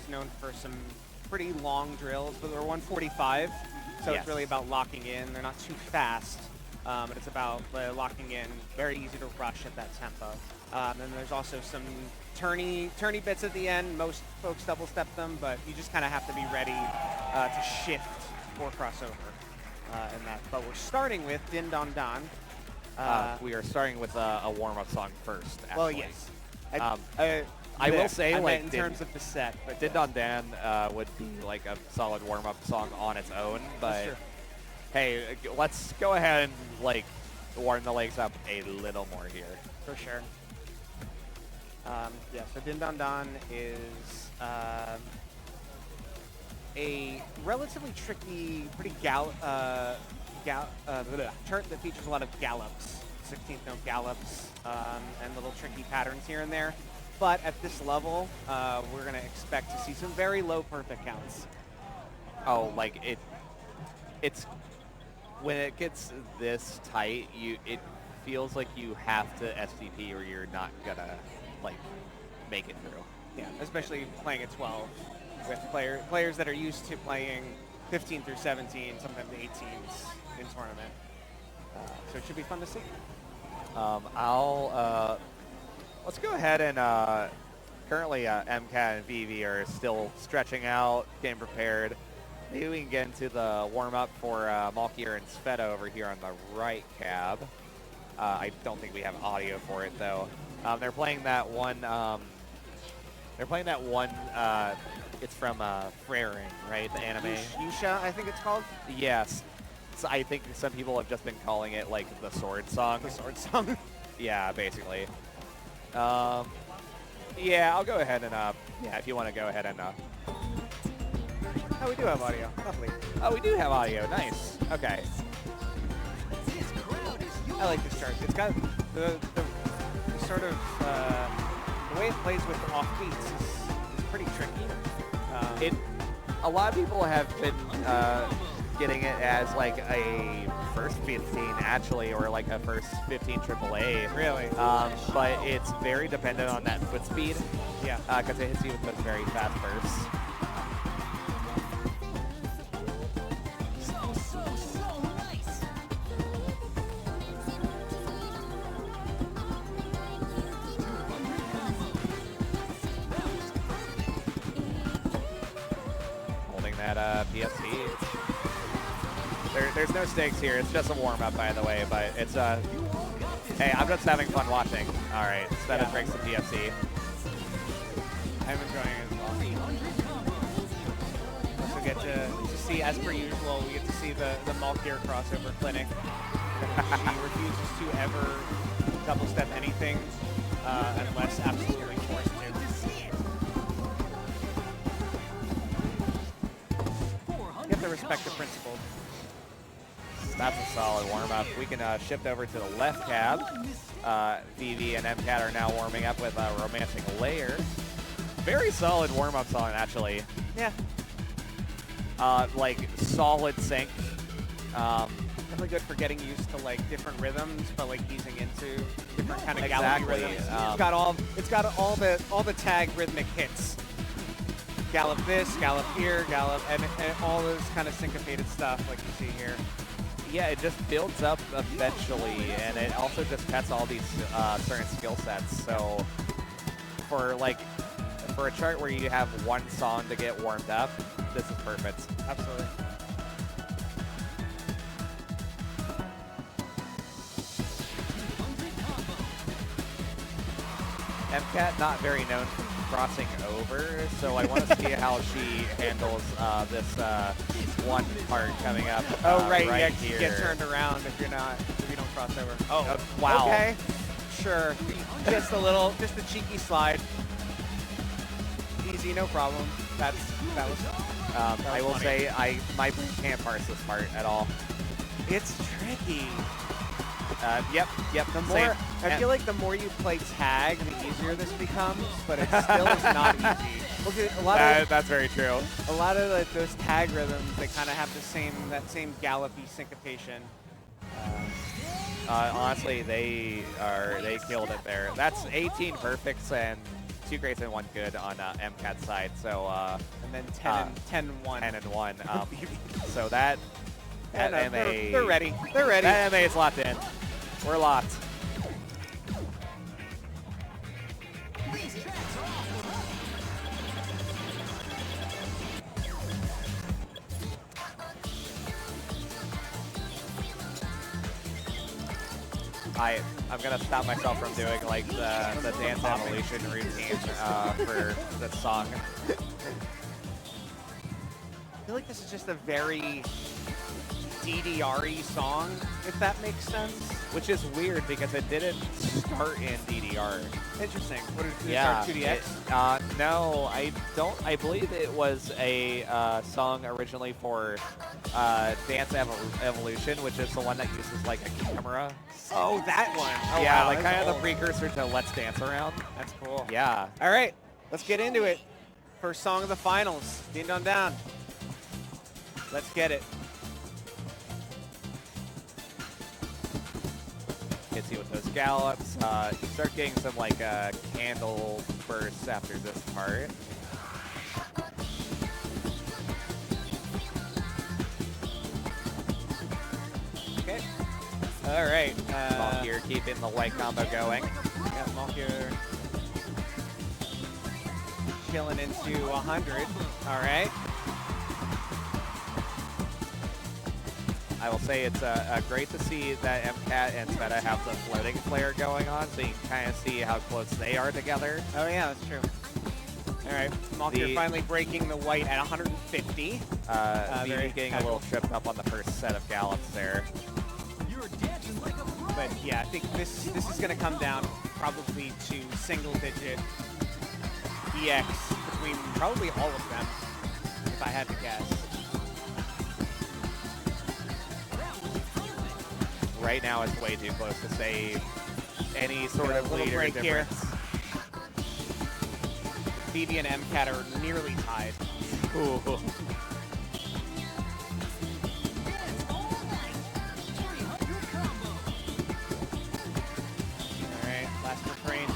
known for some pretty long drills, but they're 145, so it's really about locking in. They're not too fast, but it's about locking in. Very easy to rush at that tempo. And there's also some turny bits at the end. Most folks double step them, but you just kind of have to be ready to shift or crossover in that. But we're starting with Din Don Don. We are starting with a warm-up song first, actually. Well, yes. I will say, like, in terms of the set, but Din Don Dan would be like a solid warm-up song on its own, but hey, let's go ahead and like warm the legs up a little more here. For sure. Yeah, so Din Don Don is a relatively tricky, pretty chart that features a lot of gallops, 16th note gallops, and little tricky patterns here and there. But at this level, we're going to expect to see some very low perfect counts. Oh, like it's when it gets this tight, it feels like you have to STP or you're not gonna like make it through. Yeah, especially playing at 12 with players that are used to playing 15 through 17, sometimes 18s in tournament. So it should be fun to see. Let's go ahead and currently MCAT and Vivi are still stretching out, getting prepared. Maybe we can get into the warm-up for Malkier and Sveta over here on the right cab. I don't think we have audio for it though. They're playing that one. it's from Rinrin, right? The anime. Yusha, I think it's called. Yes. So I think some people have just been calling it like the sword song. The sword song. Yeah, basically. Yeah, I'll go ahead and yeah, if you want to go ahead and Oh, we do have audio. Lovely. Oh, we do have audio. Nice. Okay. I like this chart. It's got the sort of the way it plays with offbeats is pretty tricky. A lot of people have been getting it as like a first 15 actually, or like a first 15 AAA. Really? But it's very dependent on that foot speed. Yeah. Because it hits you with those very fast bursts. Holding that PSC. There's no stakes here. It's just a warm-up, by the way, but it's hey, I'm just having fun watching. All right, sveta breaks the PFC. I'm enjoying it as well. Also get to see, as per usual, we get to see the malkier crossover clinic. She refuses to ever double-step anything unless absolutely forced to. You have to respect the principle. That's a solid warm-up. We can shift over to the left cab. DEVI and MCAT are now warming up with Romancing Layer. Very solid warm-up song, actually. Yeah. Like, solid sync. Definitely good for getting used to like different rhythms, but like easing into different kind of Exactly. gallopy rhythms. It's got all the tag rhythmic hits. Gallop this, gallop here, gallop, and all this kind of syncopated stuff like you see here. Yeah, it just builds up eventually, and it also just tests all these certain skill sets. So for a chart where you have one song to get warmed up, this is perfect. Absolutely. MCAT not very known for crossing over, so I want to see how she handles this one part coming up. Oh right, yeah, here. get turned around if you don't cross over. Oh, wow. Okay, sure. Just a cheeky slide. Easy, no problem. That was. I will funny. say my brain can't parse this part at all. It's tricky. Yep. The more Same. I feel like the more you play tag, the easier this becomes, but it still is not easy. Look at That's very true. a lot of like, those tag rhythms, they kind of have that same gallopy syncopation. Honestly, they killed it there. That's 18 perfects and 2 greats and 1 good on MCAT's side. So And then 10 and 1. 10 and 1. So that MA, they're ready. They're ready. That MA is locked in. We're locked. I'm gonna stop myself from doing like the dance evolution routine for this song. I feel like this is just a very DDR-y song, if that makes sense. Which is weird because it didn't start in DDR. Interesting. What did it Yeah. start 2DX? No, I don't. I believe it was a song originally for Dance Evolution, which is the one that uses like a camera. Oh, that one. Oh, yeah, wow, like that's kind of the old. precursor to Let's Dance Around. That's cool. Yeah. All right, let's get into it. First song of the finals. Ding dong down. Let's get it. Hits you with those gallops. You start getting some like candle bursts after this part. Okay. All right. Malkier keeping the white combo going. Yeah, Malkier killing into 100. All right. I will say it's great to see that MCAT and sveta have the floating flare going on, so you can kind of see how close they are together. Oh yeah, that's true. All right, malkier finally breaking the white at 150. Vivi getting a little tripped up on the first set of gallops there. But yeah, I think this is going to come down probably to single-digit EX between probably all of them, if I had to guess. Right now, it's way too close to say any sort of little leader break here. difference. DEVI and MCAT are nearly tied. Ooh. Alright, last refrain.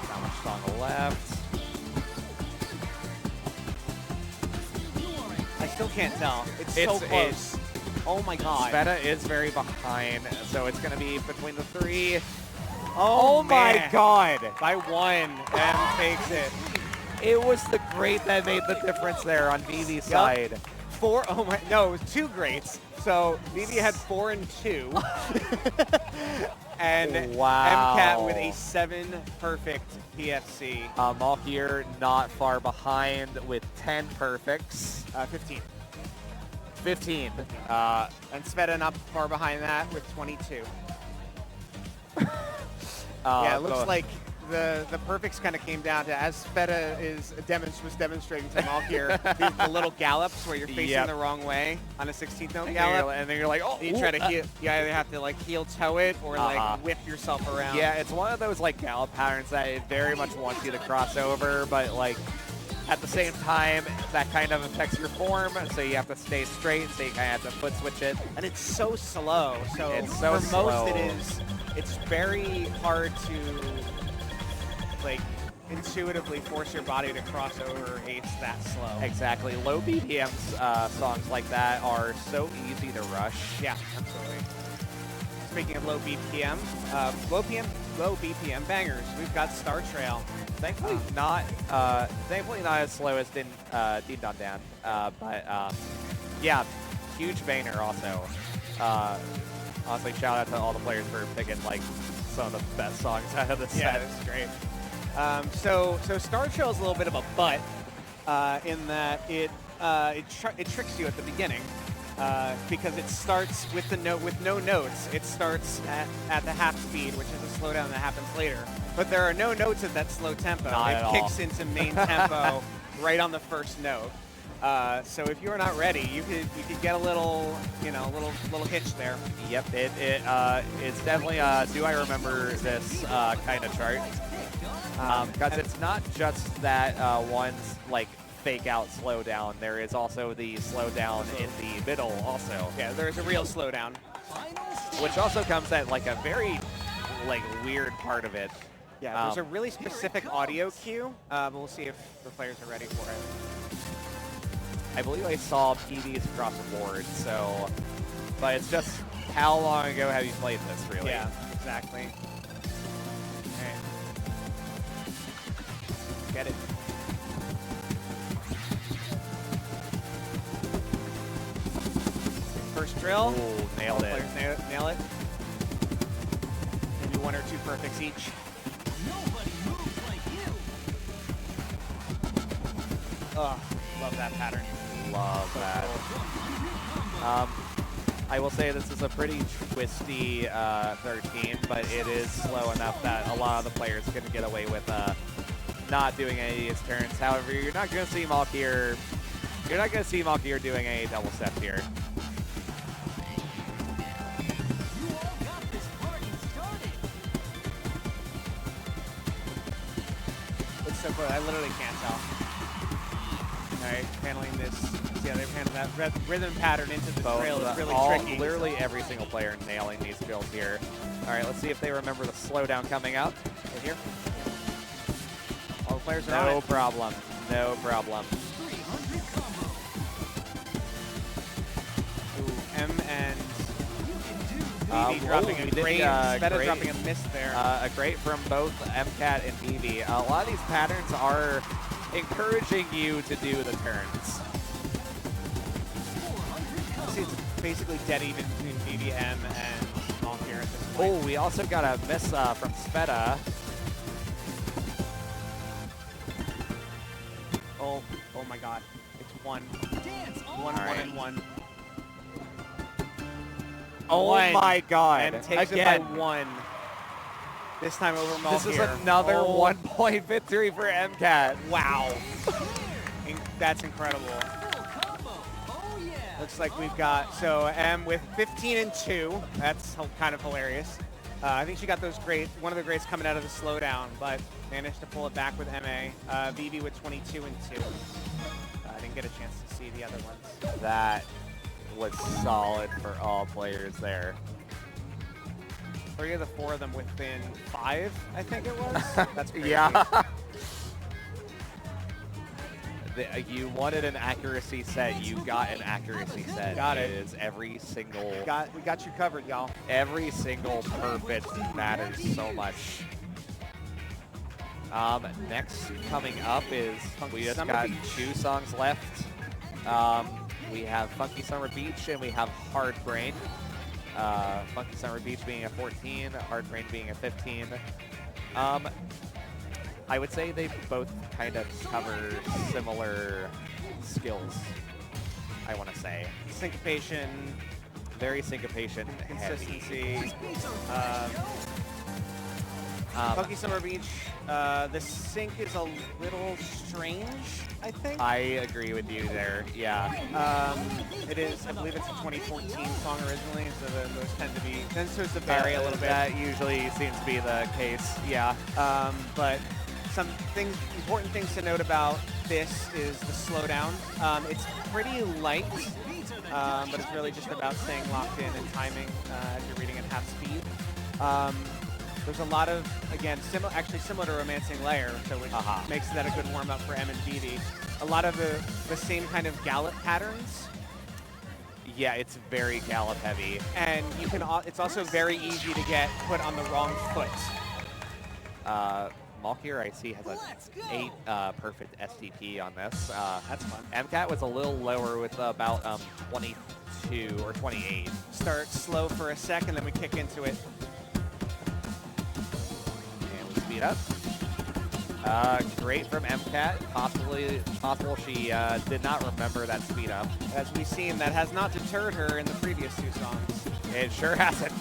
Not much song left. I still can't tell. It's so close. Oh my god. Sveta is very behind, so it's going to be between the three. Oh my man. god. By one, M takes it. It was the great that made the difference there on Vivi's side. Four, oh my, no, it was 2 greats. So Vivi had 4 and 2. And wow. MCAT with a 7 perfect PFC. Malkier not far behind with 10 perfects. 15. 15. And Sveta not far behind that with 22. Yeah, it looks like the perfects kind of came down to, as Sveta was demonstrating to Malkier, the little gallops where you're facing the wrong way on a 16th note gallop. And then you're like, oh, you try to heel, you either have to like heel toe it or like whip yourself around. Yeah, it's one of those like gallop patterns that it very much wants you to cross over, but like at the same time, that kind of affects your form, so you have to stay straight, so you kind of have to foot switch it. And it's so slow. So it's so for slow. most it's very hard to like intuitively force your body to cross over ace that slow. Exactly. Low BPMs songs like that are so easy to rush. Yeah, absolutely. Speaking of low BPM, low BPM bangers, we've got Star Trail. Thankfully not as slow as Din Don Dan, but yeah, huge banger also. Honestly, shout out to all the players for picking like some of the best songs out of the set. Yeah, that's great. So Star Trail is a little bit of a butt in that it tricks you at the beginning because it starts with no notes. It starts at the half speed, which is a slowdown that happens later. But there are no notes at that slow tempo. It kicks into main tempo right on the first note. So if you're not ready, you could get a little little hitch there. Yep, it's definitely do I remember this kind of chart. Because it's not just that one's like fake out slowdown. There is also the slowdown in the middle also. Yeah, there's a real slowdown. Which also comes at like a very like weird part of it. Yeah, there's a really specific audio cue. We'll see if the players are ready for it. I believe I saw PDs across the board, so, but it's just how long ago have you played this, really? Yeah, exactly. All right. Get it. First drill. Ooh, nailed it. Players nail it. Maybe 1 or 2 perfects each. Nobody moves like you. Oh, love that pattern. Love that. I will say this is a pretty twisty 13, but it is slow enough that a lot of the players can get away with not doing any of these turns. However, you're not going to see Malkier. You're not going to see Malkier doing any double steps here. It's so cool. I literally can't tell. All right, handling this. See how they've handled that rhythm pattern into the trail is really tricky. Literally every single player nailing these drills here. All right, let's see if they remember the slowdown coming up. Right here. All the players are on it. No problem. No problem. Ooh, M and DEVI dropping a great. Sveta dropping a miss there. A great from both MCAT and DEVI. A lot of these patterns are encouraging you to do the turns. See, it's basically dead even between DEVI, M, and malkier at this point. Oh, we also got a miss from Sveta. my god. It's one. One, All right. and one. Oh One. my god. And takes Again. it by one. This time over Malkier. This is another Oh, 1-point victory for MCAT. Wow. That's incredible. Looks like we've got, so M with 15 and 2. That's kind of hilarious. I think she got those one of the greats coming out of the slowdown, but managed to pull it back with MA. Vivi with 22 and 2. I didn't get a chance to see the other ones. That was solid for all players there. 3 of the 4 of them within 5, I think it was. That's crazy. Yeah. You wanted an accuracy set, you got an accuracy set. Got it. Is every single... We got you covered, y'all. Every single perfect matters so much. Next coming up is, we just got 2 songs left. We have Funky Summer Beach and we have Hard Brain. Funky Summer Beach being a 14, Hard Brain being a 15. I would say they both kind of cover similar skills, I want to say. Syncopation. Very syncopation Consistency. heavy. Funky Summer Beach, the sync is a little strange, I think. I agree with you there, yeah. It is, I believe it's a 2014 song originally, so those tend to be, then supposed to vary a little bit. That usually seems to be the case, yeah. But some things, important things to note about this is the slowdown. It's pretty light, but it's really just about staying locked in and timing as you're reading at half speed. There's a lot of, again, actually similar to Romancing Layer, so which makes that a good warm-up for M and DD. A lot of the same kind of gallop patterns. Yeah, it's very gallop heavy. And you can. It's also very easy to get put on the wrong foot. Malkier, I see, has a 8 perfect STP on this. That's fun. MCAT was a little lower with about 22 or 28. Start slow for a second, then we kick into it. And we speed up. Great from MCAT. Possible she did not remember that speed up. As we've seen, that has not deterred her in the previous 2 songs. It sure hasn't.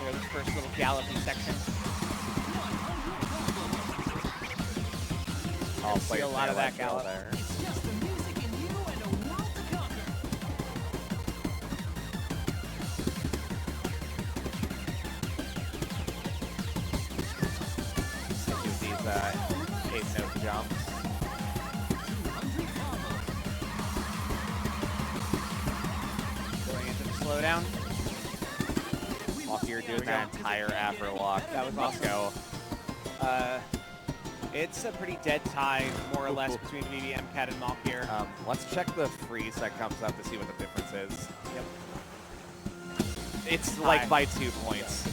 Here's the first little gallopy section. I'll see a lot of that gallop there. These 8-note jumps. Going into the slowdown. Malkier doing that entire afro walk. That was Let's awesome. go. It's a pretty dead tie, more or less, between VV, MCAT, and Malkier. Let's check the freeze that comes up to see what the difference is. Yep. It's like by 2 points.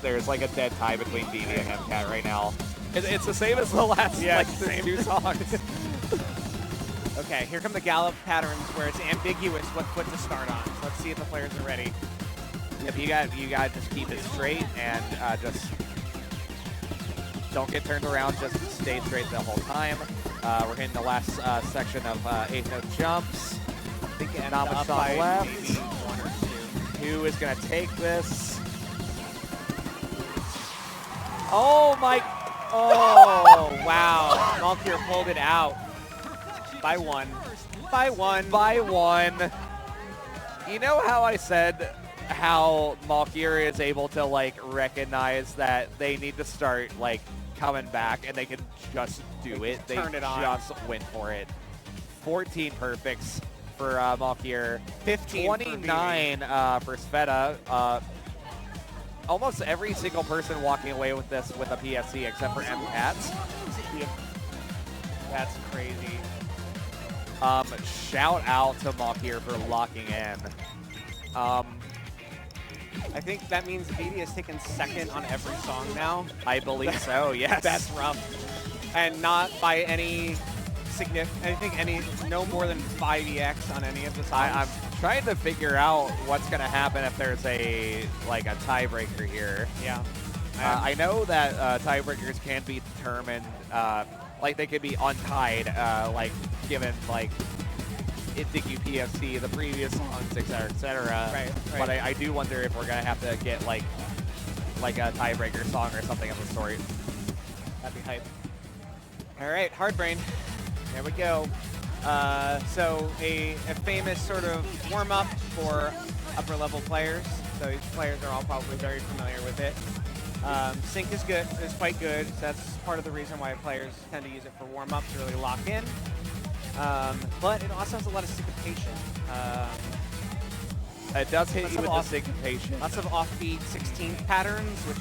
There's like a dead tie between DD and MCAT right now. It's the same as the last same 2 songs. Okay, here come the gallop patterns where it's ambiguous what foot to start on. So let's see if the players are ready. Yep, you got to just keep it straight and just don't get turned around. Just stay straight the whole time. We're hitting the last section of 8-note jumps. I think not much time left. Maybe 1 or 2. Who is going to take this? Oh my! Oh wow! Malkier pulled it out by 1. By 1. By 1. You know how I said how Malkier is able to like recognize that they need to start like coming back and they can just do it. They turn it on. Just went for it. 14 perfects for Malkier. 15 29 for Sveta. Almost every single person walking away with this with a PFC except for MCAT. Yep. That's crazy. Shout out to Malkier for locking in. I think that means VD has taken second on every song now. I believe so, yes. That's rough. And not by any no more than 5EX on any of the songs. I'm trying to figure out what's going to happen if there's a tiebreaker here. Yeah. I know that tiebreakers can be determined like they could be untied, like given like Indigu PFC, the previous songs, etc., etc. Right. But I do wonder if we're gonna have to get like a tiebreaker song or something of the sort. That'd be hype. All right, Hardbrain. There we go. So a famous sort of warm-up for upper-level players. So these players are all probably very familiar with it. Sync is good, is quite good. That's part of the reason why players tend to use it for warm-up to really lock in. But it also has a lot of syncopation. It does hit you with the syncopation. Lots of offbeat 16th patterns, which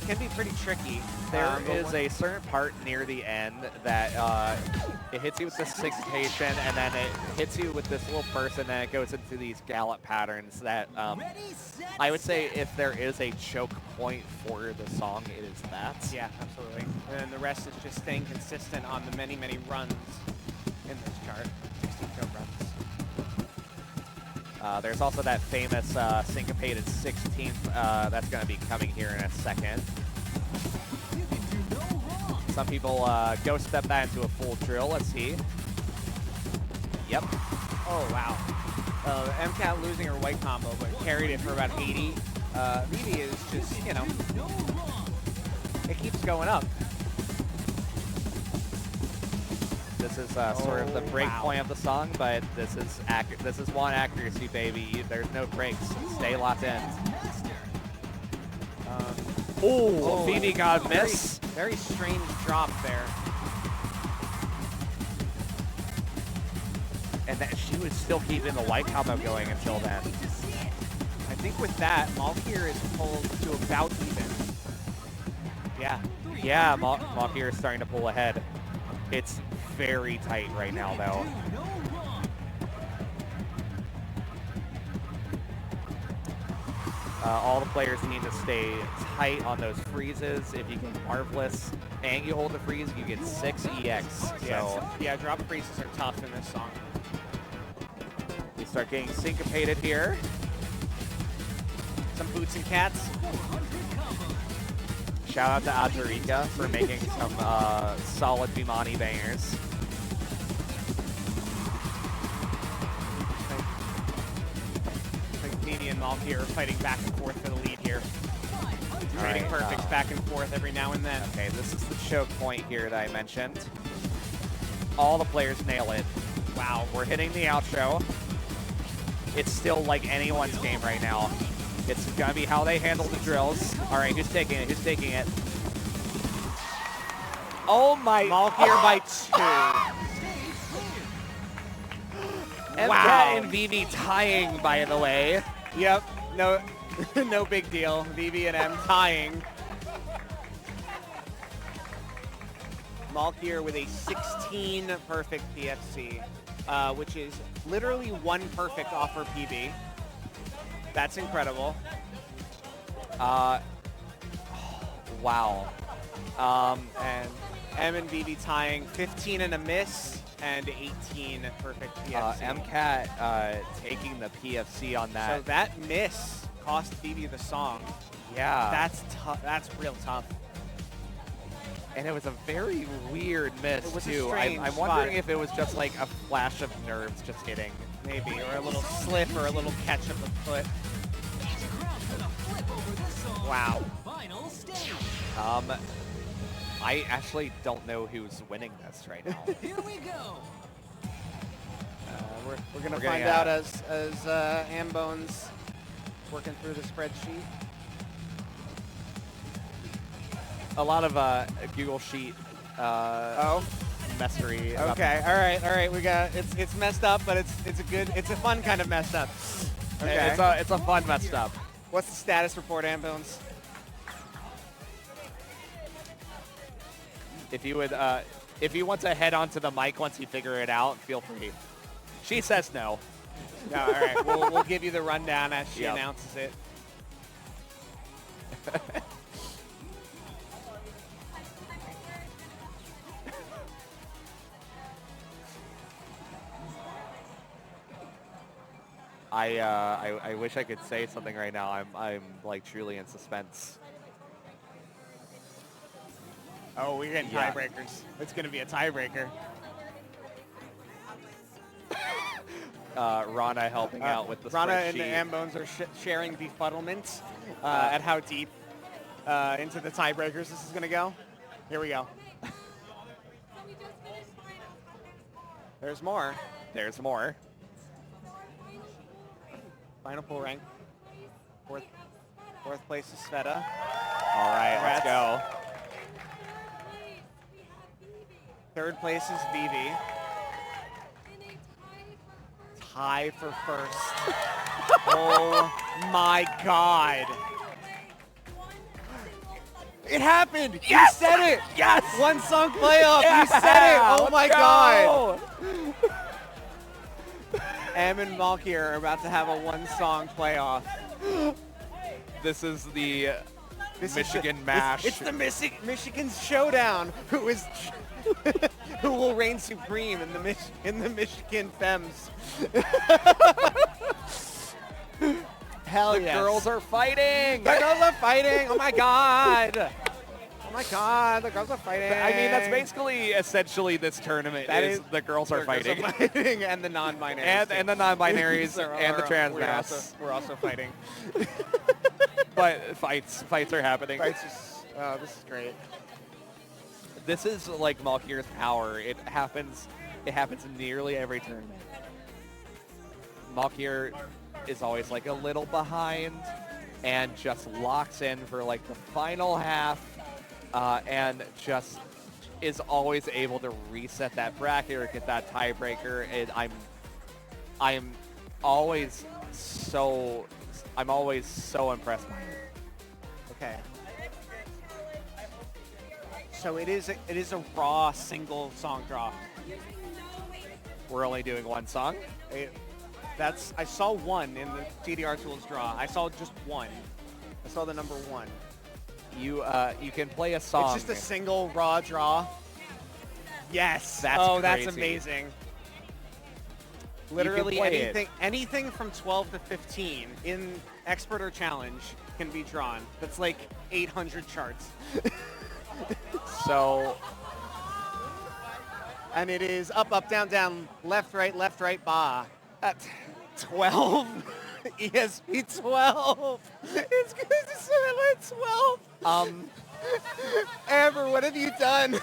can be pretty tricky. There is a certain part near the end that it hits you with the syncopation, and then it hits you with this little burst, and then it goes into these gallop patterns that I would say if there is a choke point for the song, it is that. Yeah, absolutely. And then the rest is just staying consistent on the many, many runs in this chart. 16 choke runs. There's also that famous syncopated 16th that's going to be coming here in a second. Some people go step that into a full drill. Let's see. Yep. Oh, wow. MCAT losing her white combo, but carried it for about 80. Vivi is just, you know, it keeps going up. This is sort of the break point of the song, but this is one accuracy, baby. There's no breaks. Stay locked in. Vivi got a miss. Very strange drop there. And that she was still keeping the white combo going until then. I think with that, malkier is pulled to about even. Yeah. Yeah, malkier is starting to pull ahead. It's very tight right now, though. All the players need to stay tight on those freezes. If you get Marvelous and you hold the freeze, you get 6 EX. So yeah, drop freezes are tough in this song. You start getting syncopated here. Some boots and cats. Shout out to Aleree for making some solid Bimani bangers. Vivi and malkier are fighting back and forth for the lead here. Trading perfects back and forth every now and then. Okay, this is the choke point here that I mentioned. All the players nail it. Wow, we're hitting the outro. It's still like anyone's game right now. It's gonna be how they handle the drills. All right, who's taking it? Who's taking it? Oh my! malkier by 2. MCAT and Vivi tying, by the way. Yep. No, no big deal. Vivi and M tying. malkier with a 16 perfect PFC, which is literally 1 perfect off her PB. That's incredible. Wow. And M and Vivi tying 15 and a miss and 18 perfect PFC. MCAT taking the PFC on that. So that miss cost Vivi the song. Yeah. That's tough. That's real tough. And it was a very weird miss, It was a too. strange I'm wondering if it was just like a flash of nerves just hitting. Maybe, or a little slip or a little catch of the foot. Wow. I actually don't know who's winning this right now. Here we go. We're gonna find out as Ambone's working through the spreadsheet. A lot of Google Sheet messery. Okay, all right. We got it's messed up, but it's a fun kind of messed up. Okay. It's a fun messed up. What's the status report, Ambones? If you would, if you want to head onto the mic once you figure it out, feel free. She says no. No, all right. We'll give you the rundown as she announces it. I wish I could say something right now. I'm like truly in suspense. Oh, we're getting Yeah. tiebreakers. It's going to be a tiebreaker. Rana helping out with the Rana spreadsheet. and the Ambones are sharing befuddlement at how deep into the tiebreakers this is going to go. Here we go. There's more. There's more. Final pull rank. Fourth place is Sveta. All right, let's go. Third place is Vivi. Tie for first. Oh my God. It happened. Yes! You said it. Yes! One song playoff. Yeah! You said it. Oh Let's my go! God. Em and Malkier are about to have a one-song playoff. This is the This is Michigan the- mash. It's the Michigan's showdown. Who is who will reign supreme in the Michigan Femmes? Hell The yes. girls are fighting. The girls are fighting. Oh my God. Oh my God. The girls are fighting. I mean, that's basically essentially this tournament. That is is- the girls are fighting. and the non-binaries. and the non-binaries and the trans masks. We're also fighting. But fights are happening. Fights is, oh, this is great. This is like Malkier's power. It happens nearly every tournament. Malkier is always like a little behind and just locks in for like the final half and just is always able to reset that bracket or get that tiebreaker. And I'm always so impressed by it. Okay. So it is a raw single song draw. We're only doing one song. I saw one in the DDR tools draw. I saw just one. I saw the number one. You can play a song. It's just a single raw draw. Yes. That's that's crazy. amazing. Literally play anything from 12 to 15 in expert or challenge can be drawn. That's like 800 charts. So, and it is up, up, down, down, left, right, ba. At 12. ESP 12. It's good to say it at 12. Amber, what have you done?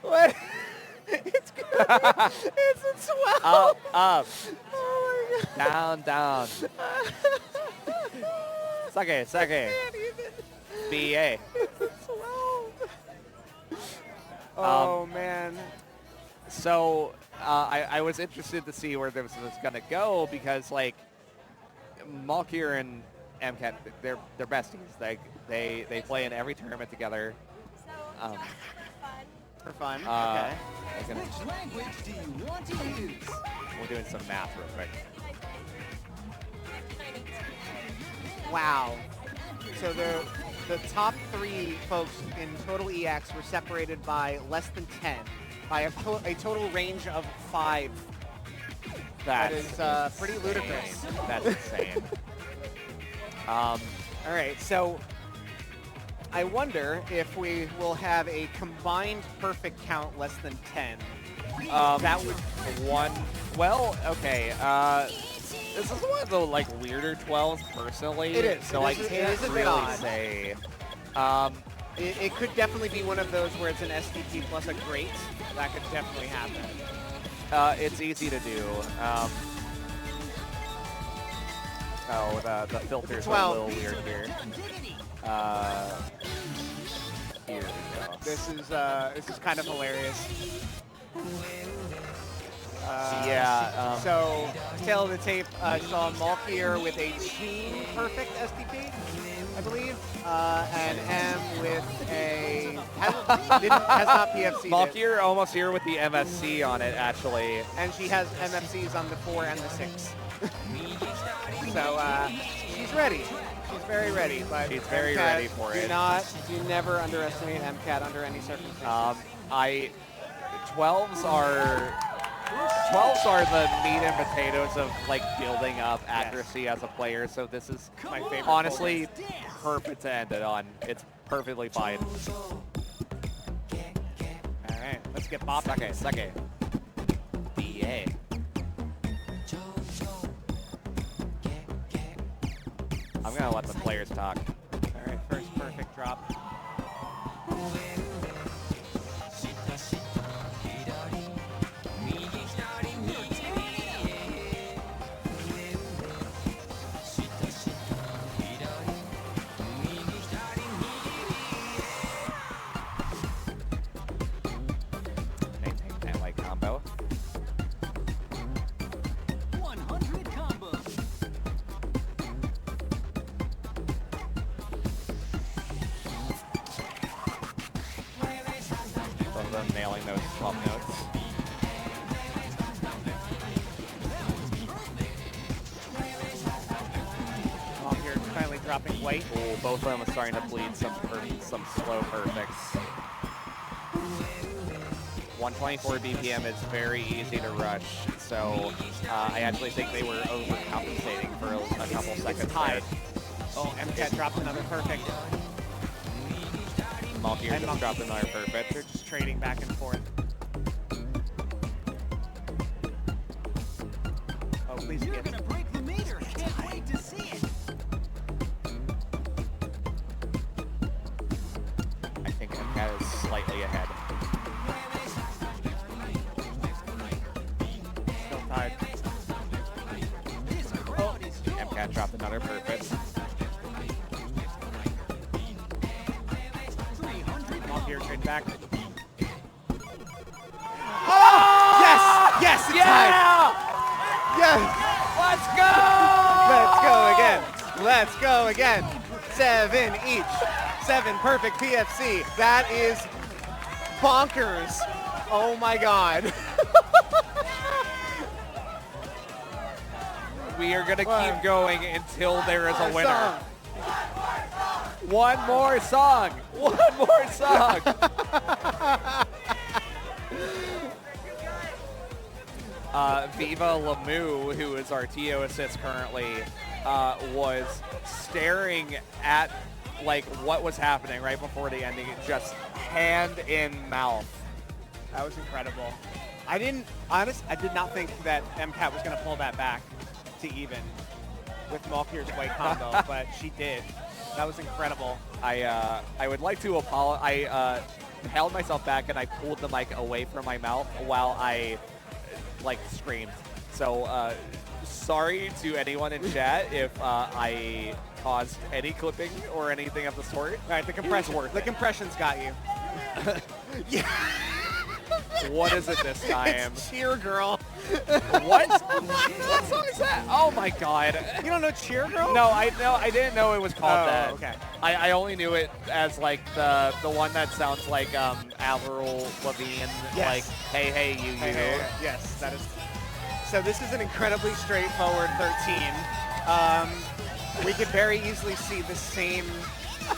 What? It's good. It's a 12. up, up, Oh my God. down, down. Sake, sake. BA. It's a 12. Oh, man. So, I was interested to see where this was going to go because, like, Malkier and MCAT, they're besties. They play in every tournament together. For fun. Okay. Which language do you want to use? We're doing some math real quick. Wow. So the top 3 folks in total EX were separated by less than 10, by a total range of 5. That is pretty ludicrous. That's insane. All right, so I wonder if we will have a combined perfect count less than 10. That would one. Well, okay. This is one of the like weirder 12s personally. It is. So It I is- it can't is a bit really odd. say. It could definitely be one of those where it's an STP plus a great. That could definitely happen. It's easy to do. The filters are a 12. little weird here. Here we go. This is kind of hilarious. So, tail of the tape saw Malkier with a team perfect STP, I believe, and M with a has not PFC'd it. Malkier almost here with the MFC on it, actually. And she has MFCs on the 4 and the 6. So she's ready. She's very ready. But She's very MCAT, ready for it. Do never underestimate MCAT under any circumstances. 12s are 12s are the meat and potatoes of like building up accuracy as a player. So this is My favorite. honestly perfect to end it on. It's perfectly fine. All right, let's get Bob. Sake. Yeah. I'm gonna let the players talk. All right, first perfect drop. Maintain that like combo. 100 combo. Both of them nailing those 12 notes. Off here, finally dropping white. Ooh, both of them are starting to bleed some slow perfects. 124 BPM is very easy to rush, so I actually think they were overcompensating for a couple seconds. Tied. Oh, MCAT dropped another perfect. Malkier just dropped another perfect. They're just trading back and forth. Oh, please You're get. gonna break the meter. Can't wait to see it. I think MCAT is slightly ahead. Still tied. Oh, MCAT dropped another perfect. Malkier trade back. Oh! Yes! Yes! It's tied! Yes! Let's go! Let's go again. Let's go again. 7 each. 7 perfect PFC. That is bonkers. Oh my god. We are gonna keep going until there is a winner. Song. One more song. One more song. Viva Lamu, who is our TO assist currently, was staring at like what was happening right before the ending, just hand in mouth. That was incredible. I did not think that MCAT was going to pull that back to even with Malkier's white combo, but she did. That was incredible. I would like to apologize. I held myself back and I pulled the mic away from my mouth while I like screamed. So sorry to anyone in chat if I caused any clipping or anything of the sort. All right, the compression's got you. Yeah. What is it this time? It's Cheer Girl. What? What song is that? Oh my god. You don't know Cheer Girl? No, I didn't know it was called that. Okay. I only knew it as like the one that sounds like Avril Lavigne, Yes. like hey hey you. Yes, that is. So this is an incredibly straightforward 13. We could very easily see the same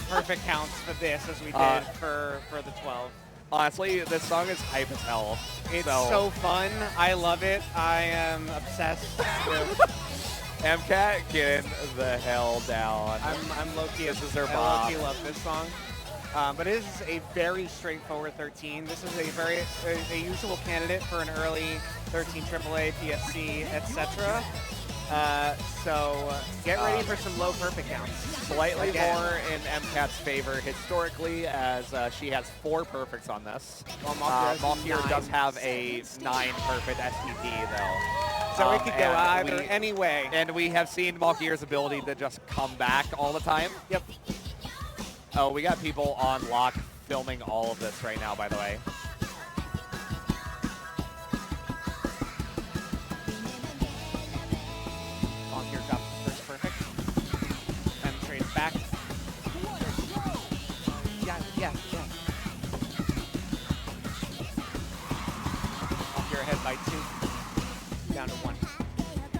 perfect counts for this as we did for the 12. Honestly, this song is hype as hell. It's so fun. I love it. I am obsessed with MCAT, getting the hell down. I'm low-key. This is their I bop. low-key love this song. But it is a very straightforward 13. This is a usual candidate for an early 13 AAA, PFC, etc. So get ready for some low perfect counts. Slightly Again. more in MCAT's favor historically, as she has 4 perfects on this. Malkier does have a 9 perfect STP though. So it could go and either any way. And we have seen Malkier's ability to just come back all the time. Yep. Oh, we got people on lock filming all of this right now, by the way. Malkier drops the first perfect. And trades back. Yeah. Malkier ahead by 2. Down to 1.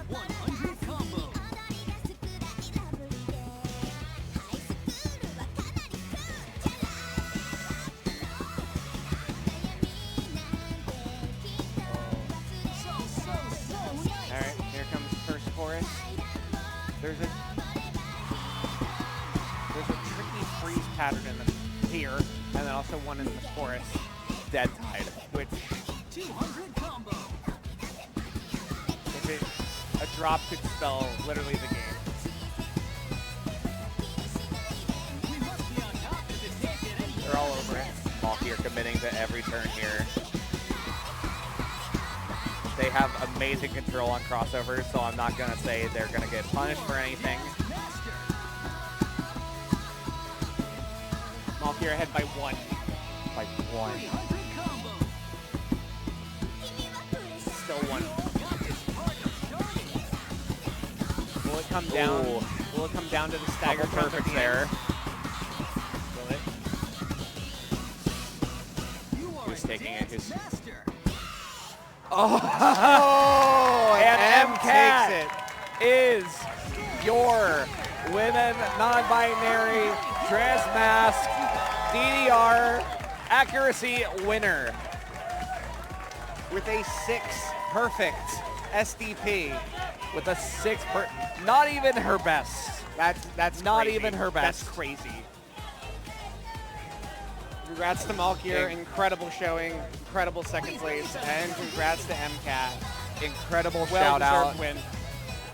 100 combo. There's a tricky freeze pattern in the here, and then also one in the chorus. Dead Tide, which 200 combo. if it, a drop could spell literally the game. We must be on top as it can't get any They're all over it. Malkier committing to every turn here. They have amazing control on crossovers, so I'm not going to say they're going to get punished for anything. master. Malkier ahead by 1. Like 1. 300 combo. Still 1. Got this party started. Will it come down? Ooh. Will it come down to the stagger Couple jump at perfects the end? there. Will it? You are Who's a taking it? dance Who's- master. Oh, And M MCAT takes it. is your women non-binary transmask DDR accuracy winner. With a 6 perfect SDP. With a 6 not even her best. That's Not crazy. even her best. That's crazy. Congrats to Malkier, incredible showing, incredible second place, and congrats to MCAT. Incredible shout out. Well-deserved win.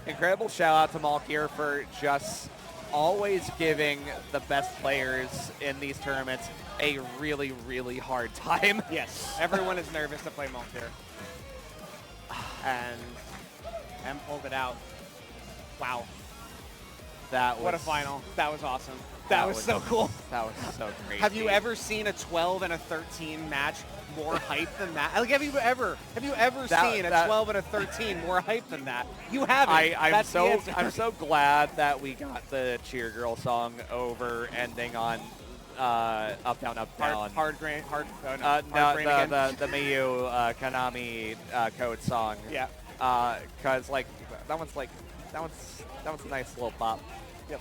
Incredible shout out to Malkier for just always giving the best players in these tournaments a really, really hard time. Yes, everyone is nervous to play Malkier. And M pulled it out. Wow. That was What a final. That was awesome. That was so cool. That was so crazy. Have you ever seen a 12 and a 13 match more hype than that? Like, have you ever seen a 12 and a 13 more hype than that? You haven't. I'm That's the answer. so glad that we got the Cheer Girl song over, ending on up down up down. Hard grain. Hard. Oh, no. No, Hard grain again. the Mayu Konami code song. Yeah. Cause like that one's a nice little pop. Yep.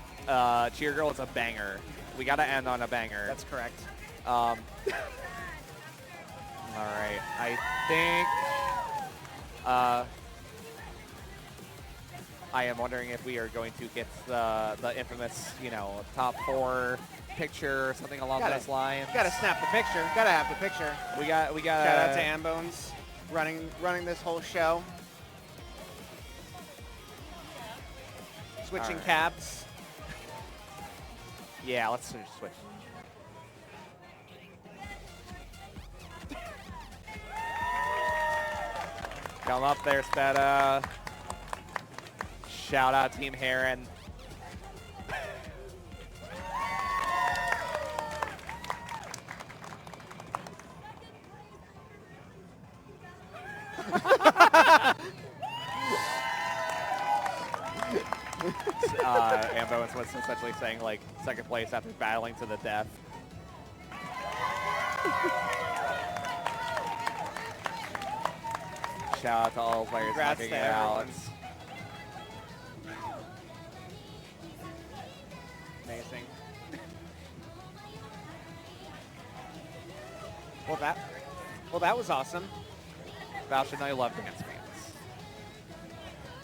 Cheer Girl is a banger. We gotta end on a banger. That's correct. All right. I think I am wondering if we are going to get the infamous, top 4 picture or something along those lines. Gotta snap the picture. Gotta have the picture. We got. Shout out to Ambones running this whole show. Switching right. cabs. Yeah, let's switch. Come up there, Sveta. Shout out Team Heron. Ambo was essentially saying, like, second place after battling to the death. Shout out to all players Congrats knocking to it out. everyone. Amazing. Well, that was awesome. Val should know you love dance fans.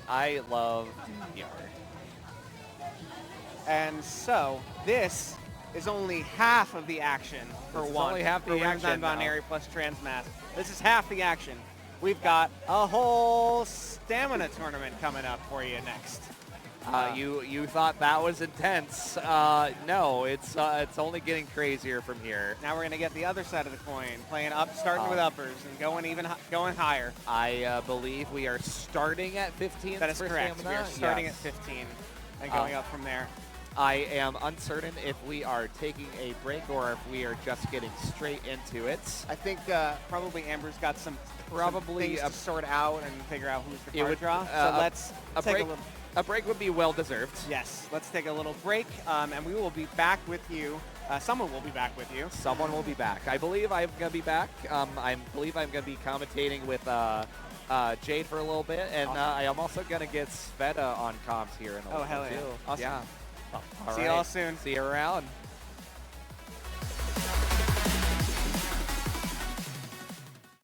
I love DDR. And so this is only half of the action for This is one. only half the for women's action now. non-binary plus transmask. This is half the action. We've got a whole stamina tournament coming up for you next. You thought that was intense. No, it's only getting crazier from here. Now we're gonna get the other side of the coin, playing up, starting with uppers and going higher. I believe we are starting at 15. That is for correct. We stamina. are starting Yes. at 15 and going up from there. I am uncertain if we are taking a break or if we are just getting straight into it. I think probably Amber's got some Probably things to sort out and figure out who's the It card would- draw. So let's take a little. A break would be well deserved. Yes, let's take a little break, and we will be back with you. Someone will be back with you. Someone will be back. I believe I'm going to be back. I believe I'm going to be commentating with Jade for a little bit, and Awesome. I am also going to get Sveta on comms here in a little Oh, hell bit yeah. too. Awesome. Yeah. All See right. y'all soon. See you around.